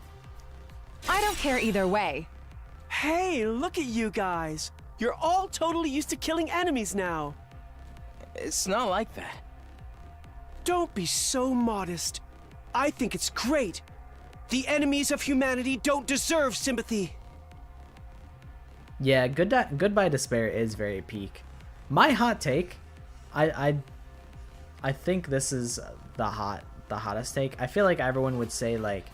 I don't care either way. Hey, look at you guys. You're all totally used to killing enemies now. It's not like that. Don't be so modest. I think it's great. The enemies of humanity don't deserve sympathy. Yeah, Goodbye Despair is very peak. My hot take, I think this is the hottest take. I feel like everyone would say like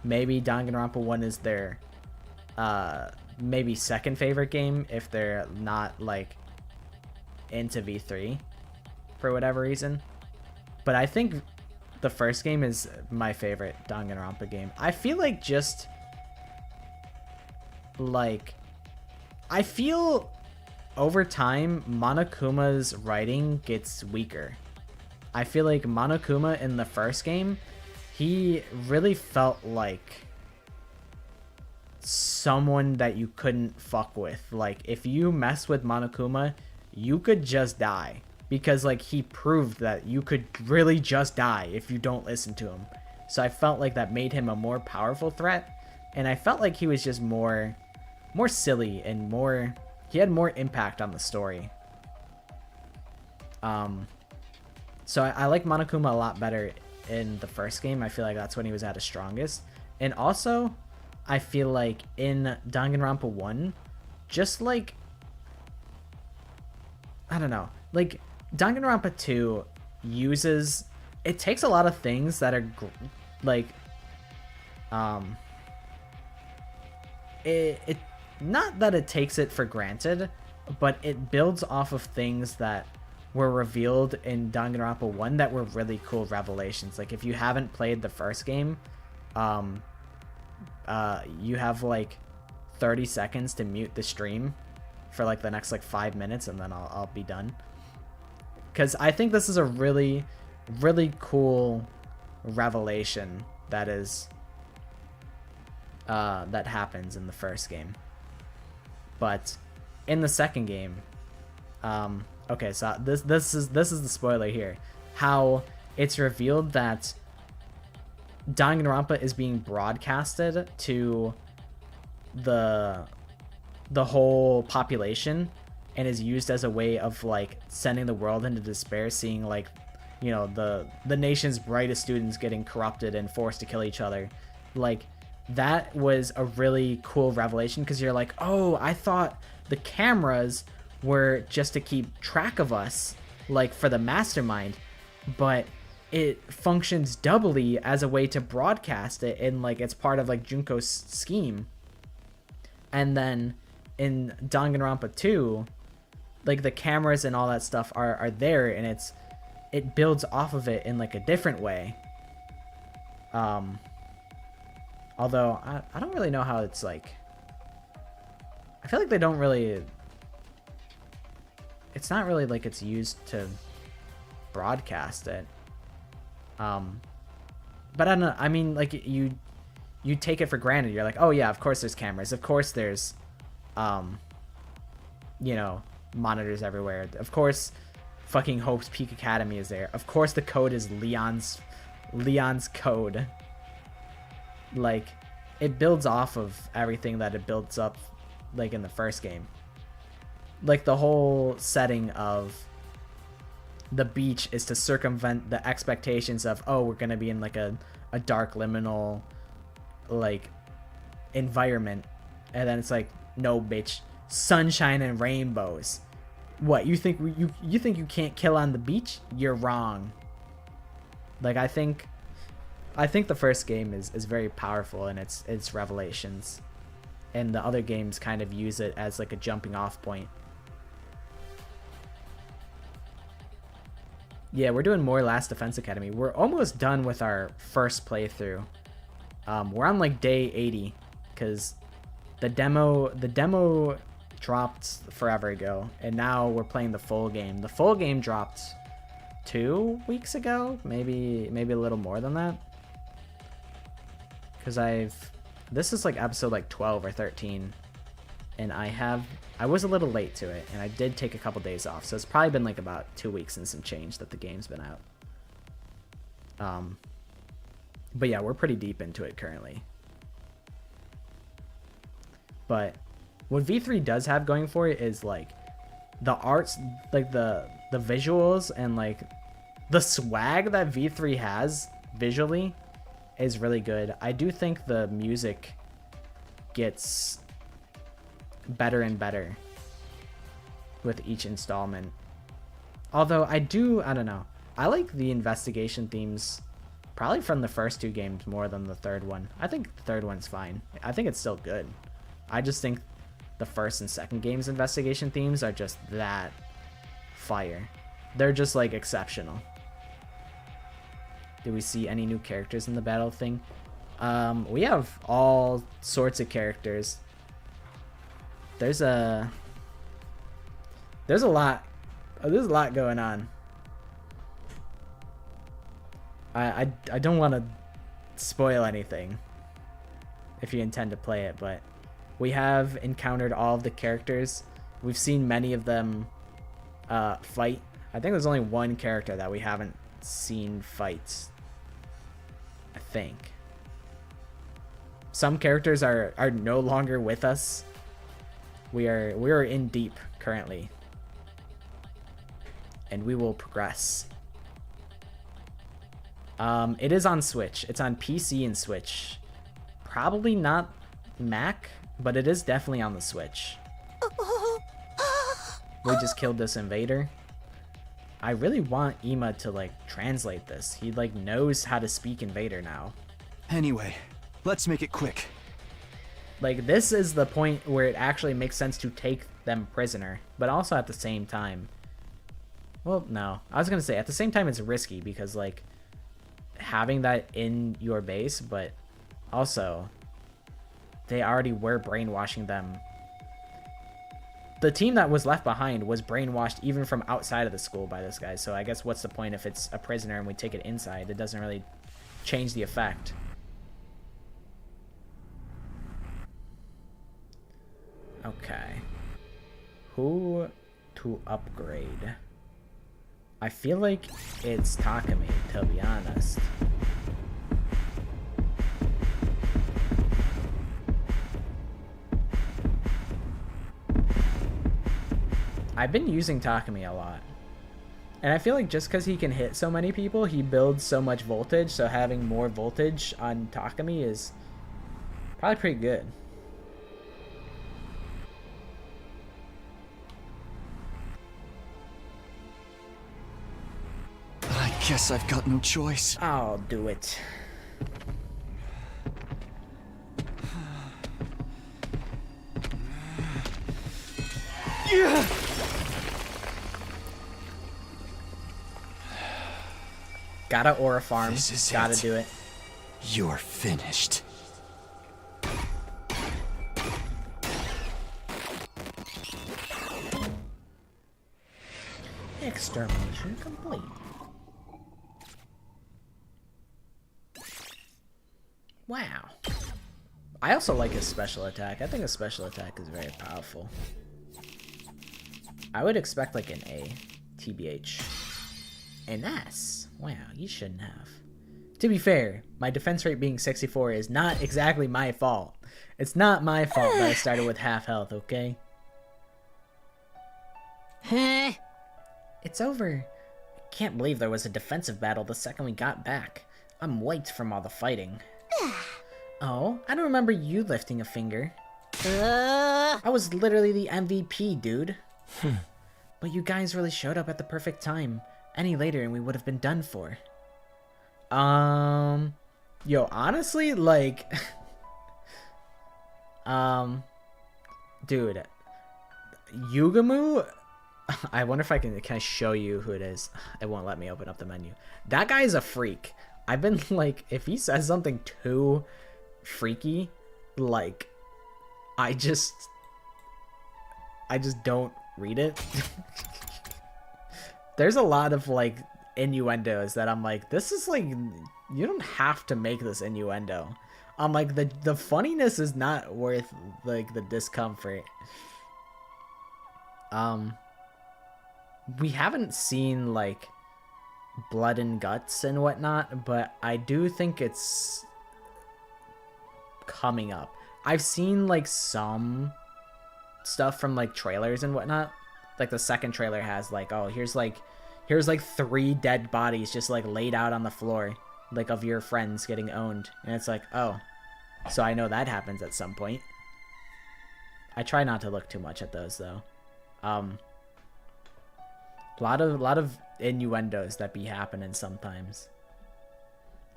maybe Danganronpa 1 is their maybe second favorite game if they're not like into V3 for whatever reason. But I think the first game is my favorite Danganronpa game. I feel like just like I feel over time Monokuma's writing gets weaker. I feel like Monokuma in the first game, he really felt like someone that you couldn't fuck with. Like if you mess with Monokuma, you could just die. Because like he proved that you could really just die if you don't listen to him. So I felt like that made him a more powerful threat. And I felt like he was just more silly and more, he had more impact on the story. So I like Monokuma a lot better in the first game. I feel like that's when he was at his strongest. And also, I feel like in Danganronpa 1, just like, I don't know, like Danganronpa 2 uses, it takes a lot of things that are like, it not that it takes it for granted, but it builds off of things that were revealed in Danganronpa 1 that were really cool revelations. Like if you haven't played the first game, you have like 30 seconds to mute the stream for like the next like 5 minutes, and then I'll be done. Because I think this is a really, really cool revelation that is that happens in the first game. But in the second game, okay, so this is the spoiler here. How it's revealed that Danganronpa is being broadcasted to the whole population and is used as a way of like sending the world into despair, seeing like, you know, the nation's brightest students getting corrupted and forced to kill each other. Like that was a really cool revelation, because you're like, oh, I thought the cameras were just to keep track of us, like for the mastermind, but it functions doubly as a way to broadcast it, and like it's part of like Junko's scheme. And then in Danganronpa 2, like the cameras and all that stuff are there, and it builds off of it in like a different way. Although I don't really know how it's like, I feel like they don't really, it's not really like it's used to broadcast it. But I don't know, I mean, like you take it for granted. You're like, oh yeah, of course there's cameras, of course there's you know, monitors everywhere, of course fucking Hope's Peak Academy is there, of course the code is Leon's code. Like it builds off of everything that it builds up like in the first game. Like the whole setting of the beach is to circumvent the expectations of, oh, we're gonna be in like a dark liminal like environment, and then it's like, no bitch, sunshine and rainbows. What, you think you think you can't kill on the beach? You're wrong. Like I think the first game is very powerful in its revelations, and the other games kind of use it as like a jumping off point. Yeah, we're doing more Last Defense Academy. We're almost done with our first playthrough. We're on like day 80, because the demo dropped forever ago, and now we're playing the full game. The full game dropped 2 weeks ago, maybe a little more than that. Because this is like episode like 12 or 13. And I was a little late to it, and I did take a couple days off, so it's probably been like about 2 weeks and some change that the game's been out. But yeah, we're pretty deep into it currently. But what V3 does have going for it is like the arts, like the visuals and like the swag that V3 has visually is really good. I do think the music gets better and better with each installment. Although I don't know. I like the investigation themes probably from the first 2 games more than the third one. I think the third one's fine. I think it's still good. I just think the first and second game's investigation themes are just that fire. They're just like exceptional. Do we see any new characters in the battle thing? We have all sorts of characters. There's a lot going on. I don't want to spoil anything if you intend to play it, but we have encountered all of the characters. We've seen many of them fight. I think there's only one character that we haven't seen fight. I think. Some characters are no longer with us. We are in deep currently. And we will progress. It is on Switch. It's on PC and Switch. Probably not Mac, but it is definitely on the Switch. We just killed this invader. I really want Ima to like translate this. He like knows how to speak invader now. Anyway, let's make it quick. Like this is the point where it actually makes sense to take them prisoner, but also at the same time, well, no, I was gonna say at the same time it's risky because like having that in your base, but also they already were brainwashing them. The team that was left behind was brainwashed even from outside of the school by this guy, so I guess what's the point if it's a prisoner and we take it inside? It doesn't really change the effect. Okay. Who to upgrade? I feel like it's Takumi, to be honest. I've been using Takumi a lot. And I feel like just because he can hit so many people, he builds so much voltage, so having more voltage on Takumi is probably pretty good. I guess I've got no choice. I'll do it. Yeah. Gotta aura farm. This is Gotta it. do it. You're finished. Extermination complete. Wow. I also like his special attack. I think his special attack is very powerful. I would expect like an A, TBH. An S. Wow, you shouldn't have. To be fair, my defense rate being 64 is not exactly my fault. It's not my fault that I started with half health, okay? Huh? It's over. I can't believe there was a defensive battle the second we got back. I'm wiped from all the fighting. Oh, I don't remember you lifting a finger. I was literally the MVP, dude. But you guys really showed up at the perfect time. Any later and we would have been done for. Yo, honestly, like... dude. Yugamu... I wonder if can I show you who it is? It won't let me open up the menu. That guy is a freak. I've been like, if he says something too freaky, like, I just don't read it. There's a lot of like innuendos that I'm like, this is like, you don't have to make this innuendo. I'm like, the funniness is not worth like the discomfort. We haven't seen like blood and guts and whatnot, but I do think it's coming up. I've seen like some stuff from like trailers and whatnot. Like the second trailer has like, oh, here's like 3 dead bodies just like laid out on the floor, like of your friends getting owned, and it's like, oh, so I know that happens at some point. I try not to look too much at those though. A lot of innuendos that be happening sometimes.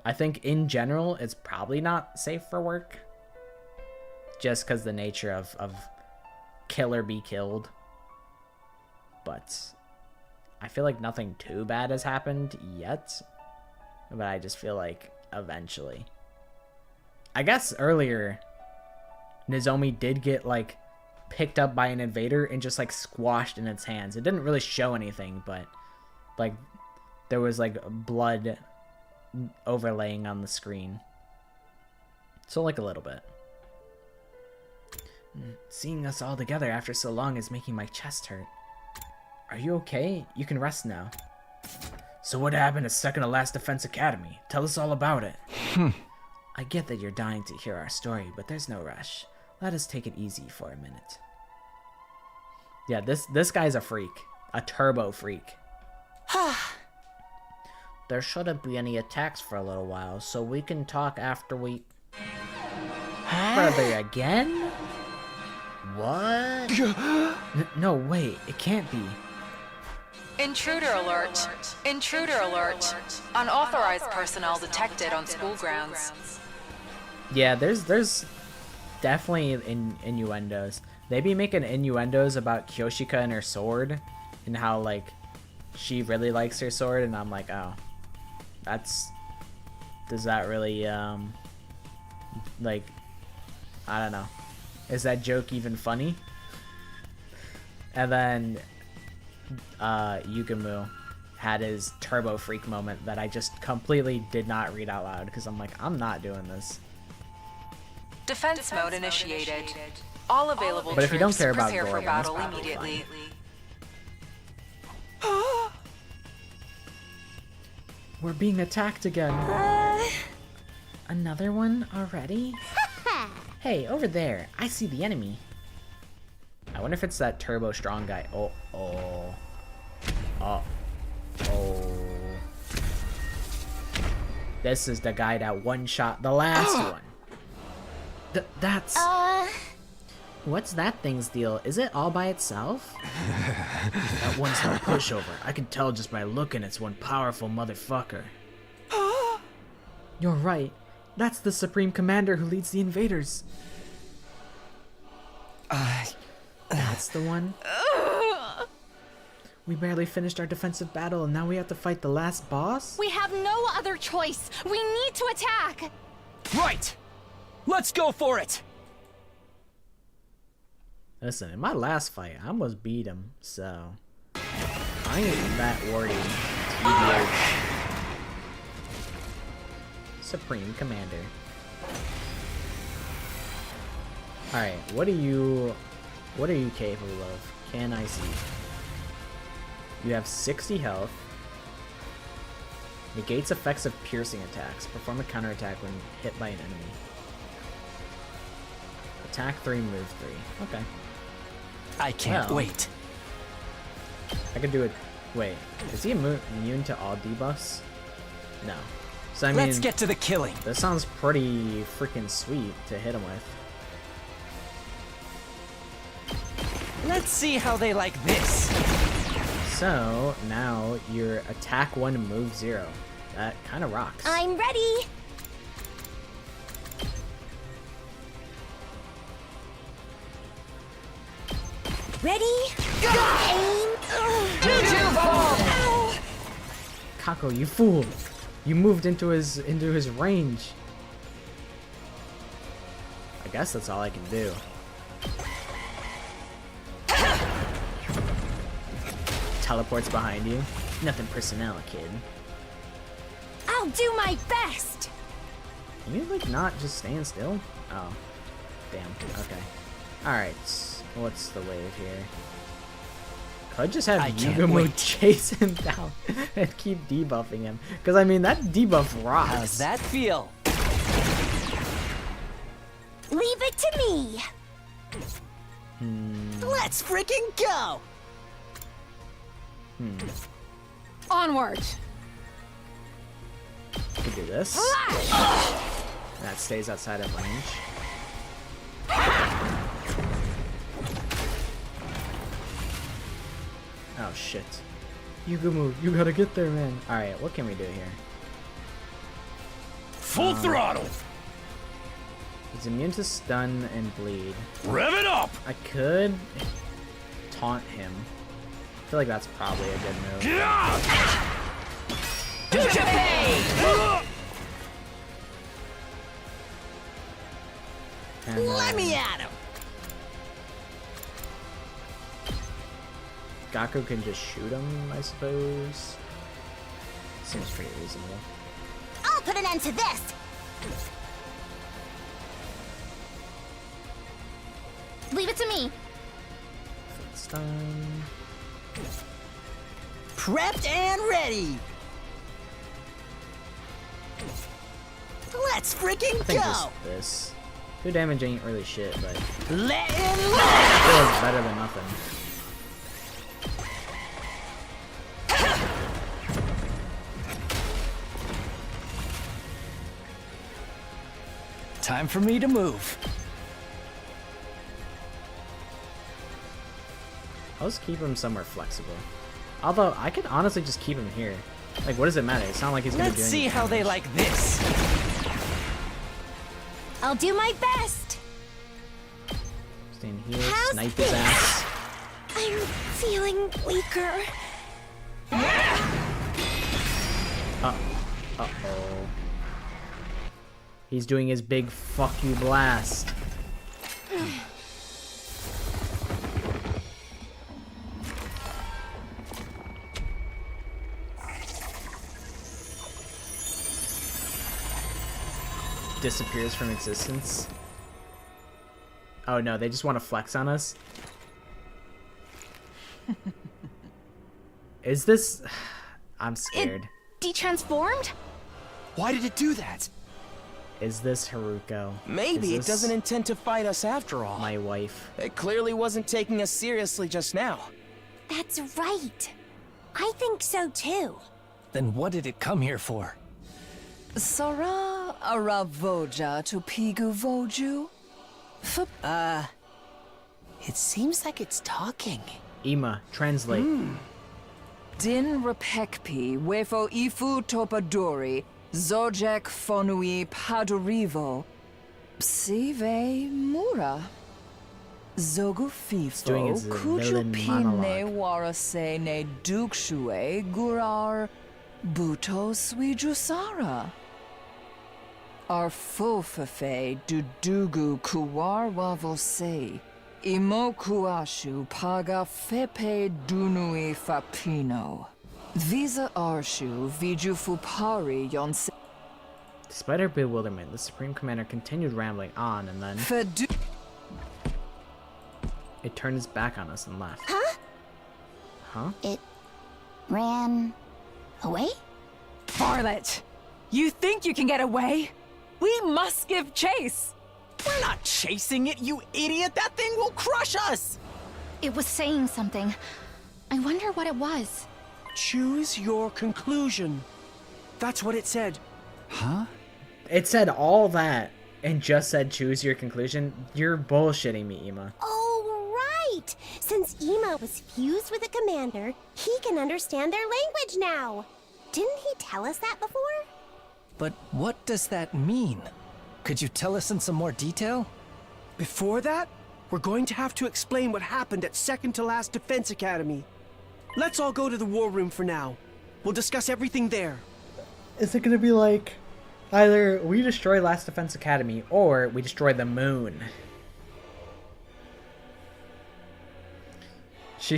I think in general it's probably not safe for work, just because the nature of kill or be killed. But I feel like nothing too bad has happened yet, but I just feel like eventually. I guess earlier Nozomi did get like picked up by an invader and just like squashed in its hands. It didn't really show anything, but like there was like blood overlaying on the screen. So like a little bit. Seeing us all together after so long is making my chest hurt. Are you okay? You can rest now. So what happened at Second to Last Defense Academy? Tell us all about it. I get that you're dying to hear our story, but there's no rush. Let us take it easy for a minute. Yeah, this guy's a freak. A turbo freak. There shouldn't be any attacks for a little while, so we can talk after we... Brother again? What? No, wait, it can't be. Intruder alert. Intruder alert. Unauthorized personnel detected on school grounds. Yeah, there's definitely innuendos. They be making innuendos about Kyoshika and her sword, and how like she really likes her sword, and I'm like, oh, does that really like, I don't know, is that joke even funny? And then Yugamu had his turbo freak moment that I just completely did not read out loud because I'm like, I'm not doing this. Defense mode initiated. All available but if you don't troops care about prepare for Gorian, battle immediately. We're being attacked again. Another one already? Hey, over there. I see the enemy. I wonder if it's that turbo strong guy. Oh. This is the guy that one-shot the last one. That's... What's that thing's deal? Is it all by itself? That one's no pushover. I can tell just by looking it's one powerful motherfucker. You're right. That's the Supreme Commander who leads the invaders. That's the one? We barely finished our defensive battle and now we have to fight the last boss? We have no other choice. We need to attack. Right! Let's go for it! Listen, in my last fight, I almost beat him, so I ain't that worried. TBH. Supreme Commander. Alright, what are you capable of? Can I see? You have 60 health. Negates effects of piercing attacks. Perform a counterattack when hit by an enemy. Attack 3, move 3. Okay. I can't wait. I could do it. Wait, is he immune to all debuffs? No. So I mean, let's get to the killing. This sounds pretty freaking sweet to hit him with. Let's see how they like this. So now your attack 1, move 0. That kind of rocks. I'm ready. Ready? Aim. Kako, you fool! You moved into his range. I guess that's all I can do. Teleports behind you. Nothing personnel, kid. I'll do my best. Can you, like, not just stand still? Oh. Damn. Okay. Alright. What's the wave here? Could just have Yugumo chase him down and keep debuffing him. Because, I mean, that debuff rocks. How's that feel? Leave it to me. Let's freaking go! Onward. Could do this. That stays outside of range. Oh shit. Yugumo, you gotta get there, man. Alright, what can we do here? Full throttle! He's immune to stun and bleed. Rev it up! I could taunt him. I feel like that's probably a good move. Get out! Let me at him! Gaku can just shoot him, I suppose. Seems pretty reasonable. I'll put an end to this. Leave it to me. Stun. Prepped and ready! Let's freaking I think go! just this. 2 damage ain't really shit, but Let him it feels better than nothing. Time for me to move. I'll just keep him somewhere flexible. Although, I could honestly just keep him here. Like, what does it matter? It's not like he's gonna do Let's anything. see how they like this. I'll do my best. Stand here, How's snipe his this? ass. I'm feeling weaker. Uh-oh. He's doing his big fuck you blast. Disappears from existence. Oh no, they just want to flex on us. Is this... I'm scared. Detransformed? Why did it do that? Is this Haruko? Maybe Is it this doesn't intend to fight us after all. my wife? It clearly wasn't taking us seriously just now. That's right. I think so too. Then what did it come here for? Sara aravoja to pigu voju? It seems like it's talking. Ima, translate. Din repekpi wefo ifu topadori, zojek fonui padurivo, psive mura. Zogu doing fifo his villain kuchupine monologue. warase ne dukshue gurar buto swijusara. Arfofefe dudugu kuwar wavose. Imo kuashu paga fepe dunui fapino. Visa arshu viju fupari yonse. Despite her bewilderment, the Supreme Commander continued rambling on, and then Fedu. it turned its back on us and left. Huh? Huh? It ran away? Varlet, you think you can get away? We must give chase. We're not chasing it, you idiot! That thing will crush us! It was saying something. I wonder what it was. Choose your conclusion. That's what it said. Huh? It said all that and just said choose your conclusion. You're bullshitting me, Ima. Oh, right! Since Ema was fused with the commander, he can understand their language now. Didn't he tell us that before? But what does that mean? Could you tell us in some more detail? Before that, we're going to have to explain what happened at second to last Defense Academy. Let's all go to the war room for now. We'll discuss everything there. Is it gonna be like either we destroy Last Defense Academy or we destroy the moon? She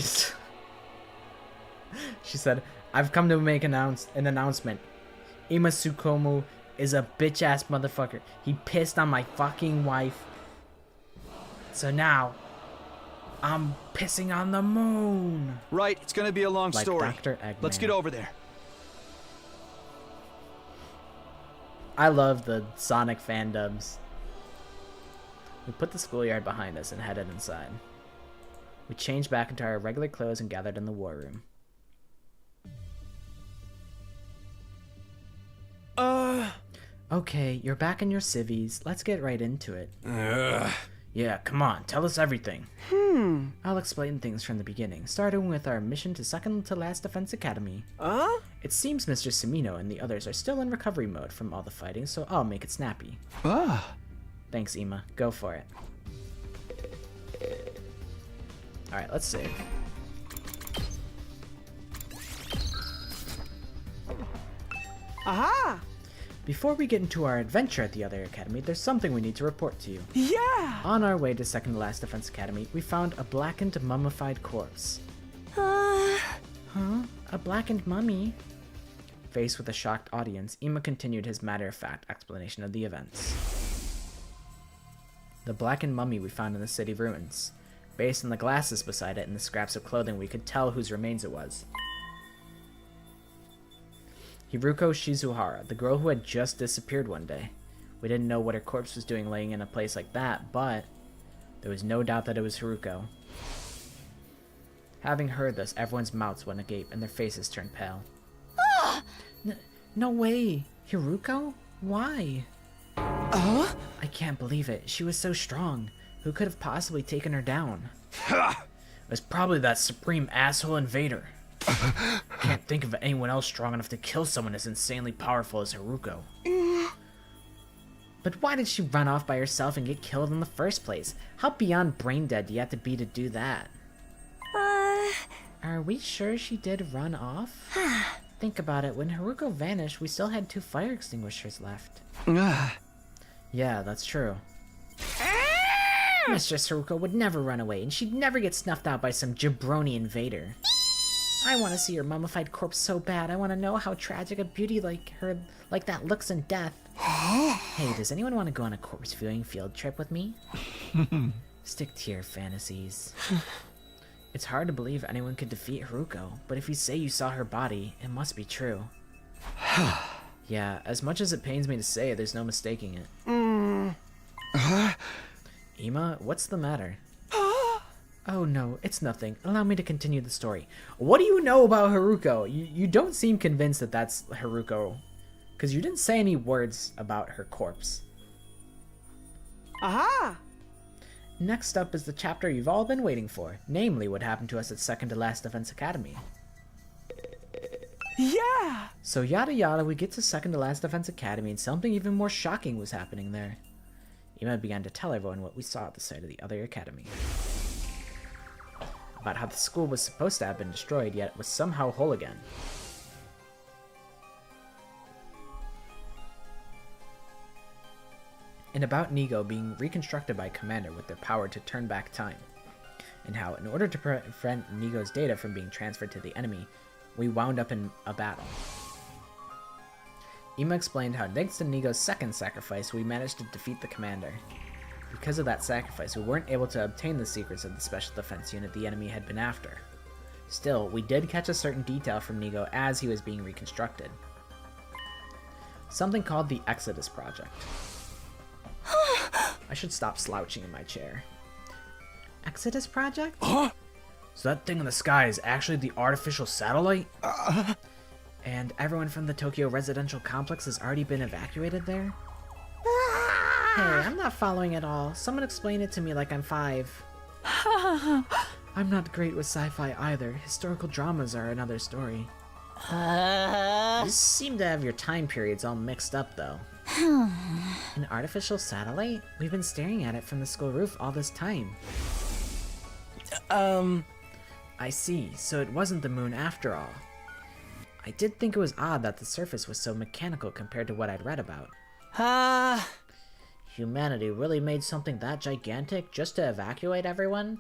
said, I've come to make an announcement. Ima Tsukumo is a bitch-ass motherfucker. He pissed on my fucking wife. So now, I'm pissing on the moon. Right, it's gonna be a long Like story. Dr. Eggman. Let's get over there. I love the Sonic fandubs. We put the schoolyard behind us and headed inside. We changed back into our regular clothes and gathered in the war room. Okay, you're back in your civvies. Let's get right into it. Yeah, come on, tell us everything. I'll explain things from the beginning, starting with our mission to second to last Defense Academy. It seems Mr. Semino and the others are still in recovery mode from all the fighting, so I'll make it snappy. Thanks, Ima. Go for it. Alright, let's save. Aha! Before we get into our adventure at the other academy, there's something we need to report to you. Yeah! On our way to second to last Defense Academy, we found a blackened, mummified corpse. Huh? A blackened mummy? Faced with a shocked audience, Ima continued his matter-of-fact explanation of the events. The blackened mummy we found in the city ruins. Based on the glasses beside it and the scraps of clothing, we could tell whose remains it was. Hiruko Shizuhara, the girl who had just disappeared one day. We didn't know what her corpse was doing laying in a place like that, but there was no doubt that it was Haruko. Having heard this, everyone's mouths went agape and their faces turned pale. No way! Haruko? Why? I can't believe it. She was so strong. Who could have possibly taken her down? It was probably that supreme asshole invader. Can't think of anyone else strong enough to kill someone as insanely powerful as Haruko. But why did she run off by herself and get killed in the first place? How beyond brain dead do you have to be to do that? Are we sure she did run off? Think about it, when Haruko vanished, we still had 2 fire extinguishers left. Yeah, that's true. Mistress Haruko would never run away, and she'd never get snuffed out by some jabroni invader. I want to see her mummified corpse so bad. I want to know how tragic a beauty like that looks in death. Hey, does anyone want to go on a corpse viewing field trip with me? Stick to your fantasies. It's hard to believe anyone could defeat Haruko, but if you say you saw her body, it must be true. Yeah, as much as it pains me to say, there's no mistaking it. Ima, what's the matter? Oh no, it's nothing. Allow me to continue the story. What do you know about Haruko? You don't seem convinced that that's Haruko, because you didn't say any words about her corpse. Aha! Next up is the chapter you've all been waiting for, namely what happened to us at second to last Defense Academy. Yeah! So yada yada, we get to second to last Defense Academy and something even more shocking was happening there. Ima began to tell everyone what we saw at the site of the other academy. About how the school was supposed to have been destroyed, yet was somehow whole again. And about Nigo being reconstructed by Commander with their power to turn back time. And how, in order to prevent Nigo's data from being transferred to the enemy, we wound up in a battle. Ima explained how thanks to Nigo's second sacrifice, we managed to defeat the Commander. Because of that sacrifice, we weren't able to obtain the secrets of the special defense unit the enemy had been after. Still, we did catch a certain detail from Nigo as he was being reconstructed. Something called the Exodus Project. I should stop slouching in my chair. Exodus Project? Huh? So that thing in the sky is actually the artificial satellite? And everyone from the Tokyo residential complex has already been evacuated there? Hey, I'm not following at all. Someone explain it to me like I'm 5. I'm not great with sci-fi either. Historical dramas are another story. You seem to have your time periods all mixed up, though. An artificial satellite? We've been staring at it from the school roof all this time. I see. So it wasn't the moon after all. I did think it was odd that the surface was so mechanical compared to what I'd read about. Humanity really made something that gigantic just to evacuate everyone?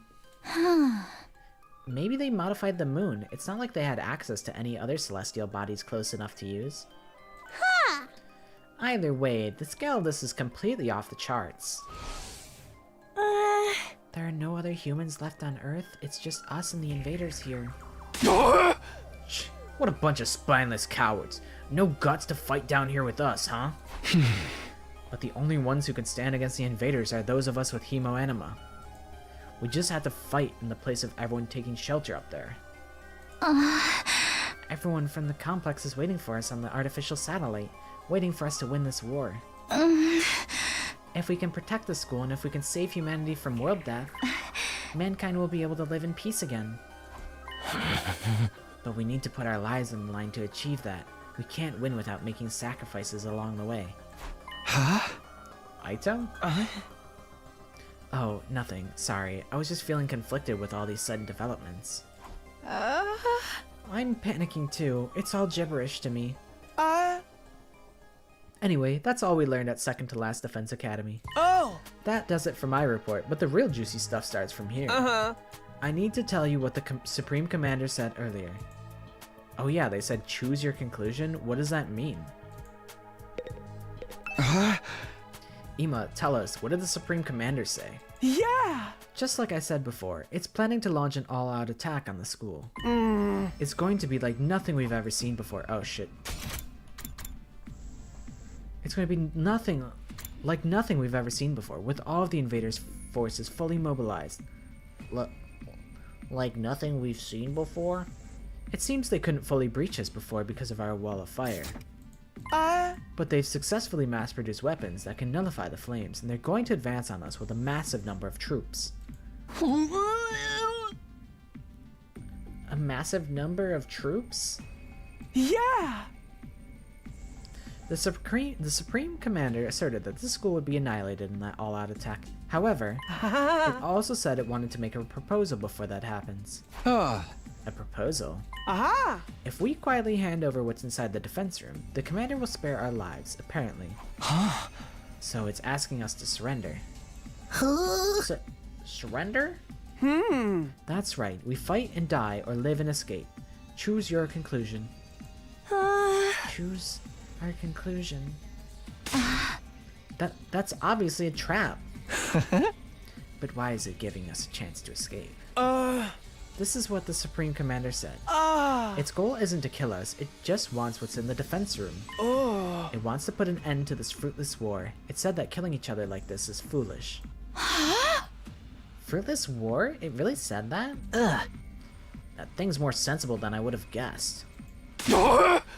Maybe they modified the moon. It's not like they had access to any other celestial bodies close enough to use. Either way, the scale of this is completely off the charts. There are no other humans left on Earth, it's just us and the invaders here. What a bunch of spineless cowards. No guts to fight down here with us, huh? But the only ones who can stand against the invaders are those of us with hemmm. We just had to fight in the place of everyone taking shelter up there. Everyone from the complex is waiting for us on the artificial satellite, waiting for us to win this war. If we can protect the school and if we can save humanity from world death, mankind will be able to live in peace again. But we need to put our lives on the line to achieve that. We can't win without making sacrifices along the way. Huh? Aito? Oh, nothing. Sorry. I was just feeling conflicted with all these sudden developments. I'm panicking too. It's all gibberish to me. Anyway, that's all we learned at Second to Last Defense Academy. Oh! That does it for my report, but the real juicy stuff starts from here. I need to tell you what the Supreme Commander said earlier. Oh yeah, they said choose your conclusion? What does that mean? Ima, tell us, what did the Supreme Commander say? Yeah! Just like I said before, it's planning to launch an all-out attack on the school. It's going to be like nothing we've ever seen before. Oh shit. It's going to be like nothing we've ever seen before, with all of the invaders' forces fully mobilized. Like nothing we've seen before? It seems they couldn't fully breach us before because of our wall of fire. But they've successfully mass-produced weapons that can nullify the flames, and they're going to advance on us with a massive number of troops. A massive number of troops? Yeah! The Supreme Commander asserted that this school would be annihilated in that all-out attack. However, it also said it wanted to make a proposal before that happens. A proposal? If we quietly hand over what's inside the defense room, the commander will spare our lives, apparently. So it's asking us to surrender. Surrender? That's right. We fight and die or live and escape. Choose your conclusion. Choose our conclusion. That's obviously a trap. But why is it giving us a chance to escape? This is what the Supreme Commander said. Its goal isn't to kill us, it just wants what's in the defense room. It wants to put an end to this fruitless war. It said that killing each other like this is foolish. Fruitless war? It really said that? Ugh. That thing's more sensible than I would have guessed.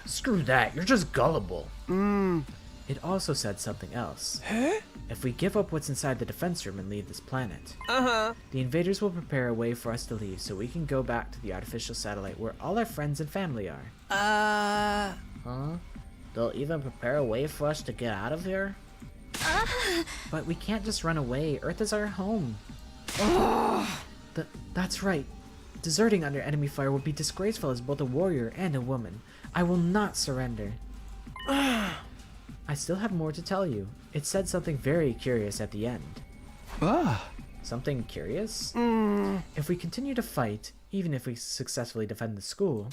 Screw that, you're just gullible. It also said something else. If we give up what's inside the defense room and leave this planet, the invaders will prepare a way for us to leave so we can go back to the artificial satellite where all our friends and family are. Huh? They'll even prepare a way for us to get out of here? But we can't just run away. Earth is our home. That's right. Deserting under enemy fire would be disgraceful as both a warrior and a woman. I will not surrender. I still have more to tell you. It said something very curious at the end. Something curious? If we continue to fight, even if we successfully defend the school,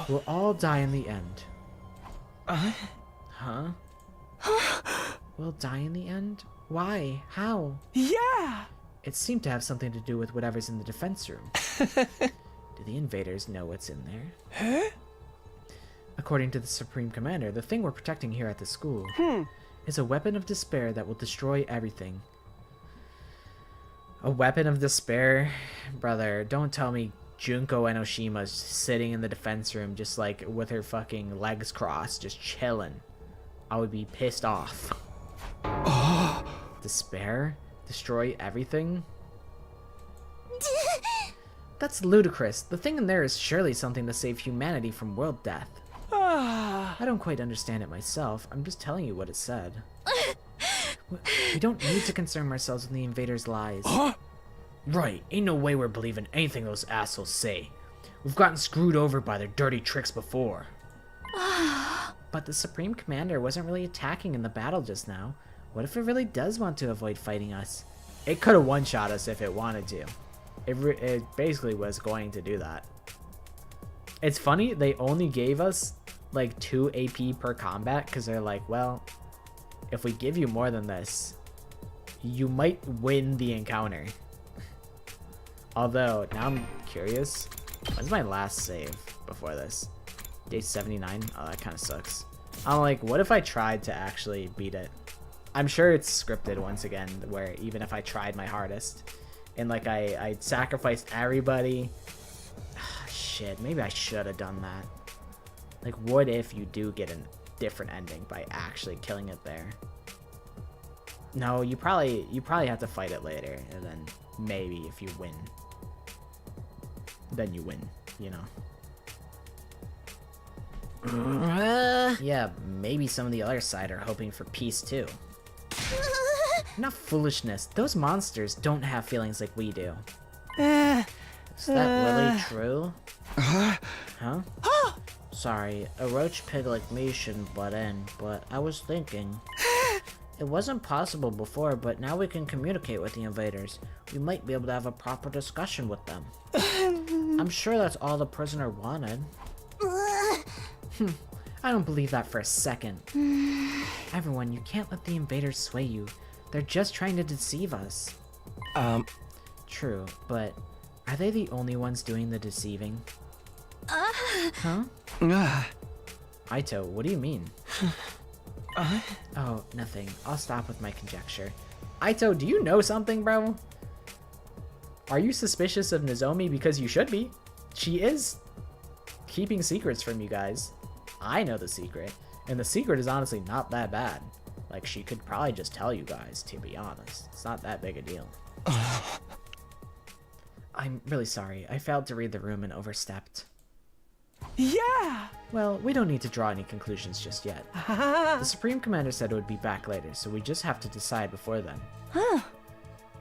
we'll all die in the end. Huh? We'll die in the end? Why? How? Yeah! It seemed to have something to do with whatever's in the defense room. Do the invaders know what's in there? According to the Supreme Commander, the thing we're protecting here at the school is a weapon of despair that will destroy everything. A weapon of despair? Brother, don't tell me Junko Enoshima's sitting in the defense room just like with her fucking legs crossed, just chilling. I would be pissed off. Despair? Destroy everything? That's ludicrous. The thing in there is surely something to save humanity from world death. I don't quite understand it myself. I'm just telling you what it said. We don't need to concern ourselves with the invaders' lies. Right, ain't no way we're believing anything those assholes say. We've gotten screwed over by their dirty tricks before. But the Supreme Commander wasn't really attacking in the battle just now. What if it really does want to avoid fighting us? It could have one-shot us if it wanted to. It basically was going to do that. It's funny, they only gave us like 2 AP per combat because they're like, well, if we give you more than this, you might win the encounter. Although, now I'm curious. When's my last save before this? Day 79? Oh, that kind of sucks. I'm like, what if I tried to actually beat it? I'm sure it's scripted once again, where even if I tried my hardest, and like I sacrificed everybody. Shit, maybe I should have done that. Like, what if you do get a different ending by actually killing it there? No, you probably have to fight it later, and then maybe if you win, then you win, you know. Yeah, maybe some of the other side are hoping for peace too. Not foolishness. Those monsters don't have feelings like we do. Is that really true? Huh? Sorry, a roach pig like me shouldn't butt in, but I was thinking. It wasn't possible before, but now we can communicate with the invaders. We might be able to have a proper discussion with them. I'm sure that's all the prisoner wanted. I don't believe that for a second. Everyone, you can't let the invaders sway you. They're just trying to deceive us. True, but are they the only ones doing the deceiving? Huh? Aito, what do you mean? Oh, nothing. I'll stop with my conjecture. Aito, do you know something, bro? Are you suspicious of Nozomi? Because you should be. She is keeping secrets from you guys. I know the secret, and the secret is honestly not that bad. Like, she could probably just tell you guys, to be honest. It's not that big a deal. I'm really sorry. I failed to read the room and overstepped. Yeah! Well, we don't need to draw any conclusions just yet. The Supreme Commander said it would be back later, so we just have to decide before then. Huh?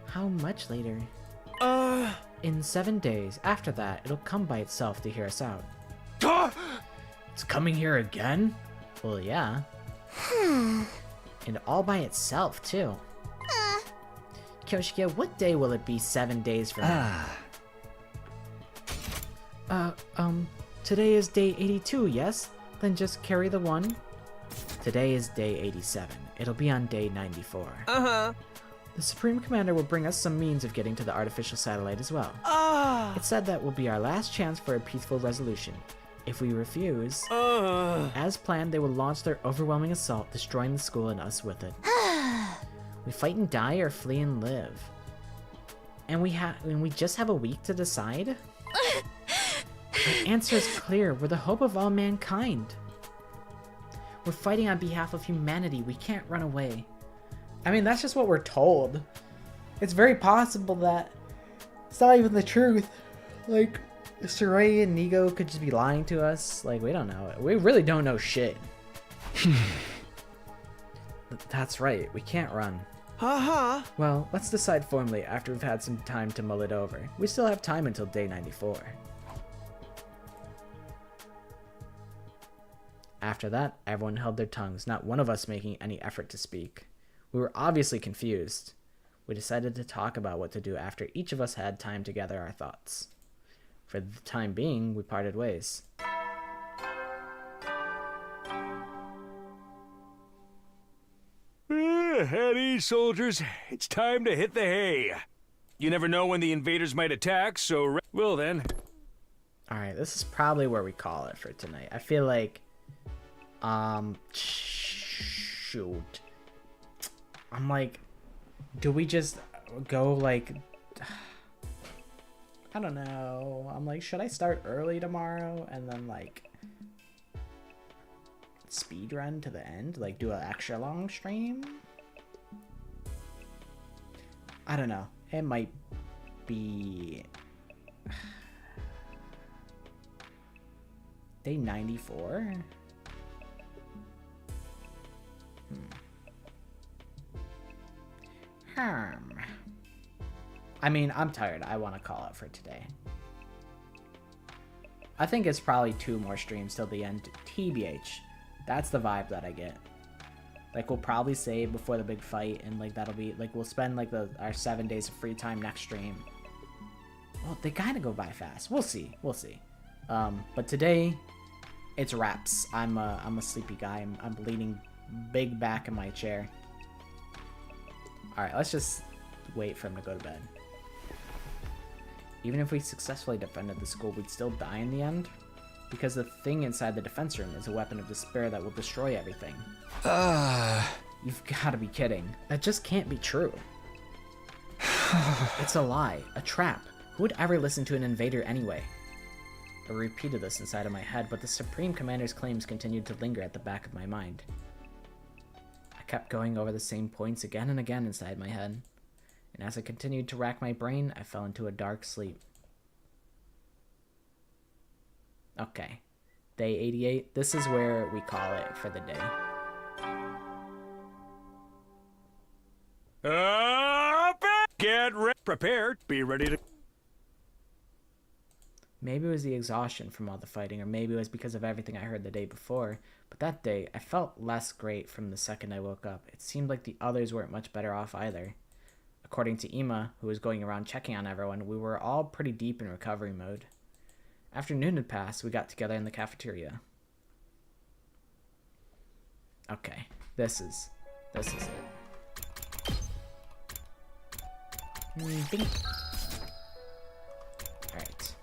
How much later? In 7 days. After that, it'll come by itself to hear us out. It's coming here again? Well, yeah. And all by itself, too. Kyoshika, what day will it be 7 days from now? Today is day 82, yes? Then just carry the 1. Today is day 87. It'll be on day 94. The Supreme Commander will bring us some means of getting to the artificial satellite as well. It said that will be our last chance for a peaceful resolution. If we refuse, as planned, they will launch their overwhelming assault, destroying the school and us with it. We fight and die or flee and live. And we just have a week to decide? The answer is clear. We're the hope of all mankind. We're fighting on behalf of humanity. We can't run away. I mean, that's just what we're told. It's very possible that it's not even the truth. Like, Sarai and Nigo could just be lying to us. Like, we don't know. We really don't know shit. That's right. We can't run. Well, let's decide formally after we've had some time to mull it over. We still have time until day 94. After that, everyone held their tongues, not one of us making any effort to speak. We were obviously confused. We decided to talk about what to do after each of us had time to gather our thoughts. For the time being, we parted ways. At ease, soldiers. It's time to hit the hay. You never know when the invaders might attack, so well then. Alright, this is probably where we call it for tonight. I feel like... shoot. I'm like, do we just go like... I don't know. I'm like, should I start early tomorrow and then like speed run to the end? Like do an extra long stream? I don't know. It might be day 94. I mean, I'm tired. I want to call it for today. I think it's probably 2 more streams till the end. TBH. That's the vibe that I get. Like, we'll probably save before the big fight, and like that'll be like we'll spend like our 7 days of free time next stream. Well, they kind of go by fast. We'll see. We'll see. But today, it's wraps. I'm a sleepy guy. I'm leaning big back in my chair. Alright, let's just wait for him to go to bed. Even if we successfully defended the school, we'd still die in the end? Because the thing inside the defense room is a weapon of despair that will destroy everything. You've gotta be kidding. That just can't be true. It's a lie. A trap. Who would ever listen to an invader anyway? I repeated this inside of my head, but the Supreme Commander's claims continued to linger at the back of my mind. I kept going over the same points again and again inside my head, and as I continued to rack my brain, I fell into a dark sleep. Okay, day 88. This is where we call it for the day. Get prepared. Be ready to... Maybe it was the exhaustion from all the fighting, or maybe it was because of everything I heard the day before, but that day, I felt less great from the second I woke up. It seemed like the others weren't much better off either. According to Ima, who was going around checking on everyone, we were all pretty deep in recovery mode. After noon had passed, we got together in the cafeteria. Okay, this is it. Bing. Alright.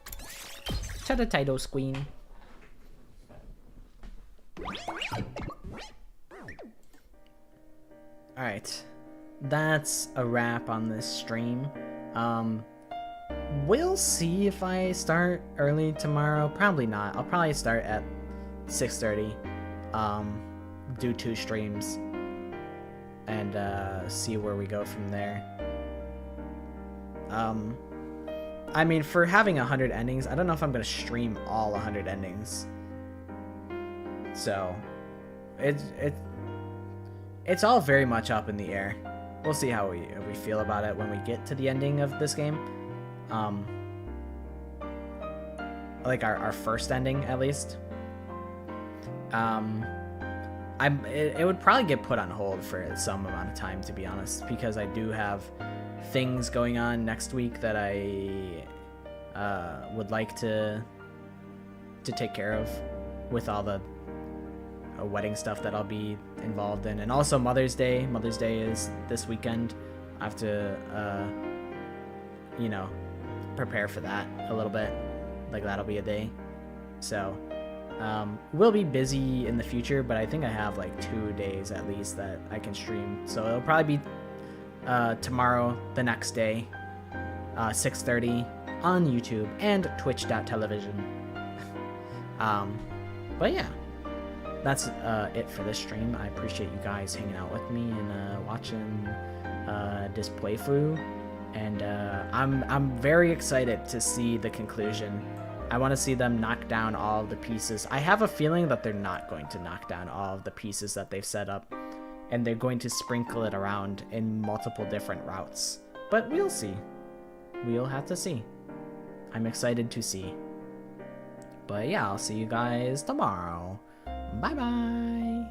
To the title screen. Alright. That's a wrap on this stream. We'll see if I start early tomorrow. Probably not. I'll probably start at 6:30. Do 2 streams. And see where we go from there. I mean, for having 100 endings, I don't know if I'm gonna stream all 100 endings. So, it's all very much up in the air. We'll see how we feel about it when we get to the ending of this game. Like our first ending, at least. It would probably get put on hold for some amount of time, to be honest, because I do have things going on next week that I would like to take care of with all the wedding stuff that I'll be involved in, and also Mother's Day. Mother's Day is this weekend. I have to prepare for that a little bit. Like, that'll be a day. So we'll be busy in the future, but I think I have like 2 days at least that I can stream, so it'll probably be tomorrow, the next day, 6:30 on YouTube and twitch.tv. But yeah, that's it for this stream. I appreciate you guys hanging out with me and watching this playthrough, and I'm very excited to see the conclusion. I want to see them knock down all of the pieces. I have a feeling that they're not going to knock down all of the pieces that they've set up, and they're going to sprinkle it around in multiple different routes. But we'll see. We'll have to see. I'm excited to see. But yeah, I'll see you guys tomorrow. Bye-bye.